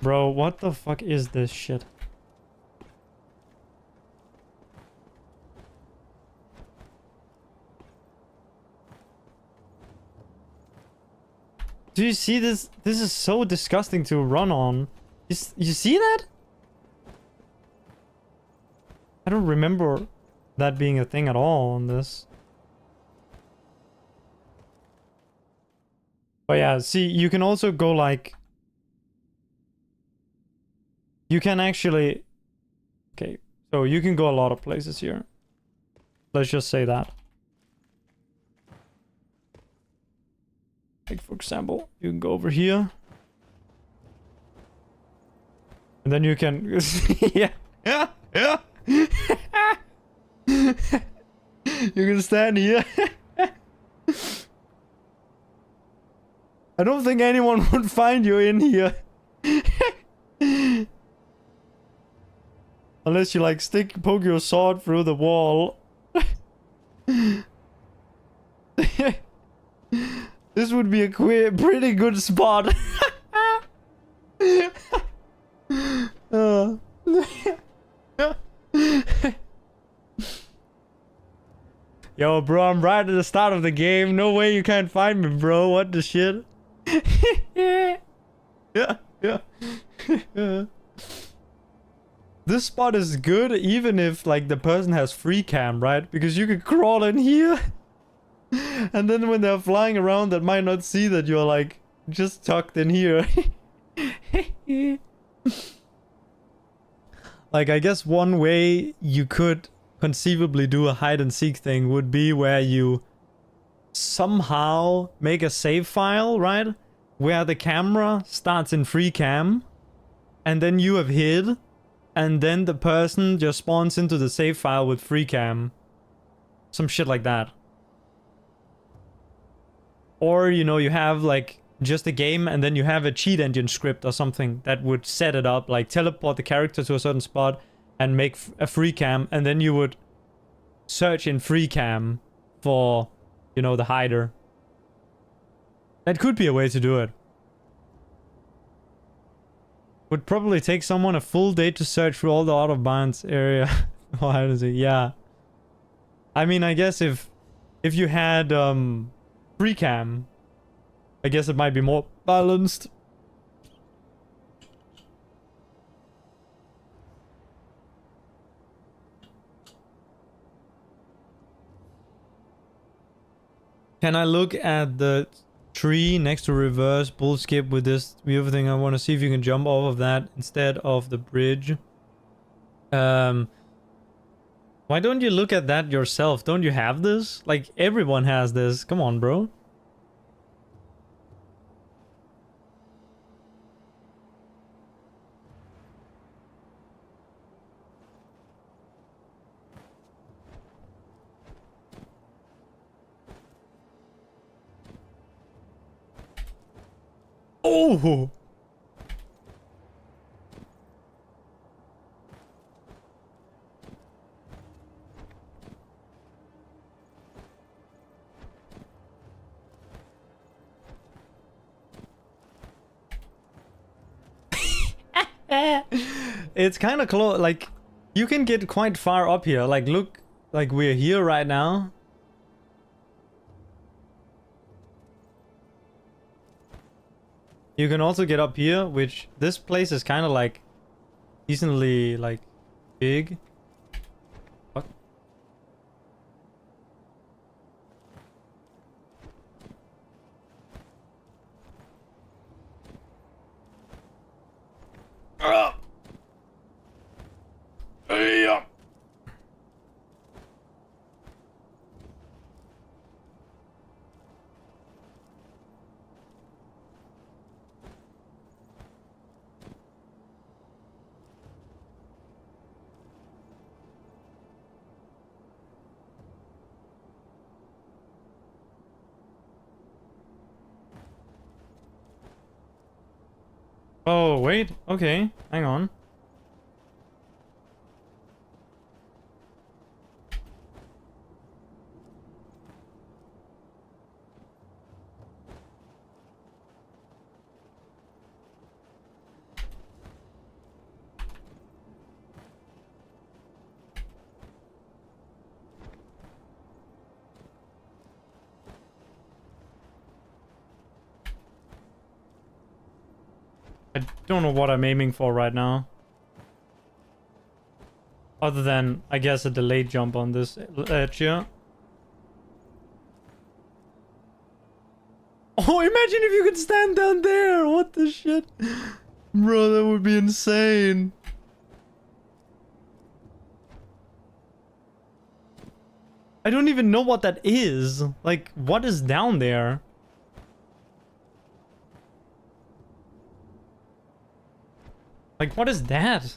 Bro, what the fuck is this shit? Do you see this? This is so disgusting to run on. You see that? I don't remember that being a thing at all on this. But yeah, see, you can also go like... You can actually... Okay, so you can go a lot of places here. Let's just say that. Like, for example, you can go over here. And then you can... yeah. Yeah. You can stand here. I don't think anyone would find you in here. Unless you like poke your sword through the wall. This would be a pretty good spot. Yo, bro, I'm right at the start of the game. No way you can't find me, bro. What the shit? Yeah. This spot is good even if like the person has free cam, right? Because you can crawl in here. And then when they're flying around, that might not see that you're like just tucked in here. Like, I guess one way you could conceivably do a hide and seek thing would be where you somehow make a save file, right? Where the camera starts in free cam and then you have hid and then the person just spawns into the save file with free cam. Some shit like that. Or, you know, you have like just a game and then you have a cheat engine script or something that would set it up, like teleport the character to a certain spot and make a free cam, and then you would search in free cam for, you know, the hider. That could be a way to do it. Would probably take someone a full day to search through all the out of bounds area. How does it? Yeah. I mean, I guess if you had free cam, I guess it might be more balanced. Can I look at the tree next to reverse bull skip with this view thing? I want to see if you can jump off of that instead of the bridge. Why don't you look at that yourself? Don't you have this? Like, everyone has this. Come on, bro. Oh! It's kind of close. Like, you can get quite far up here. Like, look, like we're here right now. You can also get up here, which this place is kind of like decently like big. What? Yeah. Oh, wait. Okay. Hang on. I don't know what I'm aiming for right now. Other than, I guess, a delayed jump on this edge here. Oh, imagine if you could stand down there. What the shit? Bro, that would be insane. I don't even know what that is. Like, what is down there? Like, what is that?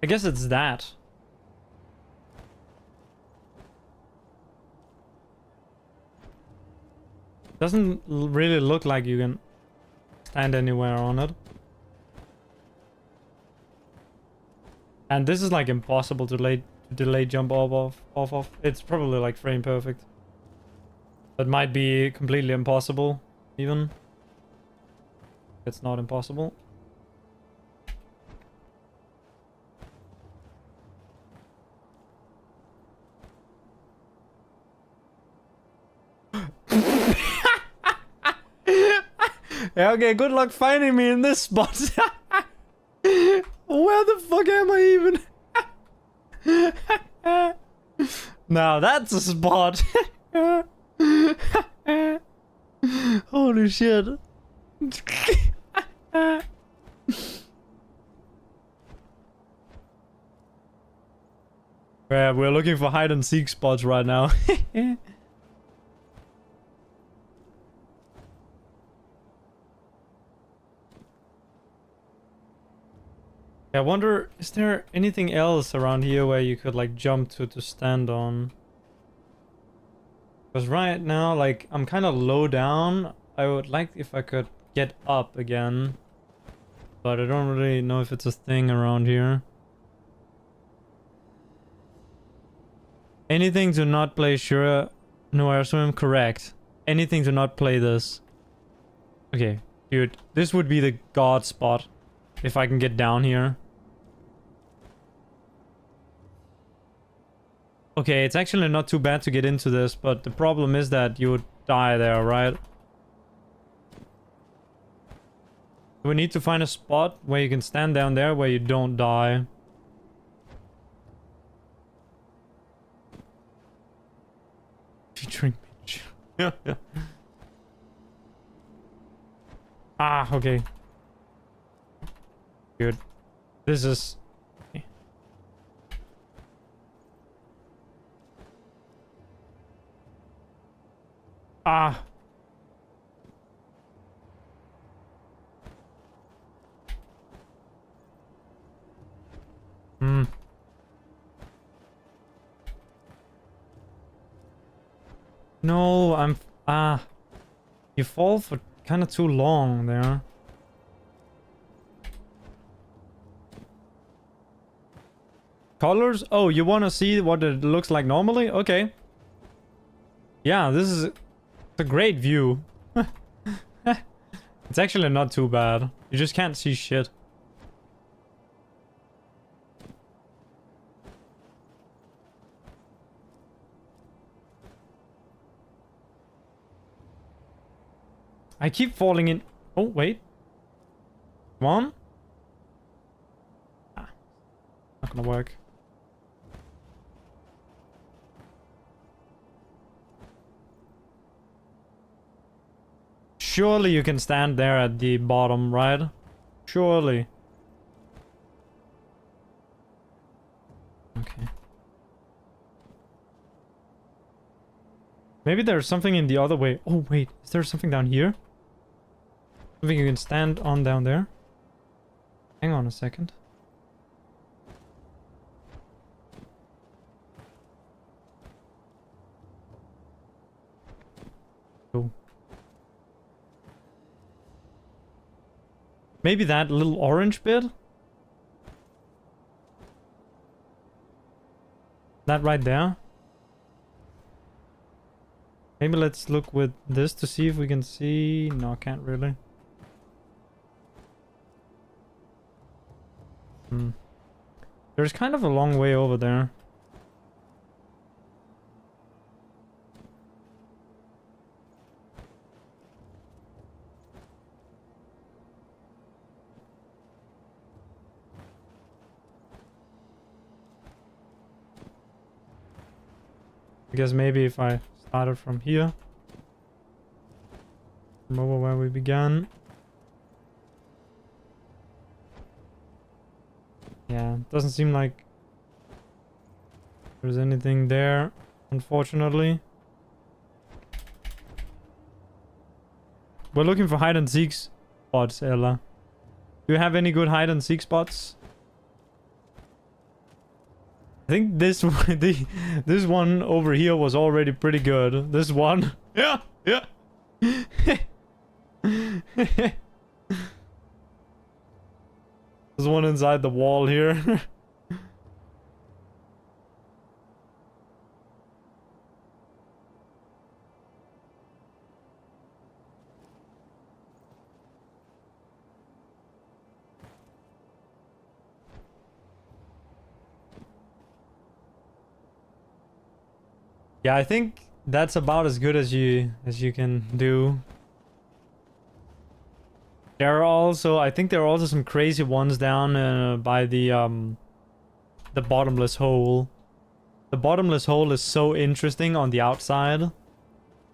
I guess it's that. Doesn't really look like you can stand anywhere on it. And this is like impossible to delay jump off of. It's probably like frame perfect. That might be completely impossible, even. It's not impossible. Yeah, okay, good luck finding me in this spot. Where the fuck am I even? Now that's a spot. Holy shit. Yeah, we're looking for hide and seek spots right now. I wonder, is there anything else around here where you could like jump to stand on? Because right now, like, I'm kind of low down. I would like if I could get up again. But I don't really know if it's a thing around here. Anything to not play Shura, no Airswim, correct. Anything to not play this. Okay, dude, this would be the god spot if I can get down here. Okay, it's actually not too bad to get into this, but the problem is that you would die there, right? We need to find a spot where you can stand down there where you don't die. Featuring Mitch. Yeah. Ah, okay. Good. This is... Ah. Hmm. No, I'm... Ah. You fall for kind of too long there. Colors? Oh, you want to see what it looks like normally? Okay. Yeah, this is a great view. It's actually not too bad. You just can't see shit. I keep falling in. Oh, wait. Come on. Ah, not gonna work. Surely you can stand there at the bottom, right? Surely. Okay. Maybe there's something in the other way. Oh, wait. Is there something down here? Something you can stand on down there? Hang on a second. Oh. Maybe that little orange bit? That right there? Maybe let's look with this to see if we can see... No, can't really. There's kind of a long way over there. I guess maybe if I started from here. From over where we began. Yeah, doesn't seem like there's anything there, unfortunately. We're looking for hide and seek spots, Ella. Do you have any good hide and seek spots? I think this one, this one over here was already pretty good. This one, yeah. There's one inside the wall here. Yeah, I think that's about as good as you can do. There are also, I think there are also some crazy ones down by the bottomless hole. The bottomless hole is so interesting on the outside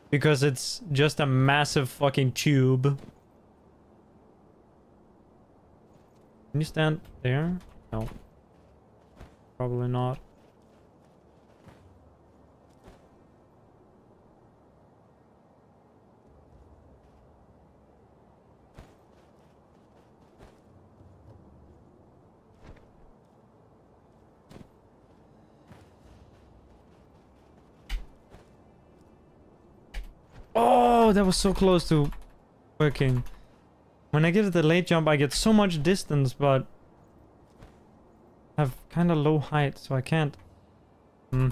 because it's just a massive fucking tube. Can you stand there? No. Probably not. Oh, that was so close to working. When I get to the late jump, I get so much distance, but I have kind of low height, so I can't. I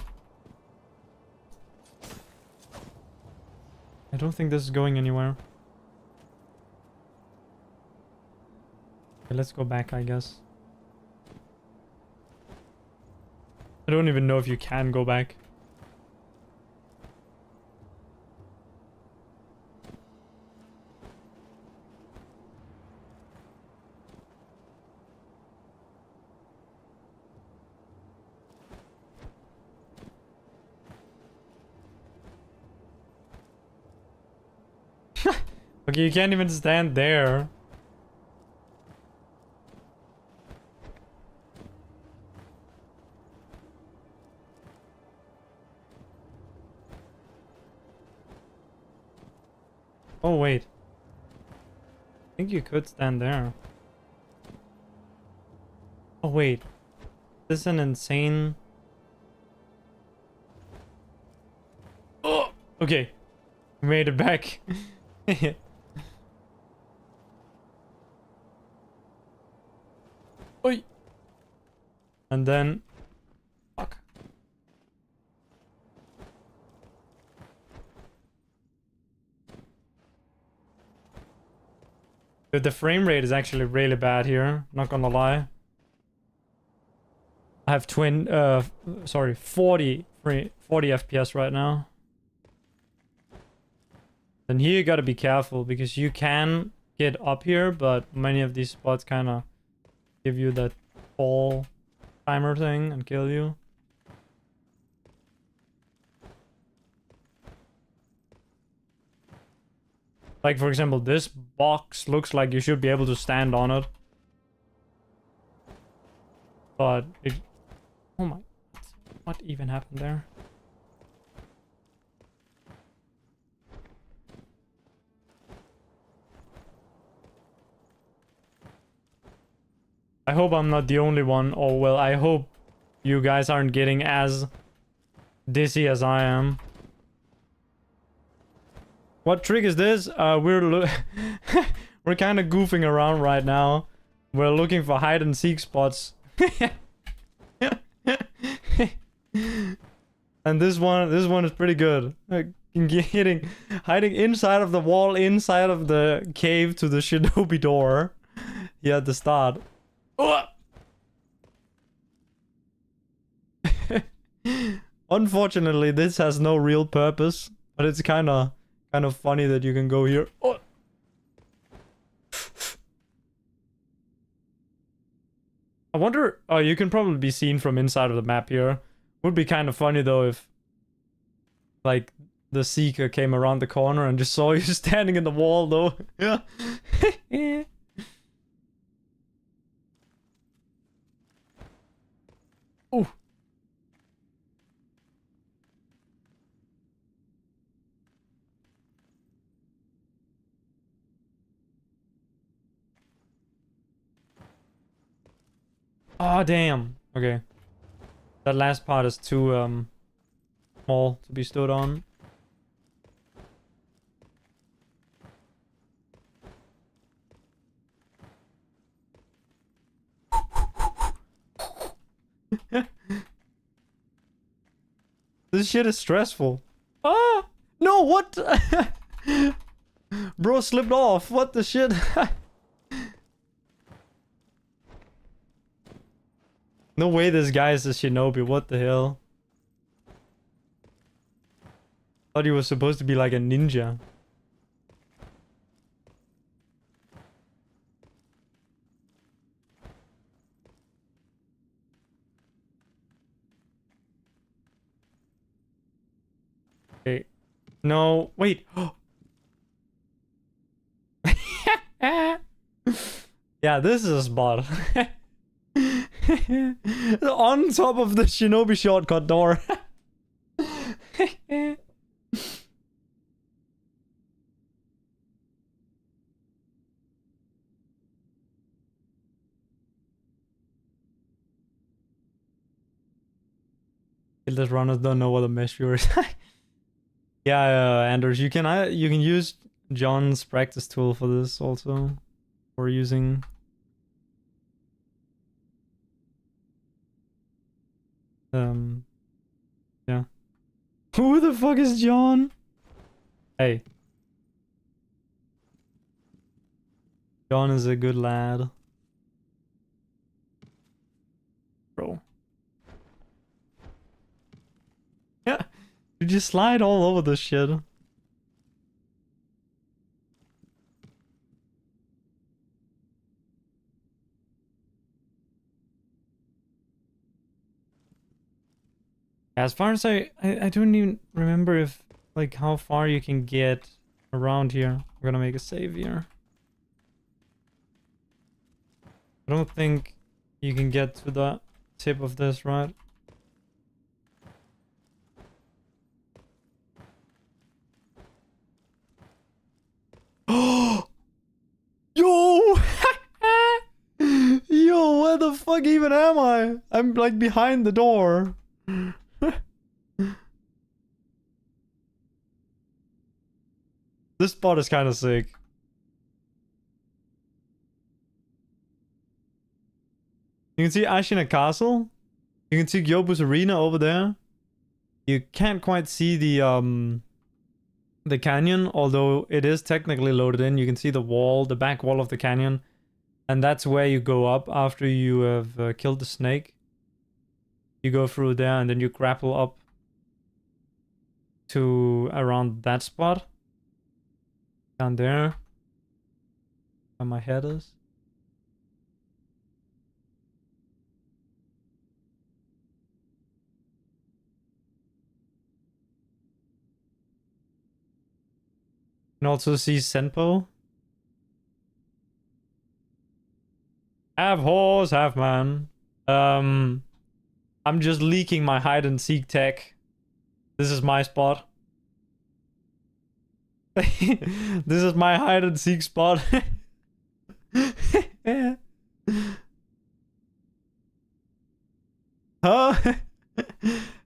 don't think this is going anywhere. Okay, let's go back, I guess. I don't even know if you can go back. Okay, you can't even stand there. Oh, wait. I think you could stand there. Oh, wait. This is an insane... Oh! Okay. We made it back. Oi! And then... Fuck. Dude, the frame rate is actually really bad here, not gonna lie. I have 40 FPS right now. And here you gotta be careful because you can get up here, but many of these spots kinda give you that fall timer thing and kill you. Like, for example, this box looks like you should be able to stand on it. But it... Oh my... What even happened there? I hope I'm not the only one, or well, I hope you guys aren't getting as dizzy as I am. What trick is this? We're kind of goofing around right now. We're looking for hide and seek spots. And this one is pretty good. Hiding inside of the wall, inside of the cave to the shinobi door. Yeah, at the start. Oh! Unfortunately, this has no real purpose, but it's kind of funny that you can go here. Oh! I wonder... Oh, you can probably be seen from inside of the map here. Would be kind of funny though if... Like, the Seeker came around the corner and just saw you standing in the wall, though. Yeah. Ooh. Oh, damn. Okay. That last part is too, small to be stood on. This shit is stressful. Ah! No, what? Bro slipped off. What the shit? No way this guy is a shinobi. What the hell? Thought he was supposed to be like a ninja. Okay. No, wait. Yeah, this is a spot. On top of the shinobi shortcut door. Guildless runners don't know what a mesh viewer is. Yeah, Anders, you can use John's practice tool for this also, for using. Yeah. Who the fuck is John? Hey. John is a good lad. Bro. Yeah. You just slide all over this shit. As far as I don't even remember if, like, how far you can get around here. I'm gonna make a save here. I don't think you can get to the tip of this, right? Oh! Yo! Yo, where the fuck even am I? I'm like behind the door. This spot is kind of sick. You can see Ashina Castle. You can see Gyobu's Arena over there. You can't quite see the canyon, although it is technically loaded in. You can see the wall, the back wall of the canyon. And that's where you go up after you have killed the snake. You go through there and then you grapple up to around that spot. Down there. Where my head is. You can also see Senpo. Half horse, half man. I'm just leaking my hide and seek tech. This is my spot. This is my hide and seek spot. Huh?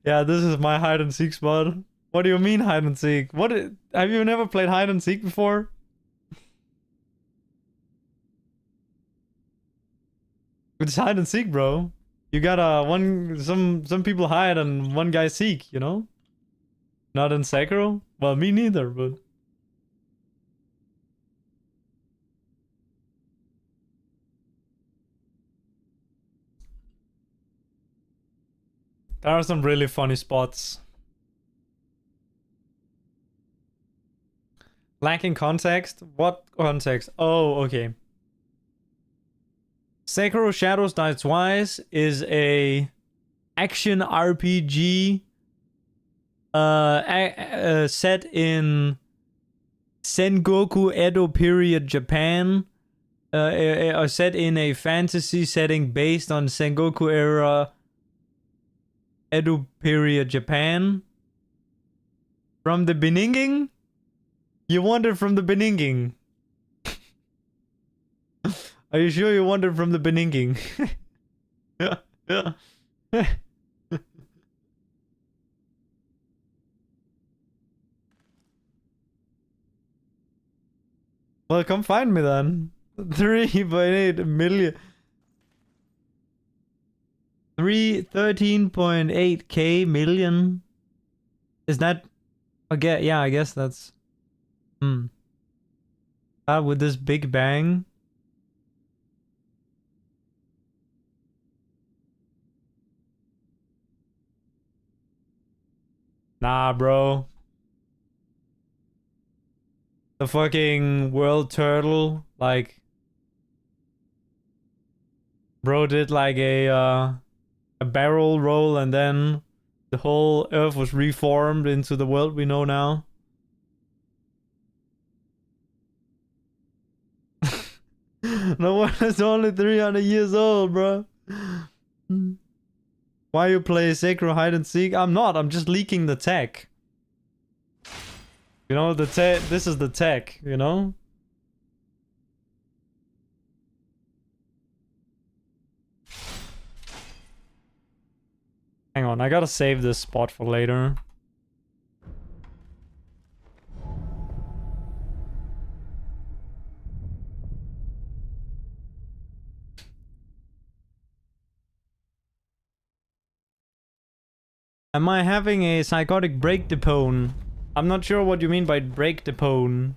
Yeah, this is my hide and seek spot. What do you mean hide and seek? Have you never played hide and seek before? It's hide and seek, bro. You gotta some people hide and one guy seek, you know? Not in Sekiro? Well, me neither, but there are some really funny spots. Lacking context? What context? Oh, okay. Sekiro Shadows Die Twice is a action RPG set in Sengoku Edo period Japan, or set in a fantasy setting based on Sengoku era Edo period Japan. From the beginning? You wanted from the beginning. Are you sure you wanted from the beginning? Yeah. Well, come find me then. 3.8 million. 13.8k million. Is that? Okay, yeah, I guess that's. With this big bang. Nah, bro. The fucking world turtle, like, bro did like a barrel roll and then the whole earth was reformed into the world we know now. No one is only 300 years old, bro. Why you play Sekiro hide and seek? I'm not, I'm just leaking the tech. You know, the tech, this is the tech, you know? Hang on, I gotta save this spot for later. Am I having a psychotic breakdown? I'm not sure what you mean by breakdown.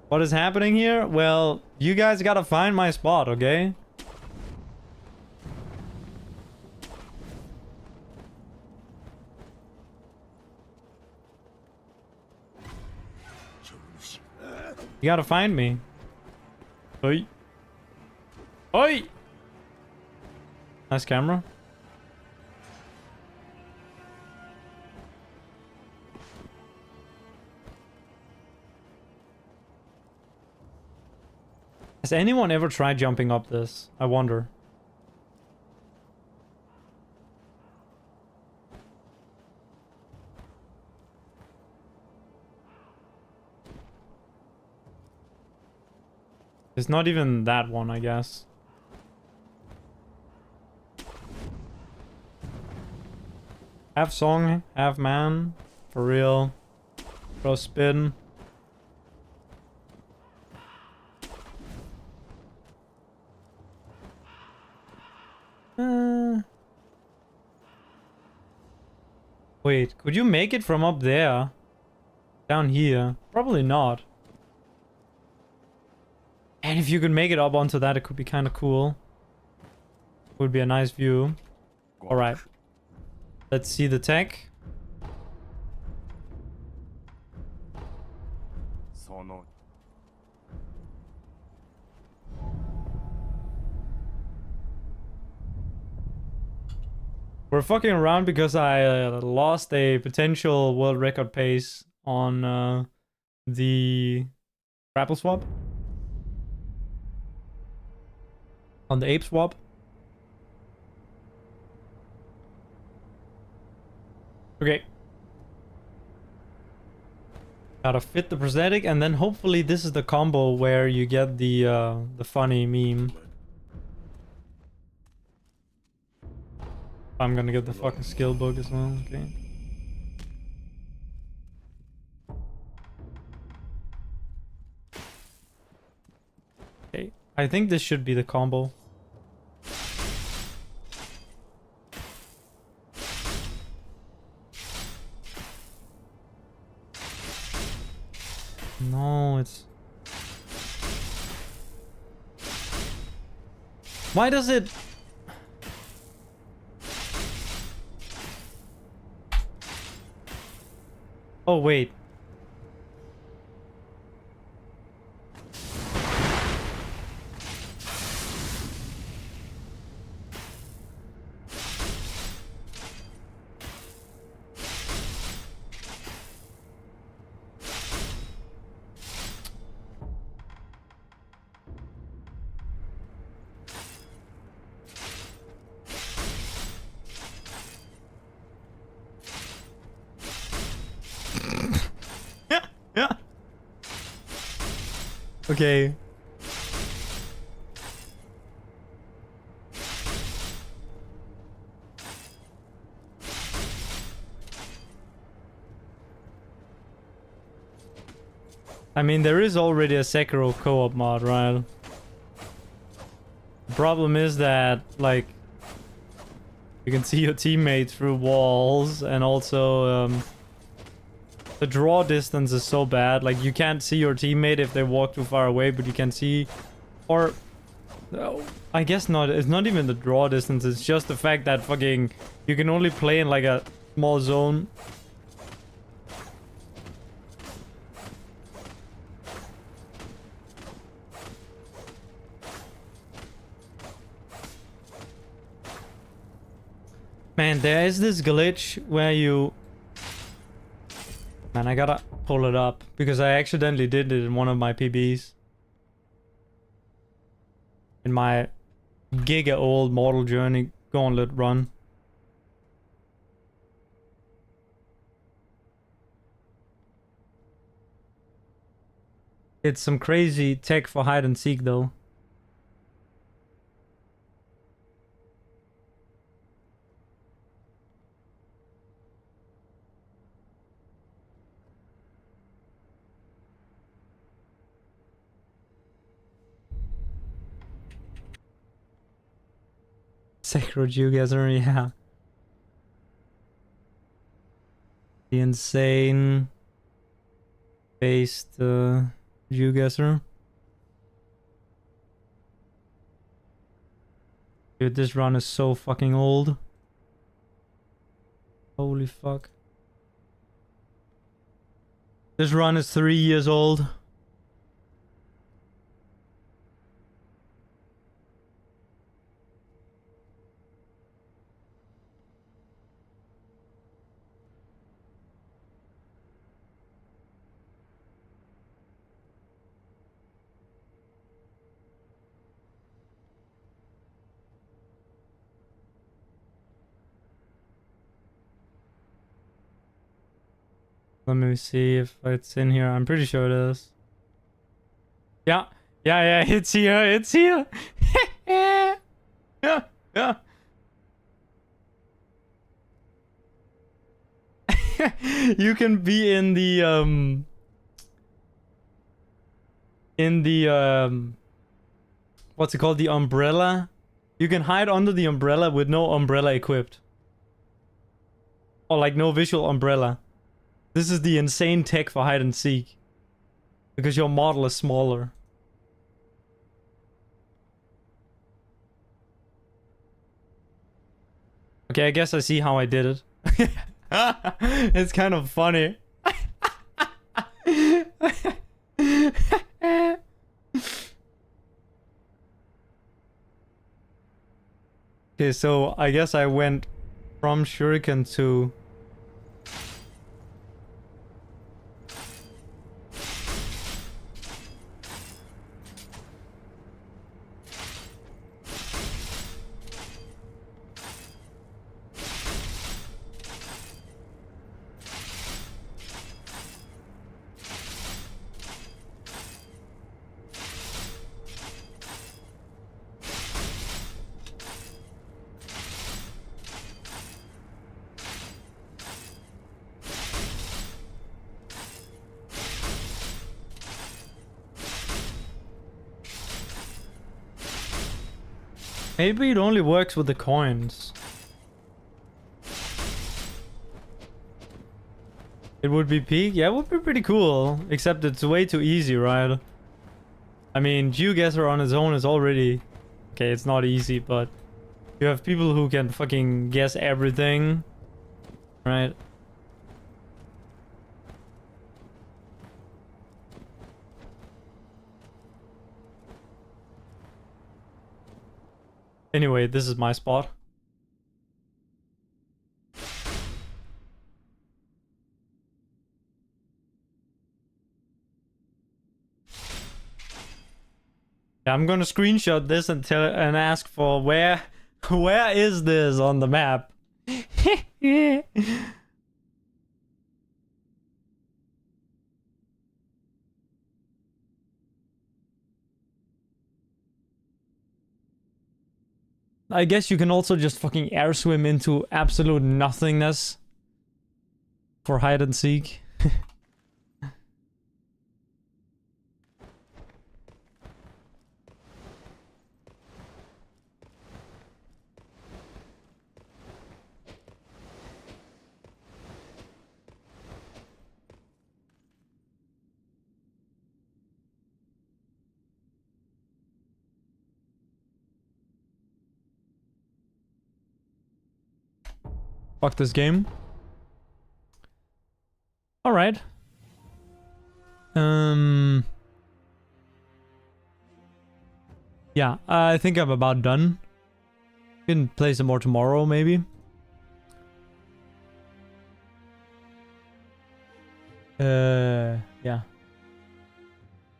What is happening here? Well, you guys gotta find my spot, okay? You gotta find me. Oi. Oi! Nice camera. Has anyone ever tried jumping up this? I wonder. It's not even that one, I guess. Half song, half man. For real. Bro, spin. Wait, could you make it from up there? Down here? Probably not. And if you could make it up onto that, it could be kind of cool. Would be a nice view. Alright. Let's see the tech. We're fucking around because I lost a potential world record pace on the grapple swap. On the ape swap. Okay. Gotta fit the prosthetic, and then hopefully this is the combo where you get the funny meme. I'm gonna get the fucking skill book as well, okay. Okay, I think this should be the combo. No, it's... Why does it... Oh, wait. Okay. I mean, there is already a Sekiro co-op mod, right? The problem is that, like, you can see your teammates through walls, and also, the draw distance is so bad. Like, you can't see your teammate if they walk too far away, but you can see... Or... No, I guess not. It's not even the draw distance, it's just the fact that fucking... You can only play in, like, a small zone. Man, there is this glitch where you... Man, I gotta pull it up, because I accidentally did it in one of my PBs. In my giga-old Mortal Journey Gauntlet run. It's some crazy tech for hide and seek, though. Sekiro Geoguessr, yeah. The insane based Geoguessr. Dude, this run is so fucking old. Holy fuck. This run is 3 years old. Let me see if it's in here. I'm pretty sure it is. Yeah. Yeah, it's here. It's here. Yeah. Yeah. You can be in the what's it called? The umbrella. You can hide under the umbrella with no umbrella equipped. Or like no visual umbrella. This is the insane tech for hide and seek. Because your model is smaller. Okay, I guess I see how I did it. It's kind of funny. Okay, so I guess I went from shuriken to... Maybe it only works with the coins. It would be peak? Yeah, it would be pretty cool. Except it's way too easy, right? I mean, Geoguessr on its own is already... Okay, it's not easy, but... You have people who can fucking guess everything. Right? Anyway, this is my spot. Yeah, I'm gonna screenshot this and ask for where is this on the map? I guess you can also just fucking air swim into absolute nothingness for hide and seek. Fuck this game. Alright. Yeah, I think I'm about done. Can play some more tomorrow, maybe. Yeah.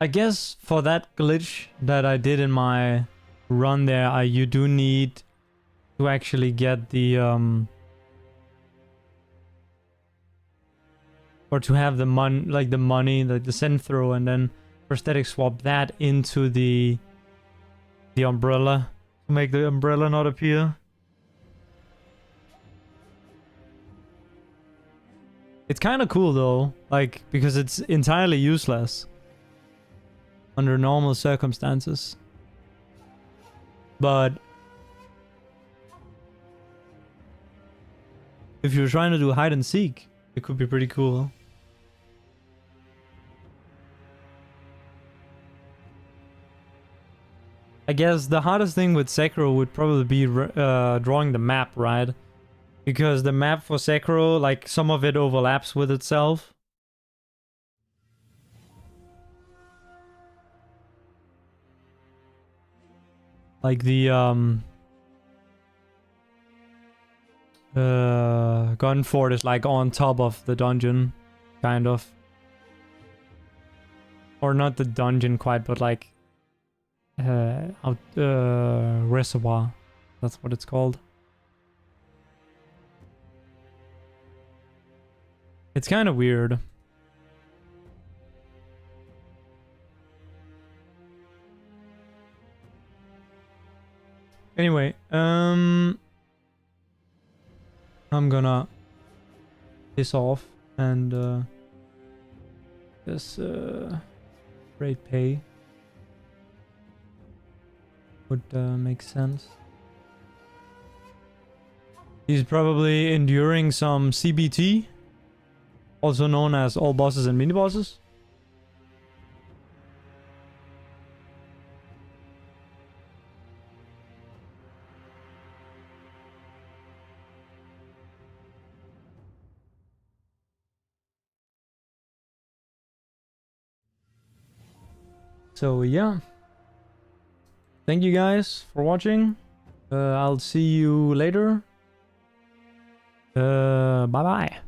I guess for that glitch that I did in my run there, you do need to actually get the, or to have the money, like the send throw, and then prosthetic swap that into the umbrella to make the umbrella not appear. It's kind of cool though, like, because it's entirely useless under normal circumstances. But if you're trying to do hide and seek, it could be pretty cool. I guess the hardest thing with Sekiro would probably be drawing the map, right? Because the map for Sekiro, like, some of it overlaps with itself. Like the gun fort is like on top of the dungeon, kind of. Or not the dungeon quite, but like reservoir. That's what it's called. It's kind of weird. Anyway, I'm gonna piss off and this rate pay would make sense. He's probably enduring some CBT, also known as all bosses and mini bosses. So yeah, thank you guys for watching. I'll see you later. Bye bye.